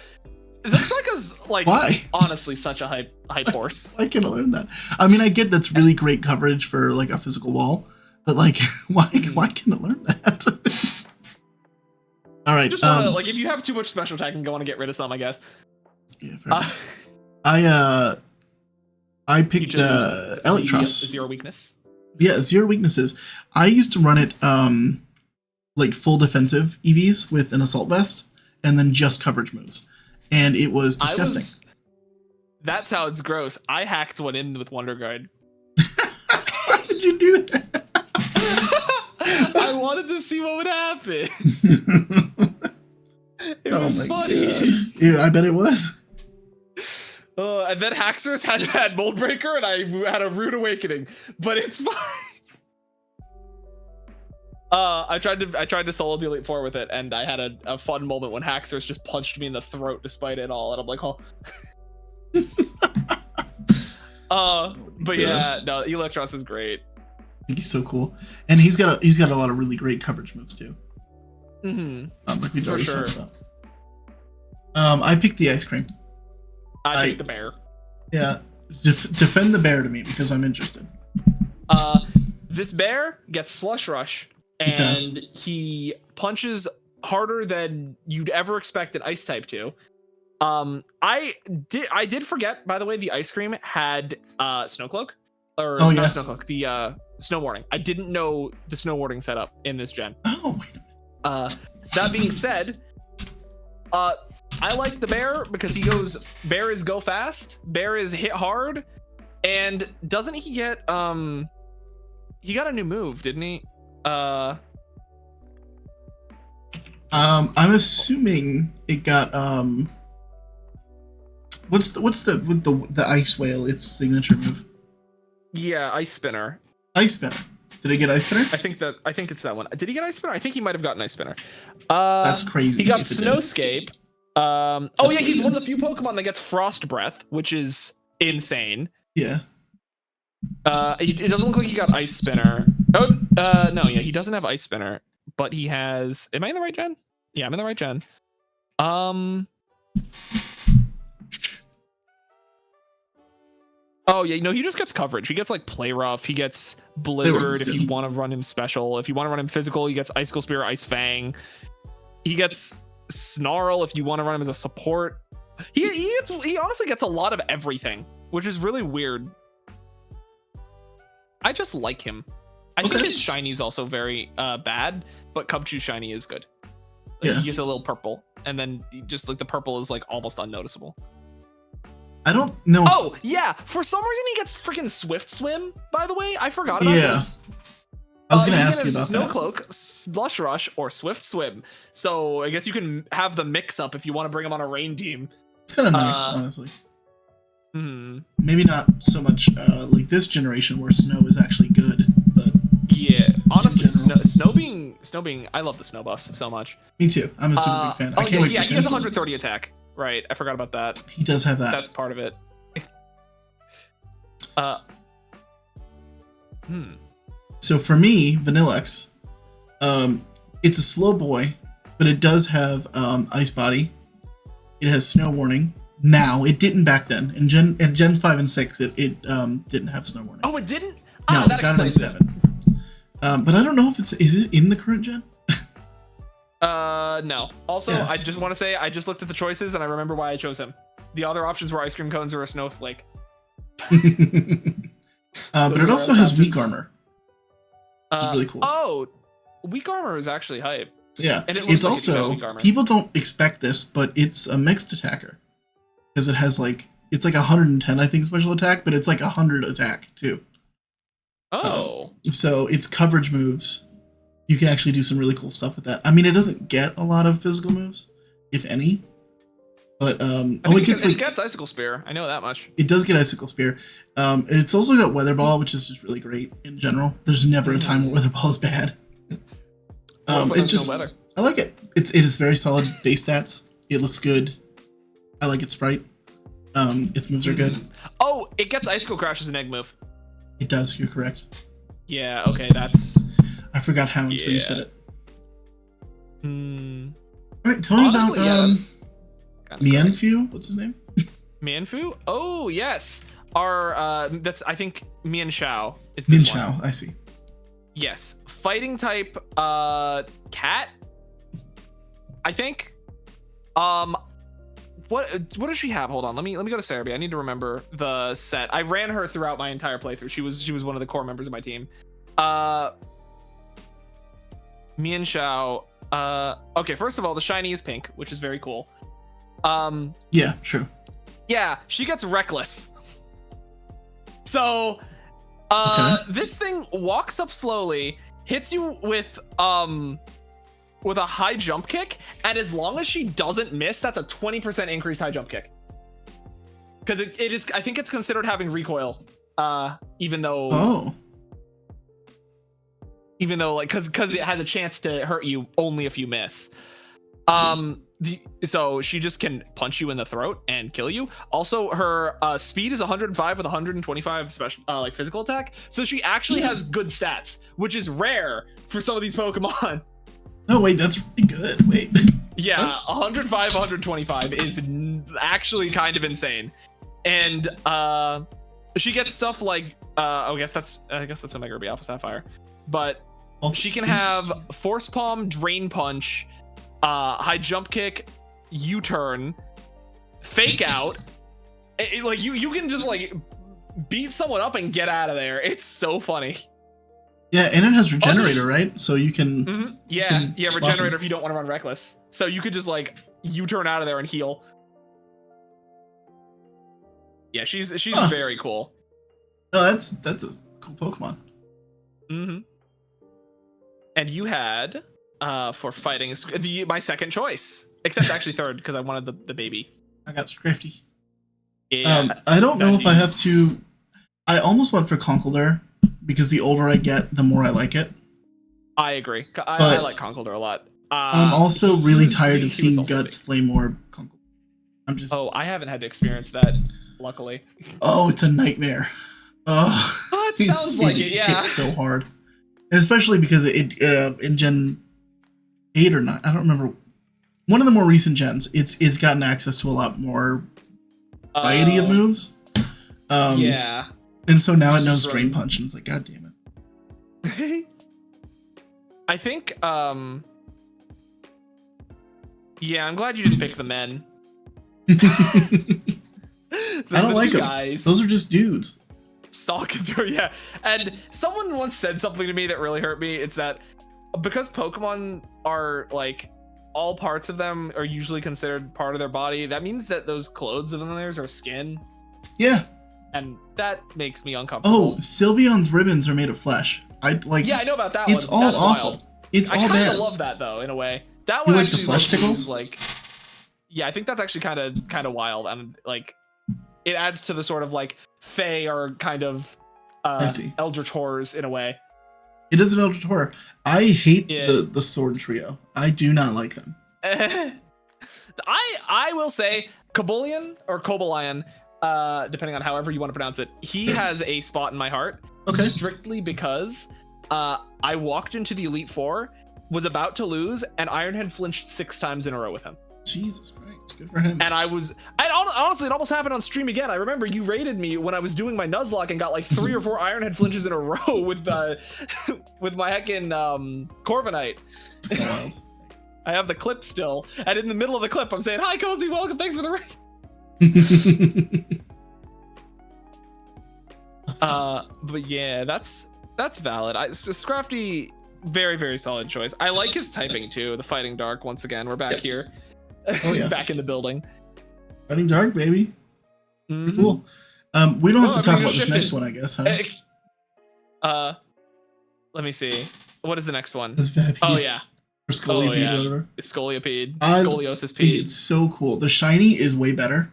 Speaker 1: like
Speaker 2: why?
Speaker 1: Honestly such a hype horse.
Speaker 2: Why can't I learn that? I mean, I get that's really great coverage for like a physical wall, but like why can't I learn that? All right.
Speaker 1: Just wanna, like if you have too much special attack and go want to get rid of some, I guess.
Speaker 2: Yeah. I picked Elytros.
Speaker 1: Zero weakness.
Speaker 2: Yeah, 0 weaknesses. I used to run it like full defensive EVs with an assault vest, and then just coverage moves. And it was disgusting.
Speaker 1: That sounds gross. I hacked one in with Wonder Guard.
Speaker 2: Why did you do that?
Speaker 1: I wanted to see what would happen. It was funny.
Speaker 2: God. Yeah, I bet it was.
Speaker 1: And then Haxorus had Mold Breaker, and I had a Rude Awakening, but it's fine. I tried to solo the Elite Four with it, and I had a fun moment when Haxorus just punched me in the throat despite it all, and I'm like, oh. But yeah, no, Elytros is great.
Speaker 2: I think he's so cool, and he's got a lot of really great coverage moves too. Like we already talked about. I picked the ice cream.
Speaker 1: I picked the bear.
Speaker 2: Yeah, defend the bear to me because I'm interested.
Speaker 1: This bear gets Slush Rush. And he punches harder than you'd ever expect an ice type to. I did forget, by the way, the ice cream had Snow Cloak. Or not Snow Cloak, the Snow Warning. I didn't know the Snow Warning setup in this gen.
Speaker 2: Oh, wait a minute.
Speaker 1: That being said, I like the bear because bear is go fast, bear is hit hard, and doesn't he get he got a new move, didn't he?
Speaker 2: I'm assuming it got what's the ice whale, its signature move?
Speaker 1: Yeah, Ice Spinner.
Speaker 2: Ice Spinner. Did it get Ice Spinner?
Speaker 1: I think it's that one. Did he get Ice Spinner? I think he might have gotten Ice Spinner.
Speaker 2: That's crazy.
Speaker 1: He got Snowscape. He's one of the few Pokemon that gets Frost Breath, which is insane.
Speaker 2: Yeah.
Speaker 1: It doesn't look like he got Ice Spinner. No, he doesn't have Ice Spinner, but he has. Am I in the right gen? Yeah, I'm in the right gen. Oh yeah, he just gets coverage. He gets like Play Rough. He gets Blizzard if you want to run him special. If you want to run him physical, he gets Icicle Spear, Ice Fang. He gets Snarl if you want to run him as a support. He honestly gets a lot of everything, which is really weird. I just like him. I think his shiny is also very bad, but Cubchoo's shiny is good. Like, he gets a little purple, and then just like the purple is like almost unnoticeable.
Speaker 2: I don't know.
Speaker 1: Oh yeah, for some reason he gets freaking Swift Swim. By the way, I forgot about this.
Speaker 2: I was gonna ask you about
Speaker 1: Snow
Speaker 2: that.
Speaker 1: Cloak, Slush Rush, or Swift Swim. So I guess you can have the mix up if you want to bring him on a rain team.
Speaker 2: It's kind of nice, honestly.
Speaker 1: Hmm.
Speaker 2: Maybe not so much like this generation where snow is actually good, but
Speaker 1: yeah, honestly, snow being, I love the snow buffs so much.
Speaker 2: Me too. I'm a super big fan. I can't wait for
Speaker 1: he has 130 attack. Right, I forgot about that.
Speaker 2: He does have that.
Speaker 1: That's part of it.
Speaker 2: So for me, Vanillex, it's a slow boy, but it does have Ice Body. It has Snow Warning. Now, it didn't back then. In Gens 5 and 6, it didn't have Snow Warning.
Speaker 1: Oh, it didn't?
Speaker 2: No, it got it in 7. But I don't know if is it in the current gen?
Speaker 1: No. Also, I just want to say, I just looked at the choices and I remember why I chose him. The other options were ice cream cones or a snowflake.
Speaker 2: But it also has weak armor. Which is really cool.
Speaker 1: Oh, weak armor is actually hype.
Speaker 2: Yeah,
Speaker 1: and
Speaker 2: it's also, people don't expect this, but it's a mixed attacker. Because it has like, it's like 110, I think, special attack, but it's like 100 attack too.
Speaker 1: Oh.
Speaker 2: So its coverage moves, you can actually do some really cool stuff with that. I mean, it doesn't get a lot of physical moves, if any. But
Speaker 1: it gets Icicle Spear. I know that much.
Speaker 2: It does get Icicle Spear. It's also got Weather Ball, which is just really great in general. There's never a time where Weather Ball is bad. It's just, I like it. It is very solid base stats. It looks good. I like its sprite. Its moves are good.
Speaker 1: Oh, it gets Icicle Crash as an egg move.
Speaker 2: It does. You're correct.
Speaker 1: Yeah. Okay. That's.
Speaker 2: I forgot how until you said it. All right. Tell me about Mienfoo. What's his name?
Speaker 1: Mienfoo? Oh yes. Our that's, I think, Mienshao is
Speaker 2: this Mienshao, one. I see.
Speaker 1: Yes. Fighting type cat. I think. What does she have? Hold on. Let me go to Cerebi. I need to remember the set. I ran her throughout my entire playthrough. She was one of the core members of my team. Mienshao. Okay, first of all, the shiny is pink, which is very cool.
Speaker 2: Yeah, true.
Speaker 1: Yeah, she gets Reckless. So this thing walks up slowly, hits you with a high jump kick, and as long as she doesn't miss, that's a 20% increased high jump kick. Because it is, I think it's considered having recoil, even though like because it has a chance to hurt you only if you miss. So she just can punch you in the throat and kill you. Also, her speed is 105 with 125 special like physical attack. So she actually has good stats, which is rare for some of these Pokemon.
Speaker 2: No, wait, that's really good. Wait.
Speaker 1: Yeah, 105, 125 is actually kind of insane. And she gets stuff like I guess that's Omega Ruby Alpha Sapphire. But she can have Force Palm, Drain Punch, high jump kick, U-turn, fake out. Like you can just like beat someone up and get out of there. It's so funny.
Speaker 2: Yeah, and it has Regenerator, right? So you can
Speaker 1: Regenerator if you don't want to run Reckless. So you could just like U-turn out of there and heal. Yeah, she's very cool.
Speaker 2: No, that's a cool Pokemon.
Speaker 1: And you had for fighting my second choice, except actually third because I wanted the baby.
Speaker 2: I got Scrafty.
Speaker 1: Yeah.
Speaker 2: I don't know if I have to. I almost went for Conkeldurr because the older I get, the more I like it.
Speaker 1: I agree. I like Conkeldurr a lot.
Speaker 2: I'm also really tired of seeing Guts Flame Orb Conkeldurr. I'm just.
Speaker 1: Oh, I haven't had to experience that, luckily.
Speaker 2: Oh, it's a nightmare. Oh,
Speaker 1: it sounds like it. Yeah.
Speaker 2: Hits so hard, and especially because it in Gen 8 or 9, I don't remember. One of the more recent gens, it's gotten access to a lot more variety of moves.
Speaker 1: Yeah.
Speaker 2: And so now it knows Drain Punch, and it's like, God damn
Speaker 1: it. I think, yeah, I'm glad you didn't pick the men.
Speaker 2: I don't like them. Those are just dudes.
Speaker 1: stalking through. Yeah, and someone once said something to me that really hurt me. It's that because Pokemon are like all parts of them are usually considered part of their body. That means that those clothes of theirs are skin.
Speaker 2: Yeah.
Speaker 1: And that makes me uncomfortable.
Speaker 2: Oh, Sylveon's ribbons are made of flesh.
Speaker 1: Yeah, I know about that
Speaker 2: it's
Speaker 1: one.
Speaker 2: all
Speaker 1: That's
Speaker 2: awful.
Speaker 1: Wild.
Speaker 2: It's all bad.
Speaker 1: I kind of love that though, in a way. That
Speaker 2: you
Speaker 1: one
Speaker 2: like the flesh tickles?
Speaker 1: like, yeah, I think that's actually kind of wild, and like, it adds to the sort of like Fae are kind of eldritch horrors in a way.
Speaker 2: It is an eldritch horror. I hate the sword trio. I do not like them.
Speaker 1: I will say Cobalion or Cobalion, depending on however you want to pronounce it, he has a spot in my heart.
Speaker 2: Okay.
Speaker 1: Strictly because I walked into the Elite Four, was about to lose, and Ironhead flinched 6 times in a row with him.
Speaker 2: Jesus Christ, good for him.
Speaker 1: And honestly, it almost happened on stream again. I remember you rated me when I was doing my Nuzlocke and got like 3 or 4 Ironhead flinches in a row with my heckin' Corviknight. I have the clip still, and in the middle of the clip, I'm saying, "Hi, Cozy, welcome, thanks for the raid." But yeah, that's valid. Scrafty, very, very solid choice. I like his typing too. The Fighting Dark. Once again, we're back here. Oh yeah, back in the building.
Speaker 2: Fighting Dark, baby. Mm-hmm. Cool. We don't have to talk about this next one, I guess, huh?
Speaker 1: Let me see. What is the next one?
Speaker 2: Oh
Speaker 1: yeah.
Speaker 2: Or Scolipede, whatever.
Speaker 1: It's Scolipede. Scoliosis Pede.
Speaker 2: It's so cool. The shiny is way better.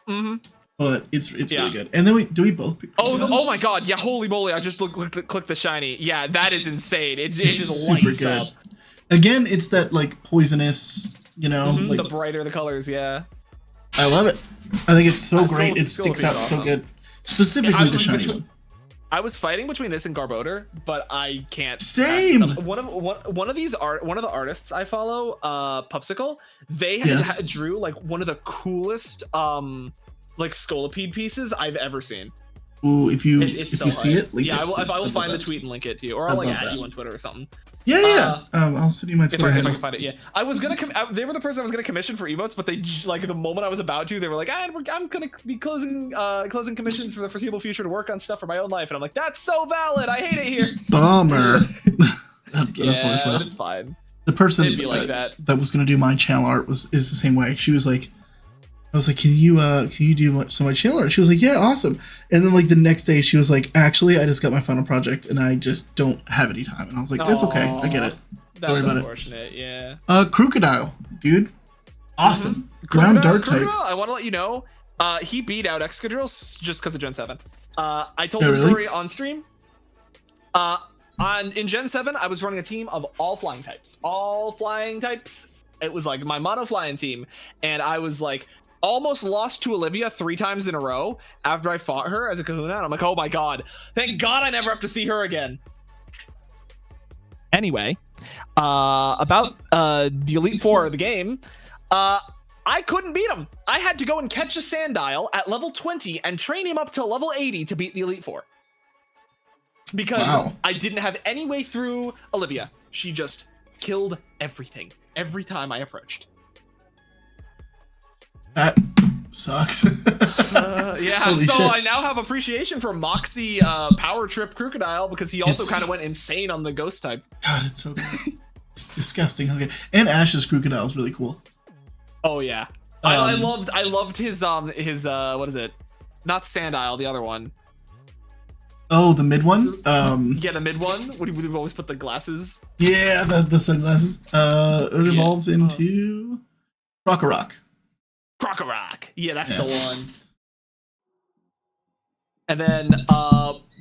Speaker 1: Mm-hmm.
Speaker 2: But it's really good. And then we both pick.
Speaker 1: Oh my god! Yeah, holy moly! I just clicked the shiny. Yeah, that is insane. It just
Speaker 2: super
Speaker 1: lights
Speaker 2: good.
Speaker 1: up.
Speaker 2: Again, it's that like poisonous, like,
Speaker 1: the brighter the colors. Yeah,
Speaker 2: I love it. I think it's so great. It sticks out so good. Specifically the shiny one.
Speaker 1: I was fighting between this and Garbodor, but I can't.
Speaker 2: Same.
Speaker 1: One of the artists I follow, Pupsicle, they drew like one of the coolest like Scolipede pieces I've ever seen.
Speaker 2: Ooh, if you
Speaker 1: so
Speaker 2: see it, link it.
Speaker 1: I will find the tweet and link it to you, or I'll like add you on Twitter or something.
Speaker 2: Yeah. I'll send you my Twitter
Speaker 1: if I can find it. Yeah, I was gonna. They were the person I was gonna commission for emotes, but they like the moment I was about to, they were like, I'm gonna be closing commissions for the foreseeable future to work on stuff for my own life, and I'm like, that's so valid. I hate it here.
Speaker 2: Bummer. That's always rough.
Speaker 1: It's fine.
Speaker 2: The person
Speaker 1: like
Speaker 2: that was gonna do my channel art is the same way. She was like, I was like, can you do some of my channel art? She was like, yeah, awesome. And then like the next day she was like, actually, I just got my final project and I just don't have any time. And I was like, that's okay. I get it.
Speaker 1: That's unfortunate. Yeah.
Speaker 2: Crocodile, dude. Awesome. Ground dark type.
Speaker 1: I want to let you know, he beat out Excadrill just because of Gen 7. I told the story on stream. In Gen 7, I was running a team of all flying types. It was like my mono flying team. And I was like, almost lost to Olivia 3 times in a row after I fought her as a kahuna. And I'm like, oh my god, thank god I never have to see her again. Anyway, about the Elite Four of the game, I couldn't beat him. I had to go and catch a Sandile at level 20 and train him up to level 80 to beat the Elite Four. Because I didn't have any way through Olivia. She just killed everything every time I approached.
Speaker 2: That sucks.
Speaker 1: Yeah,
Speaker 2: Holy
Speaker 1: so
Speaker 2: shit.
Speaker 1: I now have appreciation for Moxie Power Trip Crocodile because he also kind of went insane on the ghost type.
Speaker 2: God, it's so good. It's disgusting. Okay. And Ash's Crocodile is really cool.
Speaker 1: Oh yeah. I loved his what is it? Not Sandile, the other one.
Speaker 2: Oh, the mid one?
Speaker 1: Yeah, the mid one. Would he always put the glasses?
Speaker 2: Yeah, the sunglasses. It evolves into Crocorock.
Speaker 1: Crocorock. Yeah, that's the one. And then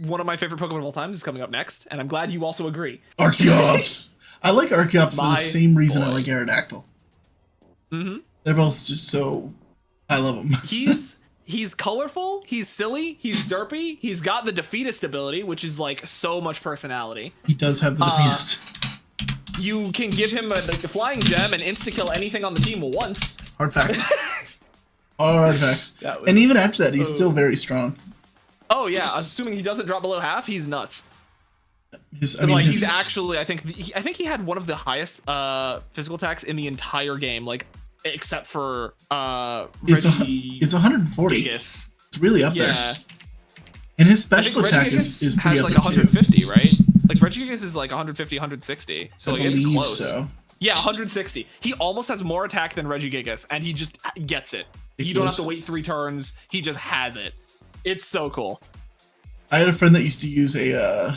Speaker 1: one of my favorite Pokemon of all time is coming up next, and I'm glad you also agree.
Speaker 2: Archeops. I like Archeops for the same reason I like Aerodactyl.
Speaker 1: Mm-hmm.
Speaker 2: They're both just so... I love them.
Speaker 1: He's colorful, he's silly, he's derpy, he's got the defeatist ability, which is like so much personality.
Speaker 2: He does have the defeatist.
Speaker 1: You can give him the flying gem and insta-kill anything on the team once.
Speaker 2: Hard facts. Hard facts. And even after that, he's still very strong.
Speaker 1: Oh yeah, assuming he doesn't drop below half, he's nuts.
Speaker 2: He's
Speaker 1: actually, I think he had one of the highest physical attacks in the entire game, like except for
Speaker 2: it's 140.
Speaker 1: Vegas.
Speaker 2: It's really up there. And his special attack is pretty
Speaker 1: has
Speaker 2: epic
Speaker 1: like 150, right? Like Regigigas is like 150, 160. So like it's close.
Speaker 2: So.
Speaker 1: Yeah, 160. He almost has more attack than Regigigas, and he just gets it. You don't have to wait 3 turns. He just has it. It's so cool.
Speaker 2: I had a friend that used to use a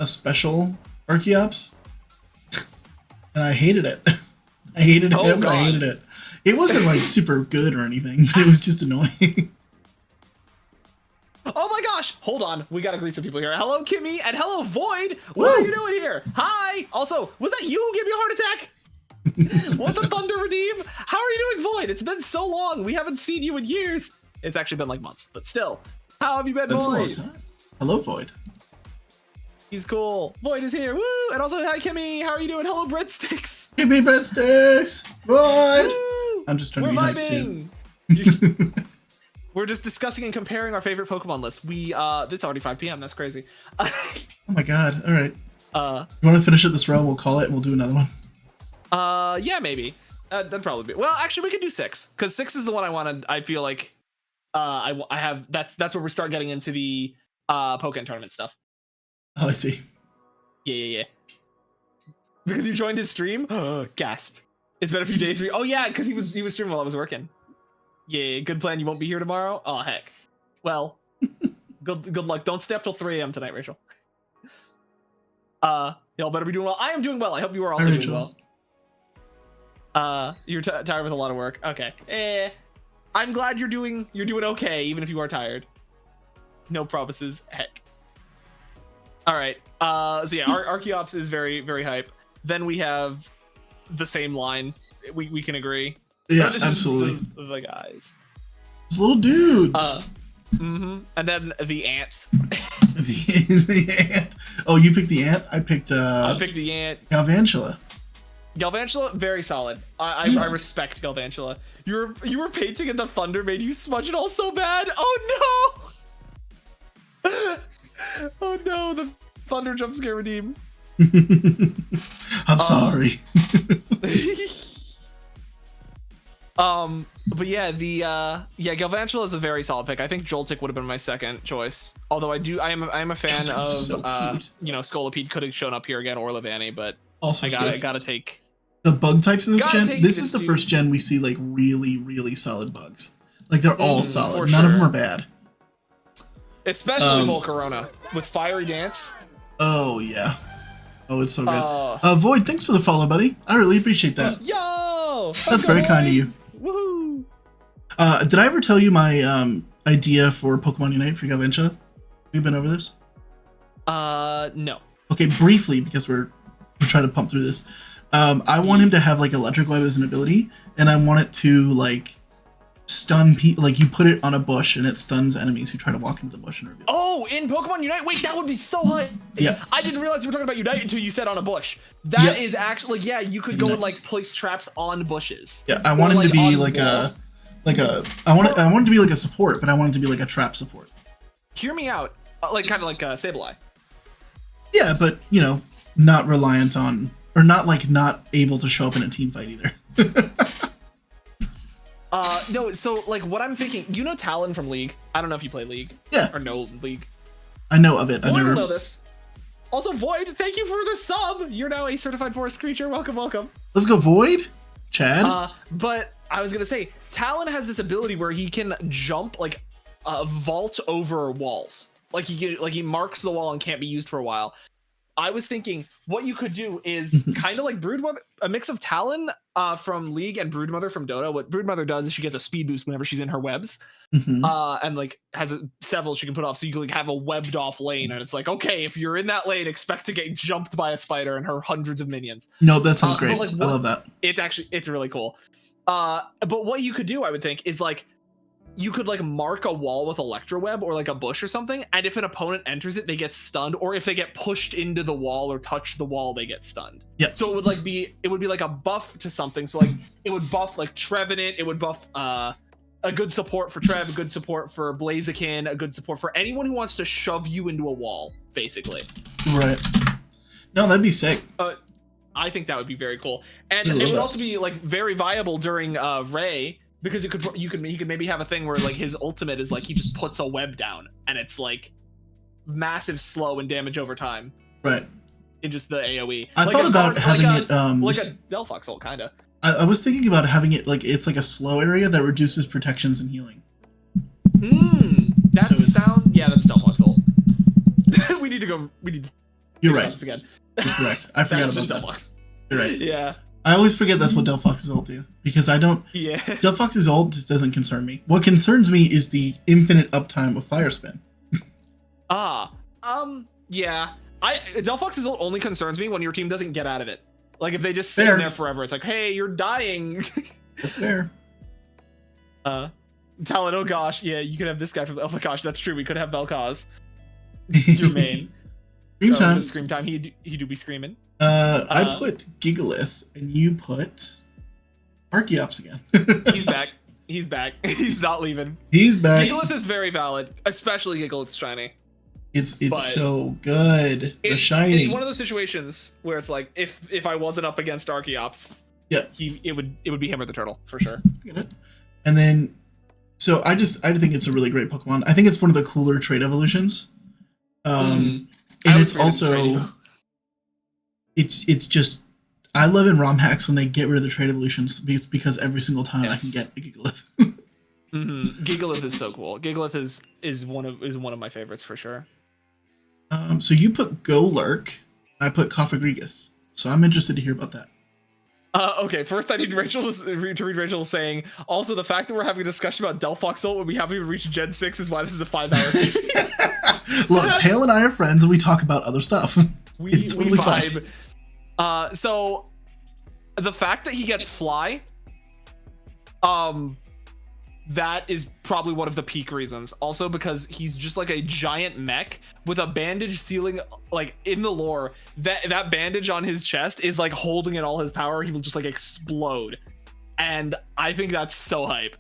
Speaker 2: special Archeops, and I hated it. I hated him. I hated it. It wasn't like super good or anything, but it was just annoying.
Speaker 1: Oh my gosh! Hold on, we gotta greet some people here. Hello, Kimmy, and hello, Void. What are you doing here? Hi. Also, was that you who gave me a heart attack? What the thunder redeem? How are you doing, Void? It's been so long. We haven't seen you in years. It's actually been like months, but still. How have you been,
Speaker 2: That's
Speaker 1: Void?
Speaker 2: a long time. Hello, Void.
Speaker 1: He's cool. Void is here. Woo! And also, hi, Kimmy. How are you doing? Hello, Breadsticks.
Speaker 2: Give me breadsticks. Void.
Speaker 1: Woo!
Speaker 2: I'm just trying to be hyped too.
Speaker 1: We're just discussing and comparing our favorite Pokemon lists. It's already 5 p.m. That's crazy.
Speaker 2: Oh my god. All right. You want to finish up this row? We'll call it and we'll do another one.
Speaker 1: Yeah, maybe. That'd probably be. Well, actually, we could do 6 because 6 is the one I wanted. I feel like I have. That's where we start getting into the Pokemon tournament stuff.
Speaker 2: Oh, I see.
Speaker 1: Yeah. Because you joined his stream. Gasp. It's been a few days. Oh yeah, because he was streaming while I was working. Yeah, good plan. You won't be here tomorrow? Oh, heck. Well, good luck. Don't stay up till 3 a.m. tonight, Rachel. Y'all better be doing well. I am doing well. I hope you are also doing well. You're tired with a lot of work. Okay. I'm glad you're doing okay, even if you are tired. No promises. Heck. All right. So yeah, Archeops is very, very hype. Then we have the same line. We can agree.
Speaker 2: Yeah, absolutely.
Speaker 1: The guys.
Speaker 2: These little dudes.
Speaker 1: And then the ant.
Speaker 2: the ant. Oh, you picked the ant? I picked
Speaker 1: the ant.
Speaker 2: Galvantula.
Speaker 1: Galvantula, very solid. I respect Galvantula. You were painting and the thunder made you smudge it all so bad. Oh no! Oh no, the thunder jump scare redeem.
Speaker 2: I'm sorry.
Speaker 1: But yeah, Galvantula is a very solid pick. I think Joltik would have been my second choice. Although I am a fan of
Speaker 2: so
Speaker 1: Scolipede could have shown up here again, or Levani, but
Speaker 2: also
Speaker 1: I gotta take
Speaker 2: the bug types in this gen. This is the first gen we see like really, really solid bugs. Like they're all solid. None of them are bad.
Speaker 1: Especially Volcarona with Fiery Dance.
Speaker 2: Oh yeah. Oh, it's so good. Void, thanks for the follow, buddy. I really appreciate that.
Speaker 1: Yo!
Speaker 2: That's very kind of you.
Speaker 1: Woohoo!
Speaker 2: Did I ever tell you my idea for Pokemon Unite for Galvantula? We've been over this?
Speaker 1: No.
Speaker 2: Okay, briefly, because we're trying to pump through this. I want him to have like Electric Web as an ability, and I want it to like stun people. Like you put it on a bush and it stuns enemies who try to walk into the bush and reveal.
Speaker 1: Oh, in Pokemon Unite? Wait, that would be so hype.
Speaker 2: Yeah.
Speaker 1: I didn't realize we were talking about Unite until you said on a bush. That is actually, yeah, you could go and like place traps on bushes.
Speaker 2: Yeah, I want him to be like I want it to be like a support, but I want it to be like a trap support.
Speaker 1: Hear me out. Like kind of like Sableye.
Speaker 2: Yeah, but you know, not reliant on, or not able to show up in a team fight either.
Speaker 1: No, so like what I'm thinking, you know Talon from League? I don't know if you play League.
Speaker 2: Yeah.
Speaker 1: Or know League.
Speaker 2: I know of it.
Speaker 1: Void will know this. Also, Void, thank you for the sub. You're now a certified forest creature. Welcome, welcome.
Speaker 2: Let's go, Void. Chad.
Speaker 1: But I was gonna say, Talon has this ability where he can jump, like, vault over walls. Like he marks the wall and can't be used for a while. I was thinking what you could do is kind of like Broodmother, a mix of Talon from League and Broodmother from Dota. What Broodmother does is she gets a speed boost whenever she's in her webs, and like has several she can put off, so you can like have a webbed off lane, and it's like, okay, if you're in that lane, expect to get jumped by a spider and her hundreds of minions.
Speaker 2: No, that sounds great.
Speaker 1: Like,
Speaker 2: I love that.
Speaker 1: It's really cool. But what you could do, I would think, is like you could like mark a wall with Electroweb or like a bush or something, and if an opponent enters it, they get stunned, or if they get pushed into the wall or touch the wall, they get stunned.
Speaker 2: Yeah.
Speaker 1: So it would be like a buff to something. So like it would buff like Trevenant, it would buff a good support for Trev, a good support for Blaziken, a good support for anyone who wants to shove you into a wall, basically.
Speaker 2: Right. No, that'd be sick.
Speaker 1: I think that would be very cool. And it would also be like very viable during Ray, because he could maybe have a thing where like his ultimate is like he just puts a web down and it's like massive slow and damage over time.
Speaker 2: Right.
Speaker 1: In just the AoE.
Speaker 2: I thought about having it
Speaker 1: like a Delphox ult kinda.
Speaker 2: I was thinking about having it like it's like a slow area that reduces protections and healing.
Speaker 1: That's Delphox ult. we need to.
Speaker 2: You're right.
Speaker 1: This again.
Speaker 2: You're correct. I forgot about that.
Speaker 1: Delphox.
Speaker 2: You're right.
Speaker 1: Yeah.
Speaker 2: I always forget that's what Delphox's ult do because I don't.
Speaker 1: Yeah.
Speaker 2: Delphox's ult just doesn't concern me. What concerns me is the infinite uptime of Fire Spin.
Speaker 1: Yeah. Delphox's ult only concerns me when your team doesn't get out of it. Like if they just sit in there forever, it's like, hey, you're dying.
Speaker 2: That's fair.
Speaker 1: Talon, oh gosh, yeah, you could have this guy from. Oh my gosh, that's true. We could have Belkaz. Your main.
Speaker 2: Scream time.
Speaker 1: Scream time. He do be screaming.
Speaker 2: I put Gigalith and you put Archeops again.
Speaker 1: He's back. He's back. He's not leaving.
Speaker 2: He's back.
Speaker 1: Gigalith is very valid, especially Gigalith's shiny.
Speaker 2: It's so good. The shiny.
Speaker 1: It's one of those situations where it's like if I wasn't up against Archeops,
Speaker 2: yeah,
Speaker 1: it would be him or the turtle for sure.
Speaker 2: Get it? And then, so I think it's a really great Pokemon. I think it's one of the cooler trait evolutions. And it's also, it's just, I love in ROM hacks when they get rid of the trait evolutions. It's because every single time I can get a Gigalith.
Speaker 1: Gigalith is so cool. Gigalith is one of my favorites for sure.
Speaker 2: So you put Golurk, I put Cofagrigus. So I'm interested to hear about that.
Speaker 1: Okay, first I need Rachel to read Rachel saying, also the fact that we're having a discussion about Delphox ult when we haven't even reached Gen 6 is why this is a 5-hour series.
Speaker 2: Look, Pale and I are friends and we talk about other stuff.
Speaker 1: We vibe. So the fact that he gets Fly, that is probably one of the peak reasons. Also because he's just like a giant mech with a bandage ceiling, like in the lore, that bandage on his chest is like holding in all his power. He will just like explode. And I think that's so hype.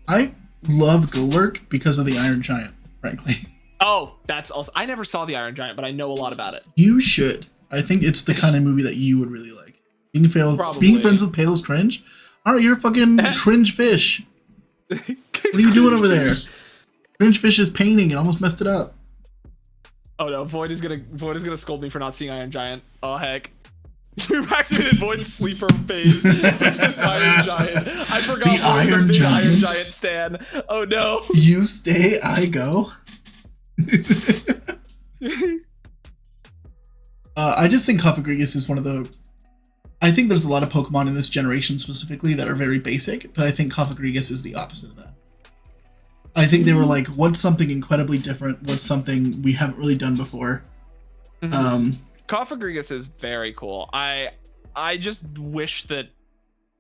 Speaker 2: I love Golurk because of the Iron Giant, frankly.
Speaker 1: Oh, that's also, I never saw the Iron Giant, but I know a lot about it.
Speaker 2: You should. I think it's the kind of movie that you would really like. Being friends with Pale is cringe. All right, you're a fucking cringe fish. What are you doing over there? Cringe fish is painting and almost messed it up.
Speaker 1: Oh no, Void is gonna scold me for not seeing Iron Giant. Oh heck. You activated Void's sleeper phase. Iron Giant. I forgot
Speaker 2: the Iron
Speaker 1: Giant stan. Oh no.
Speaker 2: You stay, I go. I just think Cofagrigus is one of the. I think there's a lot of Pokemon in this generation specifically that are very basic, but I think Cofagrigus is the opposite of that. I think they were like, what's something incredibly different? What's something we haven't really done before?
Speaker 1: Cofagrigus is very cool. I just wish that.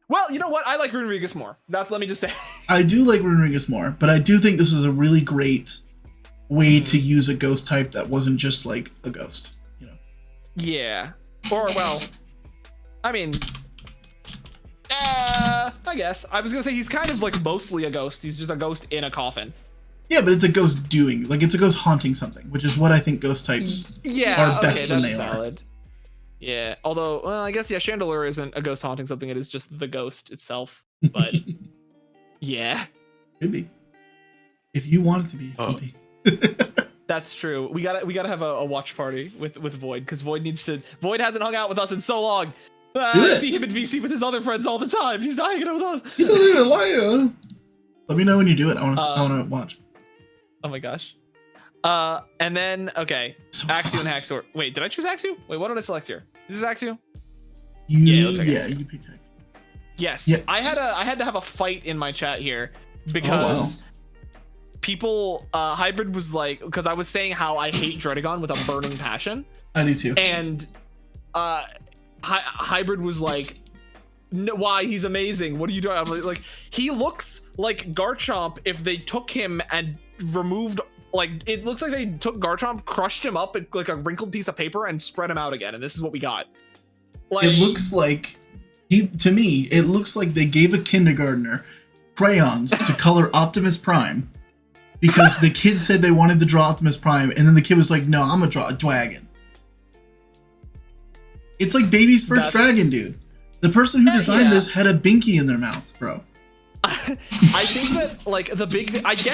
Speaker 1: Well, you know what? I like Runerigus more. Let me just say.
Speaker 2: I do like Runerigus more, but I do think this was a really great way to use a ghost type that wasn't just like a ghost, you know?
Speaker 1: Yeah. Or well. I mean, I guess. I was going to say he's kind of like mostly a ghost. He's just a ghost in a coffin.
Speaker 2: Yeah, but it's a ghost doing, like it's a ghost haunting something, which is what I think ghost types are best when they
Speaker 1: solid. Yeah, although, well, I guess, yeah, Chandelure isn't a ghost haunting something. It is just the ghost itself. But, yeah.
Speaker 2: Could be. If you want it to be, it could be.
Speaker 1: That's true. We gotta have a watch party with Void, because Void hasn't hung out with us in so long. I see him in VC with his other friends all the time. He's not hanging out with us.
Speaker 2: He doesn't even lie. Let me know when you do it. I want to watch.
Speaker 1: Oh my gosh. And then okay, so Axew and Haxor. Wait, did I choose Axew? Wait, what did I select here? Is this Axew?
Speaker 2: You picked Axew.
Speaker 1: Yes. Yeah. I had to have a fight in my chat here because people Hybrid was like, because I was saying how I hate Dredagon with a burning passion.
Speaker 2: I do too.
Speaker 1: And Hybrid was like, no, why? He's amazing. What are you doing? I'm like, he looks like Garchomp if they took him and removed, like, it looks like they took Garchomp, crushed him up like a wrinkled piece of paper and spread him out again. And this is what we got. Like,
Speaker 2: it looks like to me, it looks like they gave a kindergartner crayons to color Optimus Prime because the kid said they wanted to draw Optimus Prime. And then the kid was like, no, I'm gonna draw a dragon. It's like baby's first dragon, dude. The person who designed this had a binky in their mouth, bro.
Speaker 1: I think that like the big I get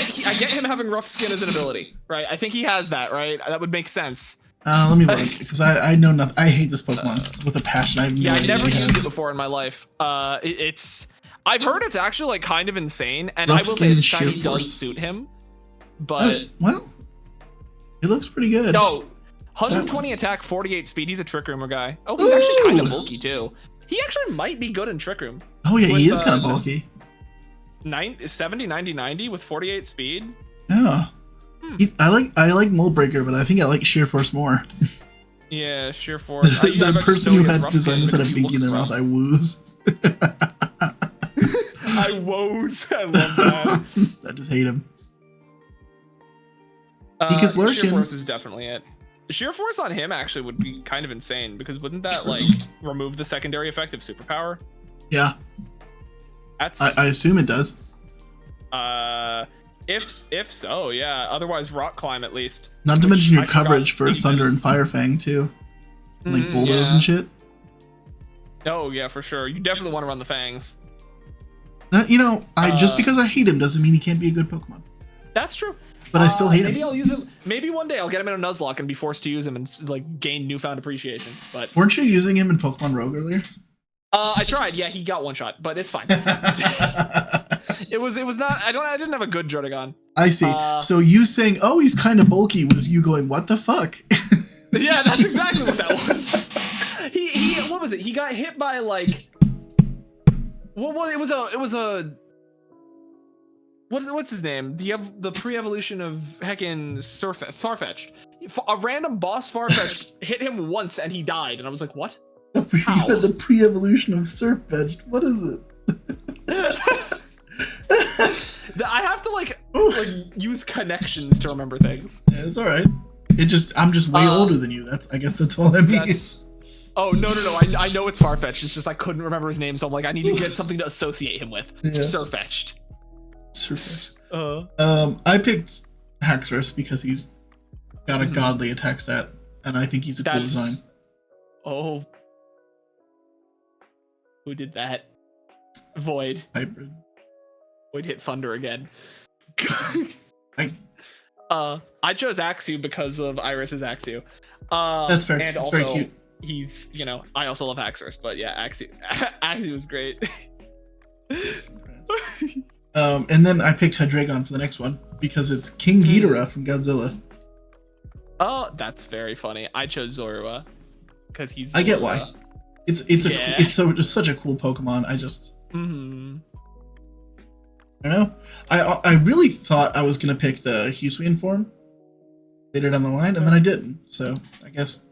Speaker 1: him having rough skin as an ability, right? I think he has that, right? That would make sense.
Speaker 2: Let me look, because I know nothing. I hate this Pokemon with a passion. I have no idea
Speaker 1: I never
Speaker 2: what
Speaker 1: used it before in my life. I've heard it's actually like kind of insane, and I will say its shiny does suit him. But
Speaker 2: well, it looks pretty good.
Speaker 1: No, 120 attack, 48 speed. He's a Trick Roomer guy. Oh, he's actually kind of bulky too. He actually might be good in Trick Room.
Speaker 2: Oh yeah, he is kind of bulky.
Speaker 1: 70, 90, 90 with 48 speed.
Speaker 2: Yeah. I like Mold Breaker, but I think I like Sheer Force more.
Speaker 1: Yeah, Sheer Force.
Speaker 2: That person who had designed this had a binky in their mouth. I woos.
Speaker 1: I woes. I love that.
Speaker 2: I just hate him. Because
Speaker 1: Sheer Force is definitely it. Sheer Force on him actually would be kind of insane, because wouldn't that like remove the secondary effect of Superpower?
Speaker 2: Yeah.
Speaker 1: That's
Speaker 2: I assume it does.
Speaker 1: If so, yeah. Otherwise, Rock Climb at least.
Speaker 2: Not to mention your coverage for Thunder and Fire Fang too, like Bulldoze and shit.
Speaker 1: Oh yeah, for sure. You definitely want to run the Fangs.
Speaker 2: You know, just because I hate him doesn't mean he can't be a good Pokemon.
Speaker 1: That's true.
Speaker 2: But I still hate him.
Speaker 1: Maybe I'll use him. Maybe one day I'll get him in a Nuzlocke and be forced to use him and like gain newfound appreciation. But
Speaker 2: weren't you using him in Pokemon Rogue earlier?
Speaker 1: I tried. Yeah, he got one shot, but it's fine. It was not. I didn't have a good Drotagon.
Speaker 2: I see. So you saying, "Oh, he's kind of bulky," was you going, "What the fuck?"
Speaker 1: Yeah, that's exactly what that was. He what was it? He got hit by like it was a what's his name? The pre-evolution of heckin' Farfetch'd. A random boss Farfetch'd hit him once and he died, and I was like, what?
Speaker 2: The pre-evolution of Surfetch'd. What is it?
Speaker 1: I have to like use connections to remember things.
Speaker 2: Yeah, it's all right. I'm just way older than you. I guess that's all that means.
Speaker 1: Oh no! I know it's Farfetch'd. It's just I couldn't remember his name, so I'm like, I need to get something to associate him with. Yeah. Surfetch'd.
Speaker 2: I picked Haxorus because he's got a godly attack stat, and I think he's a cool design.
Speaker 1: Oh. Who did that? Void.
Speaker 2: Hybrid.
Speaker 1: Void hit Thunder again. I chose Axew because of Iris's Axew.
Speaker 2: That's fair.
Speaker 1: And
Speaker 2: it's
Speaker 1: also,
Speaker 2: very cute.
Speaker 1: He's, I also love Haxorus, but yeah, Axew was great.
Speaker 2: And then I picked Hydreigon for the next one because it's King Ghidorah from Godzilla.
Speaker 1: Oh, that's very funny. I chose Zorua because he's.
Speaker 2: I get why. It's such a cool Pokemon. I just. I don't know. I really thought I was gonna pick the Hisuian form later down the line, and then I didn't. So I guess.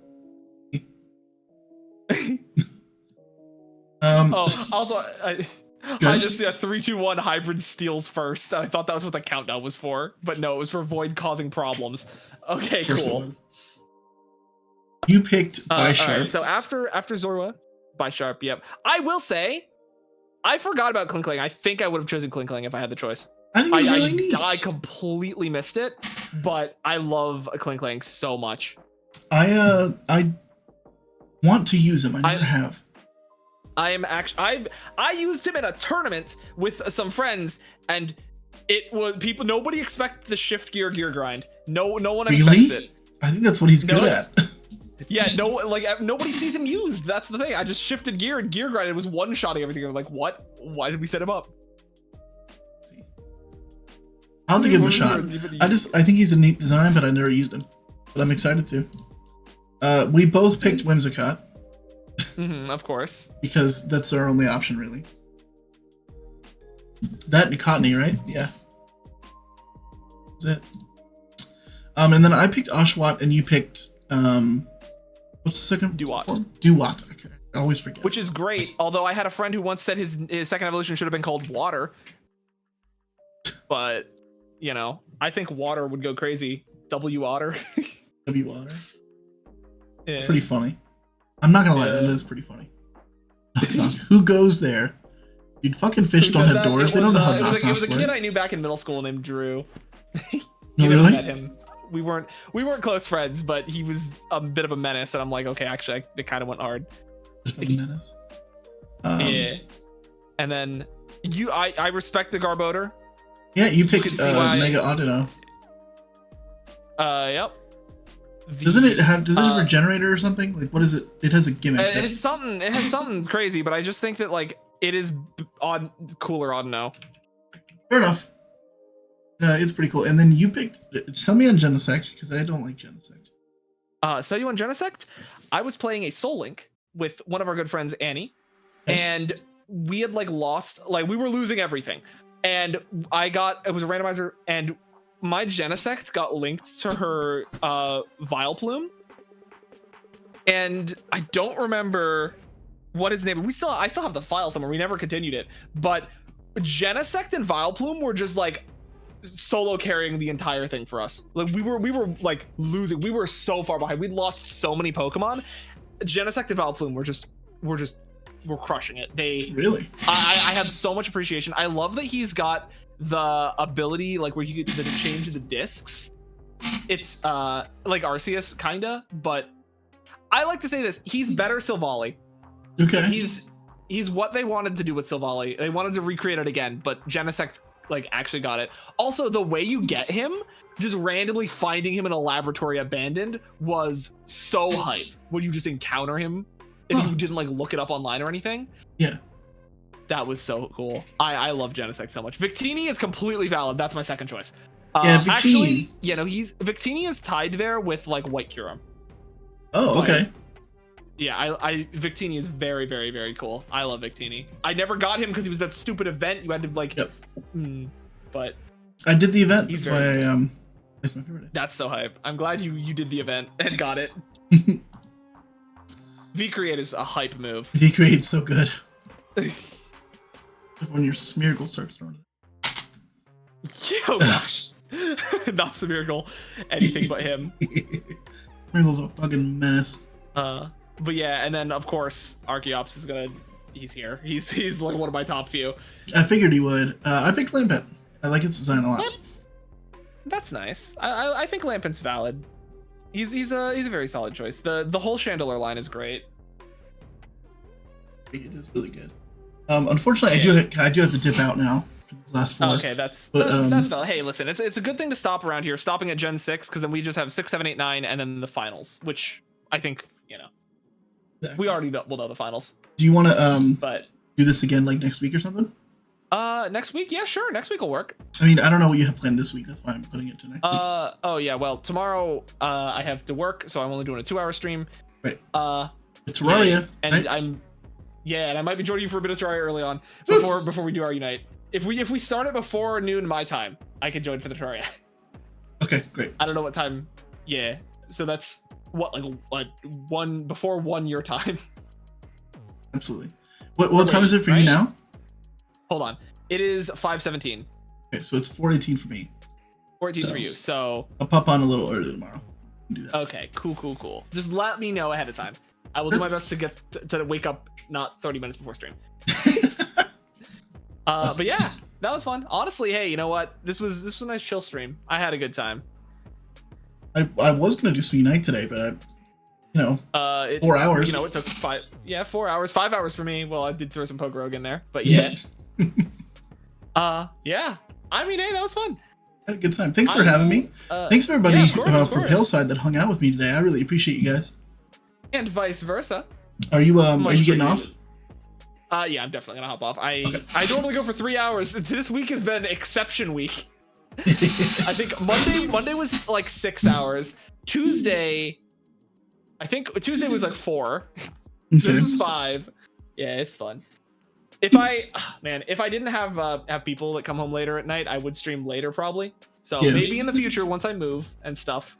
Speaker 1: Also, I just 3, 2, 1 hybrid steals first. I thought that was what the countdown was for, but no, it was for Void causing problems. Okay, cool.
Speaker 2: You picked Bisharp.
Speaker 1: Right, so after Zorua, Bisharp. Yep. I will say, I forgot about Klinkling. I think I would have chosen Klinkling if I had the choice.
Speaker 2: I think it's really neat.
Speaker 1: I completely missed it, but I love Klinkling so much.
Speaker 2: I want to use him. I never have.
Speaker 1: I used him in a tournament with some friends, and it was nobody expected the shift gear grind. No one expects it.
Speaker 2: I think that's what he's good at.
Speaker 1: Yeah, nobody sees him used. That's the thing. I just shifted gear and gear grinded. It was one-shotting everything. I'm like, what? Why did we set him up?
Speaker 2: I'll have to give him a shot. I think he's a neat design, but I never used him. But I'm excited to. We both picked Whimsicott.
Speaker 1: Of course.
Speaker 2: Because that's our only option, really. That and Cottonee, right? Yeah. That's it. And then I picked Oshawott, and you picked what's the second
Speaker 1: Duat
Speaker 2: form? Duat. Okay. I always forget.
Speaker 1: Which is great. Although I had a friend who once said his second evolution should have been called Water. But I think Water would go crazy. W-Water.
Speaker 2: W-Water. Yeah. It's pretty funny. I'm not gonna lie, that is pretty funny. Knock, knock. Who goes there? Dude, fucking fish don't have doors. They don't know how knock knocks work.
Speaker 1: It was a kid I knew back in middle school named Drew.
Speaker 2: You really?
Speaker 1: Met him. We weren't close friends, but he was a bit of a menace, and I'm like, okay, actually, it kind of went hard.
Speaker 2: Bit of a menace.
Speaker 1: Yeah. And then I respect the Garbodor.
Speaker 2: Yeah, you picked Mega Audino.
Speaker 1: Yep.
Speaker 2: Doesn't it have a regenerator or something? Like, what is it? It has a gimmick.
Speaker 1: It has something crazy, but I just think that like it is cooler Audino.
Speaker 2: Fair enough. It's pretty cool. And then you picked. Sell me on Genesect because I don't like Genesect.
Speaker 1: Sell you on Genesect? I was playing a Soul Link with one of our good friends Annie, and we had like lost, like we were losing everything, and it was a randomizer, and my Genesect got linked to her Vileplume, and I don't remember what his name. I still have the file somewhere. We never continued it, but Genesect and Vileplume were just like solo carrying the entire thing for us. Like we were like losing. We were so far behind. We'd lost so many Pokemon. Genesect and Vileplume were crushing it.
Speaker 2: Really.
Speaker 1: I have so much appreciation. I love that he's got the ability like where you get to change the discs. It's like Arceus kinda, but I like to say this. He's better Silvally.
Speaker 2: Okay.
Speaker 1: He's what they wanted to do with Silvally. They wanted to recreate it again, but Genesect like actually got it. Also, the way you get him, just randomly finding him in a laboratory abandoned, was so hype. When you just encounter him, if you didn't like look it up online or anything.
Speaker 2: Yeah.
Speaker 1: That was so cool. I love Genesect so much. Victini is completely valid. That's my second choice.
Speaker 2: Yeah, Victini.
Speaker 1: Actually, Victini is tied there with like White Kyurem.
Speaker 2: Oh, okay.
Speaker 1: Yeah, Victini is very, very, very cool. I love Victini. I never got him because he was that stupid event. You had to like, but
Speaker 2: I did the event. That's why it's my favorite.
Speaker 1: That's so hype. I'm glad you did the event and got it. V-Create is a hype move.
Speaker 2: V-Create's so good. When your Smeargle starts throwing it.
Speaker 1: Oh gosh. Not Smeargle. Anything but him.
Speaker 2: Smeargle's a fucking menace.
Speaker 1: But yeah, and then of course Archeops is he's here. He's like one of my top few.
Speaker 2: I figured he would. I picked Lampent. I like its design a lot.
Speaker 1: That's nice. I think Lampent's valid. He's a very solid choice. The whole Chandelure line is great.
Speaker 2: It is really good. Unfortunately, I do have to dip out now for this last 4.
Speaker 1: Okay, that's valid. Hey, listen, it's a good thing to stop around here. Stopping at Gen 6 because then we just have 6, 7, 8, 9, and then the finals, which I think exactly. We already will know the finals.
Speaker 2: Do you want to do this again like next week or something?
Speaker 1: Next week? Yeah, sure. Next week will work.
Speaker 2: I mean, I don't know what you have planned this week. That's why I'm putting it to next week.
Speaker 1: Oh yeah. Well, tomorrow I have to work, so I'm only doing a 2-hour stream.
Speaker 2: Right. It's Terraria.
Speaker 1: And right? And I might be joining you for a bit of Terraria early on before we do our Unite. If we start it before noon my time, I can join for the Terraria.
Speaker 2: Okay, great.
Speaker 1: I don't know what time. Yeah. So that's what like 1 before 1 your time.
Speaker 2: Absolutely. What time is it for you now?
Speaker 1: Hold on. It is 5:17.
Speaker 2: Okay, so it's 4:18 for me.
Speaker 1: 4:18 for you. So
Speaker 2: I'll pop on a little early tomorrow. Do that.
Speaker 1: Okay, cool. Just let me know ahead of time. I will do my best to get to wake up not 30 minutes before stream. But yeah, that was fun. Honestly, hey, you know what? This was a nice chill stream. I had a good time.
Speaker 2: I was gonna do Sweet Night today, but 4 hours.
Speaker 1: It took 4 hours, 5 hours for me. Well, I did throw some Pokerogue in there, but yeah. Yeah. I mean, hey, that was fun.
Speaker 2: I had a good time. Thanks for having me. Thanks for everybody from Paleside that hung out with me today. I really appreciate you guys.
Speaker 1: And vice versa.
Speaker 2: Are you getting off?
Speaker 1: Yeah, I'm definitely gonna hop off. I normally go for 3 hours. This week has been exception week. I think Monday was like 6 hours. Tuesday was like 4. Okay. This is 5. Yeah, it's fun. If I didn't have people that come home later at night, I would stream later probably. So maybe in the future once I move and stuff,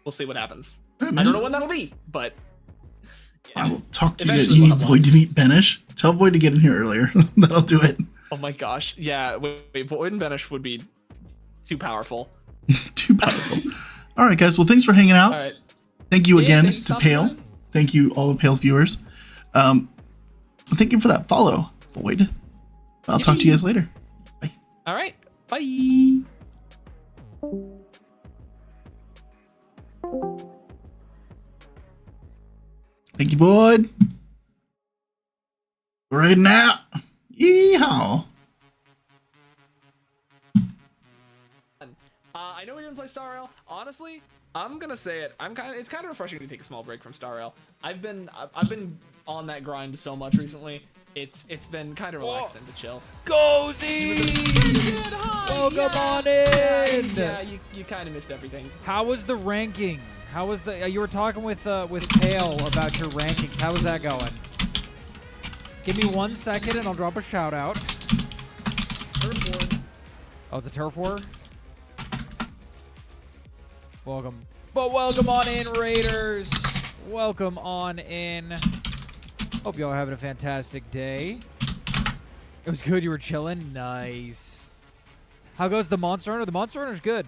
Speaker 1: we'll see what happens. Right, I don't know when that'll be, but yeah. I
Speaker 2: will talk to you. You need Void to meet Banish. Tell Void to get in here earlier. That'll do it.
Speaker 1: Oh my gosh. Yeah, wait, Void and Banish would be too powerful.
Speaker 2: Too powerful. All right, guys. Well, thanks for hanging out.
Speaker 1: All right.
Speaker 2: Thank you again to Pale. Thank you, all of Pale's viewers. Thank you for that follow, Void. I'll talk to you guys later. Bye.
Speaker 1: All right. Bye.
Speaker 2: Thank you, Void. Right now. Yeehaw.
Speaker 1: I know we didn't play Star Rail. Honestly, I'm gonna say it. It's kind of refreshing to take a small break from Star Rail. I've been on that grind so much recently. It's been kind of relaxing to chill.
Speaker 5: Gozy! Welcome on in.
Speaker 1: Yeah, you kind of missed everything.
Speaker 5: How was the ranking? How was the? You were talking with Pale about your rankings. How was that going? Give me 1 second and I'll drop a shout out.
Speaker 1: Turf war.
Speaker 5: Oh, it's a turf war. Welcome. But welcome on in, Raiders. Welcome on in. Hope y'all are having a fantastic day. It was good. You were chilling. Nice. How goes the Monster Hunter? The Monster Hunter's good.